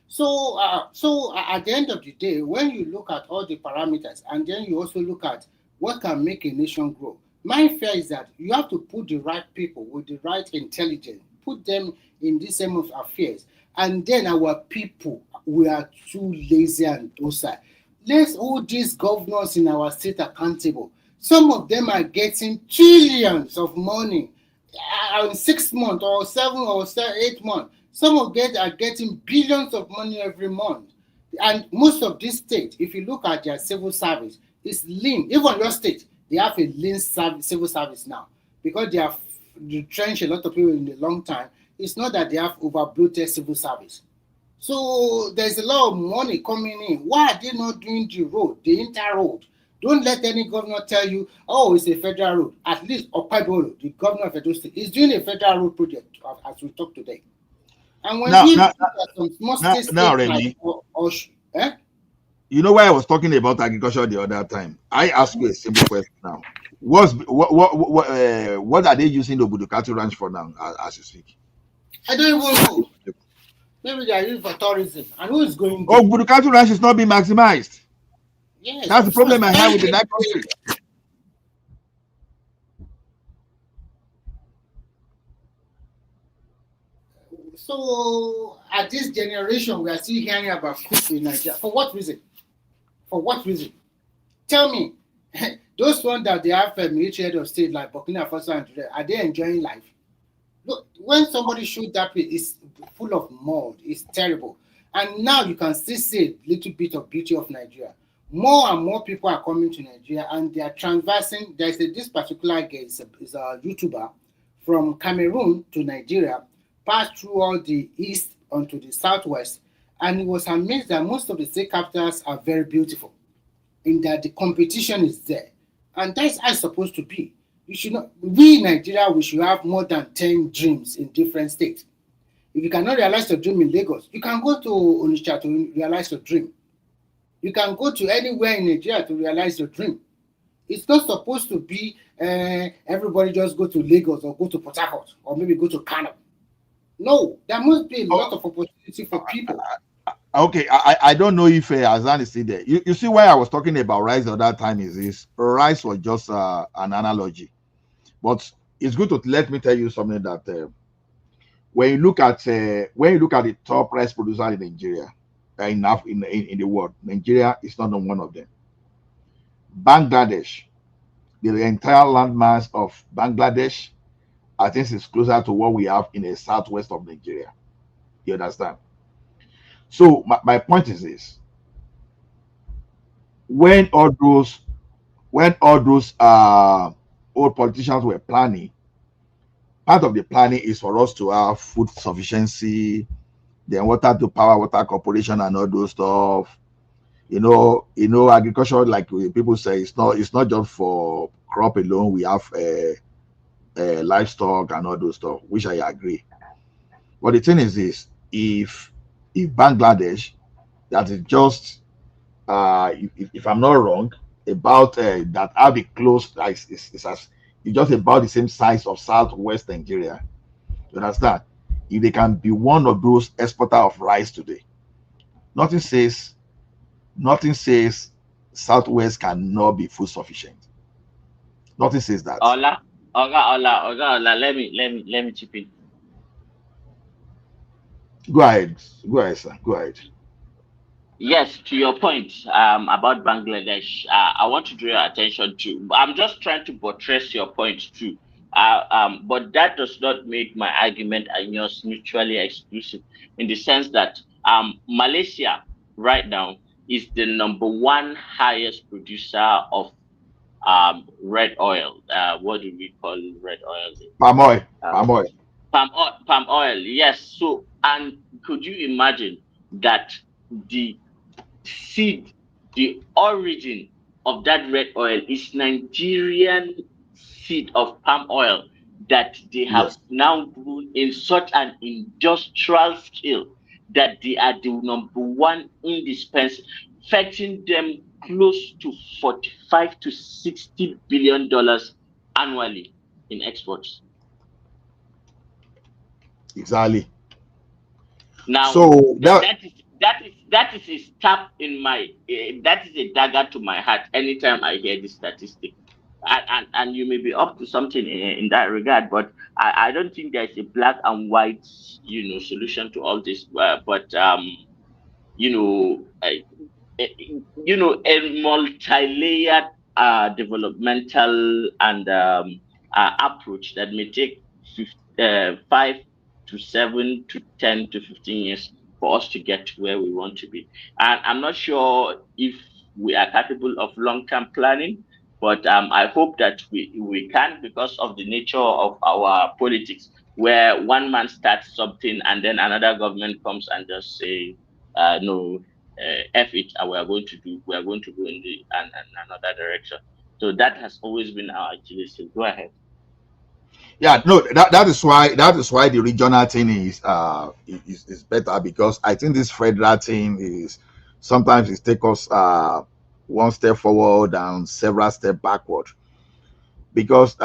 So at the end of the day, when you look at all the parameters and then you also look at what can make a nation grow, my fear is that you have to put the right people with the right intelligence, put them in this same of affairs, and then our people, we are too lazy and docile. Let's hold these governors in our state accountable. Some of them are getting trillions of money in 6 months or 7 or 8 months. Some of them are getting billions of money every month. And most of these states, if you look at their civil service, it's lean. Even your state, they have a lean civil service now because they have retrenched a lot of people in a long time. It's not that they have over-bloated civil service. So there's a lot of money coming in. Why are they not doing the road, the inter-road? Don't let any governor tell you, oh, it's a federal road. At least Okpebholo, the governor of Edo State, is doing a federal road project as we talk today. And when we look at some small states like you know why I was talking about agriculture the other time? I asked you a simple question now. What are they using the Budukatu Ranch for now as you speak? I don't even know. Maybe they are using for tourism. And who is going there? Oh, Budukatu Ranch is not being maximized. Yes, that's the problem I have with the country. So at this generation, we are still hearing about coup in Nigeria. For what reason? For what reason? Tell me, those ones that they have a military head of state like Burkina Faso and Nigeria, are they enjoying life? Look, when somebody shoots that place, it's full of mud. It's terrible. And now you can still see a little bit of beauty of Nigeria. More and more people are coming to Nigeria and they are transversing. There's this particular guy, is a YouTuber from Cameroon to Nigeria, passed through all the east onto the southwest, and he was amazed that most of the state capitals are very beautiful, in that the competition is there. And that's how it's supposed to be. We should not, we in Nigeria, we should have more than 10 dreams in different states. If you cannot realize your dream in Lagos, you can go to Onitsha to realize your dream. You can go to anywhere in Nigeria to realize your dream. It's not supposed to be everybody just go to Lagos or go to Port Harcourt or maybe go to Kano. No, there must be a lot of opportunity for people. Okay, I don't know if Azan is still there. You see why I was talking about rice the other time is this. Rice was just an analogy. But it's good to let me tell you something that when you look at the top rice producer in Nigeria, in the world, Nigeria is not one of them. Bangladesh, the entire landmass of Bangladesh, I think is closer to what we have in the southwest of Nigeria. You understand? So my point is this: when all those old politicians were planning, part of the planning is for us to have food sufficiency, then water to power water corporation and all those stuff. You know, agriculture, like people say, it's not just for crop alone. We have livestock and all those stuff, which I agree. But the thing is this: if Bangladesh, that is just if I'm not wrong, about that have be close, it's just about the same size of southwest Nigeria. You understand? If they can be one of those exporter of rice today, nothing says southwest cannot be food sufficient. Nothing says that. Ola, Ola, let me chip in. Go ahead. Go ahead, sir. Go ahead. Yes, to your point about Bangladesh, I want to draw your attention to. I'm just trying to buttress your point too. But that does not make my argument and yours mutually exclusive in the sense that Malaysia right now is the number one highest producer of red oil. What do we call red oil? Palm oil. Palm oil. Palm oil. Yes. So, and could you imagine that the seed, the origin of that red oil is Nigerian seed of palm oil that they have now grown in such an industrial scale that they are the number one indispensable, fetching them close to 45 to 60 billion dollars annually in exports. Exactly. Now, so that is a stab in my that is a dagger to my heart anytime I hear this statistic. And you may be up to something in that regard, but I don't think there's a black and white solution to all this. But you know, a multi-layered developmental and approach that may take 5 to 7 to 10 to 15 years for us to get to where we want to be. And I'm not sure if we are capable of long-term planning, but I hope that we can, because of the nature of our politics, where one man starts something and then another government comes and just say, no, F it, and we are going to go in the another direction. So that has always been our Achilles heel. Go ahead. Yeah, no, that is why the regional thing is better, because I think this federal thing is sometimes it takes us one step forward and several steps backward, because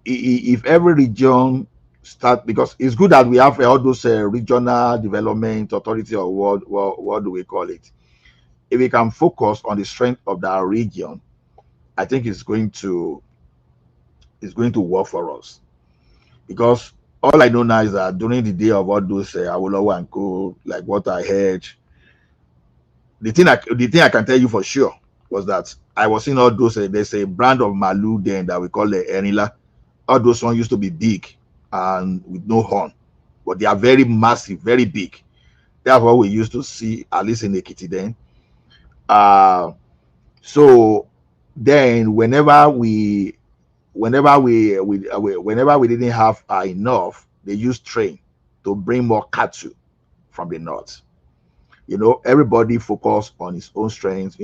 if every region start, because it's good that we have all those regional development authority, or what do we call it. If we can focus on the strength of that region, I think it's going to work for us. Because all I know now is that during the day of all those Awolowo and Co, like what I heard, the thing I can tell you for sure was that I was seeing all those. There's a brand of Malu then that we call the Enila. All those ones used to be big and with no horn, but they are very massive, very big. That's what we used to see, at least in Ekiti then. So then whenever we didn't have enough, they used train to bring more cattle from the north. Everybody focused on his own strength.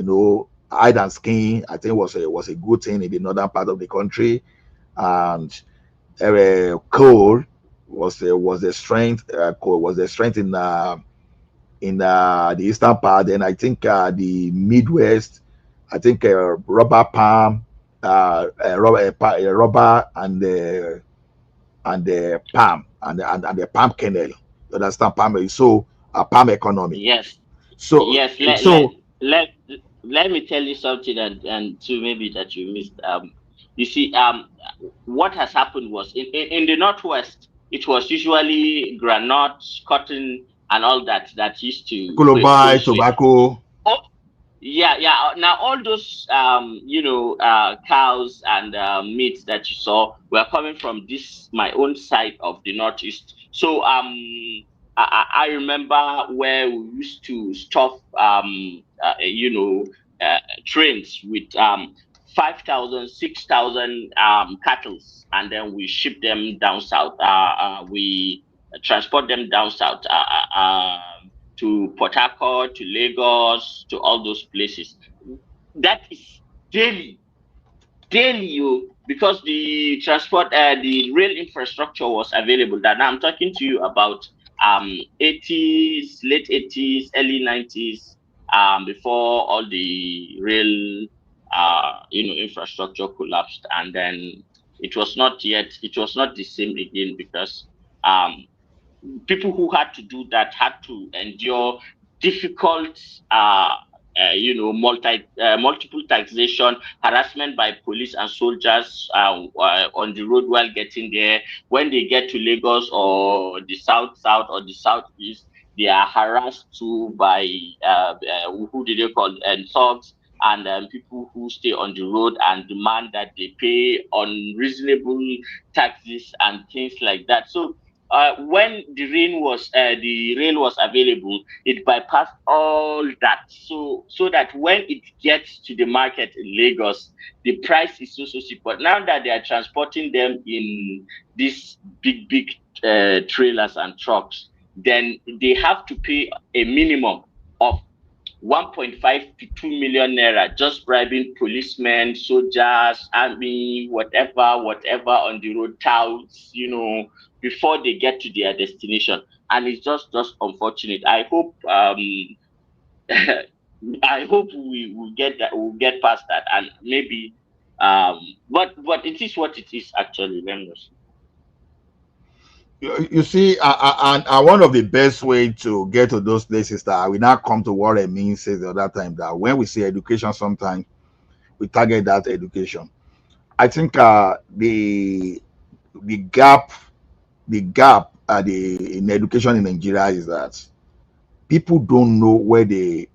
Hide and skin, I think, was a good thing in the northern part of the country, and coal was the strength. Coal was the strength in the eastern part. And I think the Midwest, I think rubber, palm, rubber and the palm and the palm kernel. You understand, palm? So palm economy. Yes. So yes. Let me tell you something, and to maybe that you missed. You see, what has happened was in the Northwest, it was usually granules, cotton, and all that used to columbine, tobacco. Oh, yeah. Now all those cows and meats that you saw were coming from this my own side of the Northeast. So I remember where we used to stuff trains with 5,000, 6,000 cattle, and then we ship them down south. We transport them down south to Port Harcourt, to Lagos, to all those places. That is daily, because the transport, the rail infrastructure was available. That now I'm talking to you about 80s, late 80s, early 90s, before all the rail infrastructure collapsed, and then it was not the same again, because people who had to do that had to endure difficult multiple taxation, harassment by police and soldiers on the road while getting there. When they get to Lagos or the south or the southeast, they are harassed too by who do they call thugs and people who stay on the road and demand that they pay unreasonable taxes and things like that. So when the rail was available, it bypassed all that. So that when it gets to the market in Lagos, the price is so cheap. But now that they are transporting them in these big trailers and trucks, then they have to pay a minimum of 1.5 to 2 million naira, just bribing policemen, soldiers, army, whatever on the road, touts, before they get to their destination. And it's just unfortunate. I hope I hope we will get that, we'll get past that, and maybe but it is what it is actually. You see, and one of the best way to get to those places that we now come to what it means says the other time, that when we say education, sometimes we target that education. I think the gap in education in Nigeria is that people don't know where they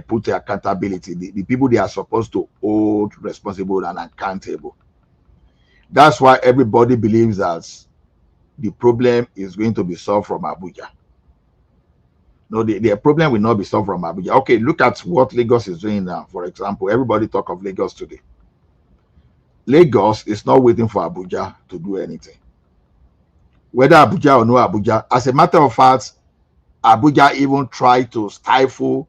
put their accountability, the people they are supposed to hold responsible and accountable. That's why everybody believes that the problem is going to be solved from Abuja. No, the problem will not be solved from Abuja. Okay, look at what Lagos is doing now. For example, everybody talk of Lagos today. Lagos is not waiting for Abuja to do anything. Whether Abuja or no Abuja, as a matter of fact, Abuja even tried to stifle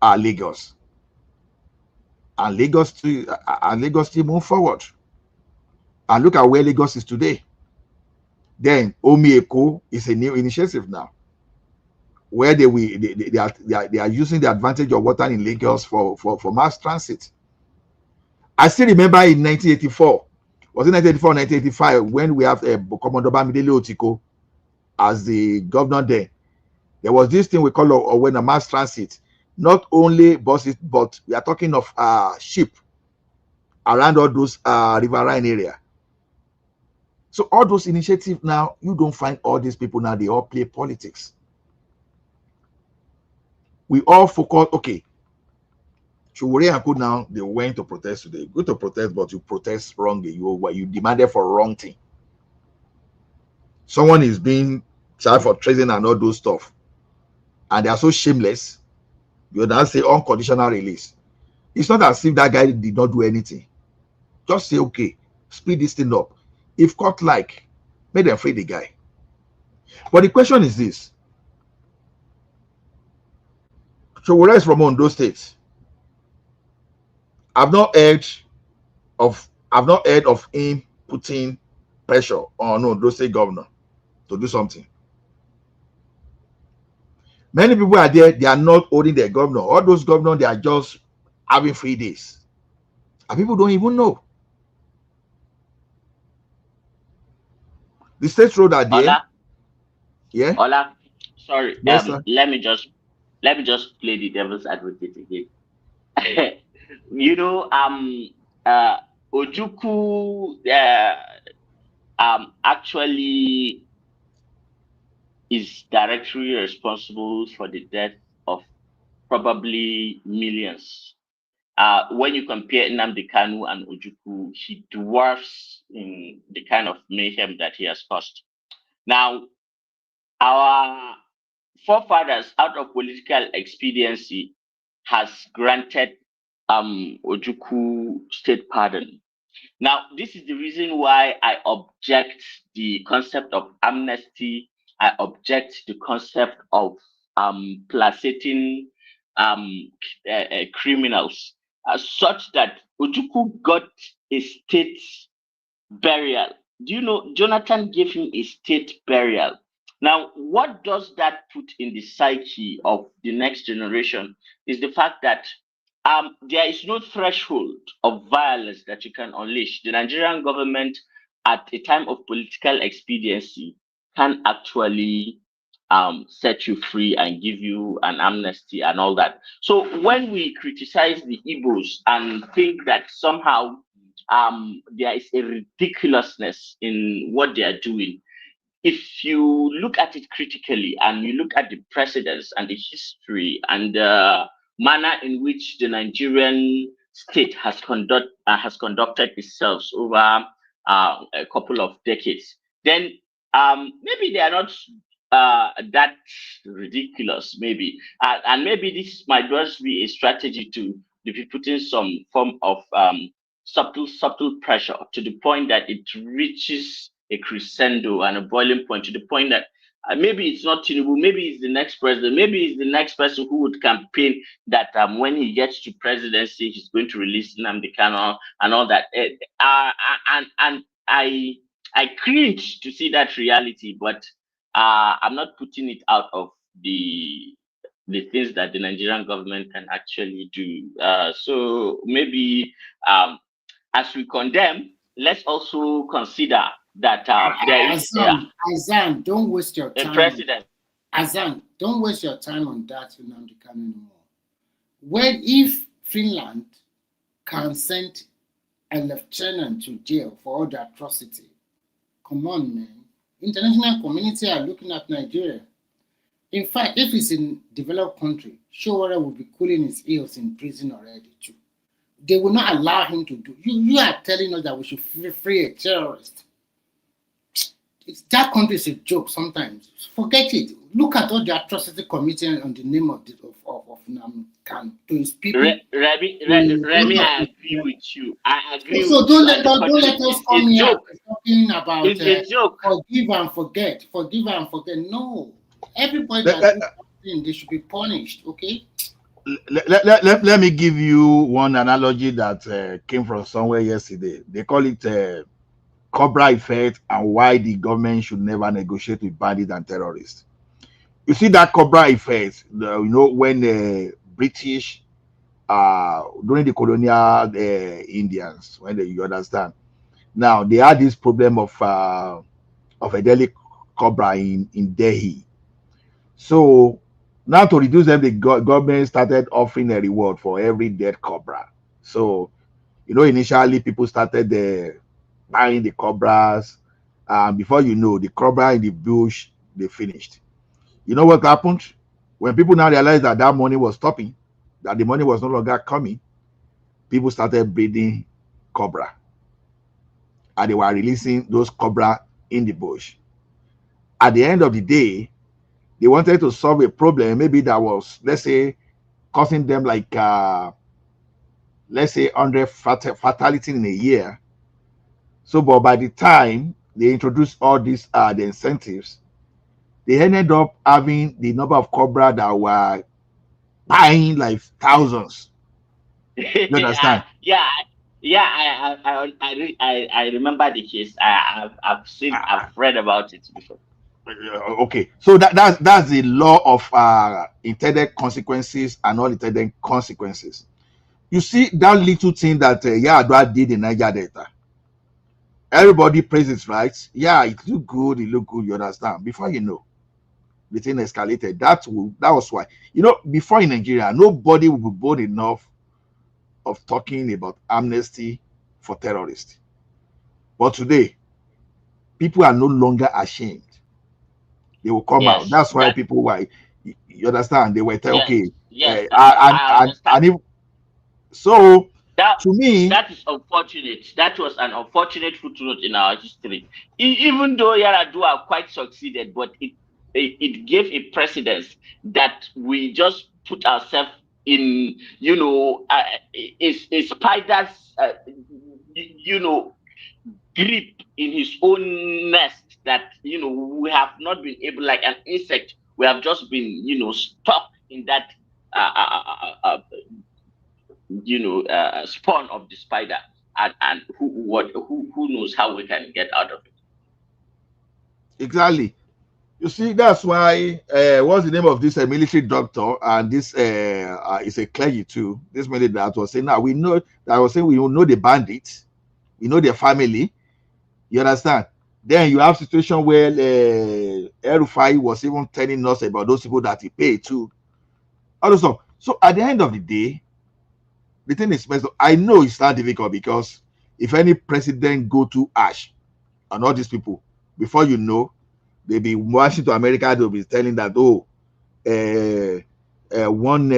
Lagos. And Lagos still move forward. And look at where Lagos is today. Then Omi Eko is a new initiative now, where they are using the advantage of water in Lagos for mass transit. I still remember in 1984, was it 1984 or 1985, when we have Commodore Bamidele Otiko as the governor there. There was this thing we call when a mass transit, not only buses, but we are talking of ship around all those riverine area. So all those initiatives now, you don't find all these people now, they all play politics. We all focus, okay, Showore and Co now, they went to protest today. Go to protest, but you protest wrongly. You demanded for wrong thing. Someone is being charged for treason and all those stuff. And they are so shameless. You now say unconditional release. It's not as if that guy did not do anything. Just say, okay, speed this thing up. If court like, make them free the guy. But the question is this. Showore is from Ondo State. I've not heard of him putting pressure on Ondo State governor to do something. Many people are there, they are not holding their governor. All those governors, they are just having free days. And people don't even know. The state road are there. Ola, yeah. Ola, sorry. Yes, sir. Let me just play the devil's advocate again. Ojukwu actually is directly responsible for the death of probably millions. When you compare Nnamdi Kanu and Ojukwu, he dwarfs in the kind of mayhem that he has caused. Now, our forefathers, out of political expediency, has granted Ojukwu state pardon. Now, this is the reason why I object the concept of amnesty. I object the concept of placating criminals, such that Ojukwu got a state burial. Do you know Jonathan gave him a state burial? Now, what does that put in the psyche of the next generation is the fact that there is no threshold of violence that you can unleash. The Nigerian government, at a time of political expediency, can actually set you free and give you an amnesty and all that. So when we criticize the Igbos and think that somehow there is a ridiculousness in what they are doing, if you look at it critically and you look at the precedents and the history and the manner in which the Nigerian state has conducted itself over a couple of decades, then maybe they are not that ridiculous, maybe, and maybe this might just be a strategy to be putting some form of subtle pressure to the point that it reaches a crescendo and a boiling point, to the point that maybe it's not Tinubu, maybe it's the next president, maybe it's the next person who would campaign that when he gets to presidency, he's going to release Nnamdi Kanu and all that. And I cringe to see that reality, but I'm not putting it out of the things that the Nigerian government can actually do. So maybe as we condemn, let's also consider that there is Azan, don't waste your time. A president. Azan, don't waste your time on that, Nnamdi Kanu anymore. When if Finland can send a lieutenant to jail for all the atrocity, come on, man. International community are looking at Nigeria. In fact, if it's in developed country, Sowore will be cooling his heels in prison already too. They will not allow him to do. You are telling us that we should free a terrorist. That country is a joke sometimes. Forget it. Look at all the atrocity committed on the name of Nnamdi Kanu to his people. Remy, I agree with you. I agree. So with don't you. let us come here talking about it's a joke. Forgive and forget. Forgive and forget. No, everybody that's doing they should be punished. Okay. Let me give you one analogy that came from somewhere yesterday. They call it Cobra effect and why the government should never negotiate with bandits and terrorists. You see that Cobra effect, when the British, during the colonial Indians, when you understand. Now they had this problem of a deadly cobra in Delhi. So now to reduce them, the government started offering a reward for every dead cobra. So initially people started buying the cobras, before you know, the cobra in the bush, they finished. You know what happened? When people now realized that money was stopping, that the money was no longer coming, people started breeding cobra. And they were releasing those cobra in the bush. At the end of the day, they wanted to solve a problem, maybe that was, let's say, causing them like, let's say, 100 fatality in a year. So, but by the time they introduced all these the incentives, they ended up having the number of cobra that were buying like thousands. You understand? I remember the case. I've read about it before. Okay, so that's the law of intended consequences and unintended consequences. You see that little thing that Yar'Adua did in Niger Delta. Everybody praises, right? Yeah, it looked good. You understand? Before you know, the thing escalated. That was why. Before in Nigeria, nobody would be bold enough of talking about amnesty for terrorists. But today, people are no longer ashamed. They will come out. That's why people were. You understand? They were telling, okay. And if so. To me, that is unfortunate. That was an unfortunate footnote in our history. Even though Yar'Adua quite succeeded, but it gave a precedence that we just put ourselves in, a spider's, grip in his own nest that, we have not been able, like an insect, we have just been, stuck in that, spawn of the spider, and who knows how we can get out of it. Exactly. You see, that's why what's the name of this military doctor, and this is a clergy too. This military that was saying, now we know that I was saying we know the bandits, we know their family. You understand? Then you have situation where El-Rufai was even telling us about those people that he paid to. All those stuff. So at the end of the day, the thing is, I know it's not difficult because if any president go to Ash and all these people, before you know, they be marching to America, they'll be telling that, oh, one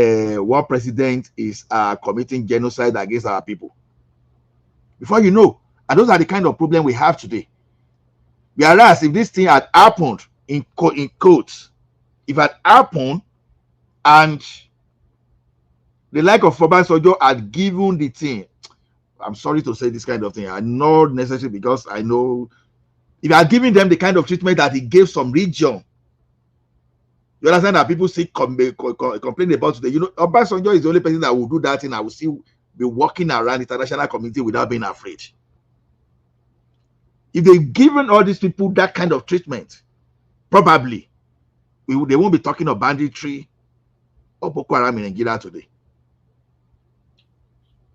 president is committing genocide against our people. Before you know, and those are the kind of problem we have today. Whereas if this thing had happened in quotes, if it had happened and the like of Obasanjo had given the thing, I'm sorry to say this kind of thing, I'm not necessarily because I know if you are giving them the kind of treatment that he gave some region, you understand that people still complain about today. You know, Obasanjo is the only person that will do that thing. I will still be walking around the international community without being afraid. If they've given all these people that kind of treatment, probably they won't be talking of banditry or Boko Haram in Nigeria today.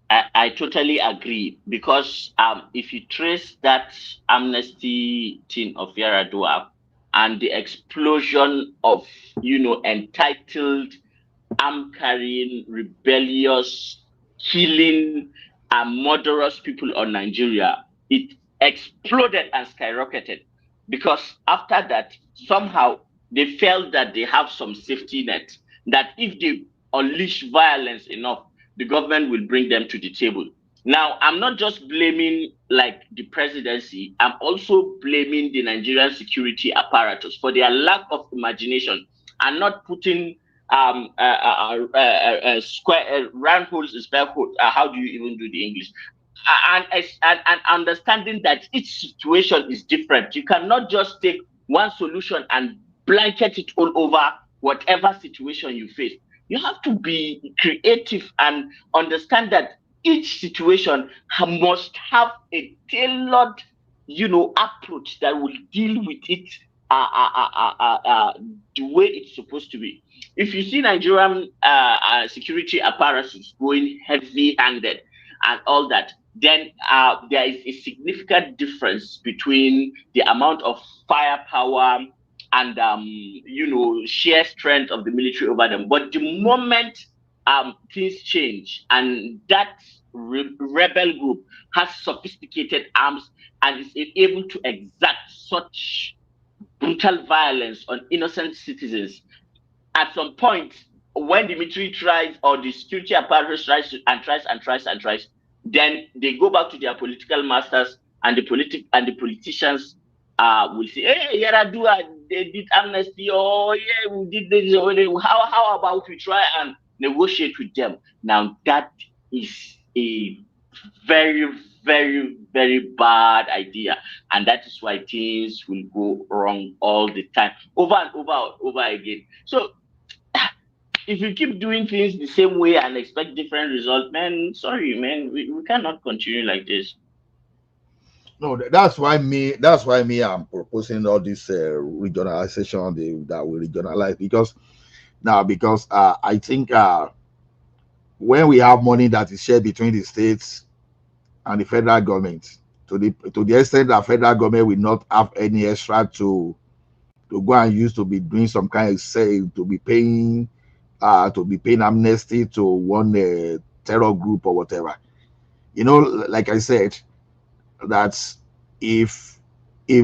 I totally agree because if you trace that amnesty thing of Yaradua and the explosion of, entitled, arm-carrying, rebellious, killing, and murderous people on Nigeria, it exploded and skyrocketed because after that, somehow they felt that they have some safety net, that if they unleash violence enough, the government will bring them to the table. Now, I'm not just blaming the presidency, I'm also blaming the Nigerian security apparatus for their lack of imagination and not putting round holes in square holes. How do you even do the English? And understanding that each situation is different. You cannot just take one solution and blanket it all over whatever situation you face. You have to be creative and understand that each situation must have a tailored, approach that will deal with it the way it's supposed to be. If you see Nigerian security apparatus going heavy-handed and all that, then there is a significant difference between the amount of firepower and sheer strength of the military over them. But the moment things change and that rebel group has sophisticated arms and is able to exact such brutal violence on innocent citizens, at some point, when the military tries or the security apparatus tries, then they go back to their political masters and the politicians will say, hey, Yaradua, they did amnesty, oh yeah, we did this already. How about we try and negotiate with them? Now that is a very, very, very bad idea, and that is why things will go wrong all the time, over and over again. So if you keep doing things the same way and expect different results, man, sorry, man, we cannot continue like this. No, that's why me I'm proposing all this regionalization that we regionalize because I think when we have money that is shared between the states and the federal government, to the extent that federal government will not have any extra to go and use to be doing some kind of to be paying amnesty to one terror group or whatever. Like I said, that if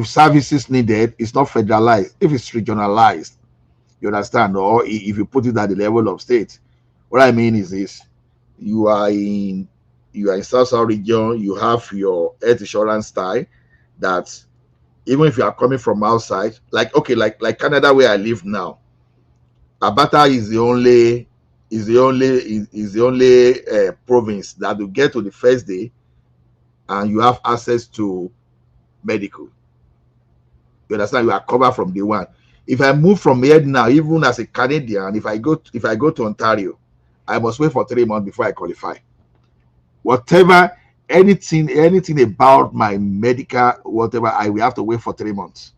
services needed, it's not federalized. If it's regionalized, you understand, or if you put it at the level of state. What I mean is this: you are in South region, you have your health insurance style that even if you are coming from outside, like Canada where I live now, Alberta is the only province that will get to the first day and you have access to medical. You understand? You are covered from day one. If I move from here now, even as a Canadian, if I go to Ontario, I must wait for 3 months before I qualify. Whatever, anything about my medical, whatever, I will have to wait for 3 months.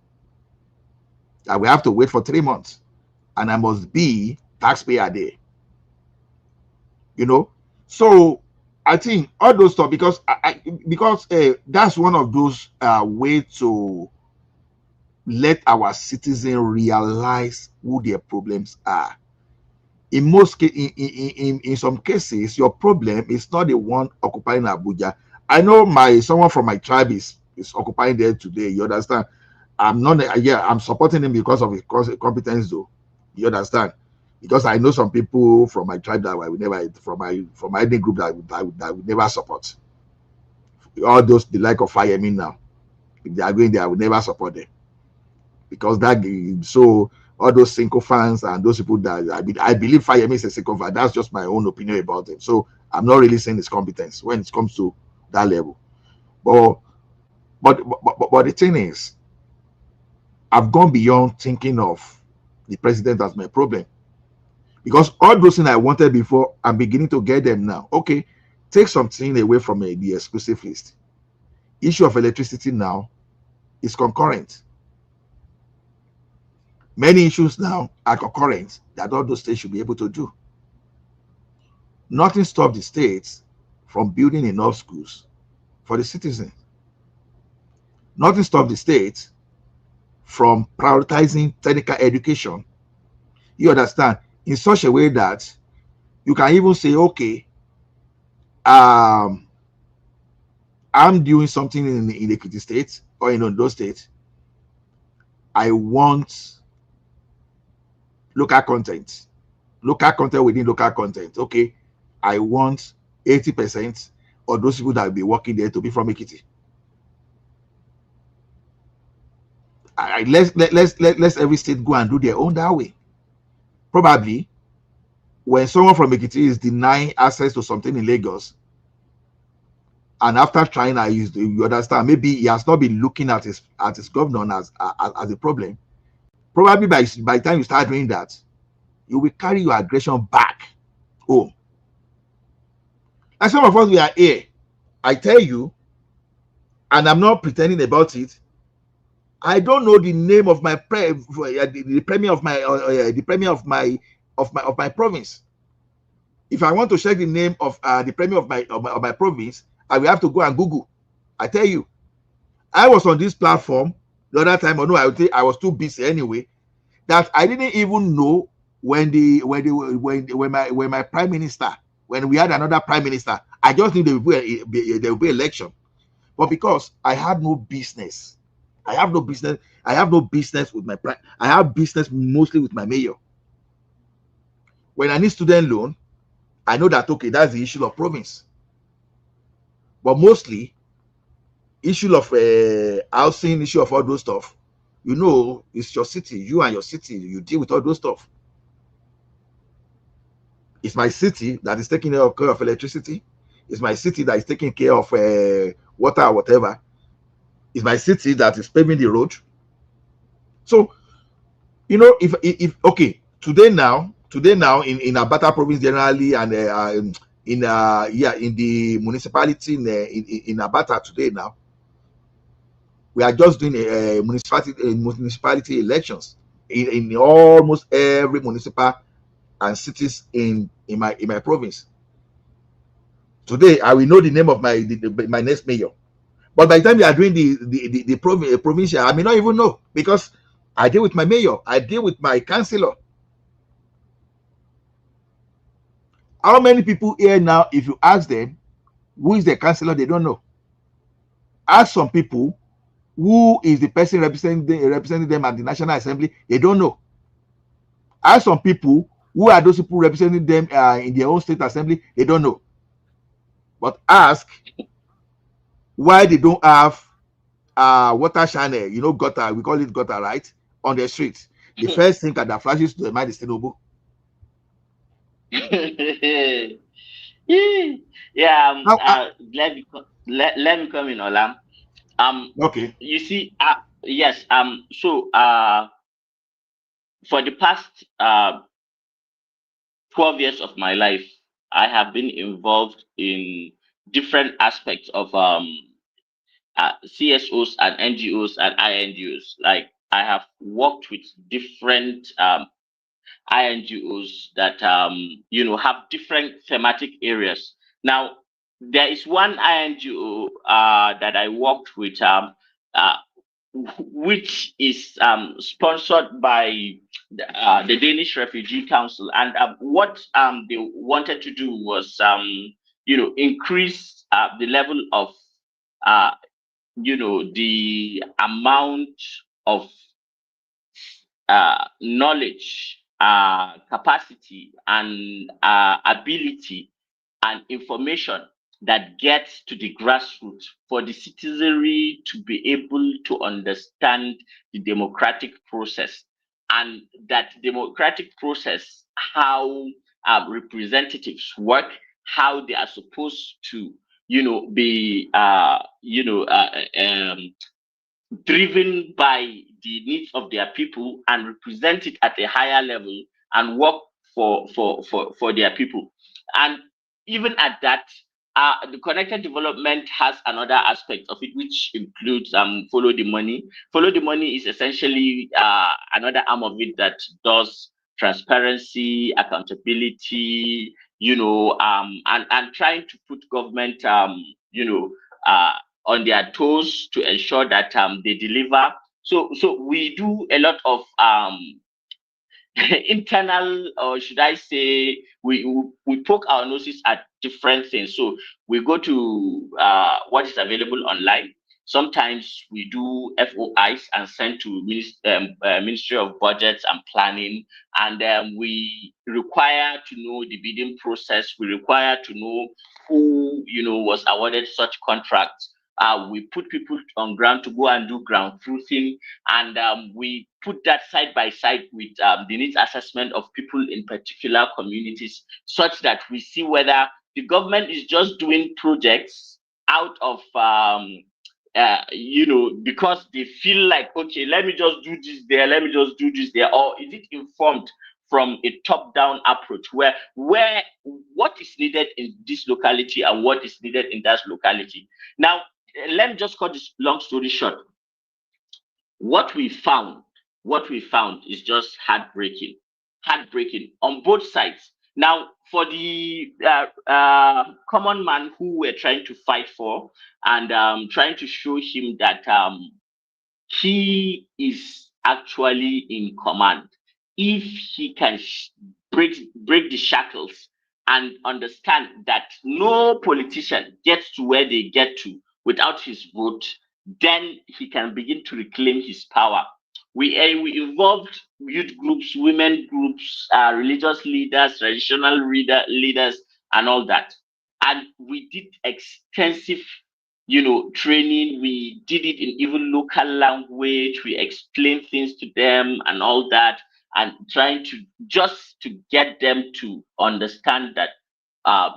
I will have to wait for 3 months, and I must be taxpayer there. So I think all those stuff because that's one of those ways to let our citizens realize who their problems are. In most in some cases, your problem is not the one occupying Abuja. I know someone from my tribe is occupying there today. You understand? I'm not, yeah, I'm supporting him because of his competence, though. You understand? Because I know some people from my tribe that I would never, from my ethnic group that I would never support. All those the like of Fire-Me now, if they are going there, I would never support them, because so all those single fans and those people that I believe Fire-Me is a single fan. That's just my own opinion about him. So I'm not really saying his competence when it comes to that level. But the thing is, I've gone beyond thinking of the president as my problem, because all those things I wanted before, I'm beginning to get them now. Okay, take something away from the exclusive list. Issue of electricity now is concurrent. Many issues now are concurrent that all those states should be able to do. Nothing stops the states from building enough schools for the citizens. Nothing stops the states from prioritizing technical education. You understand? In such a way that you can even say, okay, I'm doing something in the Ekiti state or in Ondo state. I want local content within local content. Okay, I want 80% of those people that will be working there to be from Ekiti. Let's every state go and do their own that way. Probably when someone from Ekiti is denying access to something in Lagos, and after trying, you understand, maybe he has not been looking at his governor as a problem. Probably by the time you start doing that, you will carry your aggression back home. And some of us, we are here. I tell you, and I'm not pretending about it, I don't know the name of my the premier of my the premier of my province. If I want to check the name of the premier of my province, I will have to go and Google. I tell you, I was on this platform the other time. Or no, I was too busy anyway, that I didn't even know when my prime minister, when we had another prime minister, I just knew there will be election. But because I had no business, I have no business with my prime. I have business mostly with my mayor. When I need student loan, I know that, okay, that's the issue of province. But mostly, issue of housing, issue of all those stuff, you know, it's your city. You and your city, you deal with all those stuff. It's my city that is taking care of electricity. It's my city that is taking care of water or whatever. It's my city that is paving the road. So, you know, if okay, today now in Abata province generally, and in the municipality in Abata today now, we are just doing a municipality elections in almost every municipal and cities in my province. Today, I will know the name of my next mayor. But by the time you are doing the provincial, I may not even know, because I deal with my mayor, I deal with my councillor. How many people here now, if you ask them who is the councillor, they don't know. Ask some people who is the person representing them at the National Assembly, they don't know. Ask some people who are those people representing them in their own state assembly, they don't know. But ask why they don't have water channel, you know, gutter, we call it gutter, right, on the street. The first thing that flashes to the mind is Tinubu. Yeah, let me come in, Olam. Okay. You see, yes, so for the past 12 years of my life, I have been involved in different aspects of CSOs and NGOs and INGOs. Like, I have worked with different INGOs that have different thematic areas. Now, there is one INGO that I worked with. which is sponsored by the Danish Refugee Council, and what they wanted to do was increase the level of the amount of knowledge, capacity, and ability and information that gets to the grassroots for the citizenry to be able to understand the democratic process, and that democratic process, how representatives work, how they are supposed to be driven by the needs of their people and represent it at a higher level and work for their people. And even at that, the connected development has another aspect of it, which includes follow the money. Follow the money is essentially another arm of it that does transparency, accountability, and trying to put government on their toes to ensure that they deliver. So we do a lot of internal, or should I say, we poke our noses at different things. So we go to what is available online. Sometimes we do FOIs and send to Ministry of Budgets and Planning, and we require to know the bidding process. We require to know who was awarded such contracts. We put people on ground to go and do ground truthing, and we put that side by side with the needs assessment of people in particular communities, such that we see whether the government is just doing projects out of because they feel like, okay, let me just do this there, let me just do this there, or is it informed from a top-down approach where what is needed in this locality and what is needed in that locality? Now, let me just cut this long story short. What we found is just heartbreaking on both sides. Now, for the common man who we're trying to fight for, and trying to show him that he is actually in command, if he can break the shackles and understand that no politician gets to where they get to without his vote, then he can begin to reclaim his power. We involved youth groups, women groups, religious leaders, traditional leaders, and all that. And we did extensive, training. We did it in even local language. We explained things to them and all that, and trying to get them to understand that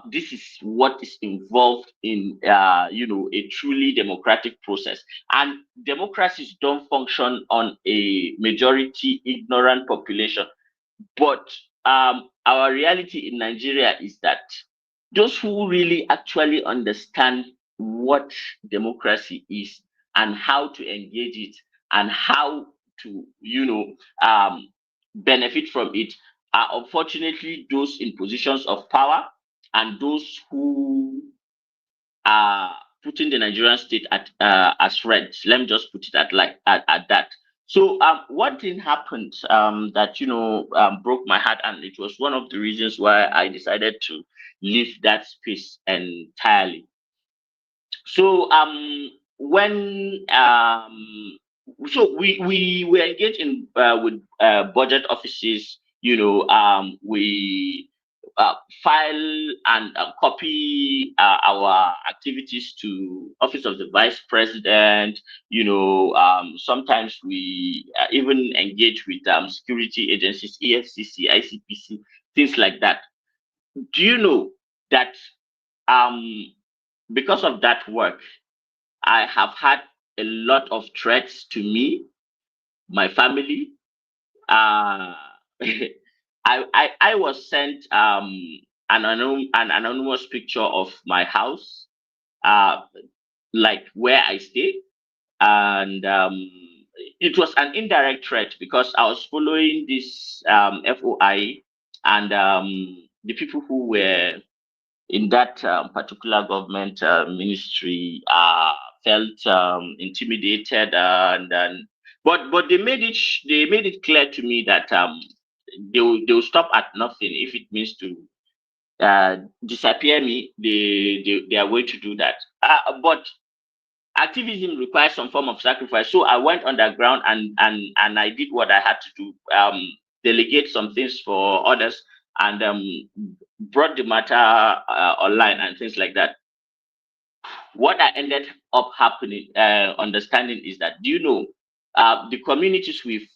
this is what is involved in a truly democratic process. And democracies don't function on a majority ignorant population. But our reality in Nigeria is that those who really actually understand what democracy is and how to engage it and how to benefit from it are unfortunately those in positions of power, and those who are putting the Nigerian state at as rent. Let me just put it at that. So one thing happened that broke my heart, and it was one of the reasons why I decided to leave that space entirely. So when we were engaged in with budget offices, we file and copy our activities to Office of the Vice President. Sometimes we even engage with security agencies, EFCC, ICPC, things like that. Do you know that because of that work, I have had a lot of threats to me, my family. I was sent an anonymous picture of my house, like where I stay, and it was an indirect threat because I was following this FOI, and the people who were in that particular government ministry felt intimidated, but they made it clear to me that they'll stop at nothing if it means to disappear me. They are going to do that. But activism requires some form of sacrifice. So I went underground and I did what I had to do. Delegate some things for others and brought the matter online and things like that. What I ended up understanding is that, do you know, the communities we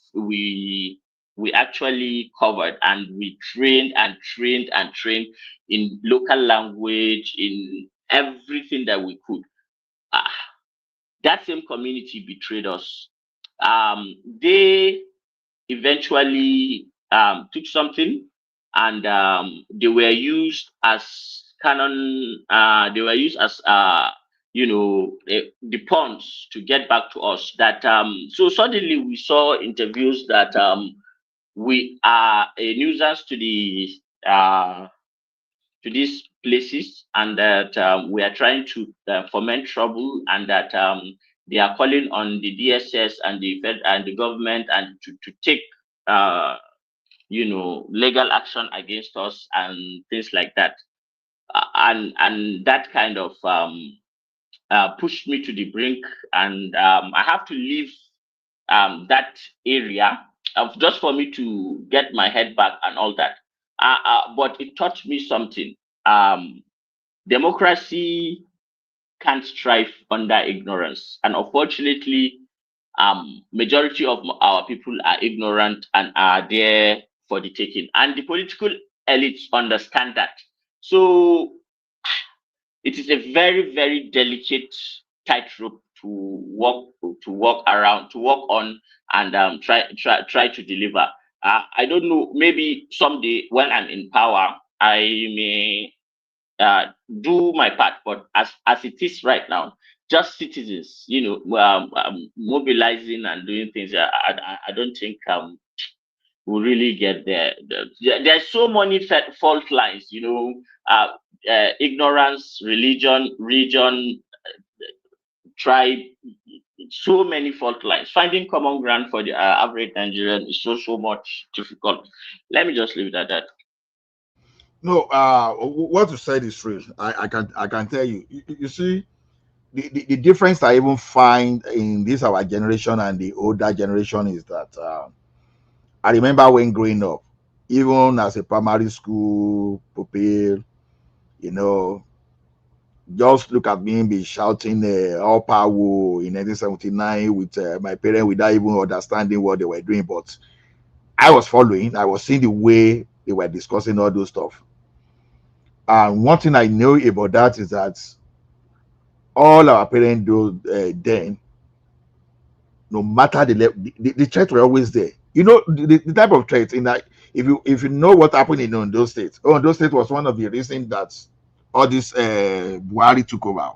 actually covered, and we trained in local language, in everything that we could. That same community betrayed us. They eventually took something, and they were used as canon. They were used as the pawns to get back to us. That so suddenly we saw interviews that we are a nuisance to these places, and that we are trying to foment trouble, and that they are calling on the DSS and the Fed and the government and to take legal action against us and things like that. And that kind of pushed me to the brink, and I have to leave that area just for me to get my head back and all that. But it taught me something. Democracy can't thrive under ignorance, and unfortunately, majority of our people are ignorant and are there for the taking, and the political elites understand that. So it is a very, very delicate tightrope to walk on, and try to deliver. I don't know, maybe someday when I'm in power, I may do my part, but as it is right now, just citizens, mobilizing and doing things, I don't think we'll really get there. There's so many fault lines, ignorance, religion, region, tribe, so many fault lines. Finding common ground for the average Nigerian is so much difficult. Let me just leave it at that. No, what you said is real. I can tell you. You see, the difference I even find in this our generation and the older generation is that I remember when growing up, even as a primary school pupil, just look at me be shouting all power in 1979 with my parents without even understanding what they were doing. But I was following. I was seeing the way they were discussing all those stuff. And one thing I know about that is that all our parents do then, no matter the threats were always there. The type of threats in that, if you know what happened in Ondo State. Ondo State was one of the reasons that all this Buhari took over.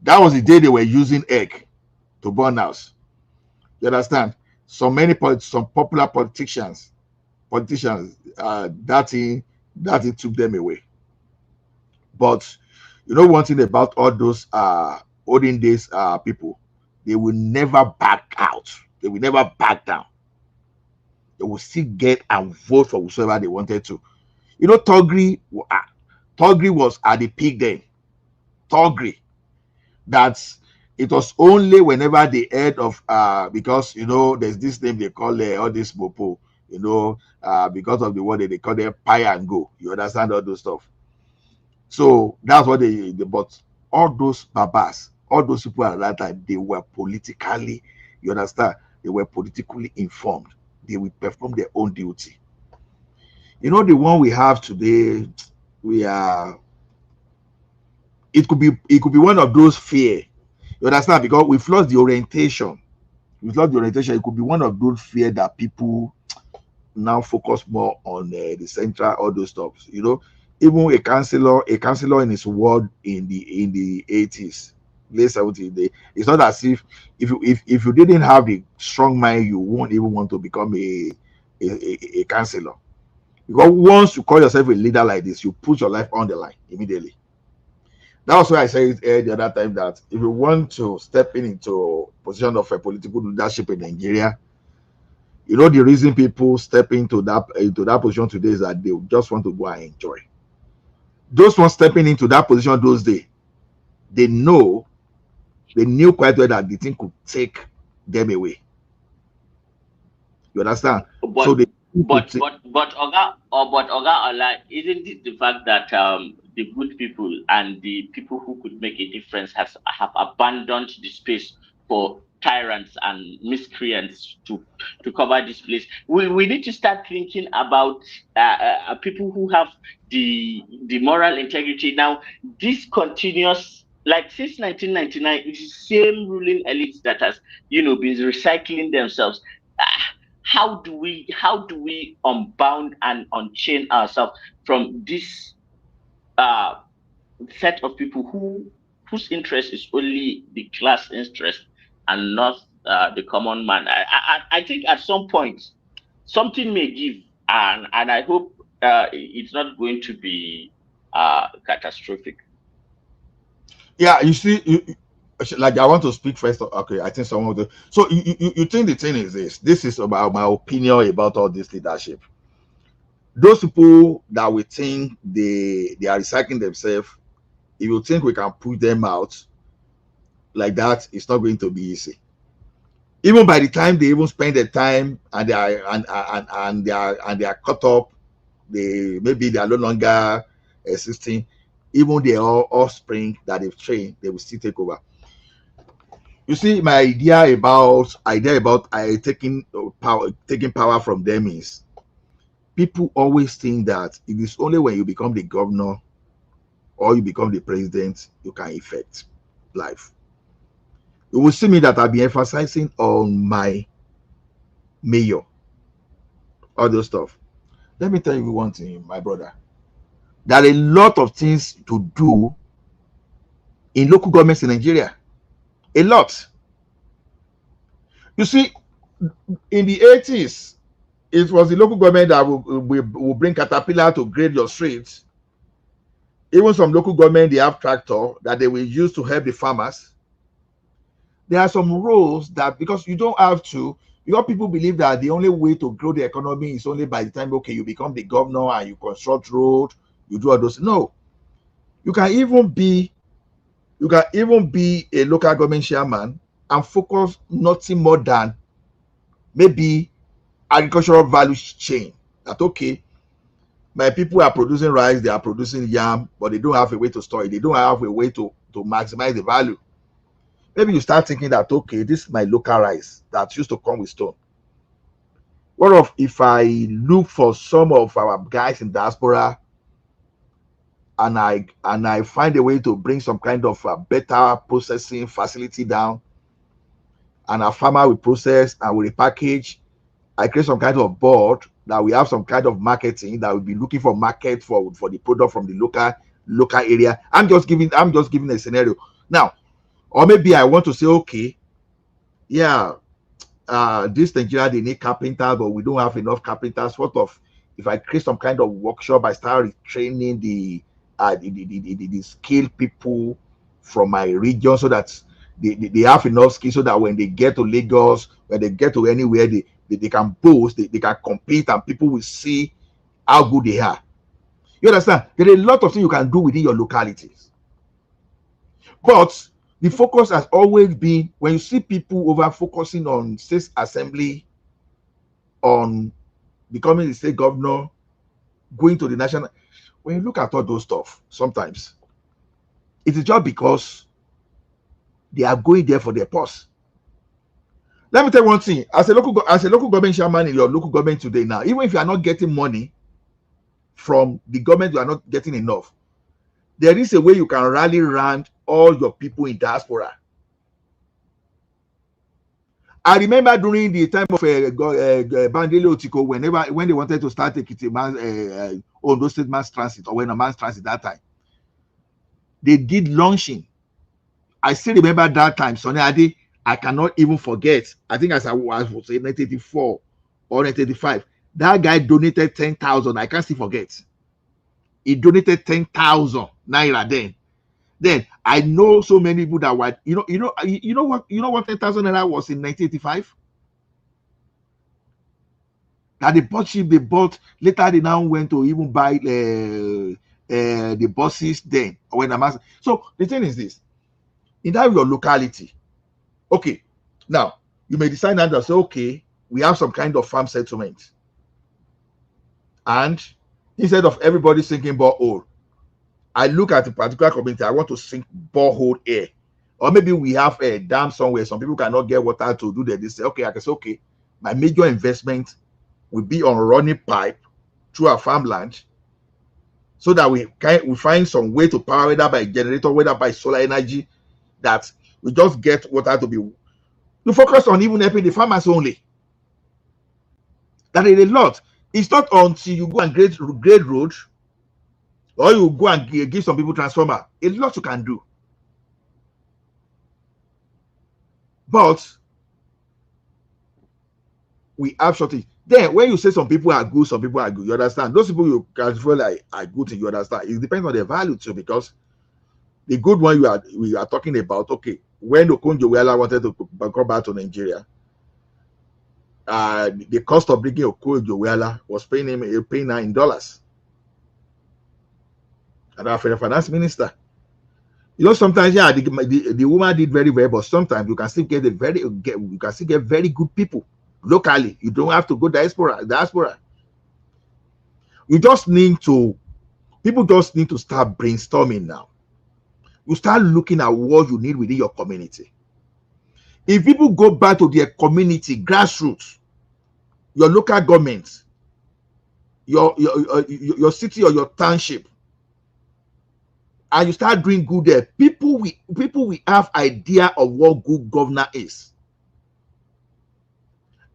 That was the day they were using egg to burn house. You understand? Some popular politicians, that it took them away. But one thing about all those olden days people, they will never back out. They will never back down. They will still get and vote for whoever they wanted to. Togri was at the peak then. Togri. That's it was only whenever they heard of because there's this name they call all this mopo, because of the word they call them pie and go. You understand all those stuff. So that's what but all those babas, all those people at that time, they were politically, you understand, they were politically informed. They will perform their own duty. The one we have today, it could be one of those fear. You understand? Because we've lost the orientation. It could be one of those fear that people now focus more on the central, all those stuff. Even a counselor in his ward in the 80s, late 70s, it's not as if you didn't have the strong mind, you won't even want to become a counselor. Because once you call yourself a leader like this, you put your life on the line immediately. That was why I said the other time that if you want to step into position of a political leadership in Nigeria, you know the reason people step into that position today is that they just want to go and enjoy. Those ones stepping into that position those days, they knew quite well that the thing could take them away. You understand? So they But Oga Ola, isn't it the fact that the good people and the people who could make a difference have abandoned the space for tyrants and miscreants to cover this place? We need to start thinking about people who have the moral integrity. Now, this continuous, like since 1999, it's the same ruling elite that has been recycling themselves. How do we unbound and unchain ourselves from this set of people whose interest is only the class interest and not the common man? I think at some point something may give, and I hope it's not going to be catastrophic. Yeah, you see, like I want to speak first. Okay, I think someone will do. So you think the thing is this? This is about my opinion about all this leadership. Those people that we think they are recycling themselves, if you think we can push them out like that, it's not going to be easy. Even by the time they even spend the time and they are caught up, maybe they are no longer existing. Even their offspring that they've trained, they will still take over. You see, my idea about taking power from them is people always think that it is only when you become the governor or you become the president you can affect life. You will see me that I'll be emphasizing on my mayor, all those stuff. Let me tell you one thing, my brother. There are a lot of things to do in local governments in Nigeria. A lot. You see, in the 80s, it was the local government that will bring caterpillar to grade your streets. Even some local government, they have tractor that they will use to help the farmers. There are some roles that, because you don't have to, people believe that the only way to grow the economy is only by the time, okay, you become the governor and you construct road, you do all those. No. You can even be a local government chairman and focus nothing more than maybe agricultural value chain. That okay, my people are producing rice, they are producing yam, but they don't have a way to store it. They don't have a way to maximize the value. Maybe you start thinking that okay, this is my local rice that used to come with stone. What if I look for some of our guys in diaspora and I find a way to bring some kind of better processing facility down, and a farmer will process and will repackage. I create some kind of board that we have some kind of marketing that will be looking for market for the product from the local area. I'm just giving a scenario now. Or maybe I want to say, okay, yeah, this Nigeria, they need carpenters, but we don't have enough carpenters. What of if I create some kind of workshop, I start training the skilled people from my region so that they have enough skills so that when they get to Lagos, when they get to anywhere, they can boast, they can compete, and people will see how good they are. You understand? There are a lot of things you can do within your localities. But the focus has always been, when you see people over focusing on state assembly, on becoming the state governor, going to the national, when you look at all those stuff, sometimes it is just because they are going there for their purse. Let me tell you one thing. As a local government chairman in your local government today now, even if you are not getting money from the government, you are not getting enough, there is a way you can rally around all your people in diaspora. I remember during the time of Bandele Otiko, when they wanted to start Ondo State Mass Transit, or when a mass transit that time, they did launching. I still remember that time, Sonny Ade. I cannot even forget. I think as I was in 1984 or 1985, that guy donated 10,000. I can't still forget. He donated 10,000 naira then. Then I know so many people that were, you know what 10,000 naira was in 1985. That the bought ship they bought later, they now went to even buy the buses. Then when I'm asking, so the thing is this: in that your locality, okay, now you may decide now to say, okay, we have some kind of farm settlement, and instead of everybody sinking borehole, I look at a particular community, I want to sink borehole here. Or maybe we have a dam somewhere, some people cannot get water to do that. They say, okay, I can say, okay, my major investment will be on running pipe through our farmland, so that we find some way to power, whether by generator, whether by solar energy, that we just get water to be. You focus on even helping the farmers only. That is a lot. It's not until you go and grade road, or you go and give some people transformer. A lot you can do. But we have shortage. Then when you say some people are good, some people are good, you understand? Those people you can feel like are good, you understand? It depends on their value too, because the good one we are talking about, okay, when Okonjo-Iweala wanted to come back to Nigeria, the cost of bringing Okonjo-Iweala was paying her in dollars. And our finance minister, you know, sometimes the woman did very well, but sometimes you can still get very good people locally. You don't have to go diaspora. You just need to, people just need to start brainstorming now. You start looking at what you need within your community. If people go back to their community, grassroots, your local government, your city or your township, and you start doing good there, people will have idea of what good governor is.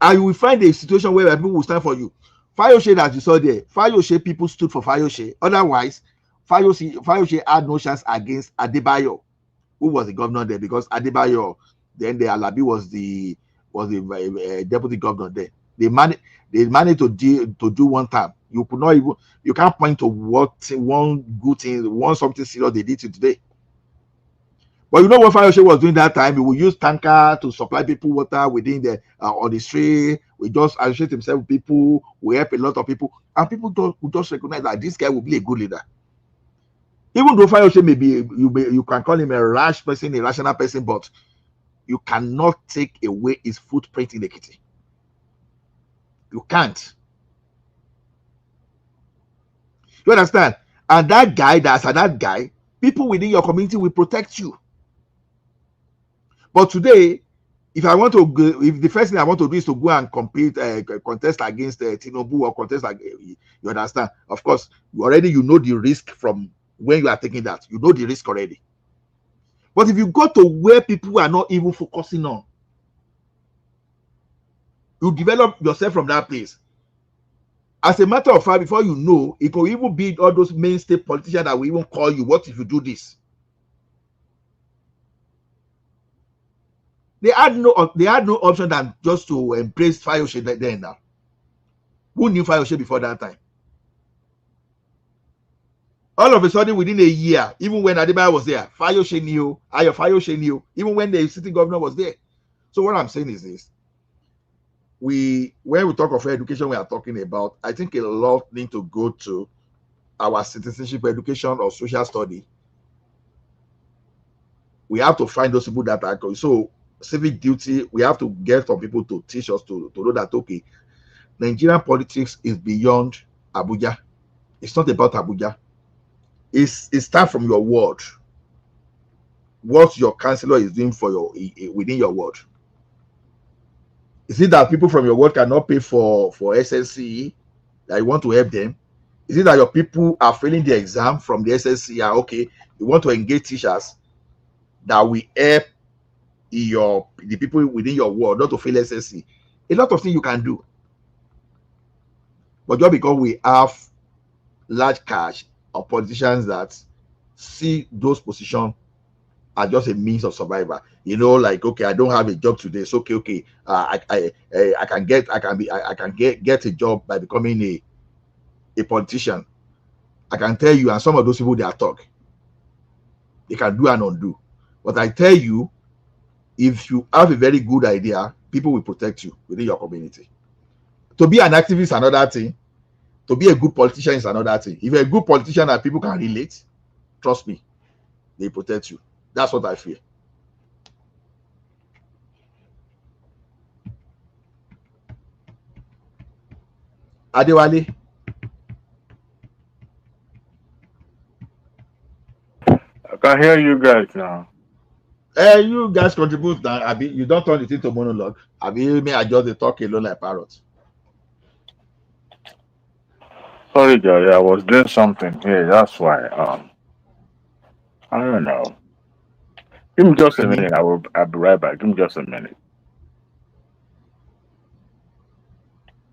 And you will find a situation where people will stand for you. Fayose, that you saw there, Fayose people stood for Fayose. Otherwise, Fayose had no chance against Adebayo, who was the governor there, because Adebayo, then the Alabi was the deputy governor there. They managed to do one time. You could not even, you can't point to what one good thing, something serious they did today. But you know what Fayose was doing that time? He would use tanker to supply people water within the on the street. We just associate himself with people. We help a lot of people, and people would just recognize that this guy will be a good leader. Even though Fayose may be, you can call him a rash person, a rational person, but you cannot take away his footprint in the kitty. You can't. You understand? And that guy, people within your community will protect you. But today, if I want to go, if the first thing I want to do is to go and contest against Tinubu or contest, you understand? Of course, you know the risk from when you are taking that. You know the risk already. But if you go to where people are not even focusing on, you develop yourself from that place. As a matter of fact, before you know, it could even be all those mainstay politicians that will even call you. What if you do this? They had no option than just to embrace Fayose then now. Who knew Fayose before that time? All of a sudden, within a year, even when Adebayo was there, Fayose knew, Fayose knew, even when the city governor was there. So what I'm saying is this. When we talk of education, we are talking about, I think a lot need to go to our citizenship education or social study. We have to find those people that are going. So civic duty, we have to get some people to teach us to know that, okay, Nigerian politics is beyond Abuja. It's not about Abuja. It starts from your ward. What your councillor is doing for within your ward. Is it that people from your ward cannot pay for SSCE, that you want to help them? Is it that your people are failing the exam from the SSCE? Okay, you want to engage teachers that will help the people within your ward not to fail SSCE. A lot of things you can do. But just because we have large cash or politicians that see those positions as just a means of survival, you know, like, okay, I don't have a job today, so okay, I can get a job by becoming a politician. I can tell you, and some of those people, they are talk. They can do and undo. But I tell you, if you have a very good idea, people will protect you within your community. To be an activist is another thing. To be a good politician is another thing. If you're a good politician that people can relate, trust me, they protect you. That's what I feel. Adewale. I can hear you guys now. You guys contribute now. Abi, you don't turn it into monologue. Abi, me, I just talk alone like parrot. Sorry, Jerry, I was doing something here. That's why. I don't know. Give me just a minute. I'll be right back. Give me just a minute.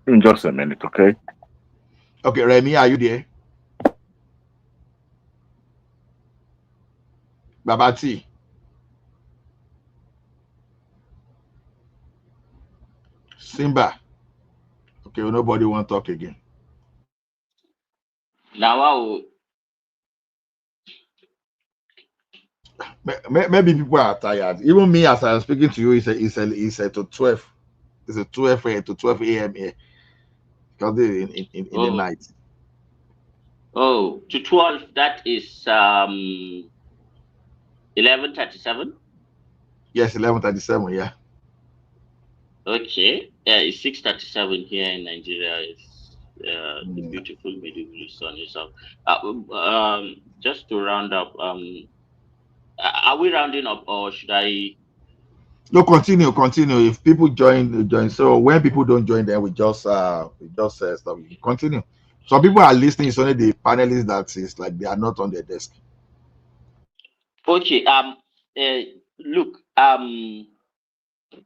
Give me just a minute, okay? Okay, Remy, are you there? Babati. Simba. Okay, well, nobody want to talk again. Now, maybe people are tired. Even me, as I'm speaking to you, it's a to 12. It's a 12 to 12 a.m. here. Because in the night. Oh, to 12, that is 11:37? Yes, 11:37, yeah. Okay. Yeah, it's 6:37 here in Nigeria. It's the beautiful medieval sun itself. Just to round up, are we rounding up or should I? No, continue. If people join. So when people don't join, then we just stop. Continue. Some people are listening. It's only the panelists that is like they are not on their desk. Okay. Look.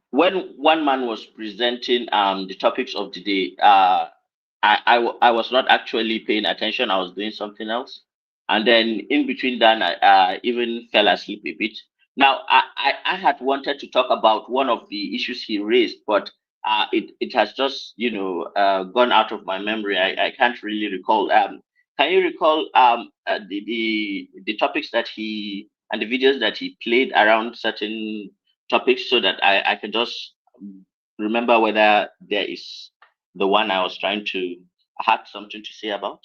When one man was presenting the topics of the day, I was not actually paying attention. I was doing something else, and then in between that, I even fell asleep a bit. Now, I had wanted to talk about one of the issues he raised, but it has just gone out of my memory. I can't really recall. Can you recall the topics that he and the videos that he played around certain topics so that I can just remember whether there is the one I was trying to had something to say about?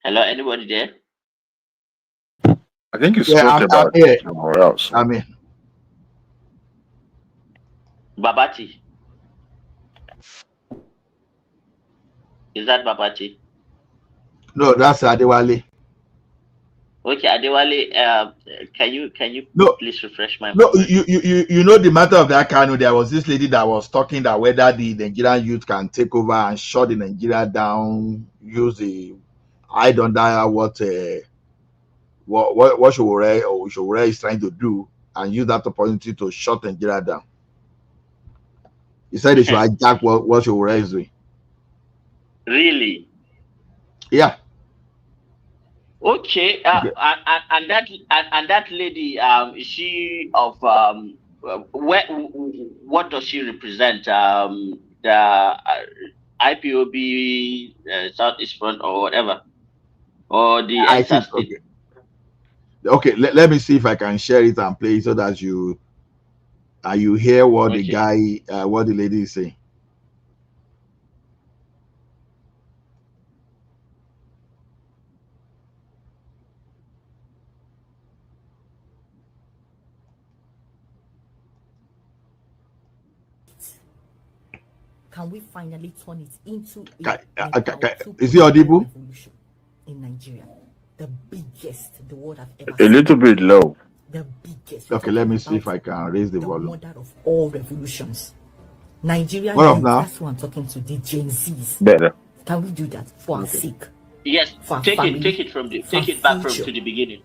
Hello, anybody there? I think you spoke about it somewhere else. I mean, Babati. Is that Babati? No, that's Adewale. Okay, Adewale, can you please refresh my No, memory? you know the matter of that Kanu. There was this lady that was talking that whether the Nigerian youth can take over and shut the Nigeria down, use the I don't know what SOWORE'S is trying to do, and use that opportunity to shut Nigeria down. He said they should hijack what SOWORE'S is doing. Really? Yeah. Okay, and that lady, is she of what does she represent? The IPOB Southeast Front or whatever, or the NSAS? Okay. Let me see if I can share it and play it so that you hear what the guy, what the lady is saying. Can we finally turn it into is it audible? Revolution in Nigeria? The biggest the world have ever seen. A little bit low. The biggest. Okay, let me see if I can raise the volume. Mother of all revolutions. Nigeria, that's who I'm talking to, the Gen Zs. Better. Can we do that for our sake? Yes, take it back from to the beginning.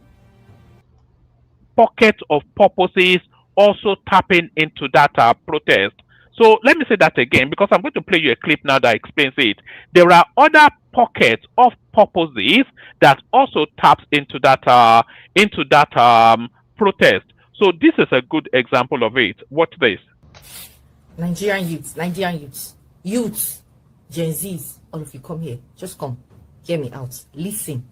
Pocket of purposes also tapping into that protest. So let me say that again, because I'm going to play you a clip now that explains it. There are other pockets of purposes that also taps into that protest. So this is a good example of it. Watch this. Nigerian youths, Gen Zs, all of you come here. Just come. Hear me out. Listen.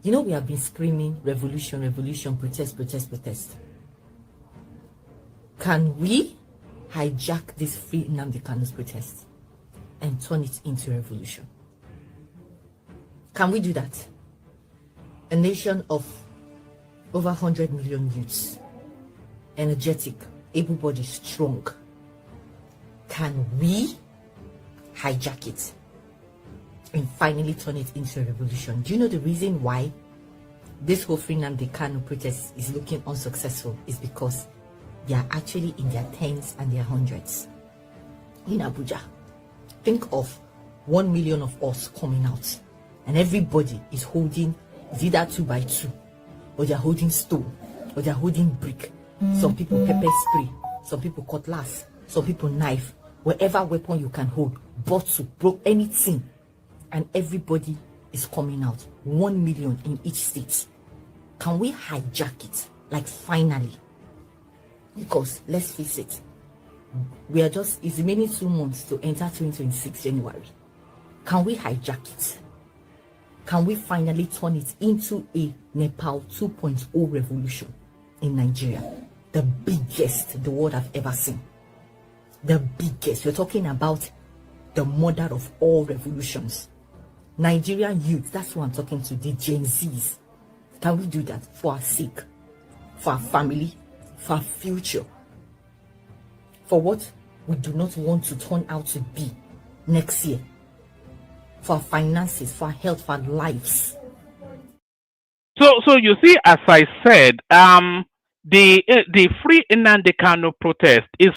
You know we have been screaming revolution, revolution, protest, protest, protest. Can we hijack this free Nnamdi Kanu's protest and turn it into a revolution? Can we do that? A nation of over 100 million youths, energetic, able-bodied, strong. Can we hijack it and finally turn it into a revolution? Do you know the reason why this whole free Nnamdi Kanu protest is looking unsuccessful? Is because they are actually in their tens and their hundreds in Abuja. Think of 1 million of us coming out, and everybody is holding either 2 by 2, or they're holding stone, or they're holding brick. Some people pepper spray, some people cutlass, some people knife, whatever weapon you can hold, bottle, broke, anything, and everybody is coming out. 1 million in each state. Can we hijack it? Like finally? Because let's face it, we are just, it's remaining 2 months to enter 2026 January. Can we hijack it? Can we finally turn it into a Nepal 2.0 revolution in Nigeria? The biggest the world have ever seen. The biggest. We're talking about the mother of all revolutions. Nigerian youth, that's who I'm talking to, the Gen Zs. Can we do that for our sake, for our family, for our future, for what we do not want to turn out to be next year, for our finances, for our health, for our lives? So you see, as I said, the free Nnamdi Kanu protest is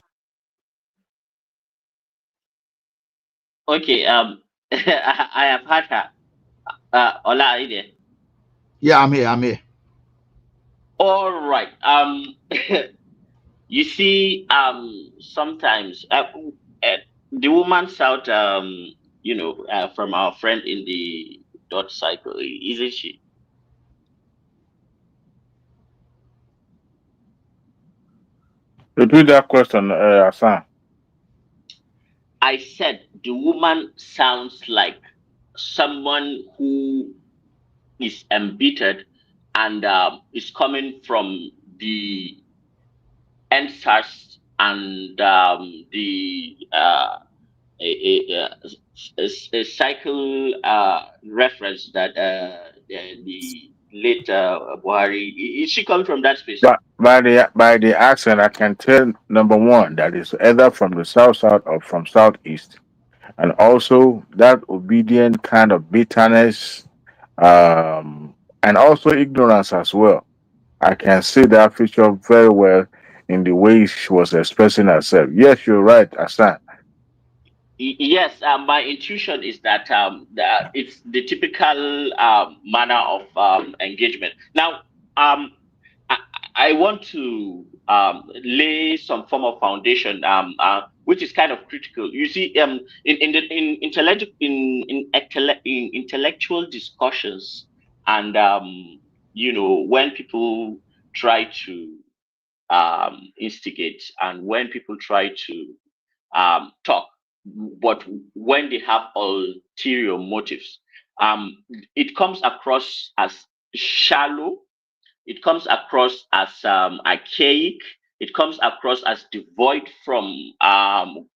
Okay, I have had her. Ola, are you there? Yeah, I'm here. All right. You see, sometimes the woman shout, from our friend in the dot cycle, isn't she? Repeat that question, Hassan. I said the woman sounds like someone who is embittered and is coming from the NSAS and the a cycle reference that the late Buhari, is she coming from that space? But by the accent, I can tell number one that is either from the south or from southeast, and also that obedient kind of bitterness, and also ignorance as well. I can see that feature very well in the way she was expressing herself. Yes, you're right, Hassan. Yes, my intuition is that it's the typical manner of engagement. Now, I, I want to lay some form of foundation, which is kind of critical. You see, in intellectual discussions, and when people try to instigate, and when people try to talk, but when they have ulterior motives, it comes across as shallow, it comes across as archaic, it comes across as devoid from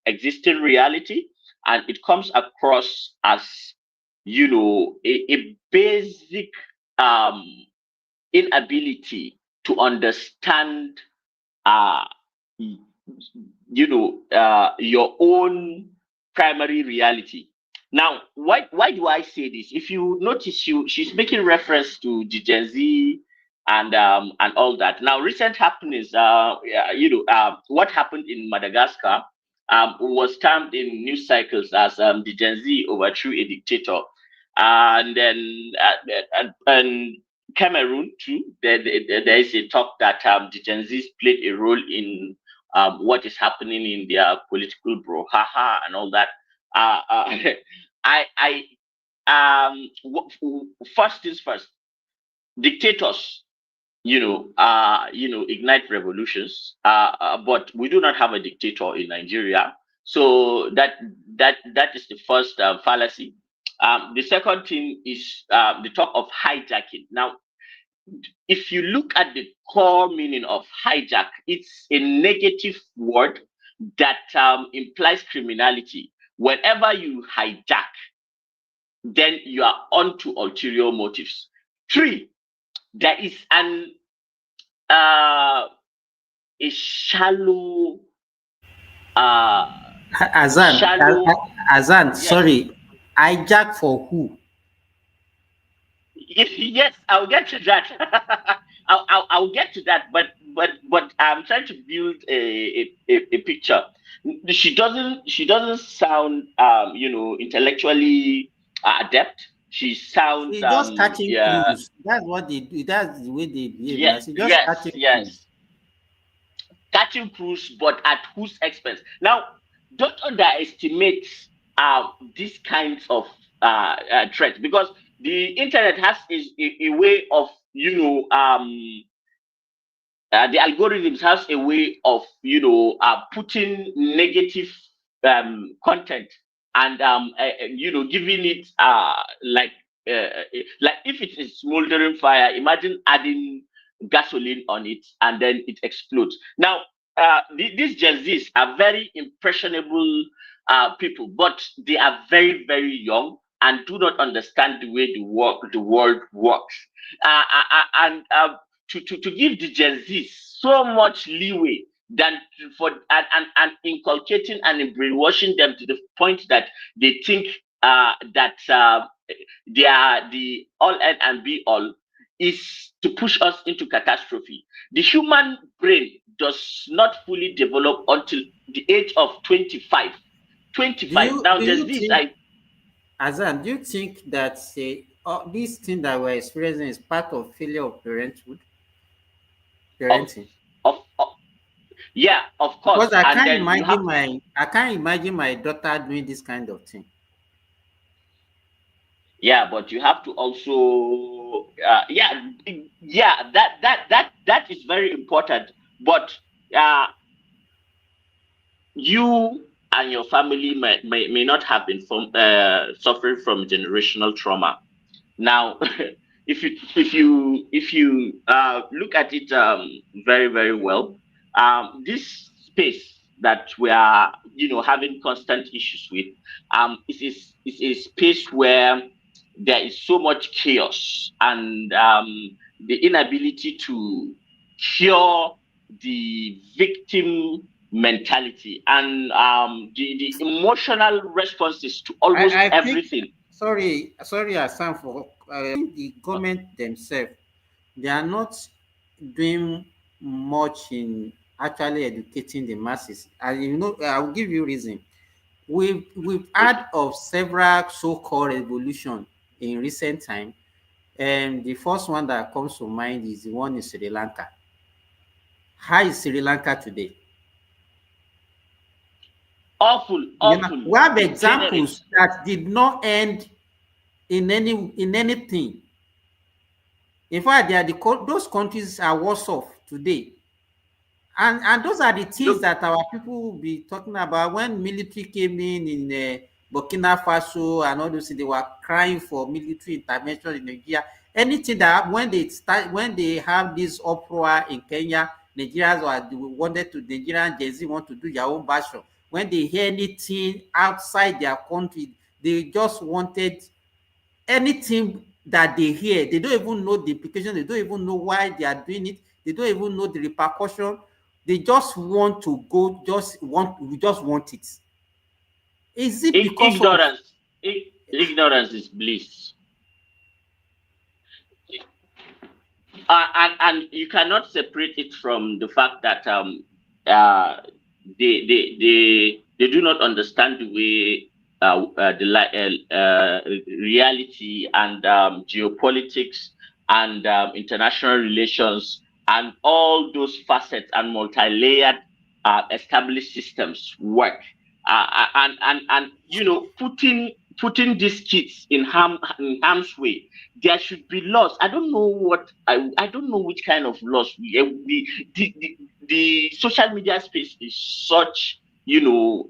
existing reality, and it comes across as a basic um, inability to understand uh, your own primary reality. Now, why do I say this? If you notice, she's making reference to the Gen Z and all that. Now, recent happenings, what happened in Madagascar was termed in news cycles as the Gen Z overthrew a dictator, and then and Cameroon too. There is a talk that the Gen Zs played a role in what is happening in their political brouhaha and all that. I first things first, dictators ignite revolutions. But we do not have a dictator in Nigeria. So that is the first fallacy. The second thing is the talk of hijacking. Now, if you look at the core meaning of hijack, it's a negative word that implies criminality. Whenever you hijack, then you are onto ulterior motives. 3, there is a shallow Azan, yes. sorry, hijack for who? Yes, I'll get to that. I'll get to that, but I'm trying to build a picture. She doesn't sound intellectually adept. She sounds It's just catching yeah. cruise. That's what they do. That's the way they behave. Yes, It's just catching cruise. Catching cruise, but at whose expense? Now, don't underestimate these kinds of threats, because the internet has a way of the algorithms has a way of putting negative content and giving it like if it's a smoldering fire, imagine adding gasoline on it and then it explodes. Now these Gen Zs are very impressionable people, but they are very, very young and do not understand the way the world works. And to give the Gen Z so much leeway than and inculcating and brainwashing them to the point that they think that they are the all end and be all, is to push us into catastrophe. The human brain does not fully develop until the age of 25. 25. Now, there's this. Azan, do you think that this thing that we're experiencing is part of failure of parenting? Yeah, of course. Because I can't imagine my daughter doing this kind of thing. Yeah, but you have to also that is very important. But you and your family may not have been suffering from generational trauma. Now, if you look at it very, very well, this space that we are having constant issues with is a space where there is so much chaos and the inability to cure the victim mentality and the emotional responses to almost everything. Sorry, Hassan, for the government themselves, they are not doing much in actually educating the masses. And I will give you reason. We've heard of several so-called revolutions in recent time, and the first one that comes to mind is the one in Sri Lanka. How is Sri Lanka today? Awful. We have examples that did not end in anything. In fact, those countries are worse off today. And those are the things that our people will be talking about. When military came in Burkina Faso and all those things, they were crying for military intervention in Nigeria. Anything that when they have this uproar in Kenya, Nigerians Nigerian Gen Z want to do their own version. When they hear anything outside their country, they just wanted anything that they hear. They don't even know the implication. They don't even know why they are doing it. They don't even know the repercussion. They just want to go. We just want it. Is it because ignorance? Ignorance is bliss. And you cannot separate it from the fact that they do not understand the way reality and geopolitics and international relations and all those facets and multi-layered established systems work. And putting putting these kids in harm's way. There should be laws. I don't know what I don't know which kind of laws the social media space is such, you know,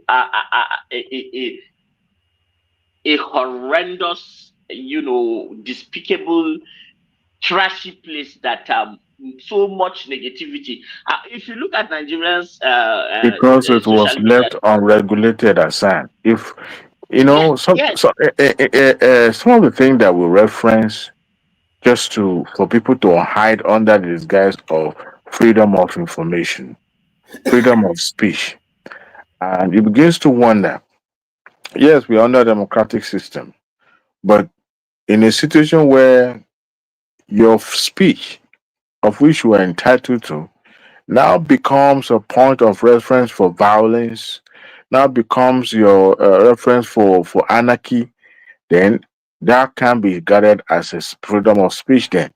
a horrendous, you know, despicable, trashy place that so much negativity. If you look at Nigerians Because it social was media, left unregulated aside. If you know, yes, some of the things that we reference just to for people to hide under the disguise of freedom of information, freedom of speech, and it begins to wonder. Yes, we are under a democratic system, but in a situation where your speech, of which you are entitled to, now becomes a point of reference for violence, now becomes your reference for anarchy, then that can be regarded as a freedom of speech. Then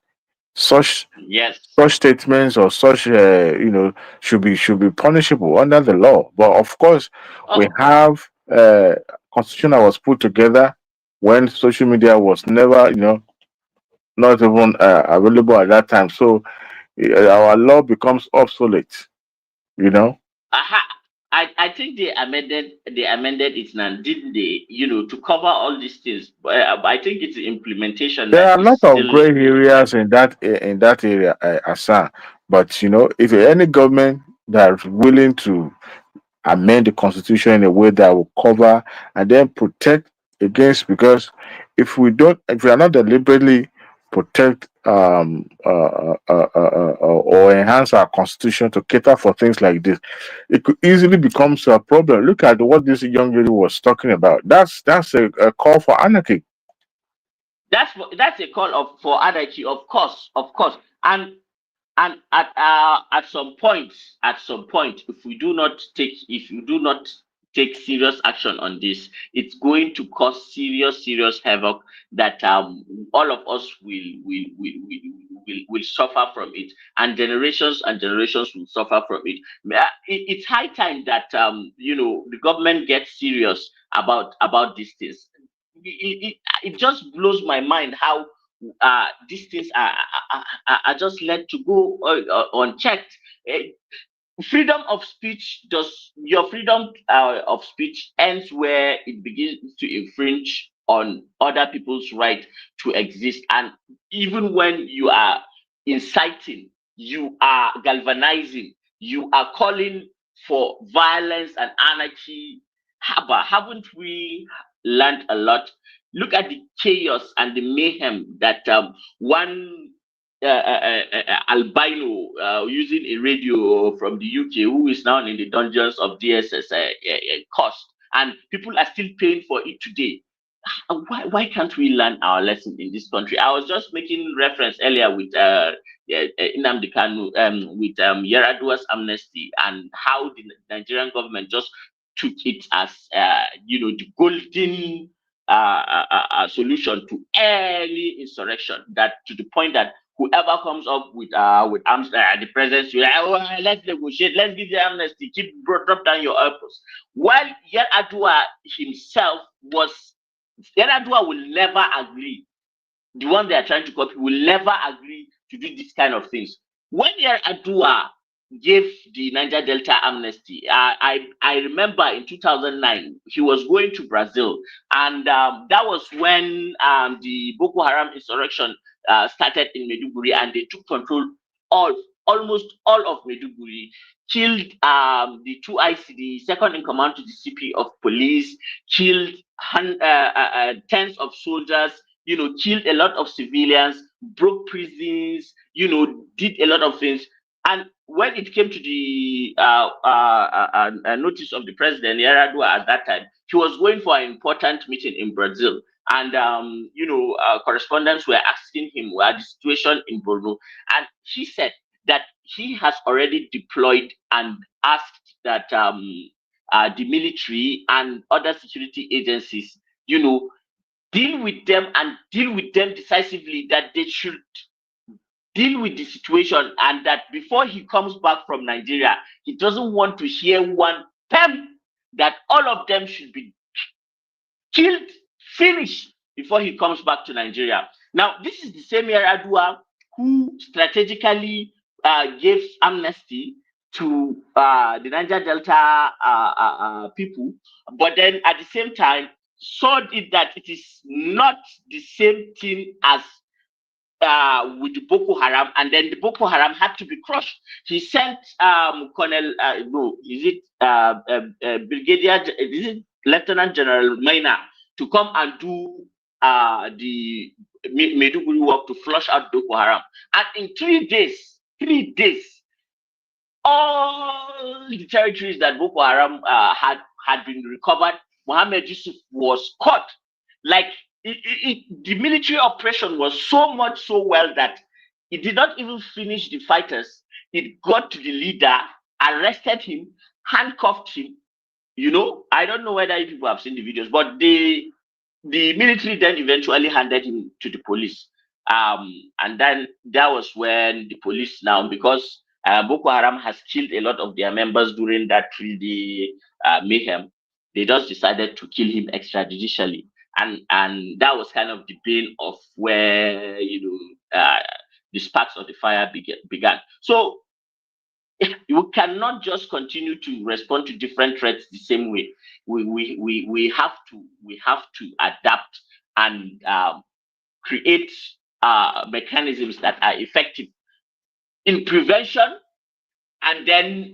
such yes. such statements or such should be punishable under the law. But of course, we have constitution that was put together when social media was never not even available at that time. So our law becomes obsolete. You know. Aha. I think they amended it now, didn't they? You know, to cover all these things. But I think it's the implementation There that are a is lot of still. gray areas in that area, Asa. But if any government that is willing to amend the constitution in a way that will cover and then protect against, because if we are not deliberately protect or enhance our constitution to cater for things like this, it could easily become a problem. Look at what this young lady was talking about. That's a call for anarchy. That's a call for anarchy, of course, and at some point, if you do not take serious action on this, it's going to cause serious havoc that all of us will suffer from it, and generations will suffer from it. It's high time that the government gets serious about these things. It just blows my mind how these things are just let to go unchecked. Eh, Freedom of speech, does your freedom of speech ends where it begins to infringe on other people's right to exist. And even when you are inciting, you are galvanizing, you are calling for violence and anarchy. Haven't we learned a lot? Look at the chaos and the mayhem that one albino using a radio from the UK, who is now in the dungeons of DSS, cost, and people are still paying for it today. Why can't we learn our lesson in this country? I was just making reference earlier with Nnamdi Kanu, with Yaradua's amnesty, and how the Nigerian government just took it as the golden solution to any insurrection. That to the point that whoever comes up with arms, the president will let's negotiate, let's give the amnesty, drop down your elbows. While Yaradua himself Yaradua will never agree. The one they are trying to copy will never agree to do this kind of things. When Yaradua gave the Niger Delta amnesty, I remember in 2009 he was going to Brazil, and that was when the Boko Haram insurrection started in Maiduguri, and they took control almost all of Maiduguri, killed the two the second in command to the CP of police, killed tens of soldiers, killed a lot of civilians, broke prisons, did a lot of things. And when it came to the notice of the president, Yaradua, at that time, he was going for an important meeting in Brazil. And, correspondents were asking him the situation in Borno. And he said that he has already deployed and asked that the military and other security agencies, deal with them and deal with them decisively, that they should deal with the situation, and that before he comes back from Nigeria, he doesn't want to hear one term that all of them should be killed finish before he comes back to Nigeria. Now, this is the same Yaradua who strategically gave amnesty to the Niger Delta people, but then at the same time saw it that it is not the same thing as with the Boko Haram, and then the Boko Haram had to be crushed. He sent Colonel, no, is it Brigadier, is it Lieutenant General Maina to come and do the Meduguri work to flush out Boko Haram. And in 3 days, all the territories that Boko Haram had been recovered, Mohammed Yusuf was caught. Like the military operation was so much so well that it did not even finish the fighters. It got to the leader, arrested him, handcuffed him. You know, I don't know whether you people have seen the videos, but the military then eventually handed him to the police. And then that was when the police now, because Boko Haram has killed a lot of their members during that 3-day mayhem, they just decided to kill him extrajudicially. And that was kind of the bane of where, the sparks of the fire began. So you cannot just continue to respond to different threats the same way. We have to adapt and create mechanisms that are effective in prevention, and then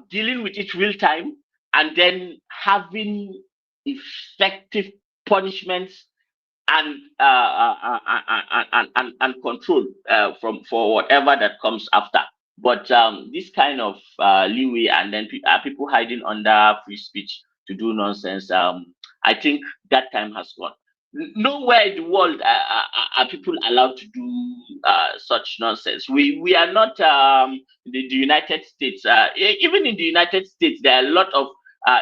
dealing with it real time, and then having effective punishments and control for whatever that comes after. But this kind of leeway, and then people hiding under free speech to do nonsense, I think that time has gone. Nowhere in the world are people allowed to do such nonsense. We are not the United States. Even in the United States, there are a lot of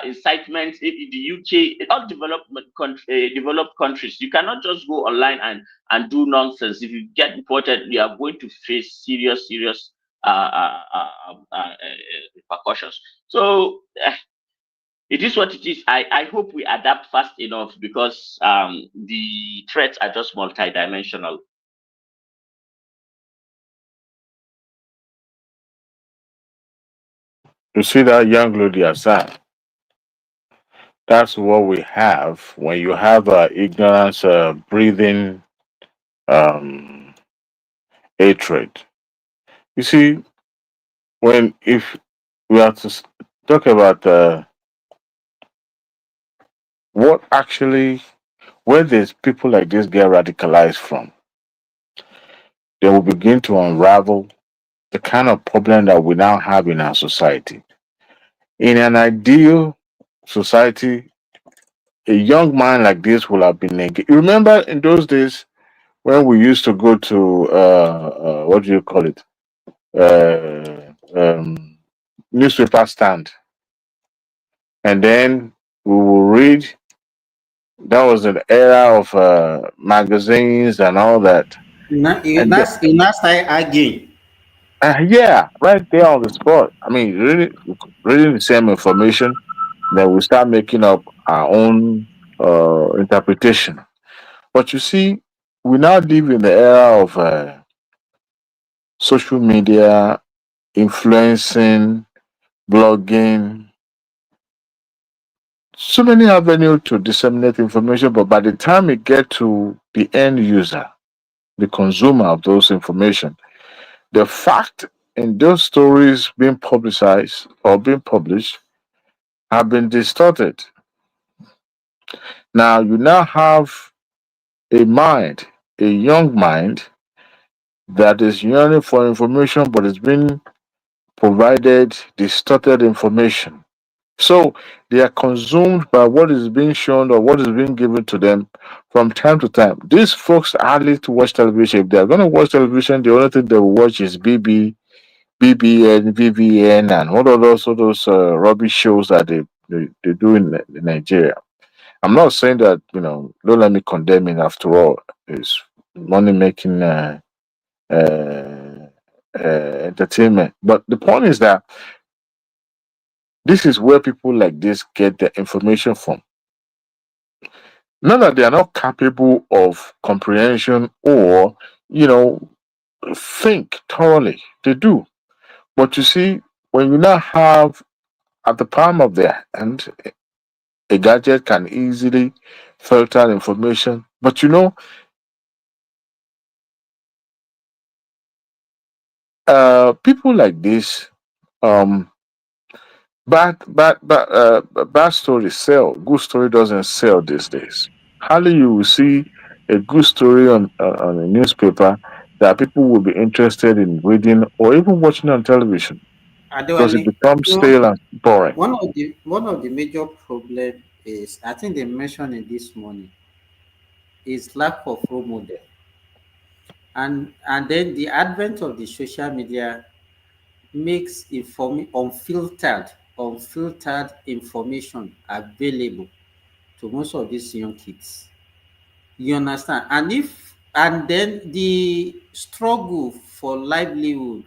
incitements. In the UK, all developed countries, you cannot just go online and do nonsense. If you get reported, you are going to face serious repercussions. So it is what it is. I hope we adapt fast enough, because the threats are just multidimensional. You see that young lady Hassan? That's what we have when you have ignorance breathing hatred. You see, if we have to talk about what actually, where there's people like this get radicalized from, they will begin to unravel the kind of problem that we now have in our society. In an ideal society, a young man like this will have been engaged. Remember in those days when we used to go to what do you call it? Newspaper stand, and then we will read. That was an era of magazines and all that. That's again. Yeah, right there on the spot. I mean, reading the same information, then we start making up our own interpretation. But you see, we now live in the era of social media, influencing, blogging, so many avenues to disseminate information. But by the time it get to the end user, the consumer of those information, the fact in those stories being publicized or being published have been distorted. Now you now have a mind, a young mind, that is yearning for information, but it's been provided distorted information. So they are consumed by what is being shown or what is being given to them from time to time. These folks hardly to watch television. If they're going to watch television, the only thing they will watch is BBN, VVN, and all those rubbish shows that they do in Nigeria. I'm not saying that, don't let me condemn it. After all, it's money making entertainment. But the point is that this is where people like this get their information from. Not that they are not capable of comprehension or, you know, think thoroughly. They do. But you see, when you now have at the palm of their hand, a gadget can easily filter information. But you know, people like this, um, bad stories sell. Good story doesn't sell these days. Hardly you will see a good story on a newspaper that people will be interested in reading or even watching on television because it Adewale, becomes you know, stale and boring. one of the major problem is, I think they mentioned it this morning, is lack of role model, and then the advent of the social media makes unfiltered information available to most of these young kids. You understand? And then the struggle for livelihood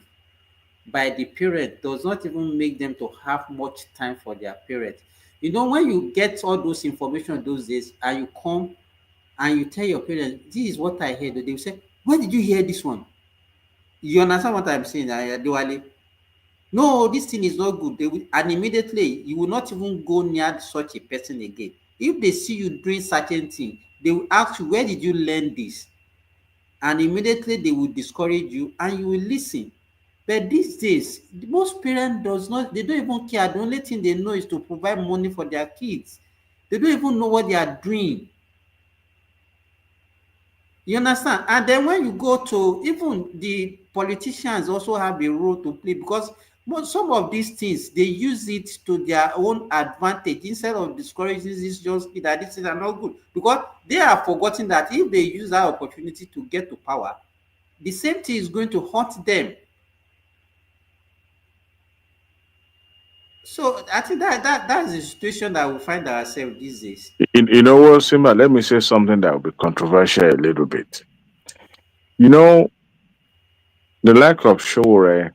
by the parent does not even make them to have much time for their parent. You know, when you get all those information those days and you come and you tell your parents, this is what I heard, they will say, where did you hear this one? You understand what I'm saying, Diwali? No, this thing is not good. They will, and immediately you will not even go near such a person again. If they see you doing certain thing, they will ask you, where did you learn this? And immediately they will discourage you and you will listen. But these days, most parents does not, they don't even care. The only thing they know is to provide money for their kids. They don't even know what they are doing. You understand? And then when you go to, even the politicians also have a role to play, because some of these things they use it to their own advantage instead of discouraging this, just that this is not good, because they are forgetting that if they use that opportunity to get to power, the same thing is going to haunt them. So I think that's the situation that we find ourselves these days. You know what, Sima? Let me say something that will be controversial a little bit. You know, the lack of Shore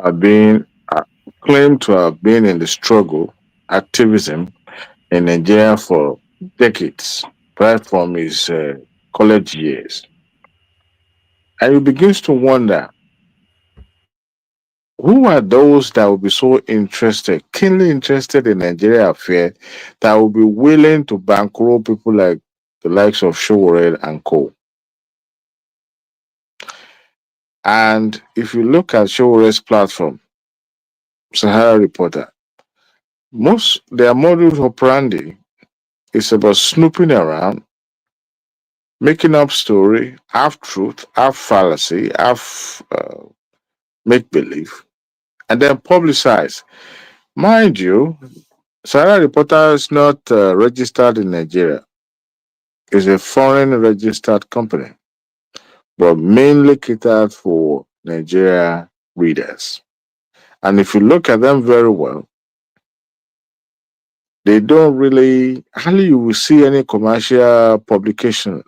have been claimed to have been in the struggle, activism in Nigeria for decades, right from his college years. And he begins to wonder who are those that will be so interested, keenly interested in Nigeria affair, that will be willing to bankroll people like the likes of SOWORE'S and Co. And if you look at SOWORE'S platform, Sahara Reporter, most their modus operandi is about snooping around, making up story, half truth, half fallacy, half make believe, and then publicize. Mind you, Sahara Reporter is not registered in Nigeria. It's a foreign registered company, but mainly catered for Nigeria readers. And if you look at them very well, they don't really, hardly you will see any commercial publication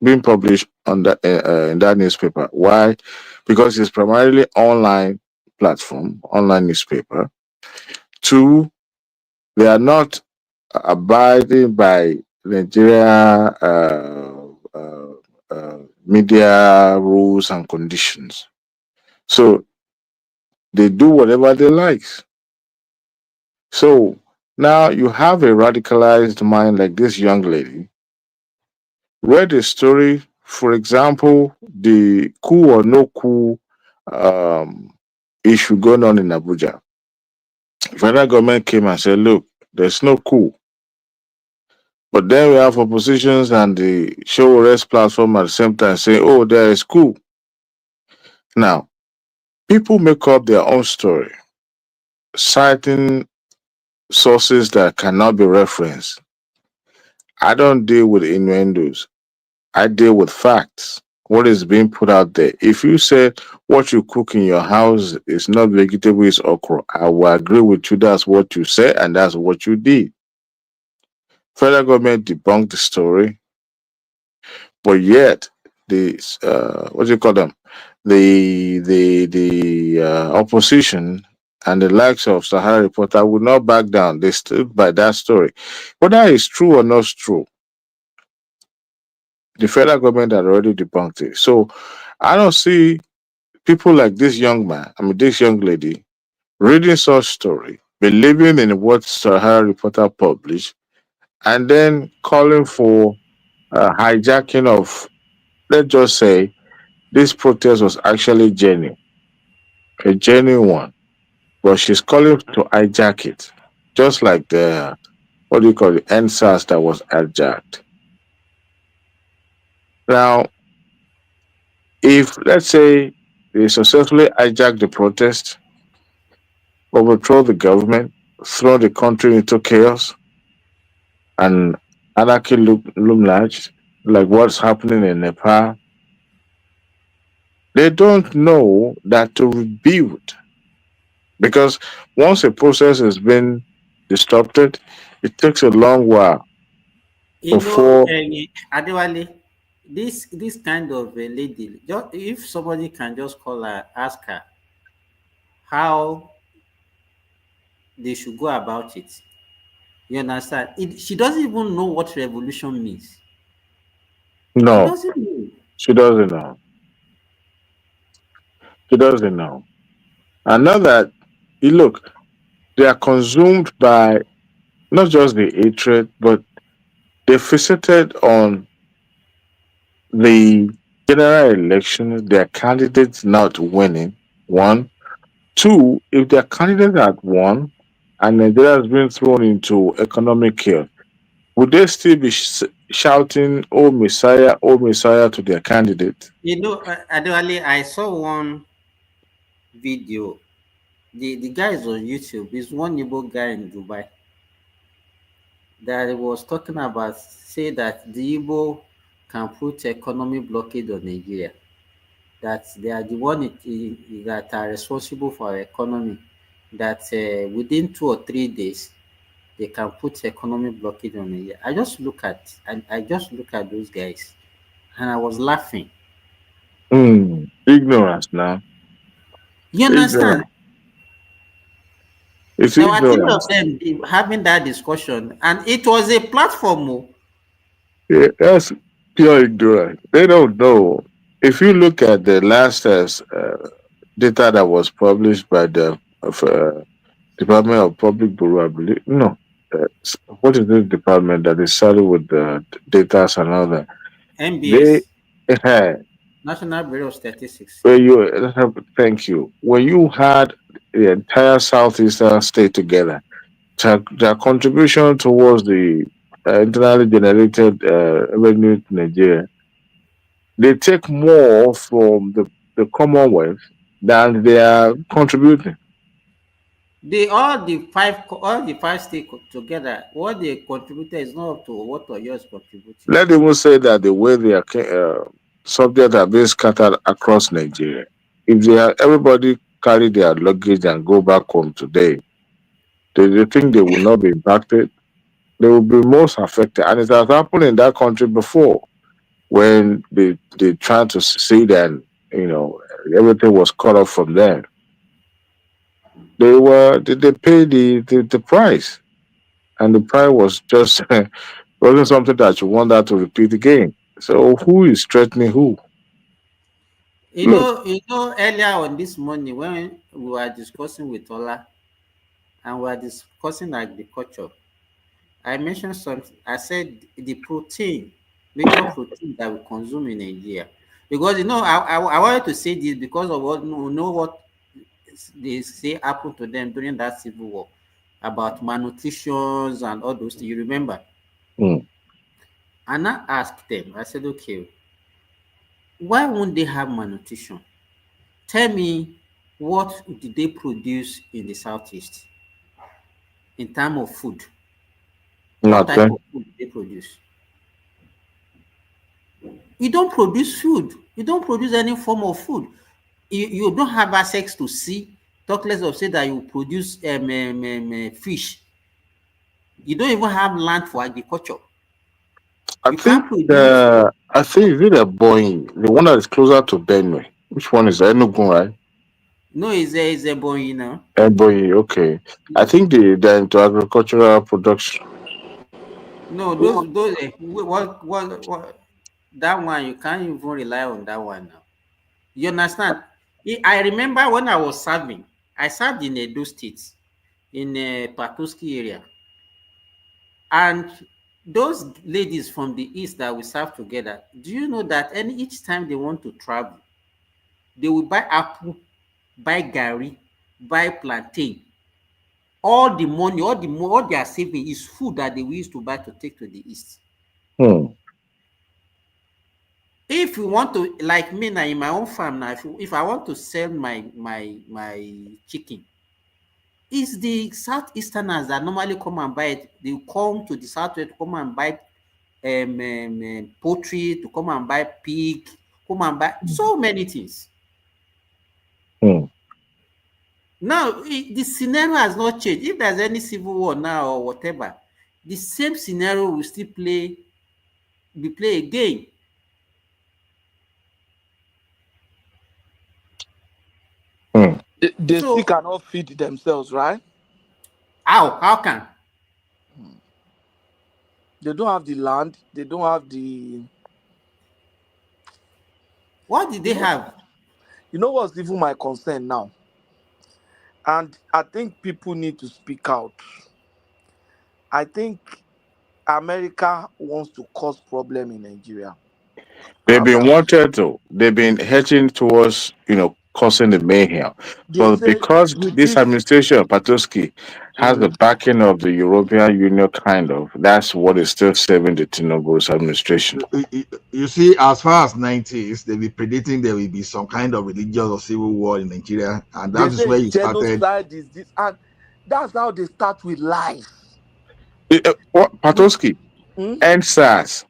being published on that in that newspaper. Why? Because it's primarily online platform, online newspaper. Two, they are not abiding by Nigeria media rules and conditions. So they do whatever they like. So now you have a radicalized mind like this young lady. Read a story, for example, the coup or no coup issue going on in Abuja. Federal government came and said, look, there's no coup. But then we have oppositions and the SOWORE'S platform at the same time saying, oh, there is coup. Now, people make up their own story, citing sources that cannot be referenced. I don't deal with innuendos. I deal with facts. What is being put out there. If you say what you cook in your house is not vegetable, it's okra, I will agree with you. That's what you said, and that's what you did. Federal government debunked the story, but yet the what do you call them? The opposition and the likes of Sahara Reporter would not back down. They stood by that story. Whether it's true or not true, the federal government had already debunked it. So I don't see people like this young man, this young lady, reading such story, believing in what Sahara Reporter published, and then calling for hijacking of, let's just say, this protest was actually genuine, a genuine one, but she's calling to hijack it, just like the, what do you call it, NSAS that was hijacked. Now, if let's say they successfully hijack the protest, overthrow the government, throw the country into chaos, and anarchy loom large, like what's happening in Nepal, they don't know that to rebuild. Because once a process has been disrupted, it takes a long while You know, before. Adewale, this kind of a lady, just if somebody can just call her, ask her how they should go about it. You understand? She doesn't even know what revolution means. She No, doesn't know. she doesn't know. She doesn't know. And now that you look, they are consumed by not just the hatred, but they fixated on the general election, their candidates not winning. One. Two, if their candidate had won and Nigeria has been thrown into economic chaos, would they still be shouting, "Oh Messiah" to their candidate? You know, Adewale, I saw one video. The guy is on YouTube. He's one Igbo guy in Dubai that was talking about, say that the Igbo can put economic blockade on Nigeria, that they are the one that are responsible for our economy, that within 2 or 3 days they can put economic blockade on Nigeria. I just look at those guys and I was laughing. Ignorance now. You understand? Ignorance. It's There were 3 of ignorance. them having that discussion, and it was a platform. Yeah, that's pure ignorance. They don't know. If you look at the last data that was published by the Department of Public Bureau, I believe. No, what is this department that is started with the data and all that? MBS, They, National Bureau of Statistics. Thank you. When you had the entire southeastern state together, their contribution towards the internally generated revenue to Nigeria, they take more from the Commonwealth than they are contributing. All the five states together, what they contributed is not up to what yours contributed. Let even say that the way they are subjects are being scattered across Nigeria. If everybody carry their luggage and go back home today, they think they will not be impacted. They will be most affected, and it has happened in that country before, when they tried to secede and everything was cut off from them. They paid the price, and the price was just wasn't something that you want that to repeat again. So who is threatening who? You know, earlier on this morning when we were discussing with Ola and we were discussing agriculture, I mentioned something. I said the major protein that we consume in Nigeria. Because I wanted to say this because of what they say happened to them during that civil war about malnutrition and all those things. You remember? And I asked them, I said, okay, why won't they have malnutrition? Tell me, what did they produce in the southeast in terms of food? What type of food did they produce? You don't produce food. You don't produce any form of food. You don't have access to sea. Talk less of say that you produce fish. You don't even have land for agriculture. I think is it a Boeing, the one that is closer to Benue? Which one is Enugu, right? No, it's a boy, you know. Boy, okay. I think they're into agricultural production. No, what that one you can't even rely on that one now. You understand? I remember when I was serving, I served in Edo State, in a Patuski area, and those ladies from the east that we serve together. Do you know that each time they want to travel, they will buy apple, buy gari, buy plantain. All the money, all they are saving is food that they will use to buy to take to the east. Hmm. If you want to, like me now in my own farm now, if I want to sell my chicken, it's the southeasterners that normally come and buy it. They come to the southwest to come and buy poultry, to come and buy pig, come and buy so many things. Hmm. Now the scenario has not changed. If there's any civil war now or whatever, the same scenario will still be played again. Hmm. They still cannot feed themselves, right? How can? They don't have the land. They don't have the. What did they have? You know what's even my concern now? And I think people need to speak out. I think America wants to cause problem in Nigeria. They've been wanted to. They've been heading towards, causing the mayhem. But because this administration, Patoski, has the backing of the European Union, kind of, that's what is still saving the Tinubu's administration. You see, as far as 90s, they'll be predicting there will be some kind of religious or civil war in Nigeria, and that is where you started. Genocide is this, and that's how they start with life. What Patoski? NSAS,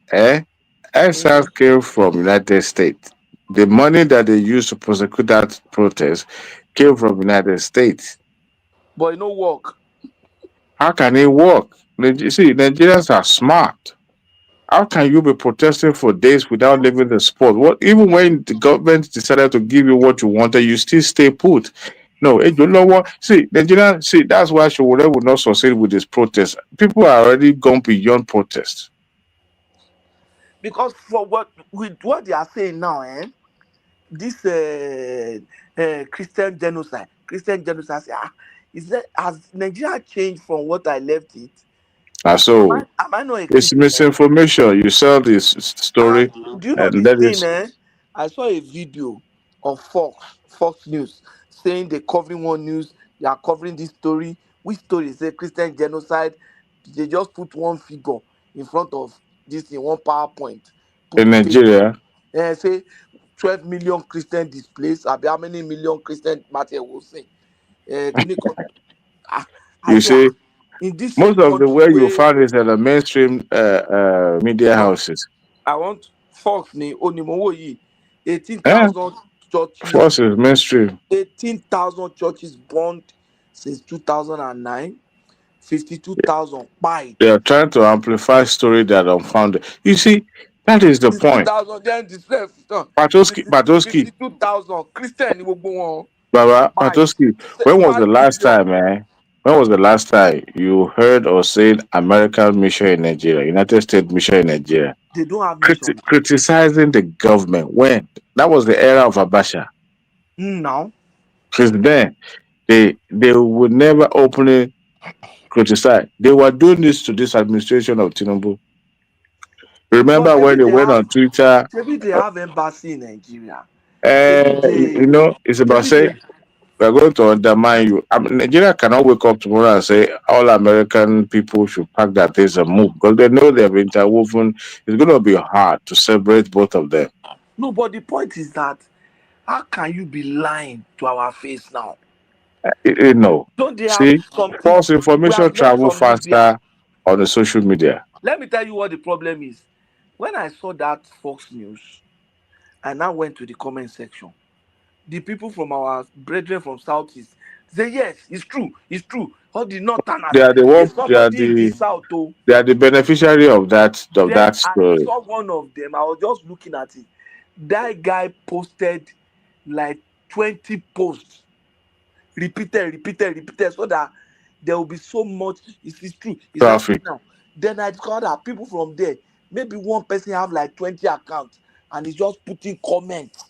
NSAS came from United States. The money that they used to prosecute that protest came from United States. But it no work. How can it work? See, Nigerians are smart. How can you be protesting for days without leaving the spot? What, even when the government decided to give you what you wanted, you still stay put. No, you know what? See, Nigeria, that's why Sowore would not succeed with this protest. People are already gone beyond protest. Because for what they are saying now, this Christian genocide, is that has Nigeria changed from what I left it? So am I not a it's Christian? misinformation. You sell this story. Do you know this thing? I saw a video of Fox News saying they're covering one news, they are covering this story. Which story is a Christian genocide? They just put one figure in front of this in one PowerPoint. In Nigeria. Say 12 million Christian displaced. How many million Christian Matthew will say? You see, most of the way you found is at the mainstream media houses. I want Fox ni Onimowo 18,000 churches. Fox is mainstream. 18,000 churches burned since 2009. 52,000 by. They are trying to amplify story that unfounded. You see, that is the point. 52,000 52,000 Christian. Baba Patoski, when was the last time, When was the last time you heard or seen American mission in Nigeria, United States mission in Nigeria? They don't have mission. Criticizing the government. When? That was the era of Abacha. Now? Since then, they would never openly criticize. They were doing this to this administration of Tinubu. Remember when they went on Twitter? Maybe they have embassy in Nigeria. It's about saying we're going to undermine you. Nigeria cannot wake up tomorrow and say all American people should pack their things and move, because they know they've interwoven. It's going to be hard to separate both of them. No, but the point is that how can you be lying to our face now? Don't they see, false information travel faster on the social media. Let me tell you what the problem is. When I saw that Fox News, I now went to the comment section. The people from our brethren from Southeast say, yes, it's true. All the Northerners, they are the beneficiary of that story. I saw one of them. I was just looking at it. That guy posted like 20 posts repeated, so that there will be so much. It's true. It's happening Traffic. now. Then I discovered that people from there, maybe one person have like 20 accounts and he's just putting comments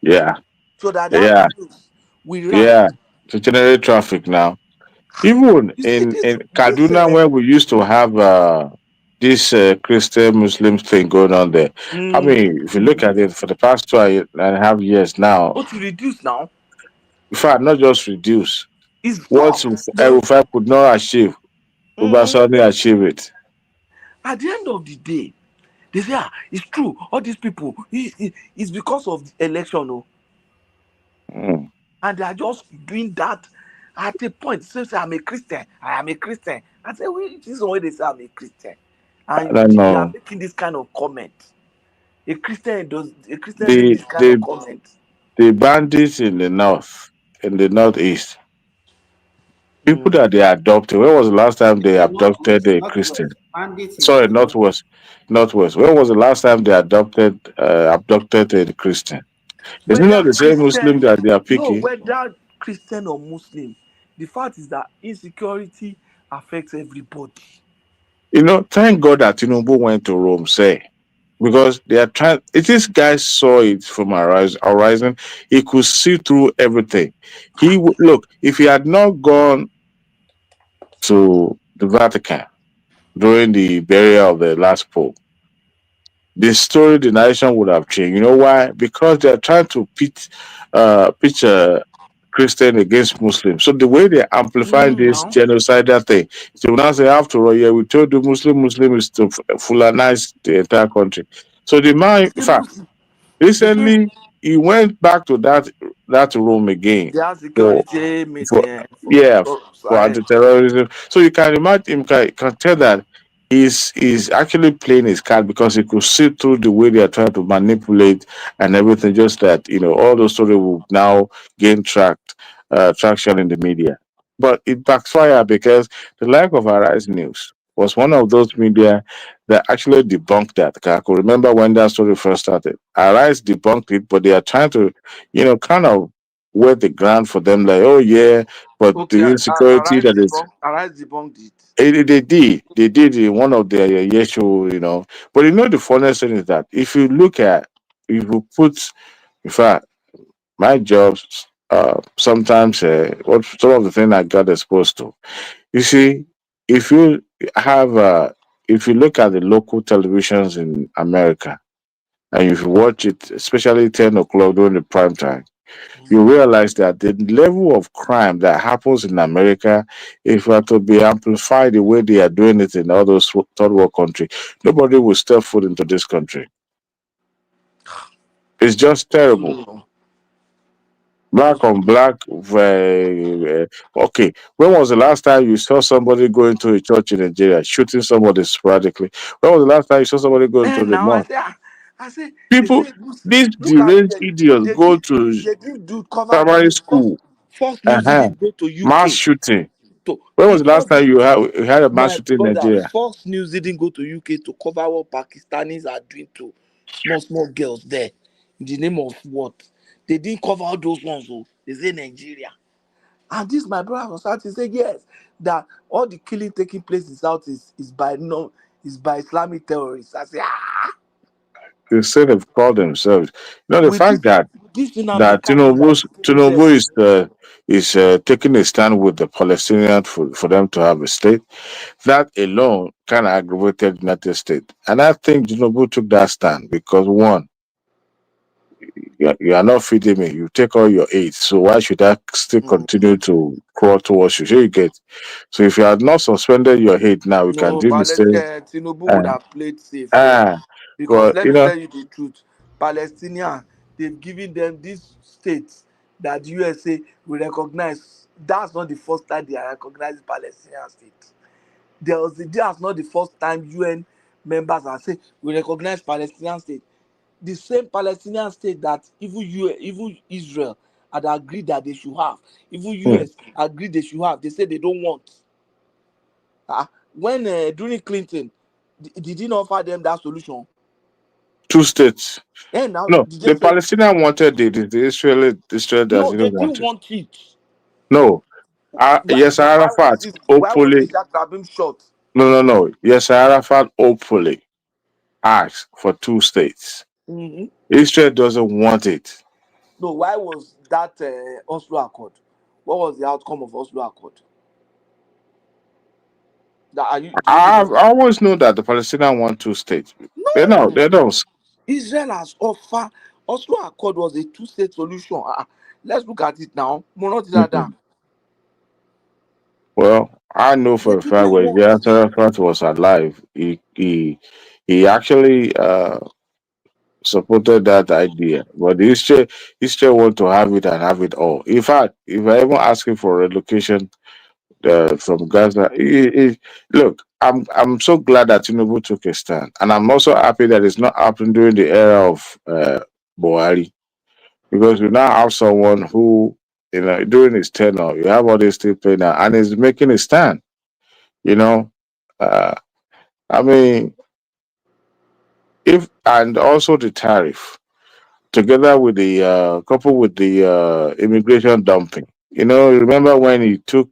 Yeah. so that Yeah. news will rank. Yeah. To generate traffic now. Even You see in this Kaduna, where we used to have this Christian Muslim thing going on there. I mean, if you look at it for the past 2.5 years now, but to reduce now, in fact, not just reduce. it's What stop. Rufai could not achieve, Ubasani achieve it. At the end of the day, they say, it's true. All these people, it's because of the election, and they are just doing that at a point. Say, I'm a Christian. I am a Christian. I say, this is why they say I'm a Christian, I and don't they are know. making this kind of comment. A Christian make The this kind of the comment. the bandits in the north, in the northeast, people that they adopted. When was the last time they The abducted northeast, a Christian? northwest, bandits in Sorry, the north. northwest. When was the last time they abducted a Christian? Is it not Whether the same Muslim Christian, that they are no, picking? whether Christian or Muslim, the fact is that insecurity affects everybody. Thank God that Tinubu went to Rome, say, because they are trying. If this guy saw it from horizon, he could see through everything. Look. If he had not gone to the Vatican during the burial of the last pope, the story, the narration would have changed. You know why? Because they're trying to pitch a Christian against Muslim. So the way they amplify this Now, genocidal thing, so now say, after all, yeah, we told you Muslim is to Fulanize the entire country. So the man, in fact, recently he went back to that room again their for security for meeting yeah for for Sahel. anti-terrorism. So you can imagine, can tell that he's actually playing his card because he could see through the way they are trying to manipulate and everything. Just that all those stories will now gain traction in the media, but it backfired because the lack of Arise News was one of those media that actually debunked that. I could remember when that story first started. Arise debunked it, but they are trying to, kind of wet the ground for them, like, oh yeah, but Okay, the insecurity that is Arise debunked it. they did in one of their show, But the funniest thing is that if you put, in fact, my jobs, sometimes what some of the things I got exposed to. You see, if you have, if you look at the local televisions in America, and if you watch it, especially 10 o'clock during the prime time, you realize that the level of crime that happens in America, if it were to be amplified the way they are doing it in all those third world countries, nobody will step foot into this country. It's just terrible. Black on black. Okay. When was the last time you saw somebody going to a church in Nigeria shooting somebody sporadically? When was the last time you saw somebody going to And the now mosque? I say, they People, say, these look at deranged idiots go to they did do cover primary news. school. First news didn't go to Mass UK. shooting. To When was it the last time you had a mass my shooting in brother, Nigeria? Fox News didn't go to UK to cover what Pakistanis are doing to small girls there. In the name of what? They didn't cover all those ones. They say Nigeria. And this my brother was starting to say yes, that all the killing taking place in South is by Islamic terrorists. I say They say they've called themselves. The with fact this Nnamdi that Kanu that is killing them. Tinubu is taking a stand with the Palestinians for them to have a state. That alone kind of aggravated the United States, and I think Tinubu took that stand because one, you are not feeding me. You take all your aid, so why should I still continue to crawl towards you? Sure you get. So if you had not suspended your aid now, we can No, do the same. Tinubu would have played safe there. Ah, Because but let me tell you the truth, Palestinian, they've given them these states that the USA will recognize. That's not the first time they are recognizing Palestinian state. That's not the first time UN members are saying we recognize Palestinian state. The same Palestinian state that even Israel had agreed that they should have, even US agreed they should have. They say they don't want. When during Clinton, did he not offer them that solution? 2 states. And now No, did they the say Palestinian wanted it. The Israel does no? didn't They want didn't it. want it. No, yes, Arafat why was hopefully. Isaac Rabin shot? No. Yes, Arafat hopefully asked for 2 states. Mm-hmm. Israel doesn't want it. No, why was that Oslo Accord? What was the outcome of Oslo Accord? Do you even know? I always know that the Palestinians want 2 states. They know. No, They don't. Israel has offered. Oslo Accord was a two-state solution. Let's look at it now. Mhm. Well, I know for They a fact didn't when want Yasser it. Arafat was alive, he actually supported that idea. But Israel want to have it and have it all. In fact, if I even ask him for relocation from Gaza, look, I'm so glad that Tinubu took a stand, and I'm also happy that it's not happening during the era of Buhari, because we now have someone who, during his tenure, you have all these still playing now, and is making a stand. You know, uh, I mean, if and also the tariff, together with the couple with the immigration dumping. Remember when he took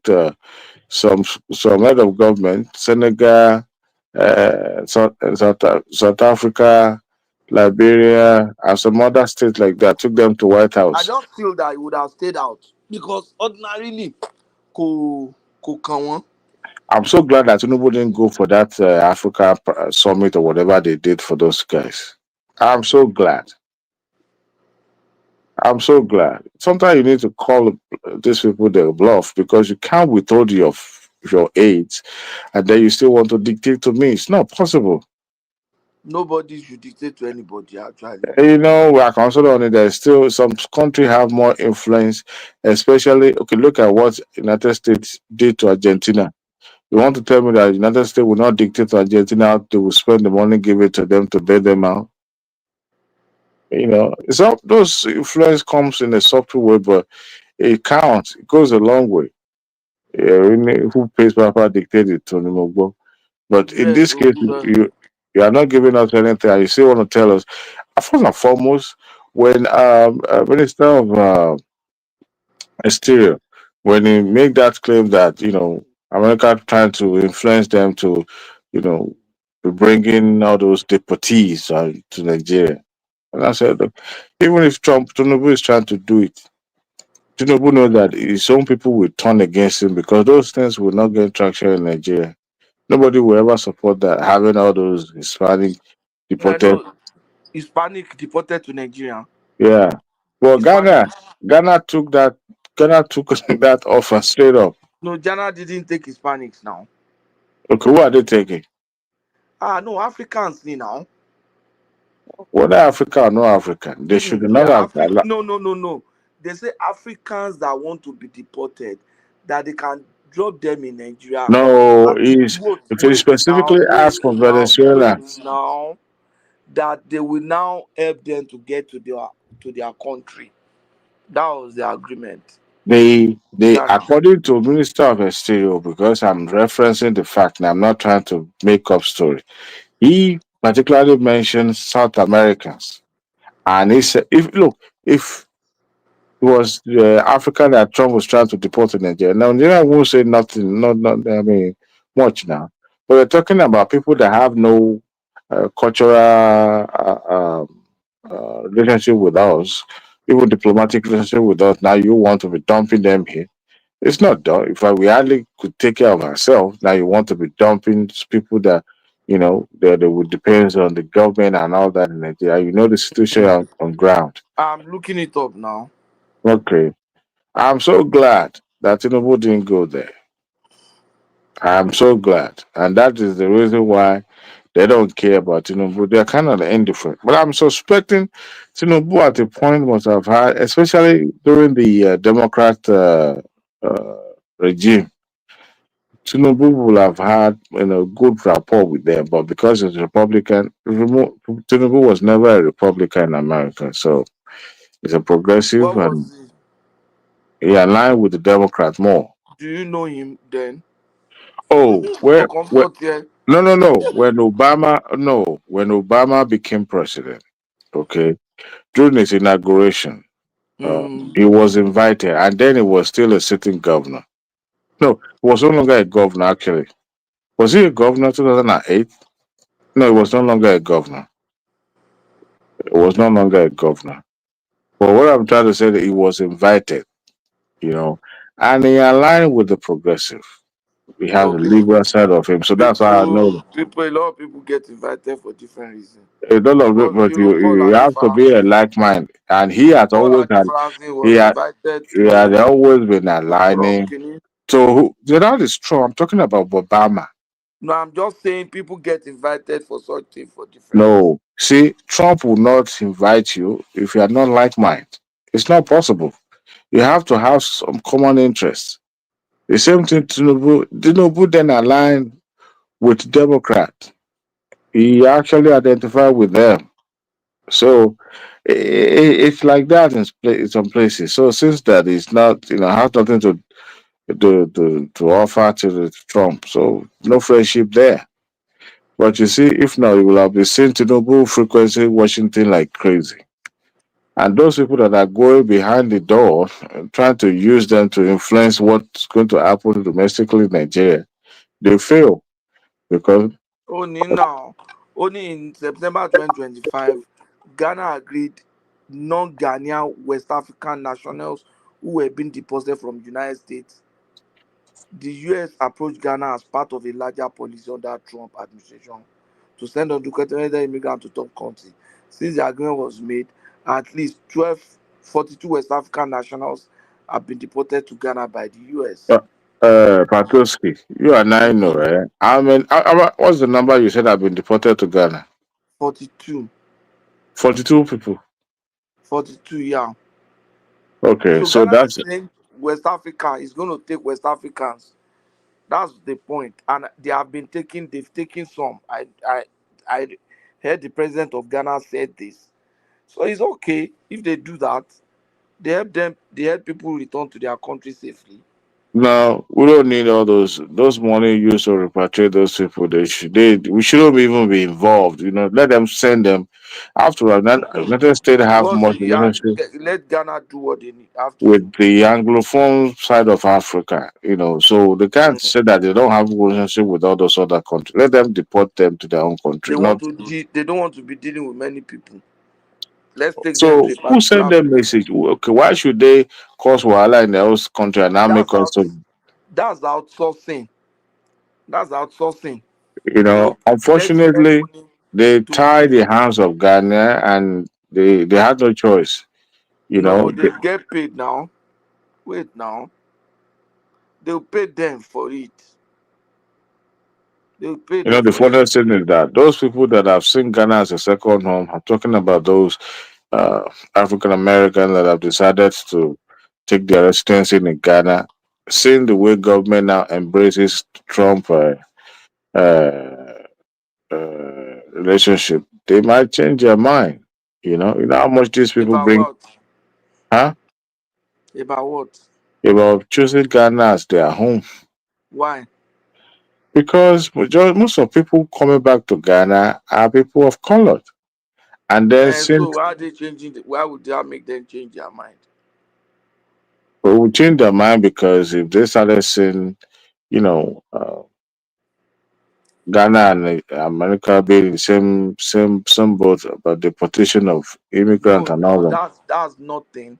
some head of government, Senegal, South Africa, Liberia, and some other states like that, took them to White I House. just feel that he would have stayed out because ordinarily, come on. I'm so glad that Tinubu didn't go for that Africa summit or whatever they did for those guys. I'm so glad. I'm so glad. Sometimes you need to call these people their bluff, because you can't withhold your aids and then you still want to dictate to me. It's not possible. Nobody should dictate to anybody. Actually, We are concerned on it. There's still some country have more influence, especially, okay, look at what United States did to Argentina. You want to tell me that United States will not dictate to Argentina, they will spend the money, give it to them to bail them out? Those influence comes in a subtle way, but it counts. It goes a long way. Yeah, who pays Papa dictated to Nimogbo. But in yes. this case, you are not giving us anything, and you still want to tell us. First and foremost, when Minister of Exterior, when he make that claim that America trying to influence them to, to bring in all those deportees to Nigeria, and I said, look, even if Tinubu is trying to do it, Tinubu knows that his own people will turn against him, because those things will not get traction in Nigeria. Nobody will ever support that, having all those Hispanic I deported. know Hispanic deported to Nigeria. Yeah. Well, Hispanic. Ghana took that. Ghana took that offer straight up. No, Ghana didn't take Hispanics now. Okay, who are they taking? No, Africans now. Whether Africa or no African, they should not Yeah, have allowed. No. They say Africans that want to be deported, that they can drop them in Nigeria. No, if he Wait specifically asked for Venezuela, now, that they will now help them to get to their country. That was the agreement. they Ghana. according to Minister of Exterior, because I'm referencing the fact, and I'm not trying to make up story. He particularly mentioned South Americans, and he said, if it was Africa that Trump was trying to deport to Nigeria. Now, Nigeria won't say nothing, not I mean, much now. But we're talking about people that have no cultural relationship with us, even diplomatic relationship with us. Now you want to be dumping them here. It's not done. If we hardly could take care of ourselves, now you want to be dumping people that, they would depend on the government and all that in Nigeria. You know the situation on ground. I'm looking it up now. Okay. I'm so glad that Tinubu didn't go there. I'm so glad. And that is the reason why they don't care about Tinubu. They're kind of indifferent. But I'm suspecting Tinubu at a point must have had, especially during the Democrat regime, Tinubu will have had good rapport with them. But because it's Republican, Tinubu was never a Republican in America. So it's a progressive, What and was it? he aligned with the Democrat more. Do you know him then? Oh, where? Comfort here. No. When Obama became president, okay, during his inauguration, He was invited, and then he was still a sitting governor. No, he was no longer a governor, actually. Was he a governor 2008? No, he was no longer a governor. He was no longer a governor. But what I'm trying to say that he was invited, you know, and he aligned with the progressive. We have the Okay. liberal side of him. So that's why I know So a lot of people get invited for different reasons. a lot of it, Because but Paul you have to be a Francis, like mind. And he has Paul always had he was had invited he had to always been Trump. aligning. Can you? So that is true. I'm talking about Obama. No, I'm just saying people get invited for such things for different reasons. No, see, Trump will not invite you if you are not like mind. It's not possible. You have to have some common interests. The same thing Tinubu then aligned with Democrats. He actually identified with them. So it's like that in some places. So since that is not, has nothing to offer to the Trump. So no friendship there. But you see, if not, you will have been seeing Tinubu frequency Washington like crazy. And those people that are going behind the door, trying to use them to influence what's going to happen domestically in Nigeria, they fail because Only in September 2025, Ghana agreed non-Ghanaian West African nationals who were being deported from the United States. The US approached Ghana as part of a larger policy under Trump administration to send undocumented immigrants to top country. Since the agreement was made, at least 42 West African nationals have been deported to Ghana by the US. Patoski, you and I know, right? I mean, what's the number you said have been deported to Ghana? 42. 42 people. 42, yeah. Okay, So so Ghana is that's saying West Africa is going to take West Africans. That's the point. And they've taken some. I heard the president of Ghana said this. So it's okay if they do that. They help people return to their country safely. no, we don't need all those money used to repatriate those people. We shouldn't even be involved. Let them send them. After all, United States have Because much relationship let Ghana do what they have to do. with the Anglophone side of Africa, so they can't say that they don't have relationship with all those other countries. Let them deport them to their own country. Not They don't want to be dealing with many people. Let's take them so. to a Who send particular them place. message? Okay, why should they cause wahala in their own country and now make That's us out to? that's outsourcing. That's outsourcing. Let's send Unfortunately, money they to tie people. the hands of Ghana, and they had no choice. No, they get paid now. Wait now. They'll pay them for it. They'll pay them The for it. funniest thing is that those people that have seen Ghana as a second home, I'm talking about those uh, African Americans that have decided to take their residency in Ghana, seeing the way government now embraces Trump uh, relationship, they might change their mind. You know how much these people About bring, what? huh? About what? About choosing Ghana as their home. Why? Because most of people coming back to Ghana are people of color. And then And so since why are they changing? Why would that make them change their mind? we will change their mind because if they started seeing, you know, uh, Ghana and America being in the same boat about deportation of immigrants No, and all no, that, that's nothing.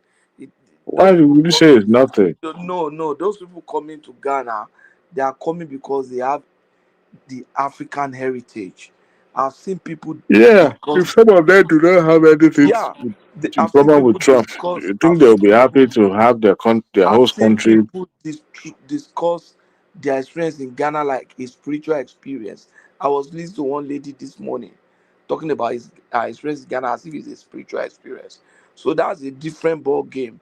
why Those do people you say coming. it's nothing? No. Those people coming to Ghana, they are coming because they have the African heritage. I've seen people Yeah, if discuss. some of them do not have anything Yeah, in I've seen common with people Trump, discuss. you think they'll be happy to have their I've host seen country? people discuss their experience in Ghana like a spiritual experience. I was listening to one lady this morning talking about her experience in Ghana as if it's a spiritual experience. So that's a different ball game.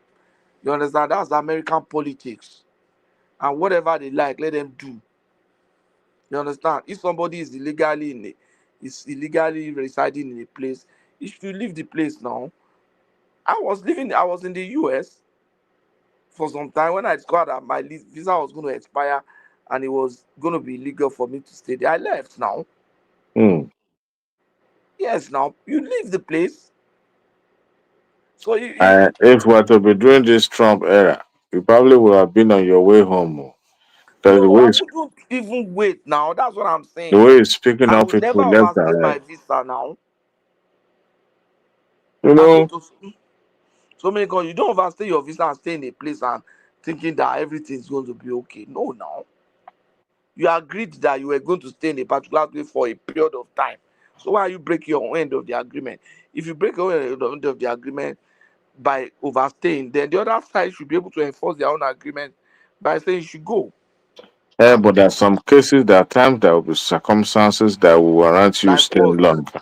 You understand? That's American politics. And whatever they like, let them do. You understand? If somebody is illegally residing in a place, if you leave the place now. I was in the US for some time when I discovered that my visa was going to expire and it was going to be illegal for me to stay there. I left now. Hmm. Yes, now you leave the place. So If we were to be during this Trump era, you probably would have been on your way home. Because no, I wouldn't even wait now. That's what I'm the saying. way it's picking I up will never people left overstay and my right. visa now. You know, So many you don't overstay your visa and stay in a place and thinking that everything's going to be okay. No, now. You agreed that you were going to stay in a particular place for a period of time. So why are you breaking your end of the agreement? If you break your end of the agreement by overstaying, then the other side should be able to enforce their own agreement by saying you should go. but there are some cases, there are times there will be circumstances that will warrant you Like staying what? longer.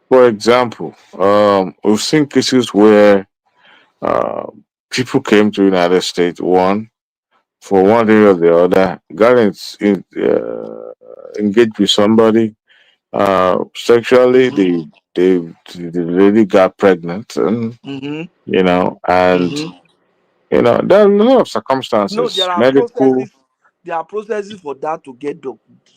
For example, we've seen cases where uh, people came to the United States, one, for one reason or the other, got engaged with somebody sexually, the lady got pregnant, and Mm-hmm. there are a lot of No, circumstances, there are medical. processes. There are processes for that to get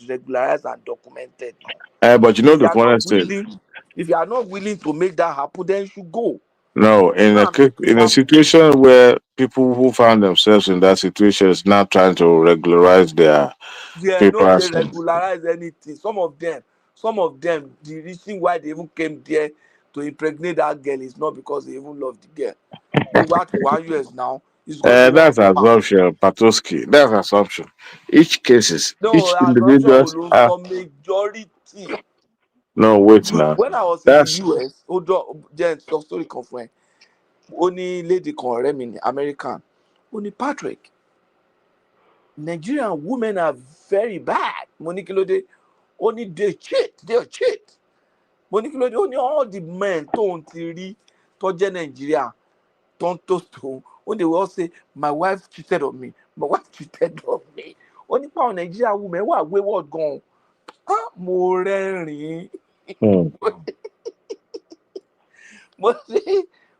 regularized and documented now. But If you the are not funniest thing, willing, if you are not willing to make that happen, then you should go. no, in a situation where people who found themselves in that situation is now trying to regularize their Yeah, no, they papers. regularize anything. Some of them, the reason why they even came there to impregnate that girl is not because they even love the girl. They work for 1 year now. It's because they want That's paper. assumption, Patoski. That's assumption. Each cases, No, each assumption individuals will are. for majority. No, wait now. When I was in the That's US, then some story confirm. Only lady can in American. Only Patrick. Nigerian women are very bad. Monique Lode, only they cheat. Monique Lode, only all the men don't rí tó Nigeria don't toast to. When they will all say, my wife cheated on me. My wife cheated on me. Only power Nigerian women who are wayward gone. Ah, mo rẹ́rìn-ín.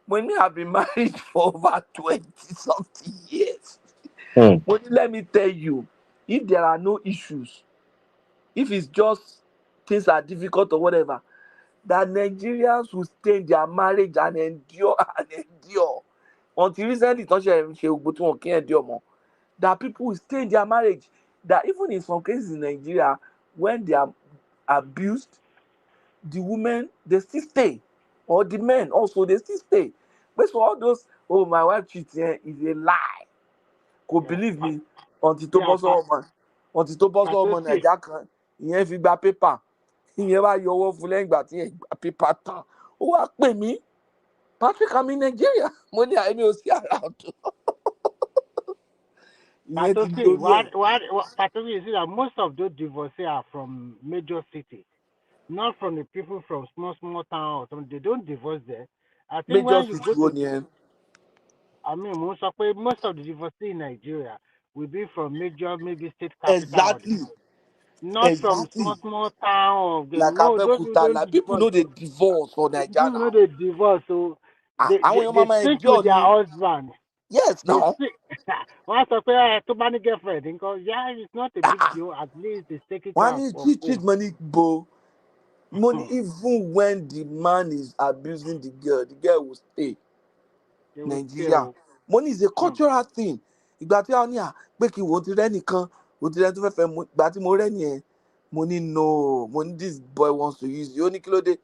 Money have been married for over 20-something years. Money, let me tell you, if there are no issues, if it's just things are difficult or whatever, that Nigerians will stay in their marriage and endure and endure. Until recently, that people will stay in their marriage. That even in some cases in Nigeria, when they are abused, the women they still stay, or the men also they still stay. But for all those, oh my wife cheating is a lie. Could believe me until tó bọ́ sọ́wọ́ ọmọ Nàìjíríà kan ìyẹn fi gba pépà ìyẹn wá yọ owó fún lẹ́yìn ìgbà tí ìyẹn gba pépà tán ó wá pè mí Patrick, I'm in Nigeria mo ní àìní o sí around. Patoki, you see that most of those divorcees are from major cities, not from the people from small towns. They don't divorce there. I think major when you go to, city most of the divorcees in Nigeria will be from major, maybe state capital. exactly. Not from small town. Like Abeokuta, like people know they divorce for Nigeria. People know they divorce, so they stick with their husband. Yes, now. Once I say to money girlfriend, because it's not a big deal. At least they take it out. Cheat money, bro. Money, even when the man is abusing the girl will stay. Nigeria. Money is a cultural thing. Ìgbà tí a ní pé kí wọ́n ti rẹ́ nìkan, wọ́n ti rẹ́ tó fẹ́ ìgbà tí mo rẹ́ nìyẹn, mo ní no, mo ní this boy wants to use you. Ó ní kí ló dé?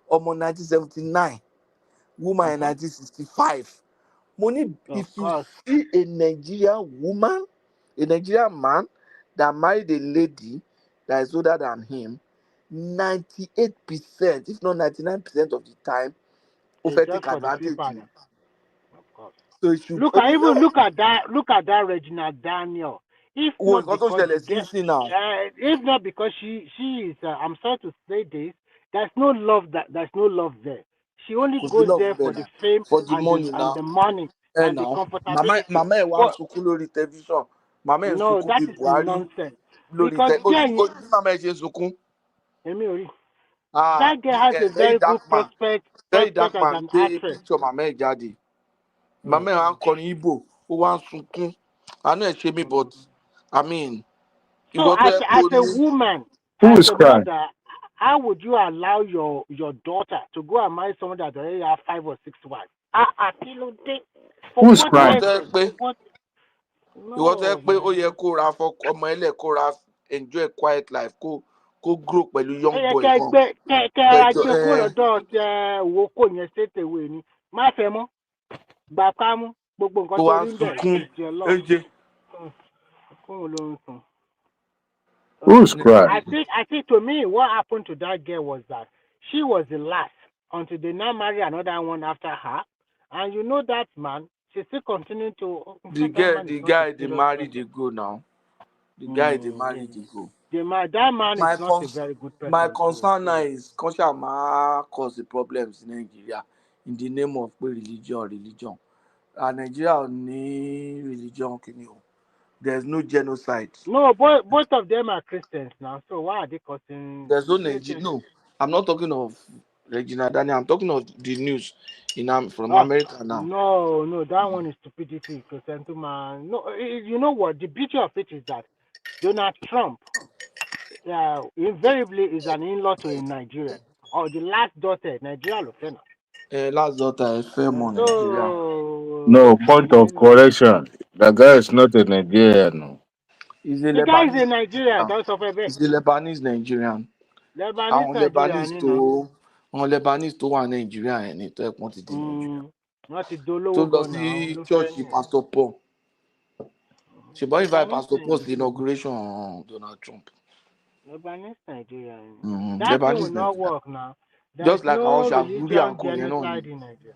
Ọmọ 1979, woman in 1965. Money, if you see a Nigerian woman, a Nigerian man that married a lady that is older than him, 98%, if not 99% of the time, will take advantage of you. So it should look at that Regina Daniel. If not because she is, I'm sorry to say this, there's no love there. She only goes there for the fame, for the money and the money and the comfortability. Mama ẹ wá sunkún lórí television. Mama ẹ sunkún that bí is Buhari nonsense. Because mama ẹ ṣe sunkún. That girl has a very good prospect as an actress. Picture mama ẹ jáde. Mama ẹ wá ń kọrin Igbo, ó wá ń sunkún. Àánú ẹ ṣe mí, but I mean. So as a woman, who is crying? Mother, how would you allow your daughter to go and marry someone that already have 5 or 6 wives? kí ló dé? For Who's what crying? purpose? For what? ìwọ tó yẹ No, pé ó man. yẹ kó ra ọmọ ẹlẹ kó ra enjoy quiet life kó grow pẹ̀lú Ẹ young yẹ boy kẹ́ kan gbé kẹ́ ara kẹjọ gbé kúrò lọ́dọ̀ tẹ owó kò yẹn ṣètèwé ni. Má fẹ́ mọ́. Gbà ká mú gbogbo nǹkan tó tó wá rí ń ń bẹ̀ sunkún ti ẹ lọ. ẹjẹ. Kóun ló ń sùn. Who's crying? I think to me, what happened to that girl was that she was the last until they now marry another one after her. And you know that man, she still continuing to. the guy they marry they go now. The guy they marry they go. That man is not a very good person. My concern now is conscious cause the problems in Nigeria in the name of religion. And Nigeria need religion. There's no genocide. No, both of them are Christians now. So why are they causing? There's no Nigeria. No, I'm not talking of Regina Daniel. I'm talking of the news from America now. No, that one is stupidity. Man. No, you know what? The beauty of it is that Donald Trump, invariably is an in-law to a Nigerian or the last daughter Nigeria Lufena. Last daughter is famous Nigeria. No, point of correction. The guy is not a Nigerian. The guy is a Nigerian. That's of a He's a Lebanese Nigerian. Lebanese tó wà Nàìjíríà yẹn ni tó ẹ pọn ti di Nàìjíríà. Wọ́n ti dolówó tó lọ sí church Pastor Paul. ṣùgbọ́n invite Pastor Paul sí inauguration Donald Trump. Lebanese Nigerian. That thing will not work now. Just like no our religion genocide in Nigeria.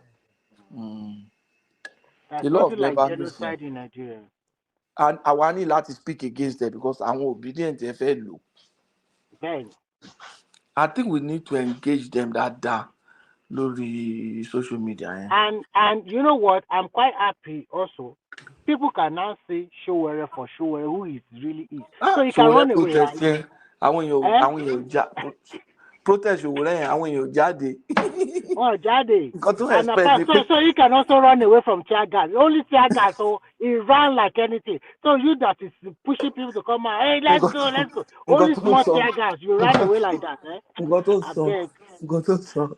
A lot of like genocide in Nigeria. And àwa ní láti speak against them because àwọn obedient ẹ fẹ́ lò. Then, I think we need to engage them that lórí social media. And you know what? I'm quite happy also. People can now say SOWORE'S for SOWORE'S who it really is. So you can run away. Àwọn èèyàn protest SOWORE'S yẹn àwọn èèyàn jáde. Jáde. Nǹkan tó expect so you can also run away from tear gas. Only tear gas, so it ran like anything. So you that is pushing people to come out. Hey, let's go. Only small tear gas. You run away like that. Nǹkan tó sọ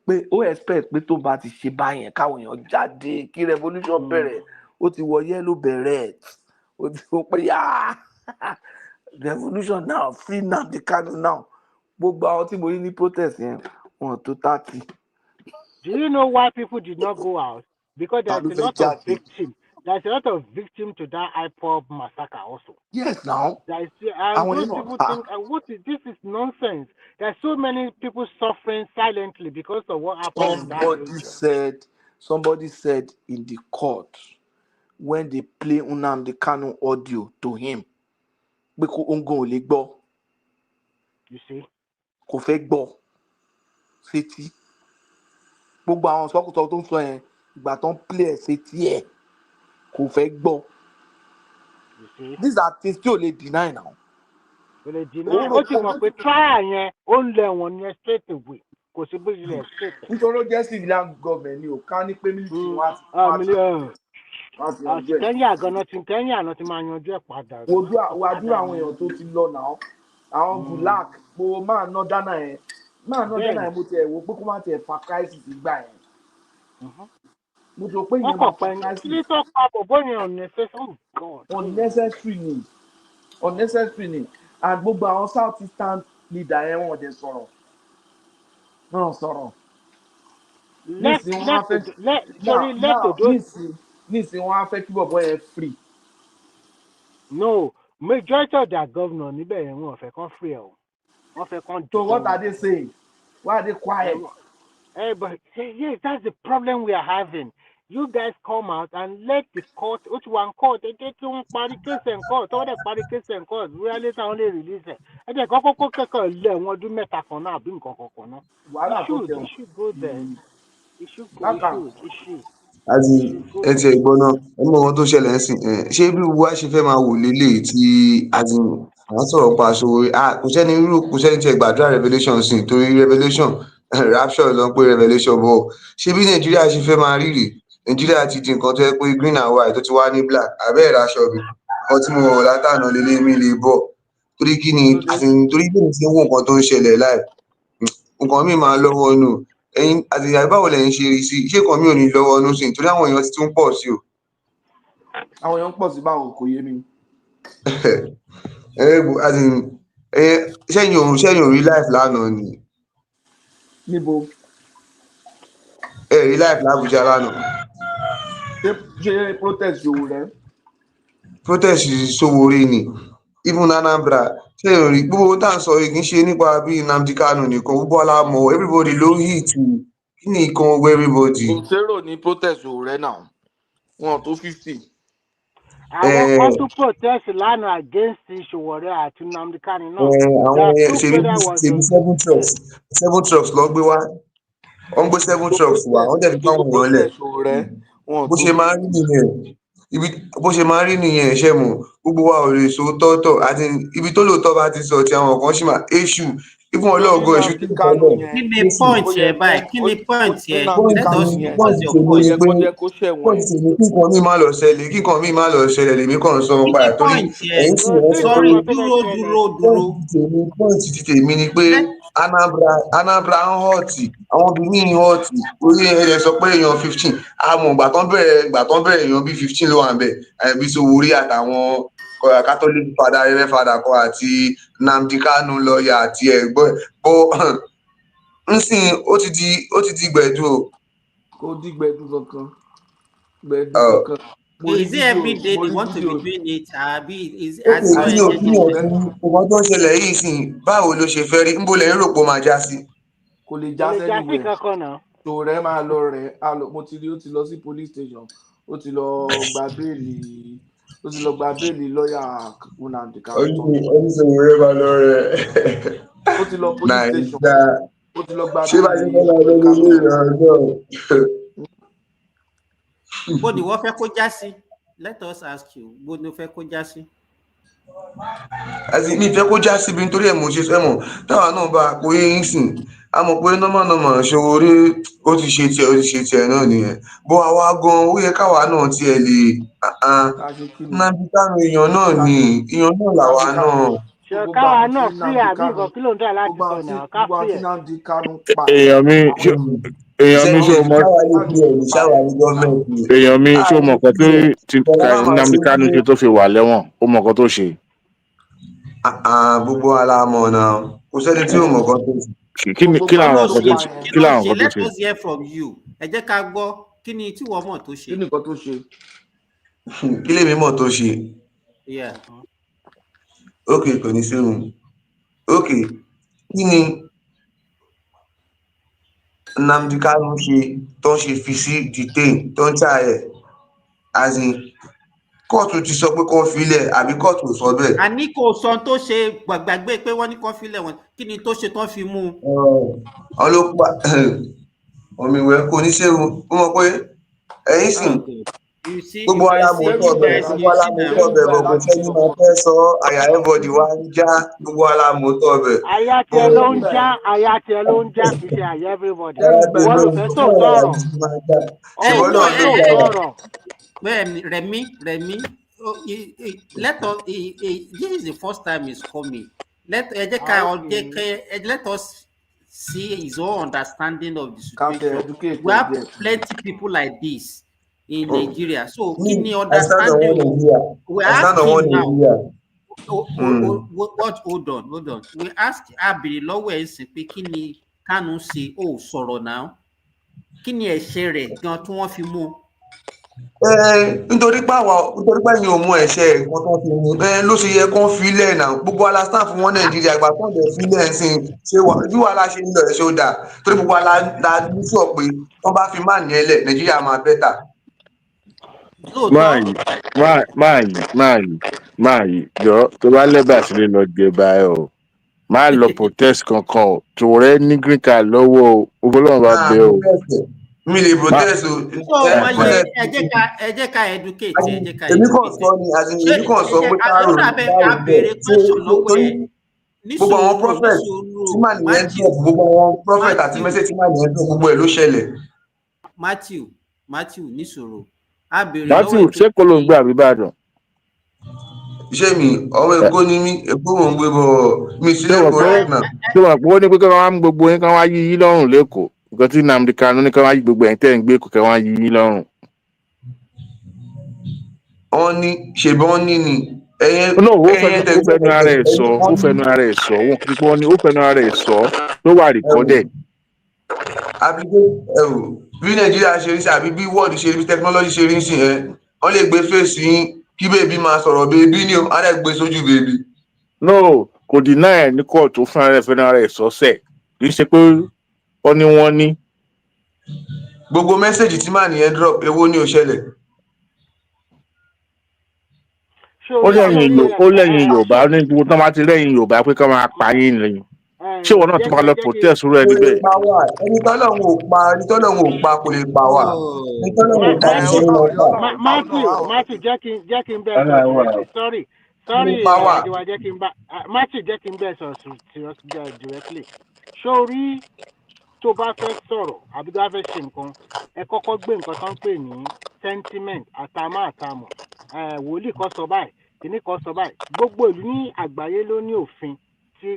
pé ó expect pé tó bá ti ṣe báyẹn káwọn èèyàn jáde kí revolution bẹ̀rẹ̀ ó ti wọ yellow beret ó ti wọ pé revolution now free Nnamdi Kanu now gbogbo àwọn tí mo rí ní protest yẹn wọn tó 30. Do you know why people did not go out? Because there's a lot of victims. There's a lot of victims to that IPOB massacre also. Yes, now. And those people think, this is nonsense. There's so many people suffering silently because of what happened. Somebody said in the court when they play Nnamdi Kanu audio to him, you see? Kò fẹ́ gbọ́ sétí. Gbogbo àwọn sọ́kùtọ̀ tó ń sọ yẹn ìgbà tó ń play ẹ̀ sétí ẹ̀ kò fẹ́ gbọ́. These are things tí o lè deny now. O lè deny. Ó ti mọ̀ pé trial yẹn ó ń lẹ̀ wọ́n ní straight away. Kò sí bó ṣe straight. Nítorí ó jẹ́ civilian government ni o ká ní pé military wá. Kenya náà ti máa yanjú ẹ̀ padà. Wàdúrà àwọn èèyàn tó ti lọ náà. Àwọn Gulak mo máa ná dáná yẹn mo ti ẹ̀ wo pé kó má ti ẹ̀ fa crisis ìgbà yẹn. Mo jọ pé ìyẹn máa fa crisis. Unnecessary ni and gbogbo àwọn South Eastern leader yẹn wọ́n dẹ̀ sọ̀rọ̀. Nísìnyí wọ́n á fẹ́ kí bọ̀bọ̀ yẹn free. No, majority of their governor níbẹ̀ yẹn wọ́n fẹ́ kàn free ẹ̀ o. Wọ́n fẹ́ kàn. So what are they saying? Why are they quiet? But yes, that's the problem we are having. You guys come out and let the court, which one court, they take one party case and court, all the party case and court, really only release it. And they go do meta for now, being It should go there. It should go. It should. Àti ẹ ti ẹ̀gbọ́n náà ọmọ wọn tó ṣẹlẹ̀ ń sìn ṣé bí wá ṣe fẹ́ máa wò lélẹ̀ tí àwọn sọ̀rọ̀ pa Sowore kò sẹ́ni tí ẹ gbàdúrà revelation sìn torí revelation rapture ló ń pè revelation bọ̀ ṣé bí Nàìjíríà ṣe fẹ́ máa rírì Nàìjíríà ti di nǹkan tó yẹ pé green and white tó ti wá ní black abẹ́ ìraṣọ mi nǹkan tí mo wọ̀ látànà lélẹ̀ mi lè bọ̀ torí kí ni torí bí mo ti ń wo nǹkan tó ń ṣẹlẹ̀ láì nǹkan mi máa lọ́wọ́ nù ẹ̀yin àti báwo lẹ̀yin ṣe rí sí ṣé kan mi ò ní lọ́wọ́ ọdún sí nítorí àwọn èèyàn ti tún pọ̀ sí o. àwọn èèyàn pọ̀ sí báwọn kò yé mi. Ṣẹ́yìn ò rí life lánàá ni. níbo. ẹ rí life l'Abuja lánàá. ṣé protest Sowore. protest Sowore ni even Anambra ṣẹ́yìn ò rí gbogbo tá à ń sọ yìí kì í ṣe nípa bí Nnamdi Kanu nìkan gbogbo alámọ̀ everybody ló hit kí ni ìkan owó everybody. kò zero ní protest Sowore náà wọn tó 50. àwọn kan tún protest lánàá against Sowore àti Nnamdi Kanu náà. àwọn ṣèlú 7 trucks lọ gbé wá wọ́n gbé 7 trucks wá wọ́n dẹ̀ fi fáwọn èèyàn lẹ̀ bó ṣe máa ń rí nìyẹn bó ṣe máa ń rí nìyẹn ṣe mọ̀ gbogbo wa ò lè so tọ́tọ̀ àti ibi tó lóòótọ́ bá ti sọ ti àwọn kan ṣì máa èṣù ìfún ọlọ́ọ̀gọ́ èṣù tó kọ́ lọ. kí ni point yẹ báyìí kí ni point yẹ let us what's your point. point ni kíkan mi máa lọ ṣẹlẹ̀ kíkan mi máa lọ ṣẹlẹ̀ lèmi kàn sọ nípa ẹ̀ torí ẹ̀yìn sì wọ́n sọ sorry dúró. point ti tèmi ni pé Anambra ń họ́ọ̀tì àwọn obìnrin ń họ́ọ̀tì orí ẹ̀rẹ̀ sọ pé èèyàn 15 àmọ́ ìgbà tán bẹ̀rẹ̀ èèyàn bí 15 ló wà ń bẹ̀ àbí Sowore àtàwọn Catholic father Reverend father kan àti Nnamdi Kanu lọ́ọ̀yà àti ẹ̀gbọ́n bó nsìn ó ti di gbẹ̀du o. kò di gbẹ̀du kankan gbẹ̀du kankan. Is it every day they want to be doing it? Ọmọ tó ń ṣẹlẹ̀ yìí sìn báwo ló ṣe fẹ́ rí ń bó lẹ́yìn rò pé ó máa já sí. kò lè já sẹ́ni wẹ̀ Sowore máa lọ rẹ̀ mo ti rí ó ti lọ sí police station ó ti lọ gba béèlì lọ́ọ̀yà Nnamdi Kanu. ọdún Sowore máa lọ rẹ̀. ó ti lọ police station ó ti lọ gba béèlì. ṣé bá ṣe fẹ́ lọ lórí ilé ìrànlọ́ náà. bó ni wọ́n fẹ́ kó já sí let us ask you bó ni wọ́n fẹ́ kó já sí. àti mi fẹ́ kó já síbi nítorí ẹ̀ mo ṣe fẹ́ mọ̀ táwa náà bá àpò yín sìn a mọ̀ pé nọ́mọ̀nọ́mọ̀ Sowore ó ti ṣe tiẹ̀ náà nìyẹn bó àwa gan ó yẹ káwa náà tiẹ̀ lè Nnamdi Kanu èèyàn náà ni èèyàn náà làwa náà. káwa náà sí àbí nǹkan kí ló ń dà láti sọ náà ká sí ẹ̀. èèyàn mi ṣé o mọ èèyàn mi ṣé o mọ nǹkan tí Nnamdi Kanu ṣe tó fi wà lẹ́wọ̀n ó mọ nǹkan tó ṣe. gbogbo alámọ̀ náà kò sẹ́ni tí ò mọ̀ nǹkan tó ṣe. kí làwọn nǹkan tó ṣe. let us hear from you ẹ jẹ́ ká gbọ́ kí ni tí wọ́n mọ̀ tó ṣe. kí ni nǹkan tó ṣe. kí lèmi mọ̀ tó ṣe. ok kò ní sí òun ok kí ni Nnamdi Kanu ṣe tó ń ṣe fi sí detain tó ń tà ẹ̀ as in kóòtù ti sọ pé kó filẹ̀ àbí kóòtù sọ bẹ́ẹ̀. àní kò sọ tó ṣe gbàgbé pé wọ́n ní kó filẹ̀ wọn kí ni tó ṣe tó fi mú un. ọlọ́pàá omi ìwẹ̀ kò ní ṣe ó mọ̀ pé ẹ̀yìn sì gbogbo alámọ̀tọ́ ọbẹ̀ bọ̀ kò sẹ́ni máa fẹ́ sọ àyà everybody wá ń já gbogbo alámọ̀tọ́ ọbẹ̀. àyà tiẹ̀ ló ń já kì í ṣe àyà everybody wọ́n ló fẹ́ tó sọ̀rọ̀ Remi, let us. This is the first time he's coming. Let us see his own understanding of the situation. We have plenty people like this in Nigeria. So, in the understanding, we ask him now. Hold on. We ask Abiri lọ́wọ́ ẹ̀ sìn pé kí ni Kanu ṣe sọ̀rọ̀ náà. Kí ni ẹ̀ṣẹ̀ rẹ̀ gan tí wọ́n fi mú? nítorí pé yín ò mú ẹ̀ṣẹ̀ nǹkan tó fi mú ló ṣe yẹ kó filẹ̀ náà gbogbo ala staff wọn Nàìjíríà àgbà tó ń bẹ̀ filẹ̀ sí ṣe bí wàhálà ṣe ń lọ ẹ̀ṣẹ̀ ó dà torí gbogbo ala ní sọ pé wọ́n bá fi máà ní ẹlẹ̀ Nàìjíríà máa bẹ́tà. máa yìí jọ tó bá lẹ́bàá sílé lọ gbé báyọ̀ o máa lọ protest kankan o Sowore ní green card lọ́wọ́ o ogologo bá bẹ o. mi lè protest o. ẹ jẹ́ ká educate èmi kàn sọ ni èmi kàn sọ pé káàrò gbogbo àwọn prophet tí màá nìyẹn dùn gbogbo àwọn prophet àti message tí màá nìyẹn dùn gbogbo ẹ̀ ló ṣẹlẹ̀. Matthew níṣòro. Matthew ṣé kò ló ń gbé àbíbàdàn. iṣẹ́ mi ọmọ Èkó ni mí Èkó mò ń gbé bọ̀ mi sílẹ̀ kó rẹ̀ náà. ṣé wọ́n pọ̀ ní pé kí wọ́n á mú gbogbo yín kí wọ́n á yí yín lọ́rùn lẹ́kọ̀ọ́ nǹkan tí Nnamdi Kanu ní ká wá yí gbogbo ẹ̀yin tẹ́ ń gbé kò kẹ́ wá yí yín lọ́rùn. wọ́n ní ṣèbí wọ́n ní ni No, ó fẹnu ara ẹ̀ sọ ó fẹnu ara ẹ̀ sọ wọn kì í pọ́n ní ó fẹnu ara ẹ̀ sọ tó wà recorded. àbí bí nàìjíríà ṣe rí sí àbí bí wọ́ọ̀dù ṣe rí bí technology ṣe rí sí wọ́n lè gbé fèsì yín kí bèbí máa sọ̀rọ̀ bèbí ni ó á lè gbé sójú bèbí. No, kò deny ẹ̀ ní kóòtù fún ara ẹ̀ fẹnu ara ẹ̀ sọ sẹ̀ kì í ṣe pé wọ́n ní. gbogbo mẹ́sẹ̀gì tí màá nìyẹn drop èwo ni ó ṣẹlẹ̀. ó lẹ́yìn Yorùbá ní gbogbo tó máa ti lẹ́yìn Yorùbá pé ká máa pa yín lẹ́yìn ṣé wọn náà tún máa lọ protest rẹ níbẹ̀. ẹni tọ́lọ́hún ò pa kò lè pa wá ẹni tọ́lọ́hún ò pa kò lè pa. Matthew jẹ́ kí n bẹ́ẹ̀ sọ̀rọ̀ sorry àdìwà jẹ́ kí n bá Matthew jẹ́ kí n bẹ́ẹ̀ sọ̀rọ̀ directly sórí tó bá fẹ́ sọ̀rọ̀ àbí tó bá fẹ́ ṣe nǹkan ẹ kọ́kọ́ gbé nǹkan tó ń pè ní sentiment àtàmọ́ wòlíì kan sọ báyìí kìíní kan sọ báyìí gbogbo ìlú ní àgbáyé ló ní òfin tí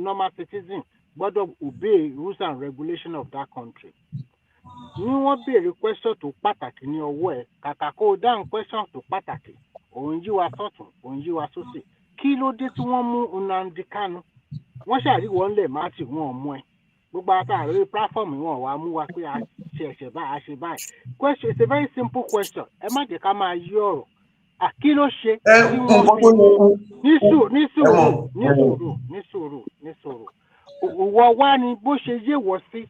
normal citizen gbọ́dọ̀ obey rules and regulations of that country. ní wọ́n béèrè question tó pàtàkì ní ọwọ́ ẹ̀ kàkà kó o dáhùn question tó pàtàkì òun yí wa sọ́tún òun yí wa sósì kí ló dé tí wọ́n mú Nnamdi Kanu wọ́n ṣàríwọ̀ ńlẹ̀ má tì wọ́n mú ẹ gbogbo àtàrí platform wọn wàá mú wa pé a ṣe ẹ̀ṣẹ̀ báyìí a ṣe báyìí question it's a very simple question ẹ má jẹ́ ká máa yí ọ̀rọ̀ kí ló ṣe tí wọ́n fi ní sùúrù ìwọ wá ní bó ṣe yé wọ sí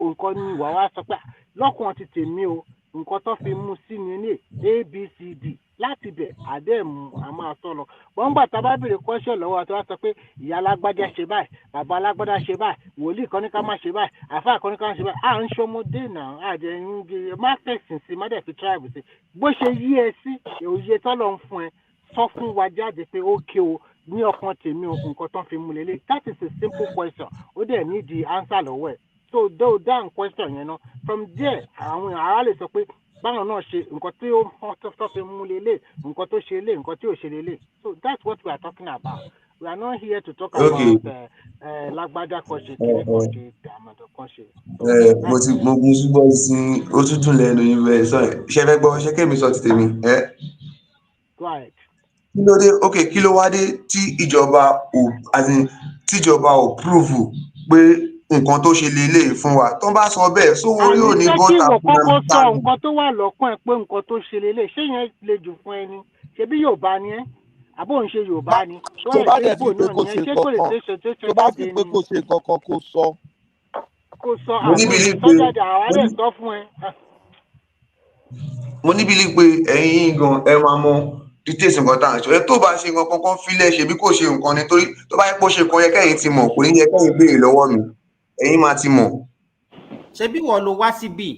nǹkan ni ìwà wa sọ pé lọ́kùnrin ti tèmi o nǹkan tó fi mú sí ni ní abcd láti bẹ̀ àdẹ́mú a máa sọ lọ wọ́n gbà tá a bá béèrè question lọ́wọ́ àti wá sọ pé ìyá alágbádá ṣe báyìí bàbá alágbádá ṣe báyìí wòlíì kan ní ká má ṣe báyìí àfáà kan ní ká má ṣe báyìí à ń ṣọmọdé náà àjẹ ń gbé má fẹ̀sìn sí má dẹ̀ fi tribe sí bó ṣe yí ẹ sí òye tọ́lọ̀ ń fún ẹ sọ fún wa jáde pé ó ké o ní ọkàn tèmi o nǹkan tó ń fi mú lélẹ̀ that is a simple question ó dẹ̀ ní di answer lọ́wọ́ ẹ̀ so though down question yẹn náà from there àwọn ará lè sọ pé báwọn náà ṣe nǹkan tí ó tó fi mú lélẹ̀ nǹkan tó ṣe lé nǹkan tí ò ṣe lélẹ̀ so that's what we are talking about we are not here to talk about lágbádá kan ṣe kíní kan ṣe àmọ̀dọ̀ kan ṣe. mo gun ṣùgbọ́n sí ó tún dùn lẹ́nu yín bẹ́ẹ̀ sọ ṣe fẹ́ gbọ́ ṣé kémi sọ ti tèmi. Go ahead. kí ló dé kí ló wá dé tí ìjọba ò prove pé nǹkan tó ṣe lélẹ̀ fún wa tó bá sọ bẹ́ẹ̀ sówó yóò ní bọ́tà fún ẹni. àní sọ nǹkan tó wà lọ́kàn ẹ̀ pé nǹkan tó ṣe lélẹ̀ ṣé yẹn le jù fún ẹni ṣebí Yorùbá ni ẹ́ àbó ń ṣe Yorùbá ni tó bá dẹ̀ fi pé kò ṣe kankan tó bá fi pé kò ṣe kankan kó sọ àwọn ìsọjáde àwọn alẹ́ sọ fún ẹ. mo ní bílí pé ẹ̀yin gan ẹ máa mọ details nǹkan tá à ń sọ ẹ tó bá ṣe nǹkan kankan fílẹ̀ ṣe bí kò ṣe nǹkan nítorí tó bá yẹ kó ṣe kan yẹ kẹ́yìn ti mọ̀ kò ní yẹ kẹ́yìn béèrè lọ́wọ́ mi ẹ̀yin máa ti mọ̀. ṣé bí wọ́n lo wá síbí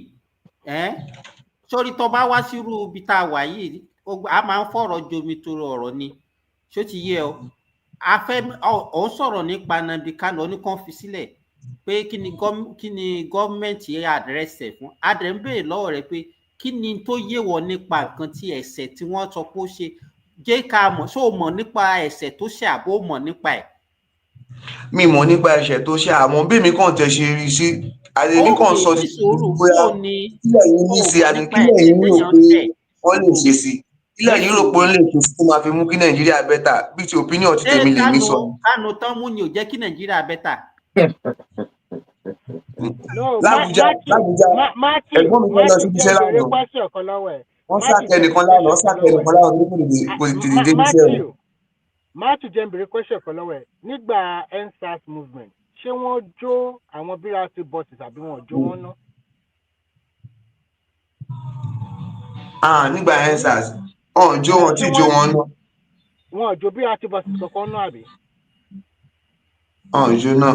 sórí tó bá wá sírú ibi tá a wà yìí a máa ń fọ̀rọ̀ jomi toro ọ̀rọ̀ ni ṣó ti yé ọ ò ń sọ̀rọ̀ nípa Nnamdi Kanu oníkan fi sílẹ̀ pé kí ni gọ́ọ̀mẹ̀ntì àdírẹ́sì ẹ̀ fún adẹ̀ ń béèrè lọ́wọ́ rẹ pé kí ni tó yé wọ nípa nǹkan tí ẹ̀ṣẹ̀ tí wọ́n sọ pé ó ṣe jẹ́ ká mọ̀ ṣó o mọ̀ nípa ẹ̀ṣẹ̀ tó ṣe àbó mọ̀ nípa ẹ̀. mi mọ̀ nípa ẹ̀ṣẹ̀ tó ṣe àmọ́ bí mi kàn tẹ̀ ṣe rí sí àdéhùn kan sọ ti bóyá kílẹ̀ yìí ní sí àti kílẹ̀ yìí ní rò pé wọ́n lè ṣe sí kílẹ̀ yìí rò pé wọ́n lè ṣe sí tó máa fi mú kí Nàìjíríà bẹ́tà bí ti opinion ti tèmi lè ní sọ. Kánú tán mú ni ò jẹ́ kí Nàìjíríà bẹ́tà. Lábújá ẹ̀gbọ́n mi kan lọ sí iṣẹ́ lánàá wọ́n sàkẹ́ nìkan lánàá kò tètè dé iṣẹ́ rẹ̀. Matthew jẹ́ bèrè question kan lọ́wọ́ ẹ̀ nígbà EndSARS movement ṣé wọ́n jó àwọn PR0T buses àbí wọn ò jó wọn ná. nígbà EndSARS wọn jó wọn tí jó wọn ná. wọn ò jó PR0T buses kankan náà àbí. wọn ò jó náà.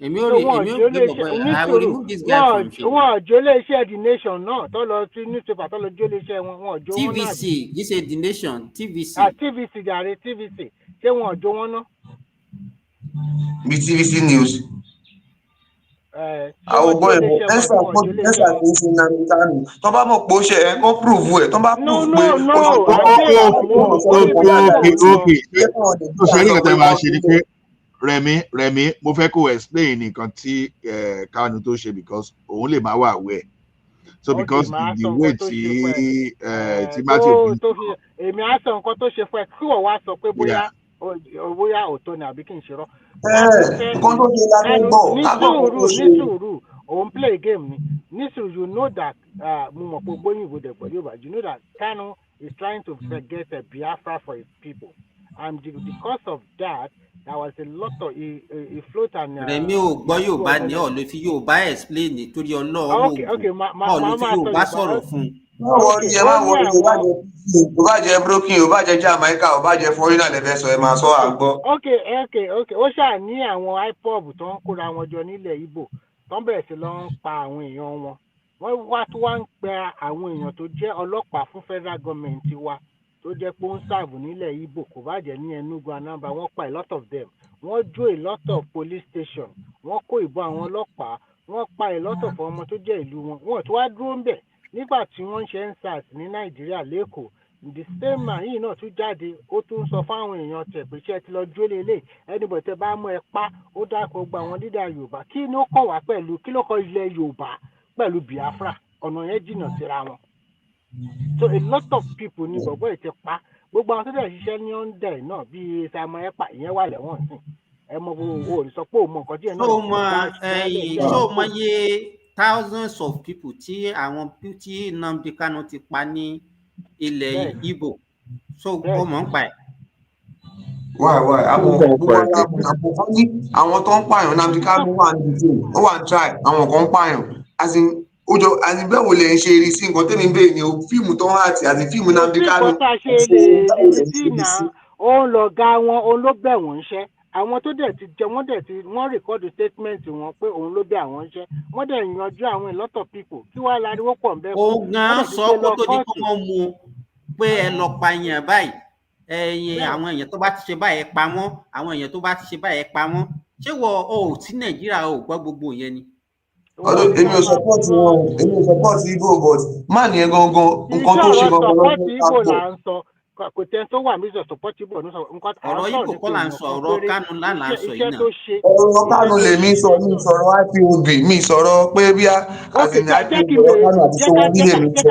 èmi ò remove this guy from show. wọn ò jó iléeṣẹ́ The Nation náà tó lọ sí newspaper tó lọ jó iléeṣẹ́ wọn ò jó wọn náà. TVC this is The Nation TVC. TVC jàre TVC ṣé wọn ò jó wọn ná. bí TVC news. àwọn ọgbọ́n ẹ̀mọ́ ẹ̀sà kò ń ṣe Nnamdi Kanu tó bá mọ̀ pé ó ṣe ẹ̀ kó prove ẹ̀ tó bá prove pé ó ṣe ó ṣe ní ìgbà tí a máa ṣe ni pé Rẹ̀mí mo fẹ́ kó explain nǹkan tí Kanu tó ṣe because òun lè máa wà aware. So because the way tí Matthew tó fi èmi á sọ nǹkan tó ṣe fún ẹ kí wọ́n wá sọ pé bóyá òótọ́ ni àbí kí n ṣe rọ́. nǹkan tó ṣe lábẹ́ gbọ́ ní sùúrù òun play game ni ní sùúrù you know that mo mọ̀ pé gbóyìnbó dẹ̀ pẹ̀lú Yorùbá you know that Kanu is trying to get a Biafra for his people and because of that there was a lot of he float and. Rẹ̀mí ò gbọ́ Yorùbá ní ọ̀ ló fi Yorùbá explain nítorí Ọlọ́run ọ̀ ló fi Yorùbá sọ̀rọ̀ fún. Ó bá jẹ́ broken, ó bá jẹ́ Jamaica, ó bá jẹ́ foreigner lẹ́fẹ̀ẹ́ sọ ẹ máa sọ àgbọ́. Okay. Ó ṣáà ní àwọn IPOB tó ń kóra wọn jọ nílẹ̀ Ìgbò tó ń bẹ̀rẹ̀ sí lọ ń pa àwọn èèyàn wọn. Wọ́n wá tó wá ń pe àwọn èèyàn tó jẹ́ ọlọ́pàá fún federal government wa tó jẹ́ pé ó ń ṣààbò nílẹ̀ Ìgbò kò bá jẹ́ ní Enugu Anambra wọ́n pa a lot of them. Wọ́n jó a lot of police station. Wọ́n kó ìbọn àwọn ọlọ́pàá. Wọ́n pa a lot of ọmọ tó jẹ́ ìlú wọn. Wọ́n tó wá dúró ń bẹ̀ nígbà tí wọ́n ń ṣe EndSARS ní Nàìjíríà lẹ́kọ̀ọ́. The same man yìí náà tún jáde ó tún sọ fáwọn èèyàn tẹ̀ pé ṣé ẹ ti lọ jólè lè ẹnìbọ̀ tẹ bá mú ẹ pa ó dákọ̀ gba àwọn lídà Yorùbá kí ló kọ̀ wá pẹ̀lú kí ló kọ̀ ilẹ̀ Yorùbá pẹ̀lú Biafra ọ̀nà yẹn jìnnà síra wọn. So a lot of people ní gbogbo ẹ̀ ti pa gbogbo àwọn tó dẹ̀ ṣiṣẹ́ ní ọ̀ndẹ̀ náà bíi Simon Ekpa ìyẹn wà lẹ́wọ̀n sí ẹ mọ bó o sọ pé o mọ nǹkan díẹ̀ náà. Ṣó mọ iye thousands of people tí àwọn tí Nnamdi Kanu ti pa ní ilẹ̀ Igbo so ó mọ̀ ń pa ẹ̀. Àwọn tó ń pààyàn Nnamdi Kanu wà ní detail ó wà ní try àwọn kan ń pààyàn àti bẹ́ẹ̀ wo lè ń ṣe eré sí nǹkan tẹ́mi bẹ́ẹ̀ ni fíìmù tó ń hàtì àti fíìmù Nnamdi Kanu. bí kò tá a ṣe lè rí sí náà òun lọ̀gá wọn òun ló bẹ̀ wọ́n ṣẹ́ àwọn tó dẹ̀ ti jẹ wọ́n rìkọ́dù statement wọn pé òun ló bẹ̀ àwọn ṣẹ́ wọ́n dẹ̀ yanjú àwọn a lot of people kí wàá láriwo pọ̀ ń bẹ́ fún. ó gan sọ kó tó di kó wọ́n mú pé ẹ lọ pa èèyàn báyìí àwọn èèyàn tó bá ti ṣe báyìí pa wọ́n àwọn èèyàn tó bá ti ṣe báyìí pa wọ́n ṣé wọ ò tí Nàìjíríà ò gbọ́ gbogbo yẹn ni. Èmi ò support wọn èmi ò support Igbo but má ní ẹ gangan nǹkan tó ṣe gangan lọ́wọ́ kò tẹ́ tó wà mí sọ support Igbo ní nǹkan ọ̀rọ̀ Igbo kọ́ là ń sọ ọ̀rọ̀ Kanu lánàá sọ yìí náà. ọ̀rọ̀ Kanu lè mí sọ mi sọ̀rọ̀ IPOB mi sọ̀rọ̀ pé bí a àfihàn IPOB ọ̀rọ̀ Kanu àti sọ̀rọ̀ nílé mi sọ.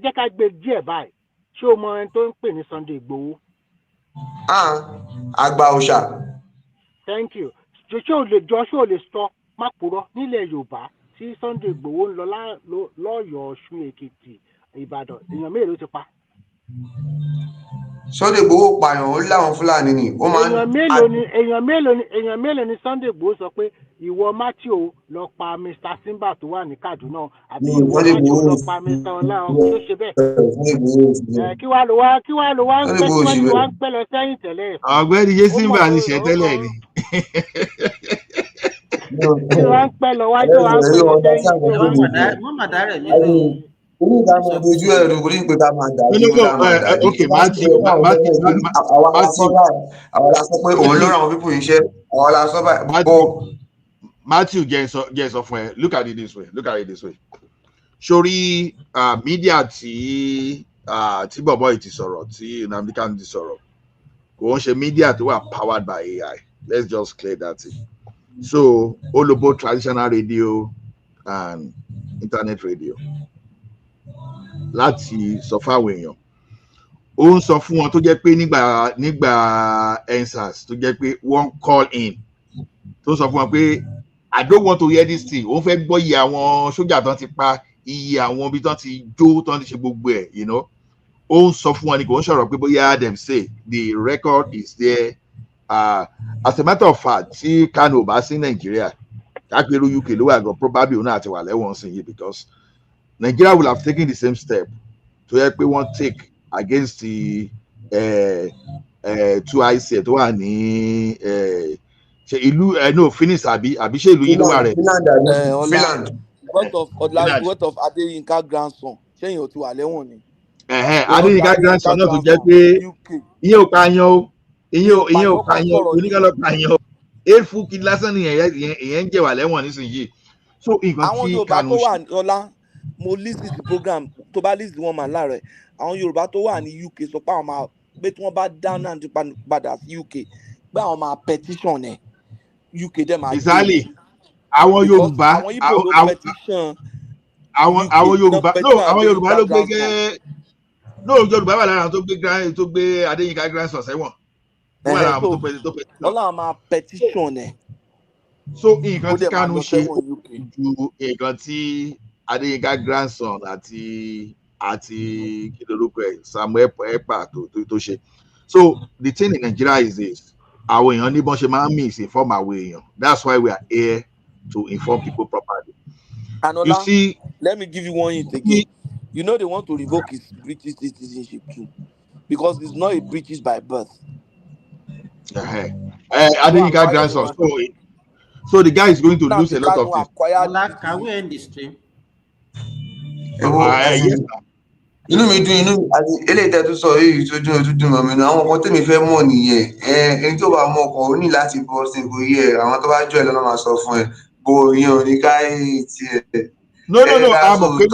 jẹ́ ká gbé díẹ̀ báyìí ṣé o mọ ẹni tó ń pè ní Sunday Igboho. àgbà òòṣà. Thank you. ṣé o lè sọ má purọ́ nílẹ̀ Yorùbá tí Sunday Igboho ń lọ lọ́yọ̀ọ́ Ọ̀ṣun Èkìtì Ìbàdàn èèyàn mélòó ti pa. Sunday Igboho pààyàn ó láwọn Fúlàní ni ó máa ń. èèyàn mélòó ni Sunday Igboho sọ pé ìwọ Matthew lọ pa Mr. Simba tó wà ní Kaduna àbí ìwọ Matthew lọ pa Mr. Ọlá ọkọ tó ṣe bẹ́ẹ̀. kí wàá lò wá ń pẹ́ lọ sẹ́yìn tẹ́lẹ̀. Ọ̀gbẹ́ni yé Simba ní ṣe tẹ́lẹ̀ ni. kí wàá ń pẹ́ lọ wájú wa ń pẹ́ lọ sẹ́yìn. wọ́n mà dá rẹ̀ mí lóhùn. Onídàámọ̀ ojú ẹ̀rù kò ní pé ká máa dà àwọn la sọ pé òun ló ràn àwọn pípò iṣẹ́ àwọn la sọ báyìí. Matthew jẹ́ sọ fún ẹ look at it this way sórí media tí bọ̀bọ̀ yìí ti sọ̀rọ̀ tí Nnamdi Kanu ti sọ̀rọ̀ kò ń ṣe media tó wà powered by AI let's just clear that thing. So ó lo both traditional radio and internet radio láti sọ fáwọn èèyàn ó ń sọ fún wọn tó jẹ́ pé nígbà EndSARS tó jẹ́ pé wọ́n call in tó sọ fún wọn pé I don't want to hear this thing ó fẹ́ gbọ́ iye àwọn sójà tán ti pa iye àwọn ibi tán ti jó tán ti ṣe gbogbo ẹ̀ ó ń sọ fún wọn ni kò ń sọ̀rọ̀ pé bóyá dem say the record is there as a matter of fact tí Kanu ò bá sí Nàìjíríà kápẹ́rú UK ló wà gan probably òun náà ti wà lẹ́wọ̀n sí yìí because Nigeria will have taken the same step to help one take against the two IC tó wà ní ṣe ìlú no finish àbí ṣe ìlú yìí ló wà rẹ̀. Finland. What of Adeyinka grandson ṣẹ́yìn ò ti wà lẹ́wọ̀n ni. Adeyinka grandson náà tó jẹ́ pé ìyẹn ò pààyàn o ìyẹn ò pààyàn oníkàlọ́ pààyàn o èèfù kí lásán ni ìyẹn ń jẹ́ wà lẹ́wọ̀n nísìnyí. So nǹkan tí Kanu ṣe. Ọlá mo listen to program tó bá listen wọn mà láàrẹ àwọn Yorùbá tó wà ní UK sọ pé àwọn máa pé tí wọ́n bá dá náà ti padà sí UK pé àwọn máa petition ẹ̀ UK dẹ̀ máa gbé exactly wọn. àwọn Because Yorùbá àwọn Igbo ló petition àwọn UK Yorùbá náà no petition àwọn Yorùbá ló gbé grandson. no Yorùbá wà lára àwọn tó gbé Adéyínká grandson sẹ́wọ̀n wà lára àwọn tó petition. Ọlọ́run máa petition ẹ̀. So nǹkan tí Kanu ṣe ju nǹkan tí Adéyínká grandson àti kí lorúkọ ẹ̀ Samuel Ekpa tó ṣe. So the thing in Nigeria is this: àwọn èèyàn ní bọ́n ṣe máa ń misinform àwọn èèyàn. That's why we are here to inform people properly. Anola, you see, let me give you one hint again. You know they want to revoke his British citizenship too, because he's not a British by birth. Adéyínká grandson. So the guy is going to lose a lot of things. Can we end the stream? Inú mi dùn eléyìí tẹ́ tún sọ èyí tó dùn mọ́ mi náà àwọn ọkọ tèmi fẹ́ mọ̀ nìyẹn ẹni tó bá mọ ọkọ ó ní láti bọ́ sí kò yẹ àwọn tó bá jọ ẹ lọ́nà máa sọ fún ẹ bó yan ní káyé tiẹ̀. No, I'm okay.